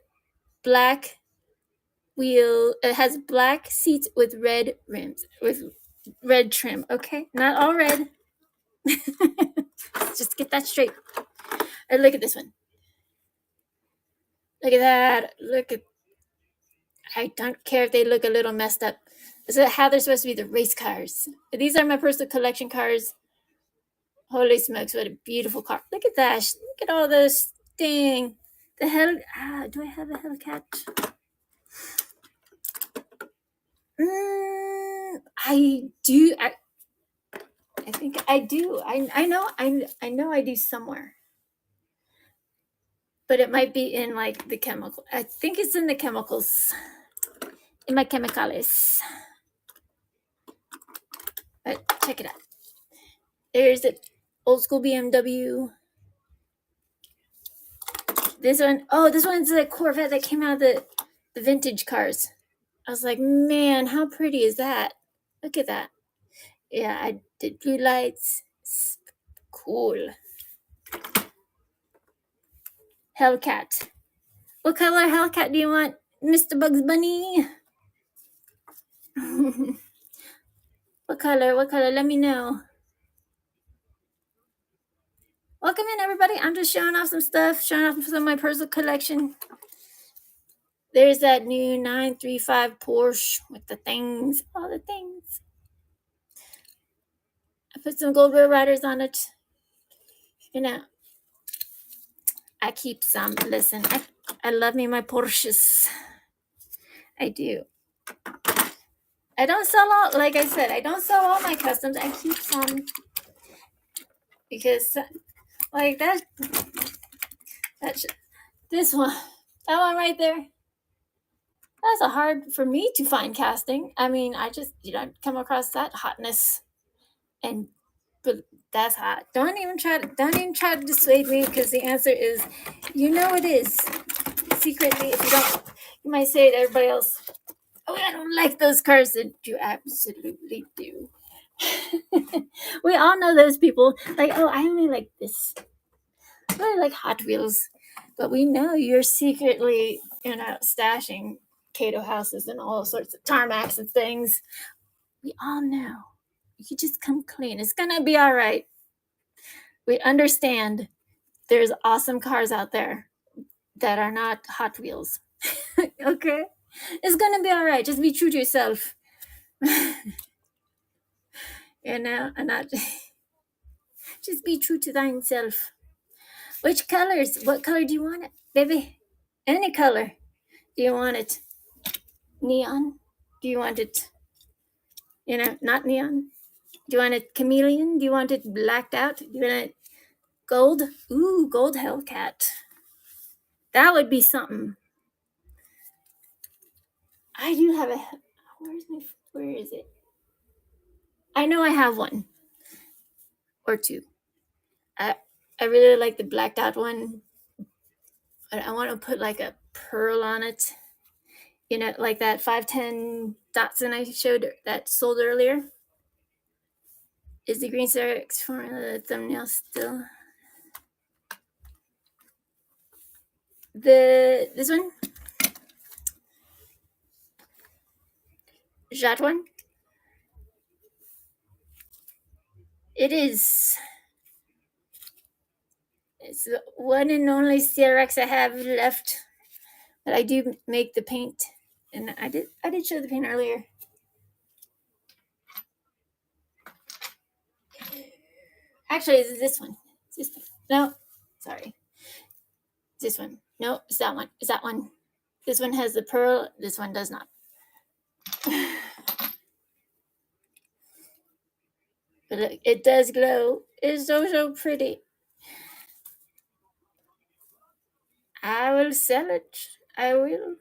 black wheel. It has black seats with red rims, with red trim. Okay, not all red. Just get that straight. Or look at this one. Look at that. I don't care if they look a little messed up. This is how they're supposed to be, the race cars. These are my personal collection cars. Holy smokes, what a beautiful car. Look at that. Look at all this thing. The hell? Do I have a Hellcat? I do. I think I do. I know I do somewhere. but it might be in like the chemical. I think it's in the chemicals, in my chemicals. But check it out. There's the old school BMW. This one, oh, this one's a Corvette that came out of the vintage cars. I was like, man, how pretty is that? Look at that. Yeah, I did blue lights. It's cool. Hellcat. What color Hellcat do you want, Mr. Bugs Bunny? What color? What color? Let me know. Welcome in, everybody. I'm just showing off some stuff, showing off some of my personal collection. There's that new 935 Porsche with the things, all the things. I put some gold Road Riders on it. You know, I keep some. Listen, I love me my Porsches. I do. I don't sell all, like I said, I don't sell all my customs. I keep some because, like that's this one, that one right there. That's a hard for me to find casting. I mean, I just come across that hotness, but that's hot. Don't even try to dissuade me because the answer is, it is. Secretly, if you don't, you might say to everybody else, "Oh, I don't like those cars," and you absolutely do. We all know those people. Like, oh, I only like this. I only like Hot Wheels, but we know you're secretly, stashing Cato houses and all sorts of tarmacs and things. We all know. You just come clean. It's gonna be all right. We understand. There's awesome cars out there that are not Hot Wheels. Okay, it's gonna be all right. Just be true to yourself. And not just be true to thine self. Which colors? What color do you want it, baby? Any color. Do you want it neon? Do you want it, not neon? Do you want it chameleon? Do you want it blacked out? Do you want it gold? Ooh, gold Hellcat. That would be something. I do have a. Where is it? I know I have one or two. I really like the blacked out one, but I want to put like a pearl on it. Like that 510 Datsun I showed that sold earlier. Is the green Cerex for the thumbnail still? This one? That one? It is. It's the one and only CRX I have left. But I do make the paint. And I did show the paint earlier. Actually, it's this one. It's this one. No, sorry. It's this one. No, it's that one. It's that one. This one has the pearl. This one does not. But look, it does glow. It's so pretty. I will sell it. I will.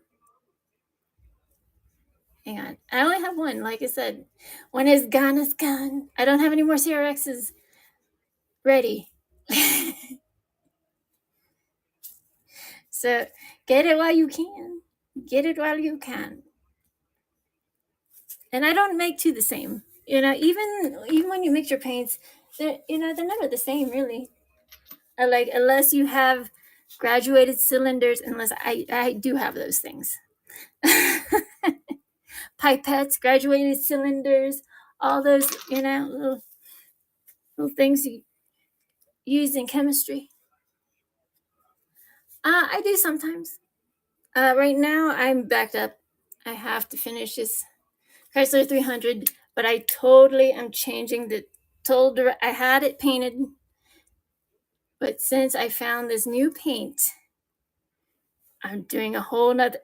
Hang on. I only have one. Like I said, when it's gone, it's gone. I don't have any more CRXs ready. So get it while you can. Get it while you can. And I don't make two the same. Even when you mix your paints, they're never the same really. Unless you have graduated cylinders, unless I do have those things. Pipettes, graduated cylinders, all those, little things you use in chemistry. I do sometimes. Right now, I'm backed up. I have to finish this Chrysler 300, but I totally am changing I had it painted, but since I found this new paint, I'm doing a whole nother,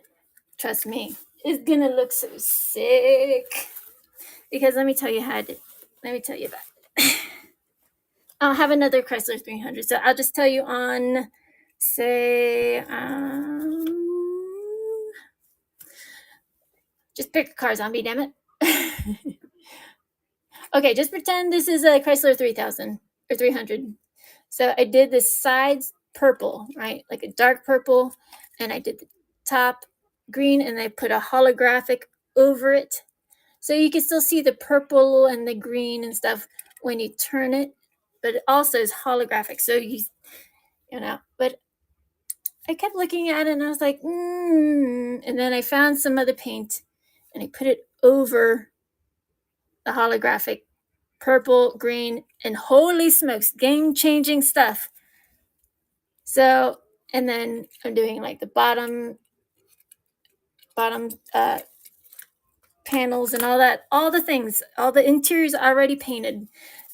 trust me, it's gonna look so sick. Because let me tell you about it. I'll have another Chrysler 300, so I'll just tell you on Say, just pick a car, zombie, damn it. Okay, just pretend this is a Chrysler 3000 or 300. So I did the sides purple, right? Like a dark purple, and I did the top green, and I put a holographic over it. So you can still see the purple and the green and stuff when you turn it, but it also is holographic. So but I kept looking at it and I was like, and then I found some other paint and I put it over the holographic purple, green, and holy smokes, game-changing stuff. So, and then I'm doing like the bottom panels and all the things, all the interiors already painted.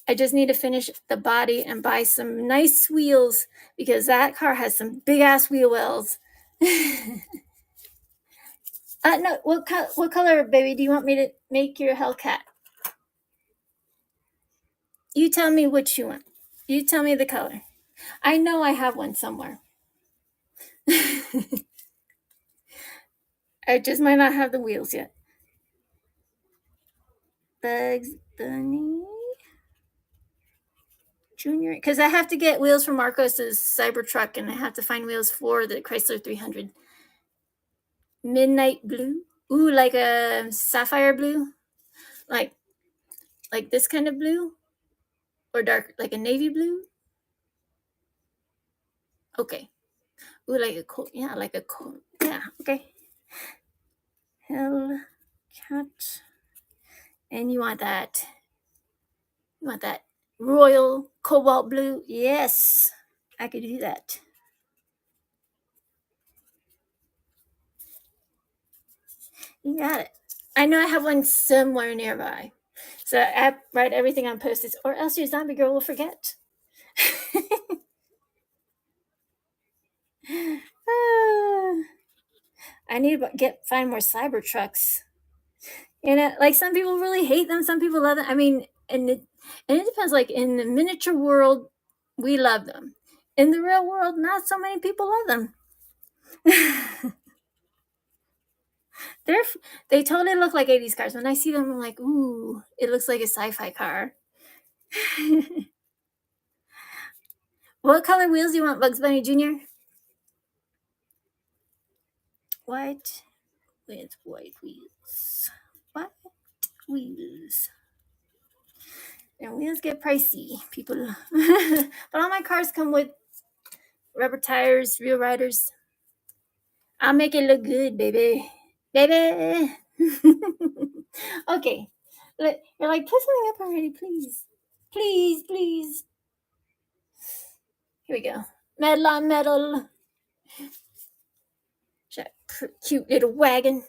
I just need to finish the body and buy some nice wheels because that car has some big ass wheel wells. No, what color, baby, do you want me to make your Hellcat? You tell me which you want. You tell me the color. I know I have one somewhere. I just might not have the wheels yet. Bugs Bunny Junior, because I have to get wheels for Marcos's Cybertruck, and I have to find wheels for the Chrysler 300. Midnight blue, ooh, like a sapphire blue, like this kind of blue, or dark, like a navy blue. Okay, ooh, like a cold, yeah, like a cold, yeah, okay. Hellcat, and you want that royal cobalt blue? Yes, I could do that. You got it. I know I have one somewhere nearby. So I write everything on post-its, or else your zombie girl will forget. I need to find more Cybertrucks. Like some people really hate them, some people love them. I mean, and it depends. Like in the miniature world, we love them. In the real world, not so many people love them. They totally look like 80s cars. When I see them, I'm like, ooh, it looks like a sci-fi car. What color wheels do you want, Bugs Bunny Jr.? White with white wheels. White wheels. And wheels get pricey, people. But all my cars come with rubber tires, real riders. I'll make it look good, baby. Baby. Okay. You're like, put something up already, please. Please, please. Here we go. Metal on metal. Cute little wagon.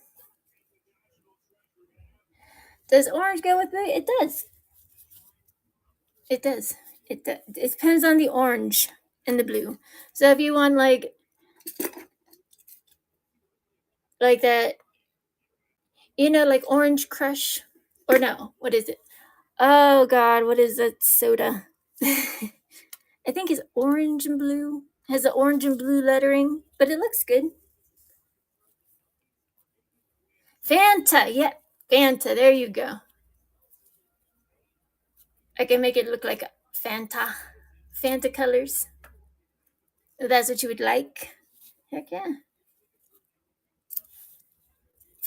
Does orange go with it? It does. It does. It depends on the orange and the blue. So if you want like that, like Orange Crush, or no, what is it? Oh God, what is that soda? I think it's orange and blue. It has the orange and blue lettering, but it looks good. Fanta, yeah, Fanta. There you go. I can make it look like a Fanta colors. If that's what you would like. Heck yeah.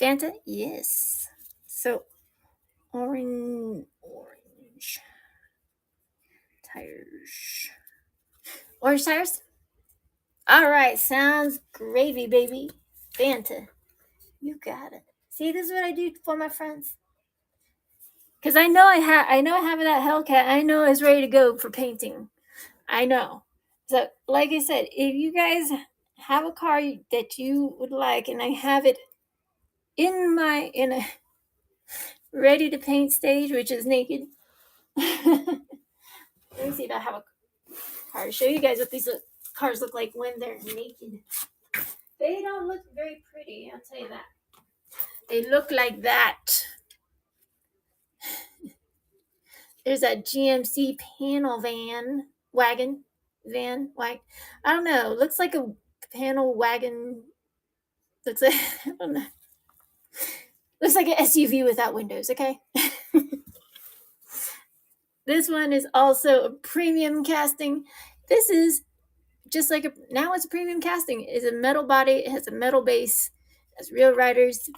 Fanta, yes. So orange tires. Orange tires? All right, sounds gravy, baby. Fanta, you got it. See, this is what I do for my friends. Because I know I have that Hellcat. I know it's ready to go for painting. I know. So, like I said, if you guys have a car that you would like, and I have it in a ready to paint stage, which is naked. Let me see if I have a car to show you guys what these cars look like when they're naked. They don't look very pretty, I'll tell you that. They look like that. There's a GMC panel wagon. van, white. I don't know. Looks like a panel wagon. Looks like I don't know. Looks like an SUV without windows. Okay. This one is also a premium casting. This is just like now it's a premium casting. It's a metal body. It has a metal base. It has real riders,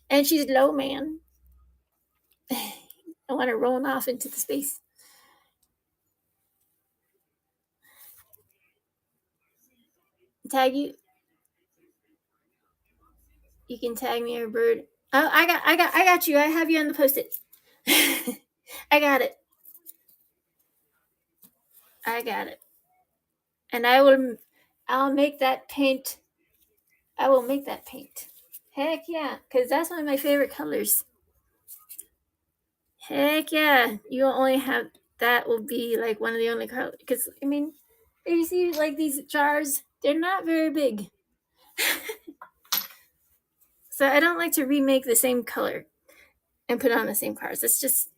and she's low man. I want her rolling off into the space. Tag you. You can tag me or bird. Oh, I got you. I have you on the post-it. I got it. I got it. And I'll make that paint. I will make that paint. Heck yeah, because that's one of my favorite colors. Heck yeah, you only have that will be like one of the only colors. Because I mean, you see like these jars, they're not very big. So I don't like to remake the same color and put on the same cards. It's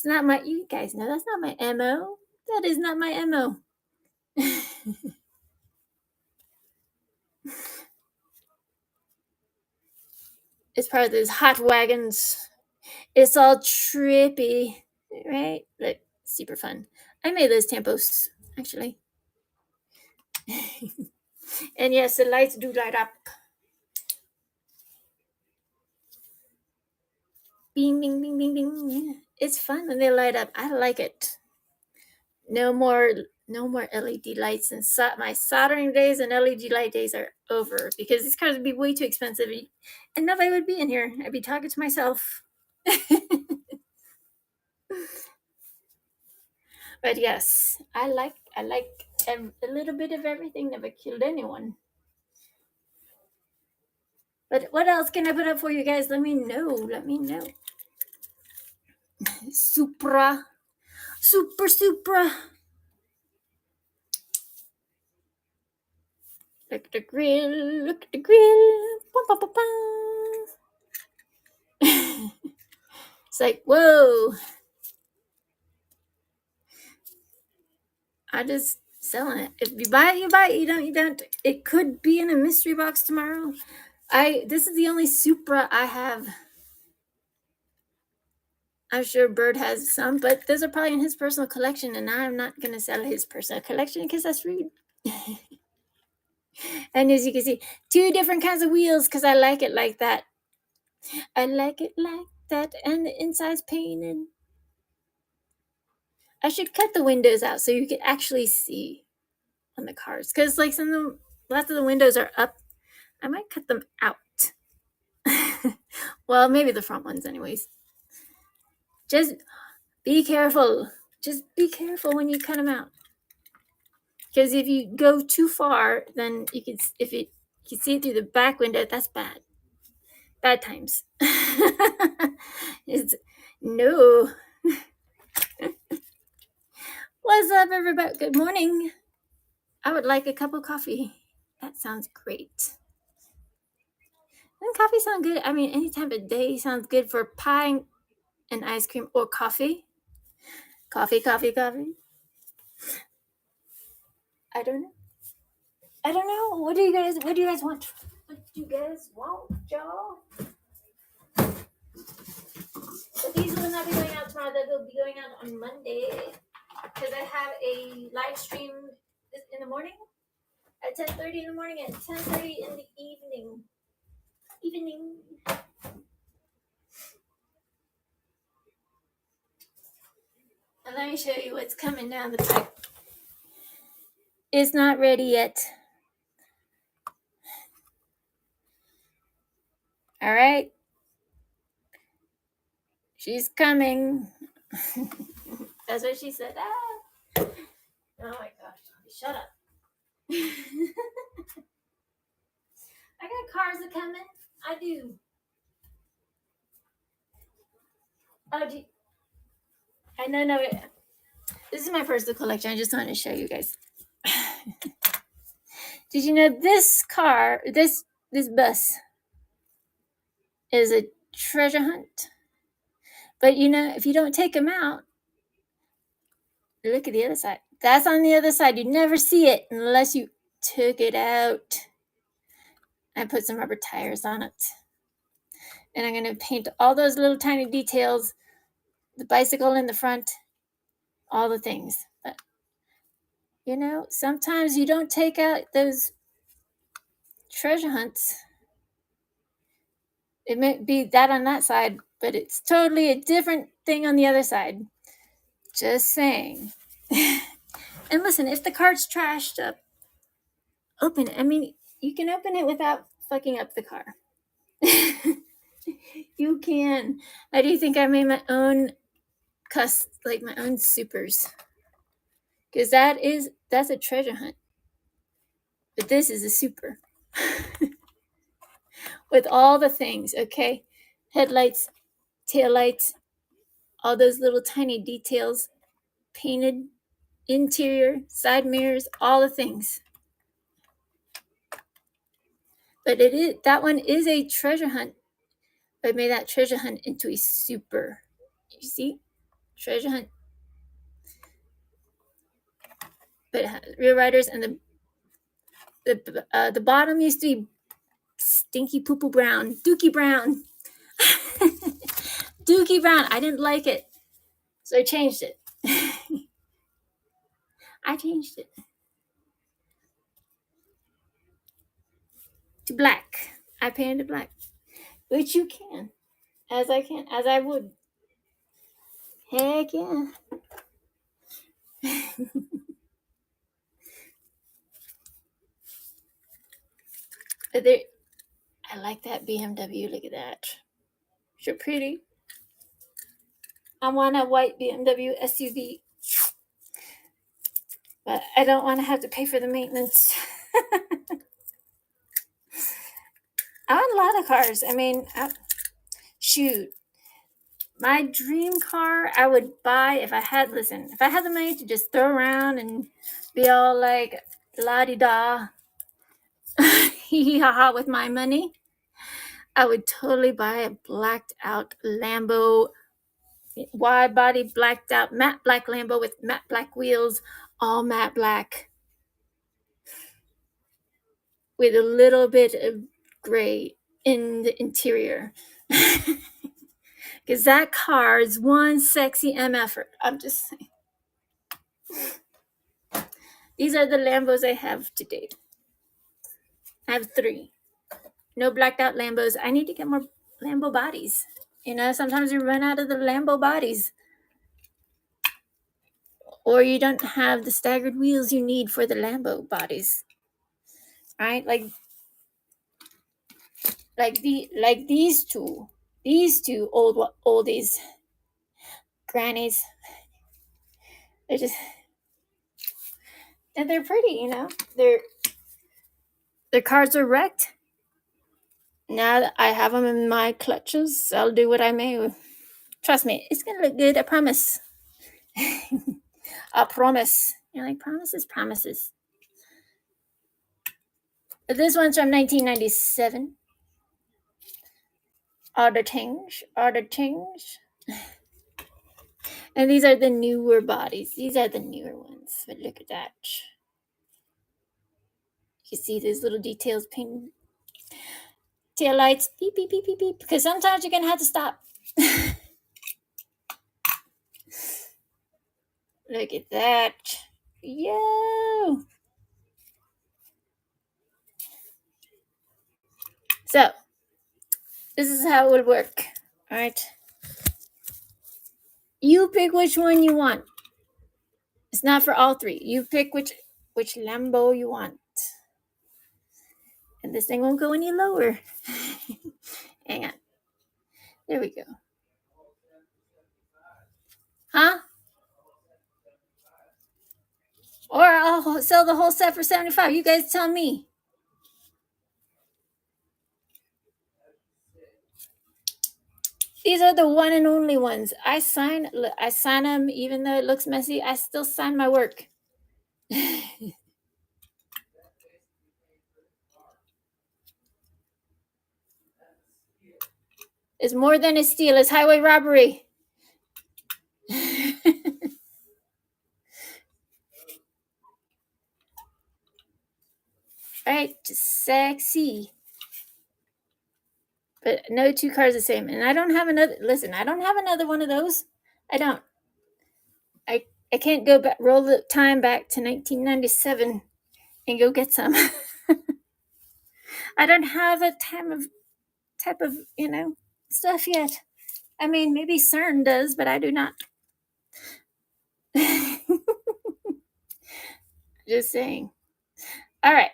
not my. You guys know that's not my MO. That is not my MO. It's part of those hot wagons. It's all trippy, right? Like super fun. I made those tempos actually. And yes, the lights do light up. Bing, bing, bing, bing, bing. It's fun when they light up. I like it. No more LED lights. And my soldering days and LED light days are over because these cars would be way too expensive, and nobody would be in here. I'd be talking to myself. But yes, I like a little bit of everything. Never killed anyone. But what else can I put up for you guys? Let me know. Supra. Supra. Look at the grill. Bum, bum, bum, bum. It's like, whoa. I just selling it. If you buy it, you buy it. You don't. It could be in a mystery box tomorrow. This is the only Supra I have. I'm sure Bird has some, but those are probably in his personal collection, and I'm not going to sell his personal collection because that's rude. And as you can see, 2 different kinds of wheels because I like it like that. I like it like that, and the inside's painted. I should cut the windows out so you can actually see on the cars because like lots of the windows are up. I might cut them out. Well, maybe the front ones anyways. Just be careful. Just be careful when you cut them out. Because if you go too far, then you can see it through the back window, that's bad. Bad times. No. What's up, everybody? Good morning. I would like a cup of coffee. That sounds great. Doesn't coffee sound good? I mean, any time of day sounds good for pie and ice cream or coffee. Coffee. I don't know. What do you guys want? What do you guys want, y'all? But these will not be going out tomorrow. They'll be going out on Monday because I have a live stream in the morning at 10:30 in the morning and 10:30 in the evening. And let me show you what's coming down the pipe. It's not ready yet. All right. She's coming. That's what she said. Ah. Oh my gosh. Shut up. I got cars that come in. I do. Oh, I know. This is my personal collection. I just wanted to show you guys. Did you know this car, this bus is a treasure hunt? But you know, if you don't take them out, look at the other side. That's on the other side. You never see it unless you took it out. I put some rubber tires on it. And I'm going to paint all those little tiny details, the bicycle in the front, all the things. But, you know, sometimes you don't take out those treasure hunts. It may be that on that side, but it's totally a different thing on the other side. Just saying. And listen, if the card's trashed up, open it. I mean, you can open it without fucking up the car. You can. I do think I made my own my own supers. Because that's a treasure hunt. But this is a super. With all the things, okay? Headlights, taillights, all those little tiny details, painted interior, side mirrors, all the things. But that one is a treasure hunt. I made that treasure hunt into a super. You see? Treasure hunt. But it has rear riders, and the bottom used to be stinky poo poo brown. Dookie brown. Dookie brown. I didn't like it. So I changed it. I changed it to black. I painted black. Which you can. As I would. Heck yeah. But I like that BMW. Look at that. Sure pretty. I want a white BMW SUV. But I don't want to have to pay for the maintenance. I want a lot of cars. I mean, shoot. My dream car I would buy if I had the money to just throw around and be all like la-di-da, hee-hee-ha-ha with my money, I would totally buy a blacked out Lambo, wide body, blacked out, matte black Lambo with matte black wheels, all matte black, with a little bit of gray in the interior. Because that car is one sexy MF. I'm just saying. These are the Lambos I have to date. I have 3. No blacked out Lambos. I need to get more Lambo bodies. You know, sometimes you run out of the Lambo bodies. Or you don't have the staggered wheels you need for the Lambo bodies. Right? Like these two. These two oldies. Grannies. And they're pretty, you know. Their cars are wrecked. Now that I have them in my clutches, I'll do what I may. Trust me, it's gonna look good. I promise. I promise. You're like, promises. This one's from 1997. Order change. And these are the newer bodies. These are the newer ones. But look at that. You see these little details painted. Tail lights. Beep, beep, beep, beep, beep. Because sometimes you're going to have to stop. Look at that. Yo! So, this is how it would work. All right. You pick which one you want. It's not for all 3. You pick which Lambo you want. And this thing won't go any lower. Hang on. There we go. Huh? Or I'll sell the whole set for $75. You guys tell me. These are the one and only ones. I sign them even though it looks messy. I still sign my work. It's more than a steal. It's highway robbery. sexy. But no two cars the same. And I don't have another. Listen, I don't have another one of those. I don't. I can't go back. Roll the time back to 1997 and go get some. I don't have a type of stuff yet. I mean, maybe CERN does, but I do not. Just saying. All right.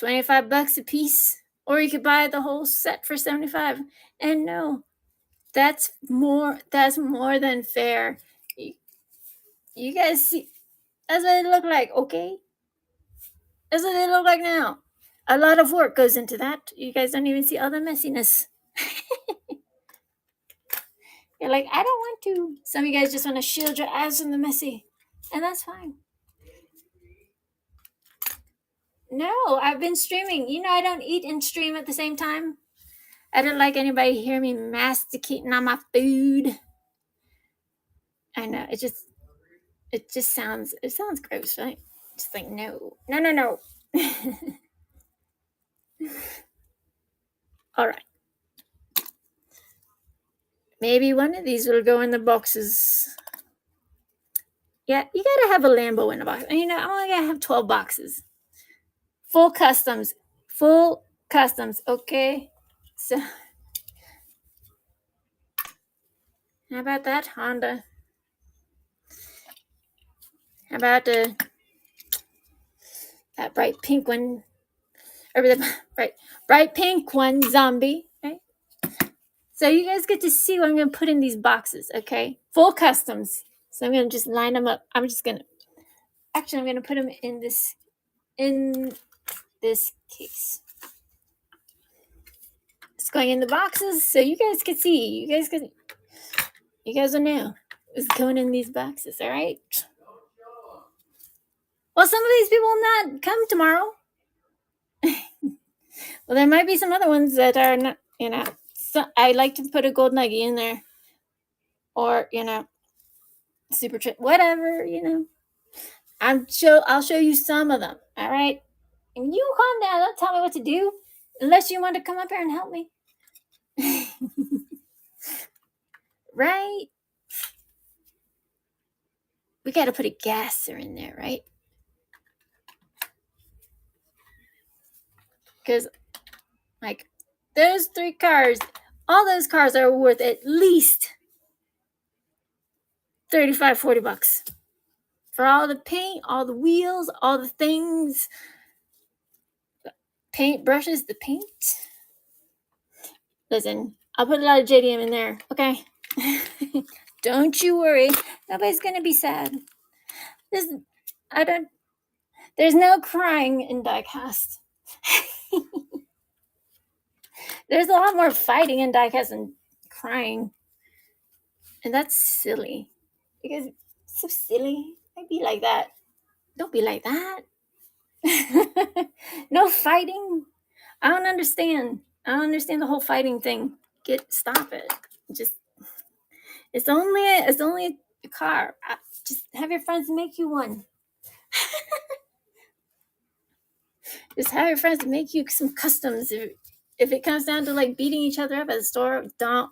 $25 a piece, or you could buy the whole set for $75. And no, that's more than fair. You guys see, that's what it look like, okay? That's what it look like now. A lot of work goes into that. You guys don't even see all the messiness. You're like, I don't want to. Some of you guys just want to shield your eyes from the messy, and that's fine. No, I've been streaming. I don't eat and stream at the same time. I don't like anybody to hear me masticating on my food. I know, it just sounds gross, right? Just like, no. All right. Maybe one of these will go in the boxes. Yeah, you gotta have a Lambo in a box. And I'm only gonna have 12 boxes. Full customs, okay? So, how about that Honda? How about that bright pink one? Or the bright pink one, zombie, right? So you guys get to see what I'm gonna put in these boxes, okay? Full customs. So I'm gonna just line them up. I'm gonna put them in this case. It's going in the boxes so you guys can see. You guys will know it's going in these boxes, all right? Well, some of these people will not come tomorrow. Well, there might be some other ones that are not, so I like to put a gold nugget in there. Or, super trip, whatever, I'll show you some of them, all right? And you calm down, don't tell me what to do, unless you want to come up here and help me. Right? We got to put a gasser in there, right? Because, like, those 3 cars, all those cars are worth at least $35-$40 for all the paint, all the wheels, all the things, paint brushes, the paint. Listen, I'll put a lot of JDM in there, okay? Don't you worry, nobody's gonna be sad. There's no crying in diecast. There's a lot more fighting in diecast than crying, and that's silly. Because it's so silly. Don't be like that. Don't be like that. No fighting. I don't understand the whole fighting thing. Stop it. It's only a car. Just have your friends make you one. Just have your friends make you some customs. If it comes down to like beating each other up at the store, don't.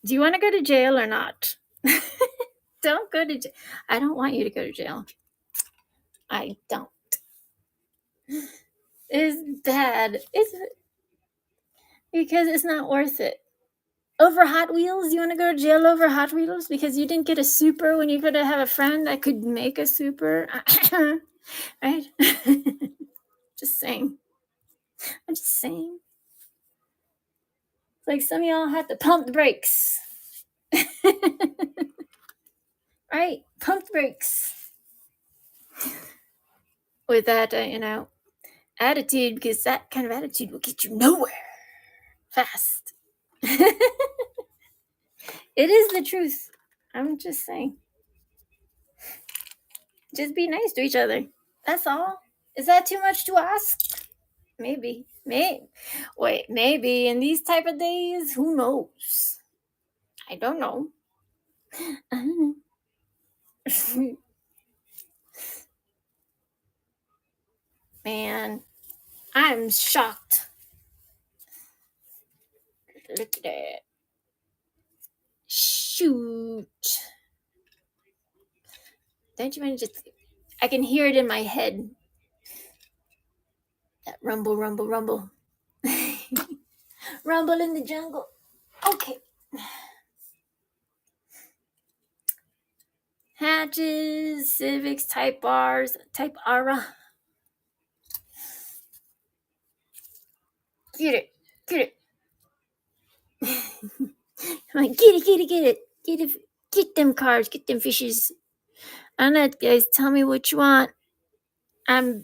Do you want to go to jail or not? Don't go to jail. I don't want you to go to jail. I don't. It's bad. Because it's not worth it. Over Hot Wheels? You want to go to jail over Hot Wheels because you didn't get a super when you could have a friend that could make a super? Right? Just saying. I'm just saying. It's like some of y'all have to pump the brakes. Right? Pump the brakes. With that, attitude, because that kind of attitude will get you nowhere fast. It is the truth. I'm just saying. Just be nice to each other. That's all. Is that too much to ask? Maybe. Maybe in these type of days, who knows? I don't know. Man, I'm shocked. Look at that. Shoot. Don't you want to just... I can hear it in my head. That rumble, rumble, rumble. Rumble in the jungle. Okay. Hatches, Civics, Type R's, Type R. Get it. Get it. I'm like, get it. Get them cars. Get them fishes. I don't know, guys. Tell me what you want. I'm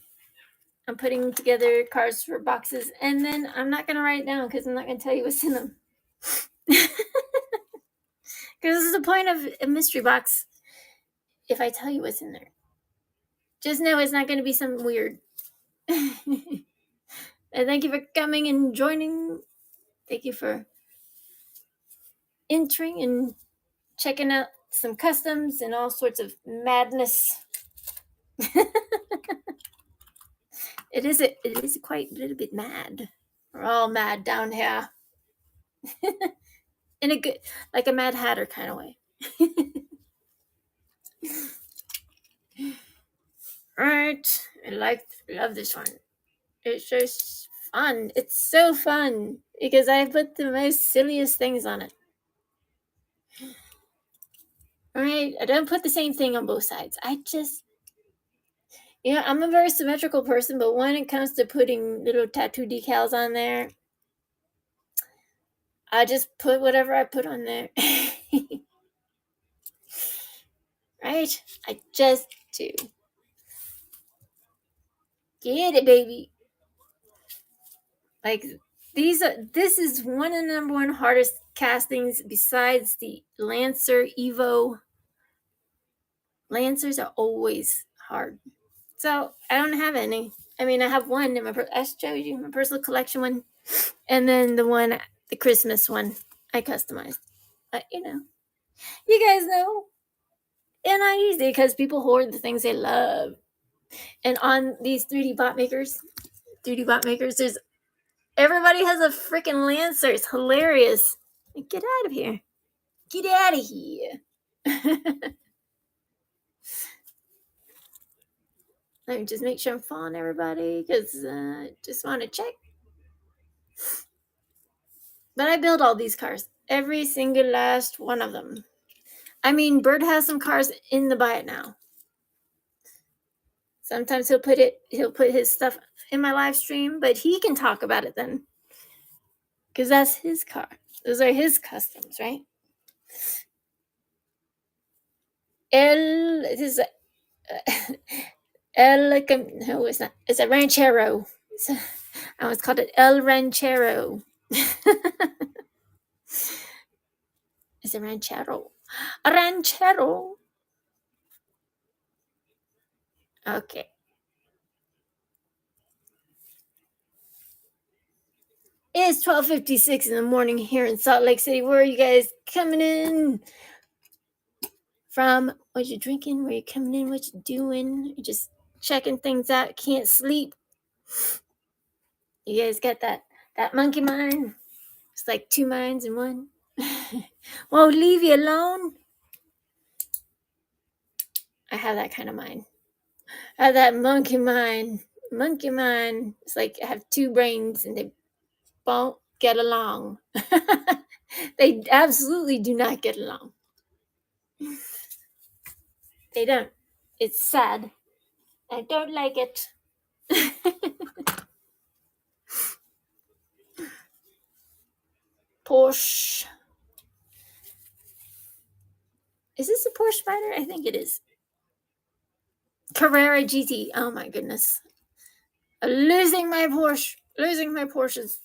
putting together cards for boxes, and then I'm not gonna write it down because I'm not gonna tell you what's in them. Because this is the point of a mystery box. If I tell you what's in there, just know it's not gonna be something weird. And thank you for coming and joining. Thank you for entering and checking out some customs and all sorts of madness. It is quite a little bit mad. We're all mad down here. In a good, like a Mad Hatter kind of way. Alright. I love this one. It's just fun. It's so fun because I put the most silliest things on it. Alright, I don't put the same thing on both sides. I just, I'm a very symmetrical person, but when it comes to putting little tattoo decals on there, I just put whatever I put on there. Right? I just do. Get it, baby. Like, this is one of the number one hardest castings besides the Lancer Evo. Lancers are always hard. So I don't have any. I mean, I have one in I showed you my personal collection one, and then the Christmas one, I customized. But you guys know, and not easy because people hoard the things they love. And on these 3D bot makers, there's everybody has a freaking Lancer. It's hilarious. Get out of here. Get out of here. Let me just make sure I'm following everybody because I just want to check. But I build all these cars. Every single last one of them. I mean, Bird has some cars in the buy it now. Sometimes he'll put his stuff in my live stream, but he can talk about it then. Because that's his car. Those are his customs, right? No, it's not. It's a Ranchero. I always called it El Ranchero. It's a Ranchero. A Ranchero. Okay. It's 12:56 in the morning here in Salt Lake City. Where are you guys coming in from? What you drinking? Where you coming in? What you doing? You just checking things out. Can't sleep. You guys got that monkey mind? It's like two minds in one. Won't leave you alone. I have that kind of mind. I have that monkey mind. Monkey mind. It's like I have two brains and they won't get along. They absolutely do not get along. They don't. It's sad. I don't like it. Porsche. Is this a Porsche Spider? I think it is. Carrera GT. Oh my goodness. Losing my Porsche. Losing my Porsches.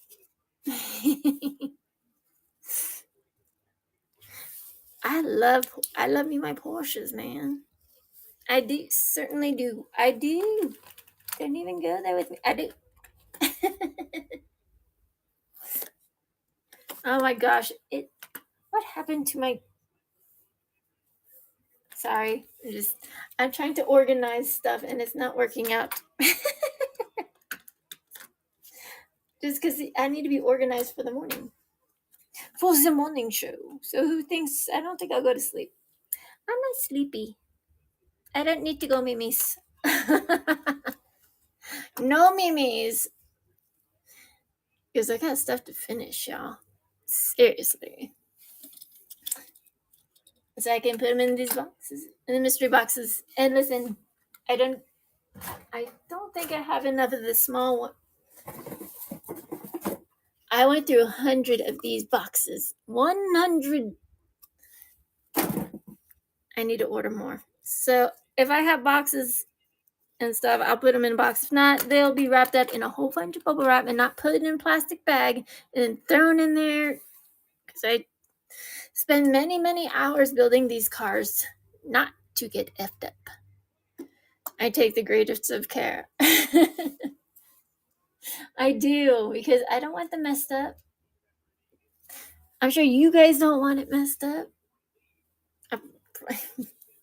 I love me my Porsches, man. I do, certainly do. I do. Don't even go there with me. I do. Oh my gosh. What happened to my... Sorry. I'm trying to organize stuff and it's not working out. just because I need to be organized for the morning. For the morning show. So who thinks I don't think I'll go to sleep? I'm not sleepy. I don't need to go mimis. No mimis. Because I got stuff to finish, y'all. Seriously. So I can put them in these boxes, in the mystery boxes. And listen, I don't think I have enough of the small one. I went through 100 of these boxes. 100. I need to order more. So if I have boxes and stuff, I'll put them in a box. If not, they'll be wrapped up in a whole bunch of bubble wrap and not put in a plastic bag and thrown in there. Because I spend many, many hours building these cars not to get effed up. I take the greatest of care. I do, because I don't want them messed up. I'm sure you guys don't want it messed up.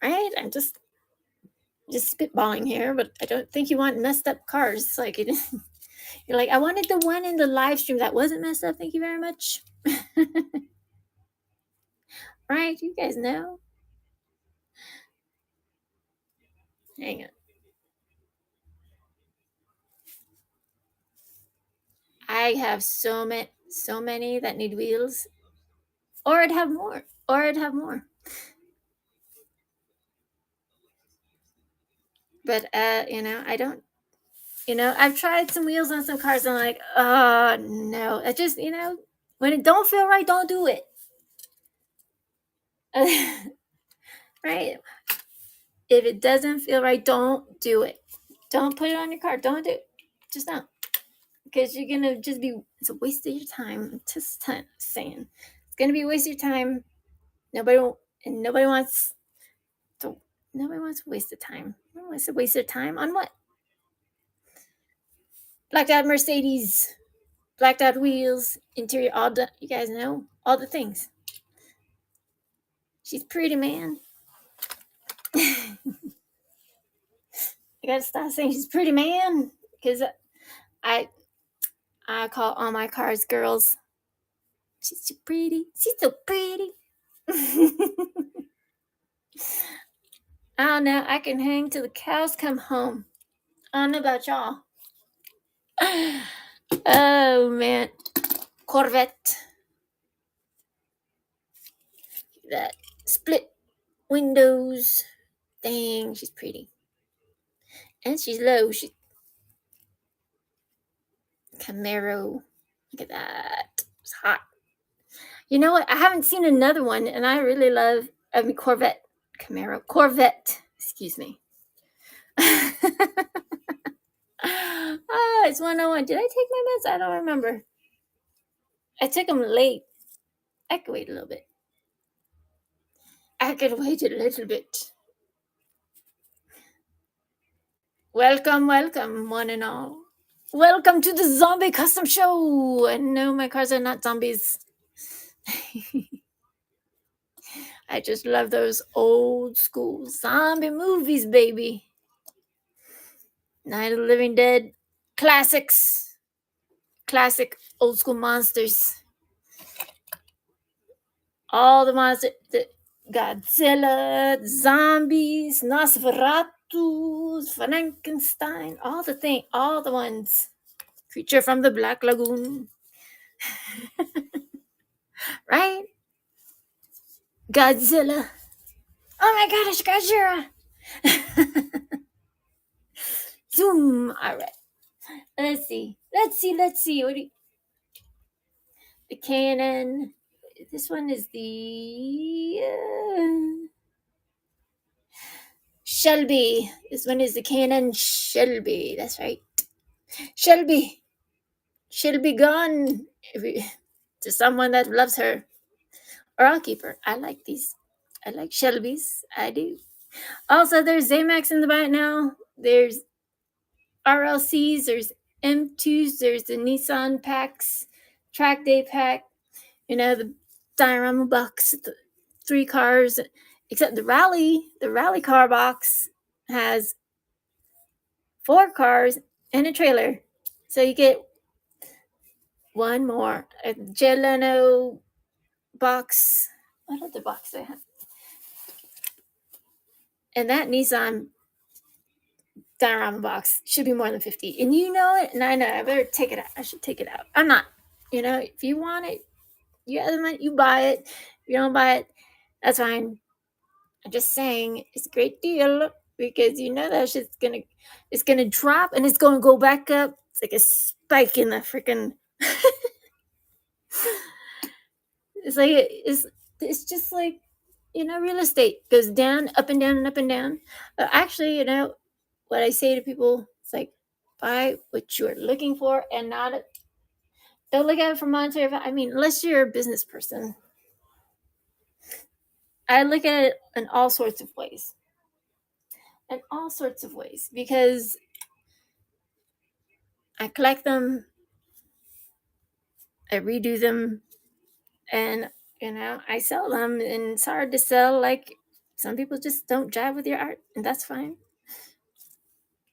Right? I'm just spitballing here, but I don't think you want messed up cars. Like you're like, I wanted the one in the live stream that wasn't messed up. Thank you very much. Right? You guys know. Hang on. I have so many that need wheels. Or I'd have more. But I don't. I've tried some wheels on some cars and I'm like, oh no. I just, when it don't feel right, don't do it. Right? If it doesn't feel right, don't do it. Don't put it on your car. Don't do it. Just don't. Because you're going to just it's a waste of your time. Just saying. It's going to be a waste of your time. Nobody wants to waste the time. No one wants to waste their time on what? Blacked out Mercedes, blacked out wheels, interior, all the, you guys know, all the things. She's pretty, man. I gotta stop saying she's pretty, man, because I call all my cars girls. She's so pretty. She's so pretty. I don't know. I can hang till the cows come home. I don't know about y'all. Oh, man. Corvette. That split windows. Dang, she's pretty. And she's low. She's Camaro. Look at that. It's hot. You know what? I haven't seen another one, and I really love Corvette. Camaro. Corvette. Excuse me. It's 101. Did I take my meds? I don't remember. I took them late. I could wait a little bit. Welcome, one and all. Welcome to the Zombie Custom Show. And no, my cars are not zombies. I just love those old school zombie movies, baby. Night of the Living Dead. Classics. Classic old school monsters. All the monsters. Godzilla, zombies, Nosferatu, Frankenstein, all the ones. Creature from the Black Lagoon. Right? Godzilla. Oh my gosh, Godzilla. Zoom. All right. Let's see. What do you... The Canon. This one is the Shelby. This one is the Canon Shelby. That's right. Shelby. She'll be gone to someone that loves her. Or I'll keep her. I like these. I like Shelby's. I do. Also, there's Zamax in the back now. There's RLCs. There's M2s. There's the Nissan packs. Track day pack. The diorama box. The 3 cars. Except the rally car box has 4 cars and a trailer. So you get one more. A Jay Leno box. What other box I have? And that Nissan diorama box should be more than 50. And you know it, and I know I better take it out. I should take it out. I'm not. If you want it, you have the money, you buy it. If you don't buy it, that's fine. I'm just saying it's a great deal because that it's gonna drop and it's gonna go back up. It's like a spike in the freaking. It's just like real estate goes down, up and down, and up and down. But actually, what I say to people, it's like buy what you're looking for and not don't look at it for monetary value. I mean, unless you're a business person, I look at it in all sorts of ways. In all sorts of ways, because I collect them, I redo them, and I sell them. And it's hard to sell. Like some people just don't jive with your art, and that's fine.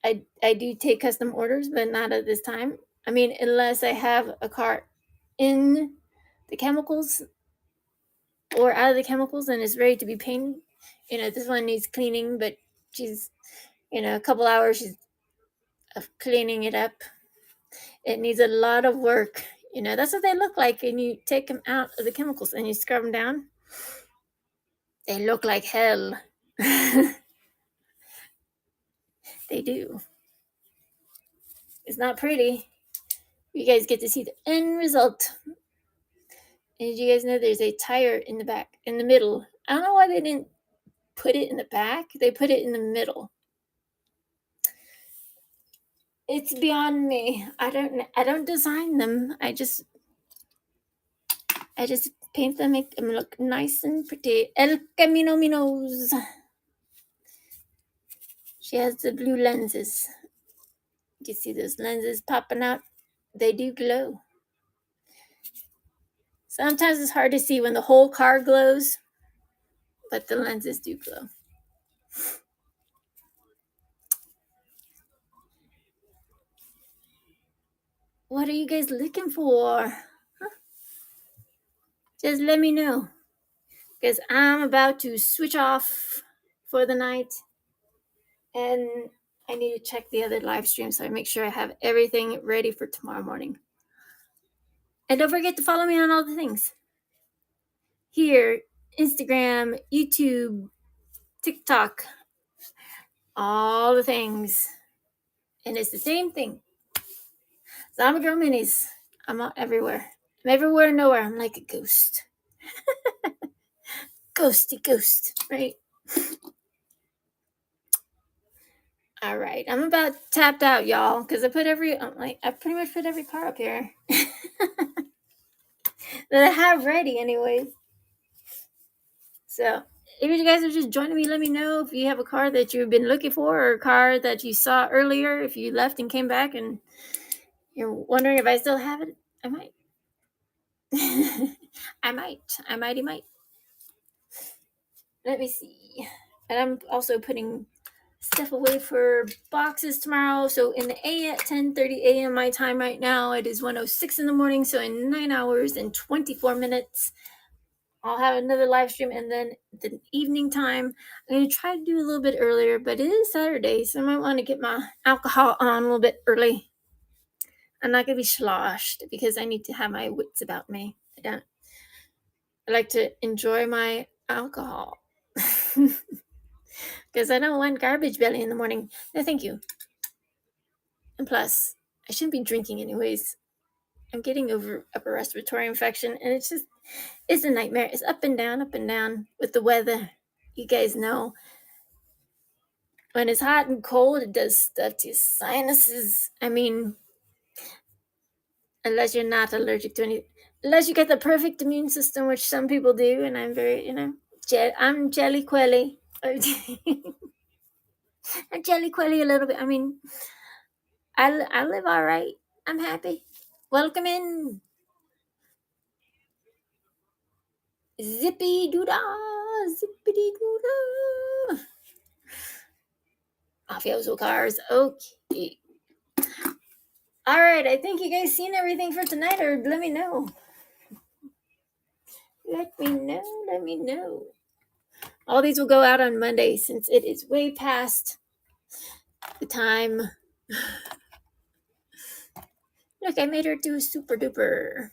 I do take custom orders, but not at this time. I mean, unless I have a cart in the chemicals or out of the chemicals and it's ready to be painted. This one needs cleaning, but she's, a couple hours of cleaning it up. It needs a lot of work. That's what they look like. And you take them out of the chemicals and you scrub them down. They look like hell. They do. It's not pretty. You guys get to see the end result. And did you guys know there's a tire in the back, in the middle? I don't know why they didn't put it in the back. They put it in the middle. It's beyond me. I don't design them. I just paint them, make them look nice and pretty. El Camino Minos. She has the blue lenses. You see those lenses popping out? They do glow. Sometimes it's hard to see when the whole car glows, but the lenses do glow. What are you guys looking for? Huh? Just let me know. Because I'm about to switch off for the night. And I need to check the other live stream so I make sure I have everything ready for tomorrow morning. And don't forget to follow me on all the things. Here, Instagram, YouTube, TikTok, all the things. And it's the same thing. Zombiegirlminis. I'm out everywhere. I'm everywhere and nowhere. I'm like a ghost. Ghosty ghost, right? All right, I'm about tapped out, y'all, because I pretty much put every car up here that I have ready, anyways. So if you guys are just joining me, let me know if you have a car that you've been looking for or a car that you saw earlier. If you left and came back and you're wondering if I still have it, I might. I might. Let me see. And I'm also putting stuff away for boxes tomorrow. So in the at 10:30 a.m. my time right now, it is 1:06 in the morning. So in 9 hours and 24 minutes, I'll have another live stream. And then the evening time, I'm going to try to do a little bit earlier, but it is Saturday. So I might want to get my alcohol on a little bit early. I'm not going to be sloshed because I need to have my wits about me. I like to enjoy my alcohol. Because I don't want garbage belly in the morning. No, thank you. And plus, I shouldn't be drinking anyways. I'm getting over upper respiratory infection, and it's a nightmare. It's up and down with the weather. You guys know. When it's hot and cold, it does stuff to your sinuses. I mean, unless you're not allergic to any, unless you get the perfect immune system, which some people do, and I'm very, I'm jelly quelly. I'm jelly quelly a little bit. I mean, I live all right. I'm happy. Welcome in. Zippy doo dah, zippity doo dah. Mafioso cars. Okay. All right, I think you guys seen everything for tonight, or let me know. Let me know. All these will go out on Monday since it is way past the time. Look, I made her do super duper.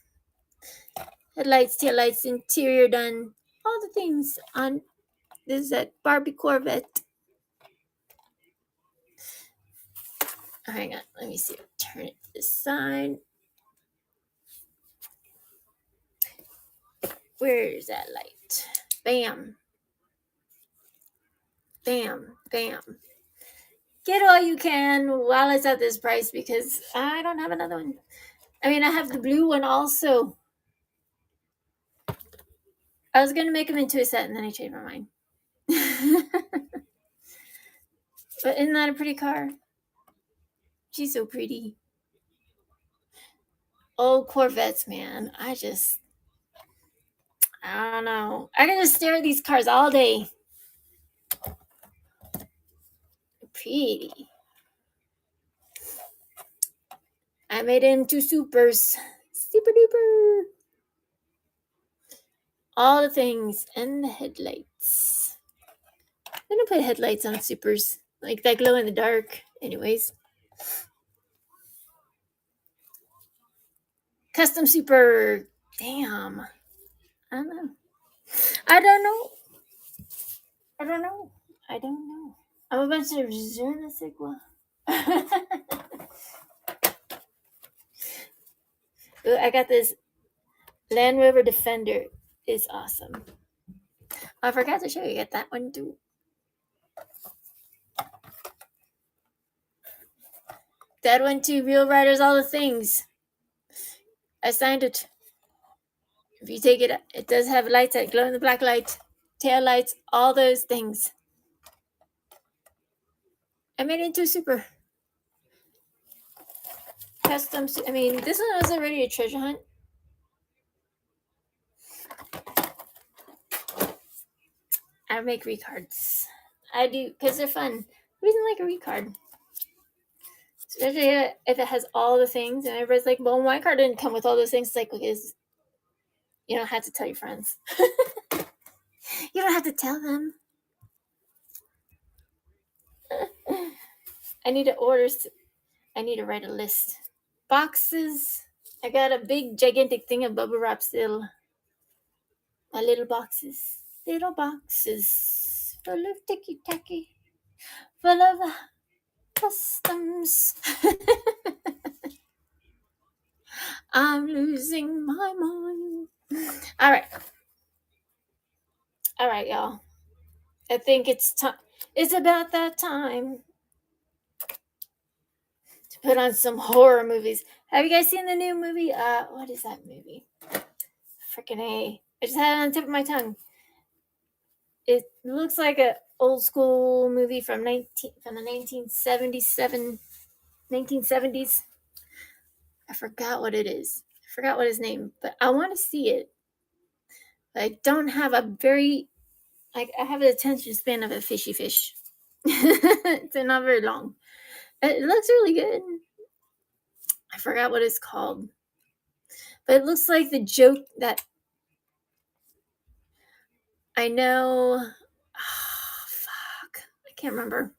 Headlights, taillights, interior done. All the things on this is that Barbie Corvette. Hang on, let me see. Turn it to this side. Where's that light? Bam. Bam. Bam. Get all you can while it's at this price because I don't have another one. I mean, I have the blue one also. I was going to make them into a set and then I changed my mind. But isn't that a pretty car? She's so pretty. Old Corvettes, man. I don't know. I can just stare at these cars all day. Pretty. I made it into supers. Super duper. All the things and the headlights. I don't put headlights on supers. Like that glow in the dark. Anyways. Custom super. Damn. I don't know. I don't know. I'm a bunch of je ne sais quoi. Ooh, I got this Land Rover Defender. Is awesome. I forgot to show you. Get that one too. That one too. Real Riders, all the things. I signed it. If you take it, it does have lights that glow in the black light, tail lights, all those things. I made it into super custom. I mean, this one was already a treasure hunt. I make recards. I do because they're fun. Who doesn't like a recard? Especially if it has all the things, and everybody's like, "Well, my card didn't come with all those things." It's like, because you don't have to tell your friends. You don't have to tell them. I need to order. I need to write a list. Boxes. I got a big, gigantic thing of bubble wrap still. My little boxes. Little boxes. Full of ticky-tacky. Full of customs. I'm losing my mind. All right. All right, y'all. I think it's time. It's about that time to put on some horror movies. Have you guys seen the new movie? What is that movie? Freaking A. I just had it on the tip of my tongue. It looks like an old school movie from the 1970s. I forgot what it is. I forgot what his name, but I want to see it. I don't have a very, I have an attention span of a fishy fish. It's not very long. It looks really good. I forgot what it's called. But it looks like the joke that I know. Oh, fuck. I can't remember.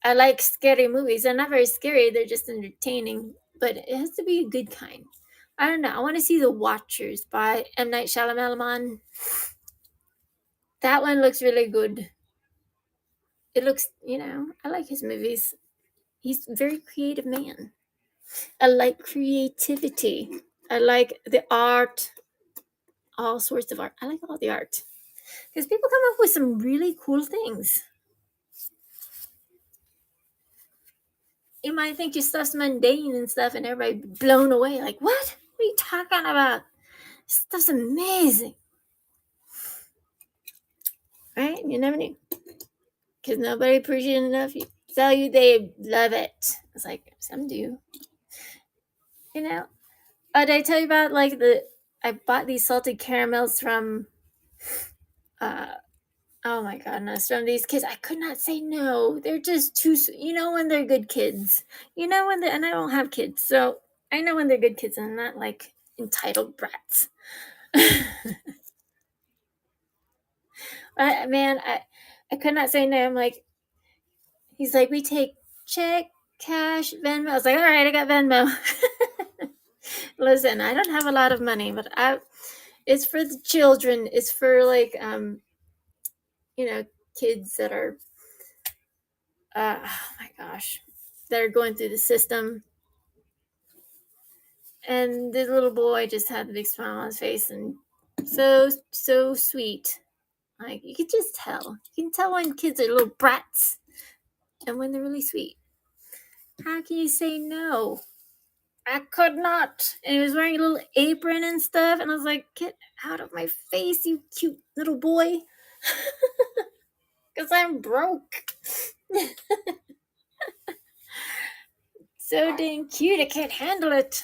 I like scary movies. They're not very scary. They're just entertaining. But it has to be a good kind. I don't know. I want to see The Watchers by M. Night Shyamalan. That one looks really good. It looks, I like his movies. He's a very creative man. I like creativity. I like the art. All sorts of art. I like all the art. Because people come up with some really cool things. You might think your stuff's mundane and stuff, and everybody blown away. Like, what? What are you talking about? This stuff's amazing. Right? You never knew. Because nobody appreciates enough. You tell you they love it. It's like, some do. Did I tell you about, I bought these salted caramels from Oh my goodness, from these kids, I could not say no. They're just too, when they're good kids. And I don't have kids, so I know when they're good kids and not like entitled brats. I could not say no. I'm like, he's like, we take check, cash, Venmo. I was like, all right, I got Venmo. Listen, I don't have a lot of money, but it's for the children. It's for like, kids that are, oh my gosh, that are going through the system. And the little boy just had a big smile on his face and so sweet. Like, you could just tell. You can tell when kids are little brats and when they're really sweet. How can you say no? I could not. And he was wearing a little apron and stuff. And I was like, get out of my face, you cute little boy. Because I'm broke. So dang cute. I can't handle it.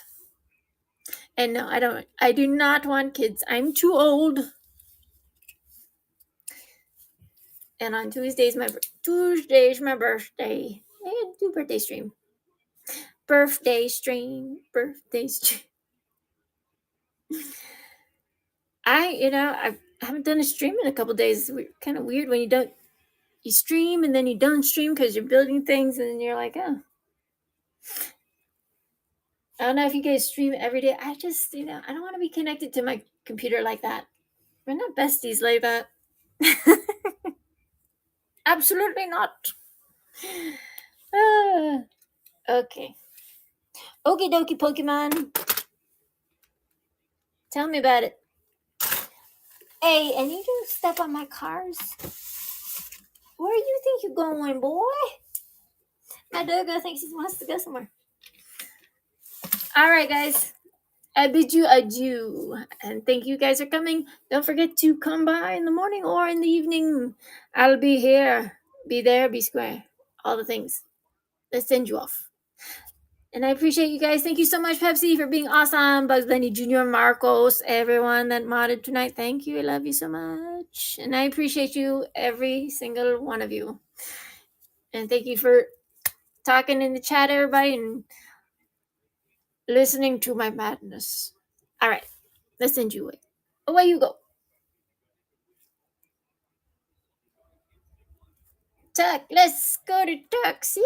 And no, I don't. I do not want kids. I'm too old. And on Tuesday's my birthday. I had to do birthday stream. Birthday stream. I haven't done a stream in a couple days. It's kind of weird when you stream and then you don't stream because you're building things and then you're like, oh. I don't know if you guys stream every day. I just, I don't want to be connected to my computer like that. We're not besties like that. Absolutely not. Okay. Okie dokie, Pokemon. Tell me about it. Hey, and you don't step on my cars. Where do you think you're going, boy? My doggo thinks he wants to go somewhere. All right, guys. I bid you adieu. And thank you guys for coming. Don't forget to come by in the morning or in the evening. I'll be here. Be there, be square. All the things. Let's send you off. And I appreciate you guys. Thank you so much, Pepsi, for being awesome. Bugs Bunny Jr., Marcos, everyone that modded tonight. Thank you. I love you so much. And I appreciate you, every single one of you. And thank you for talking in the chat, everybody, and listening to my madness. All right. Let's send you away. Away you go. Tuck. Let's go to Tuck's. Yeah.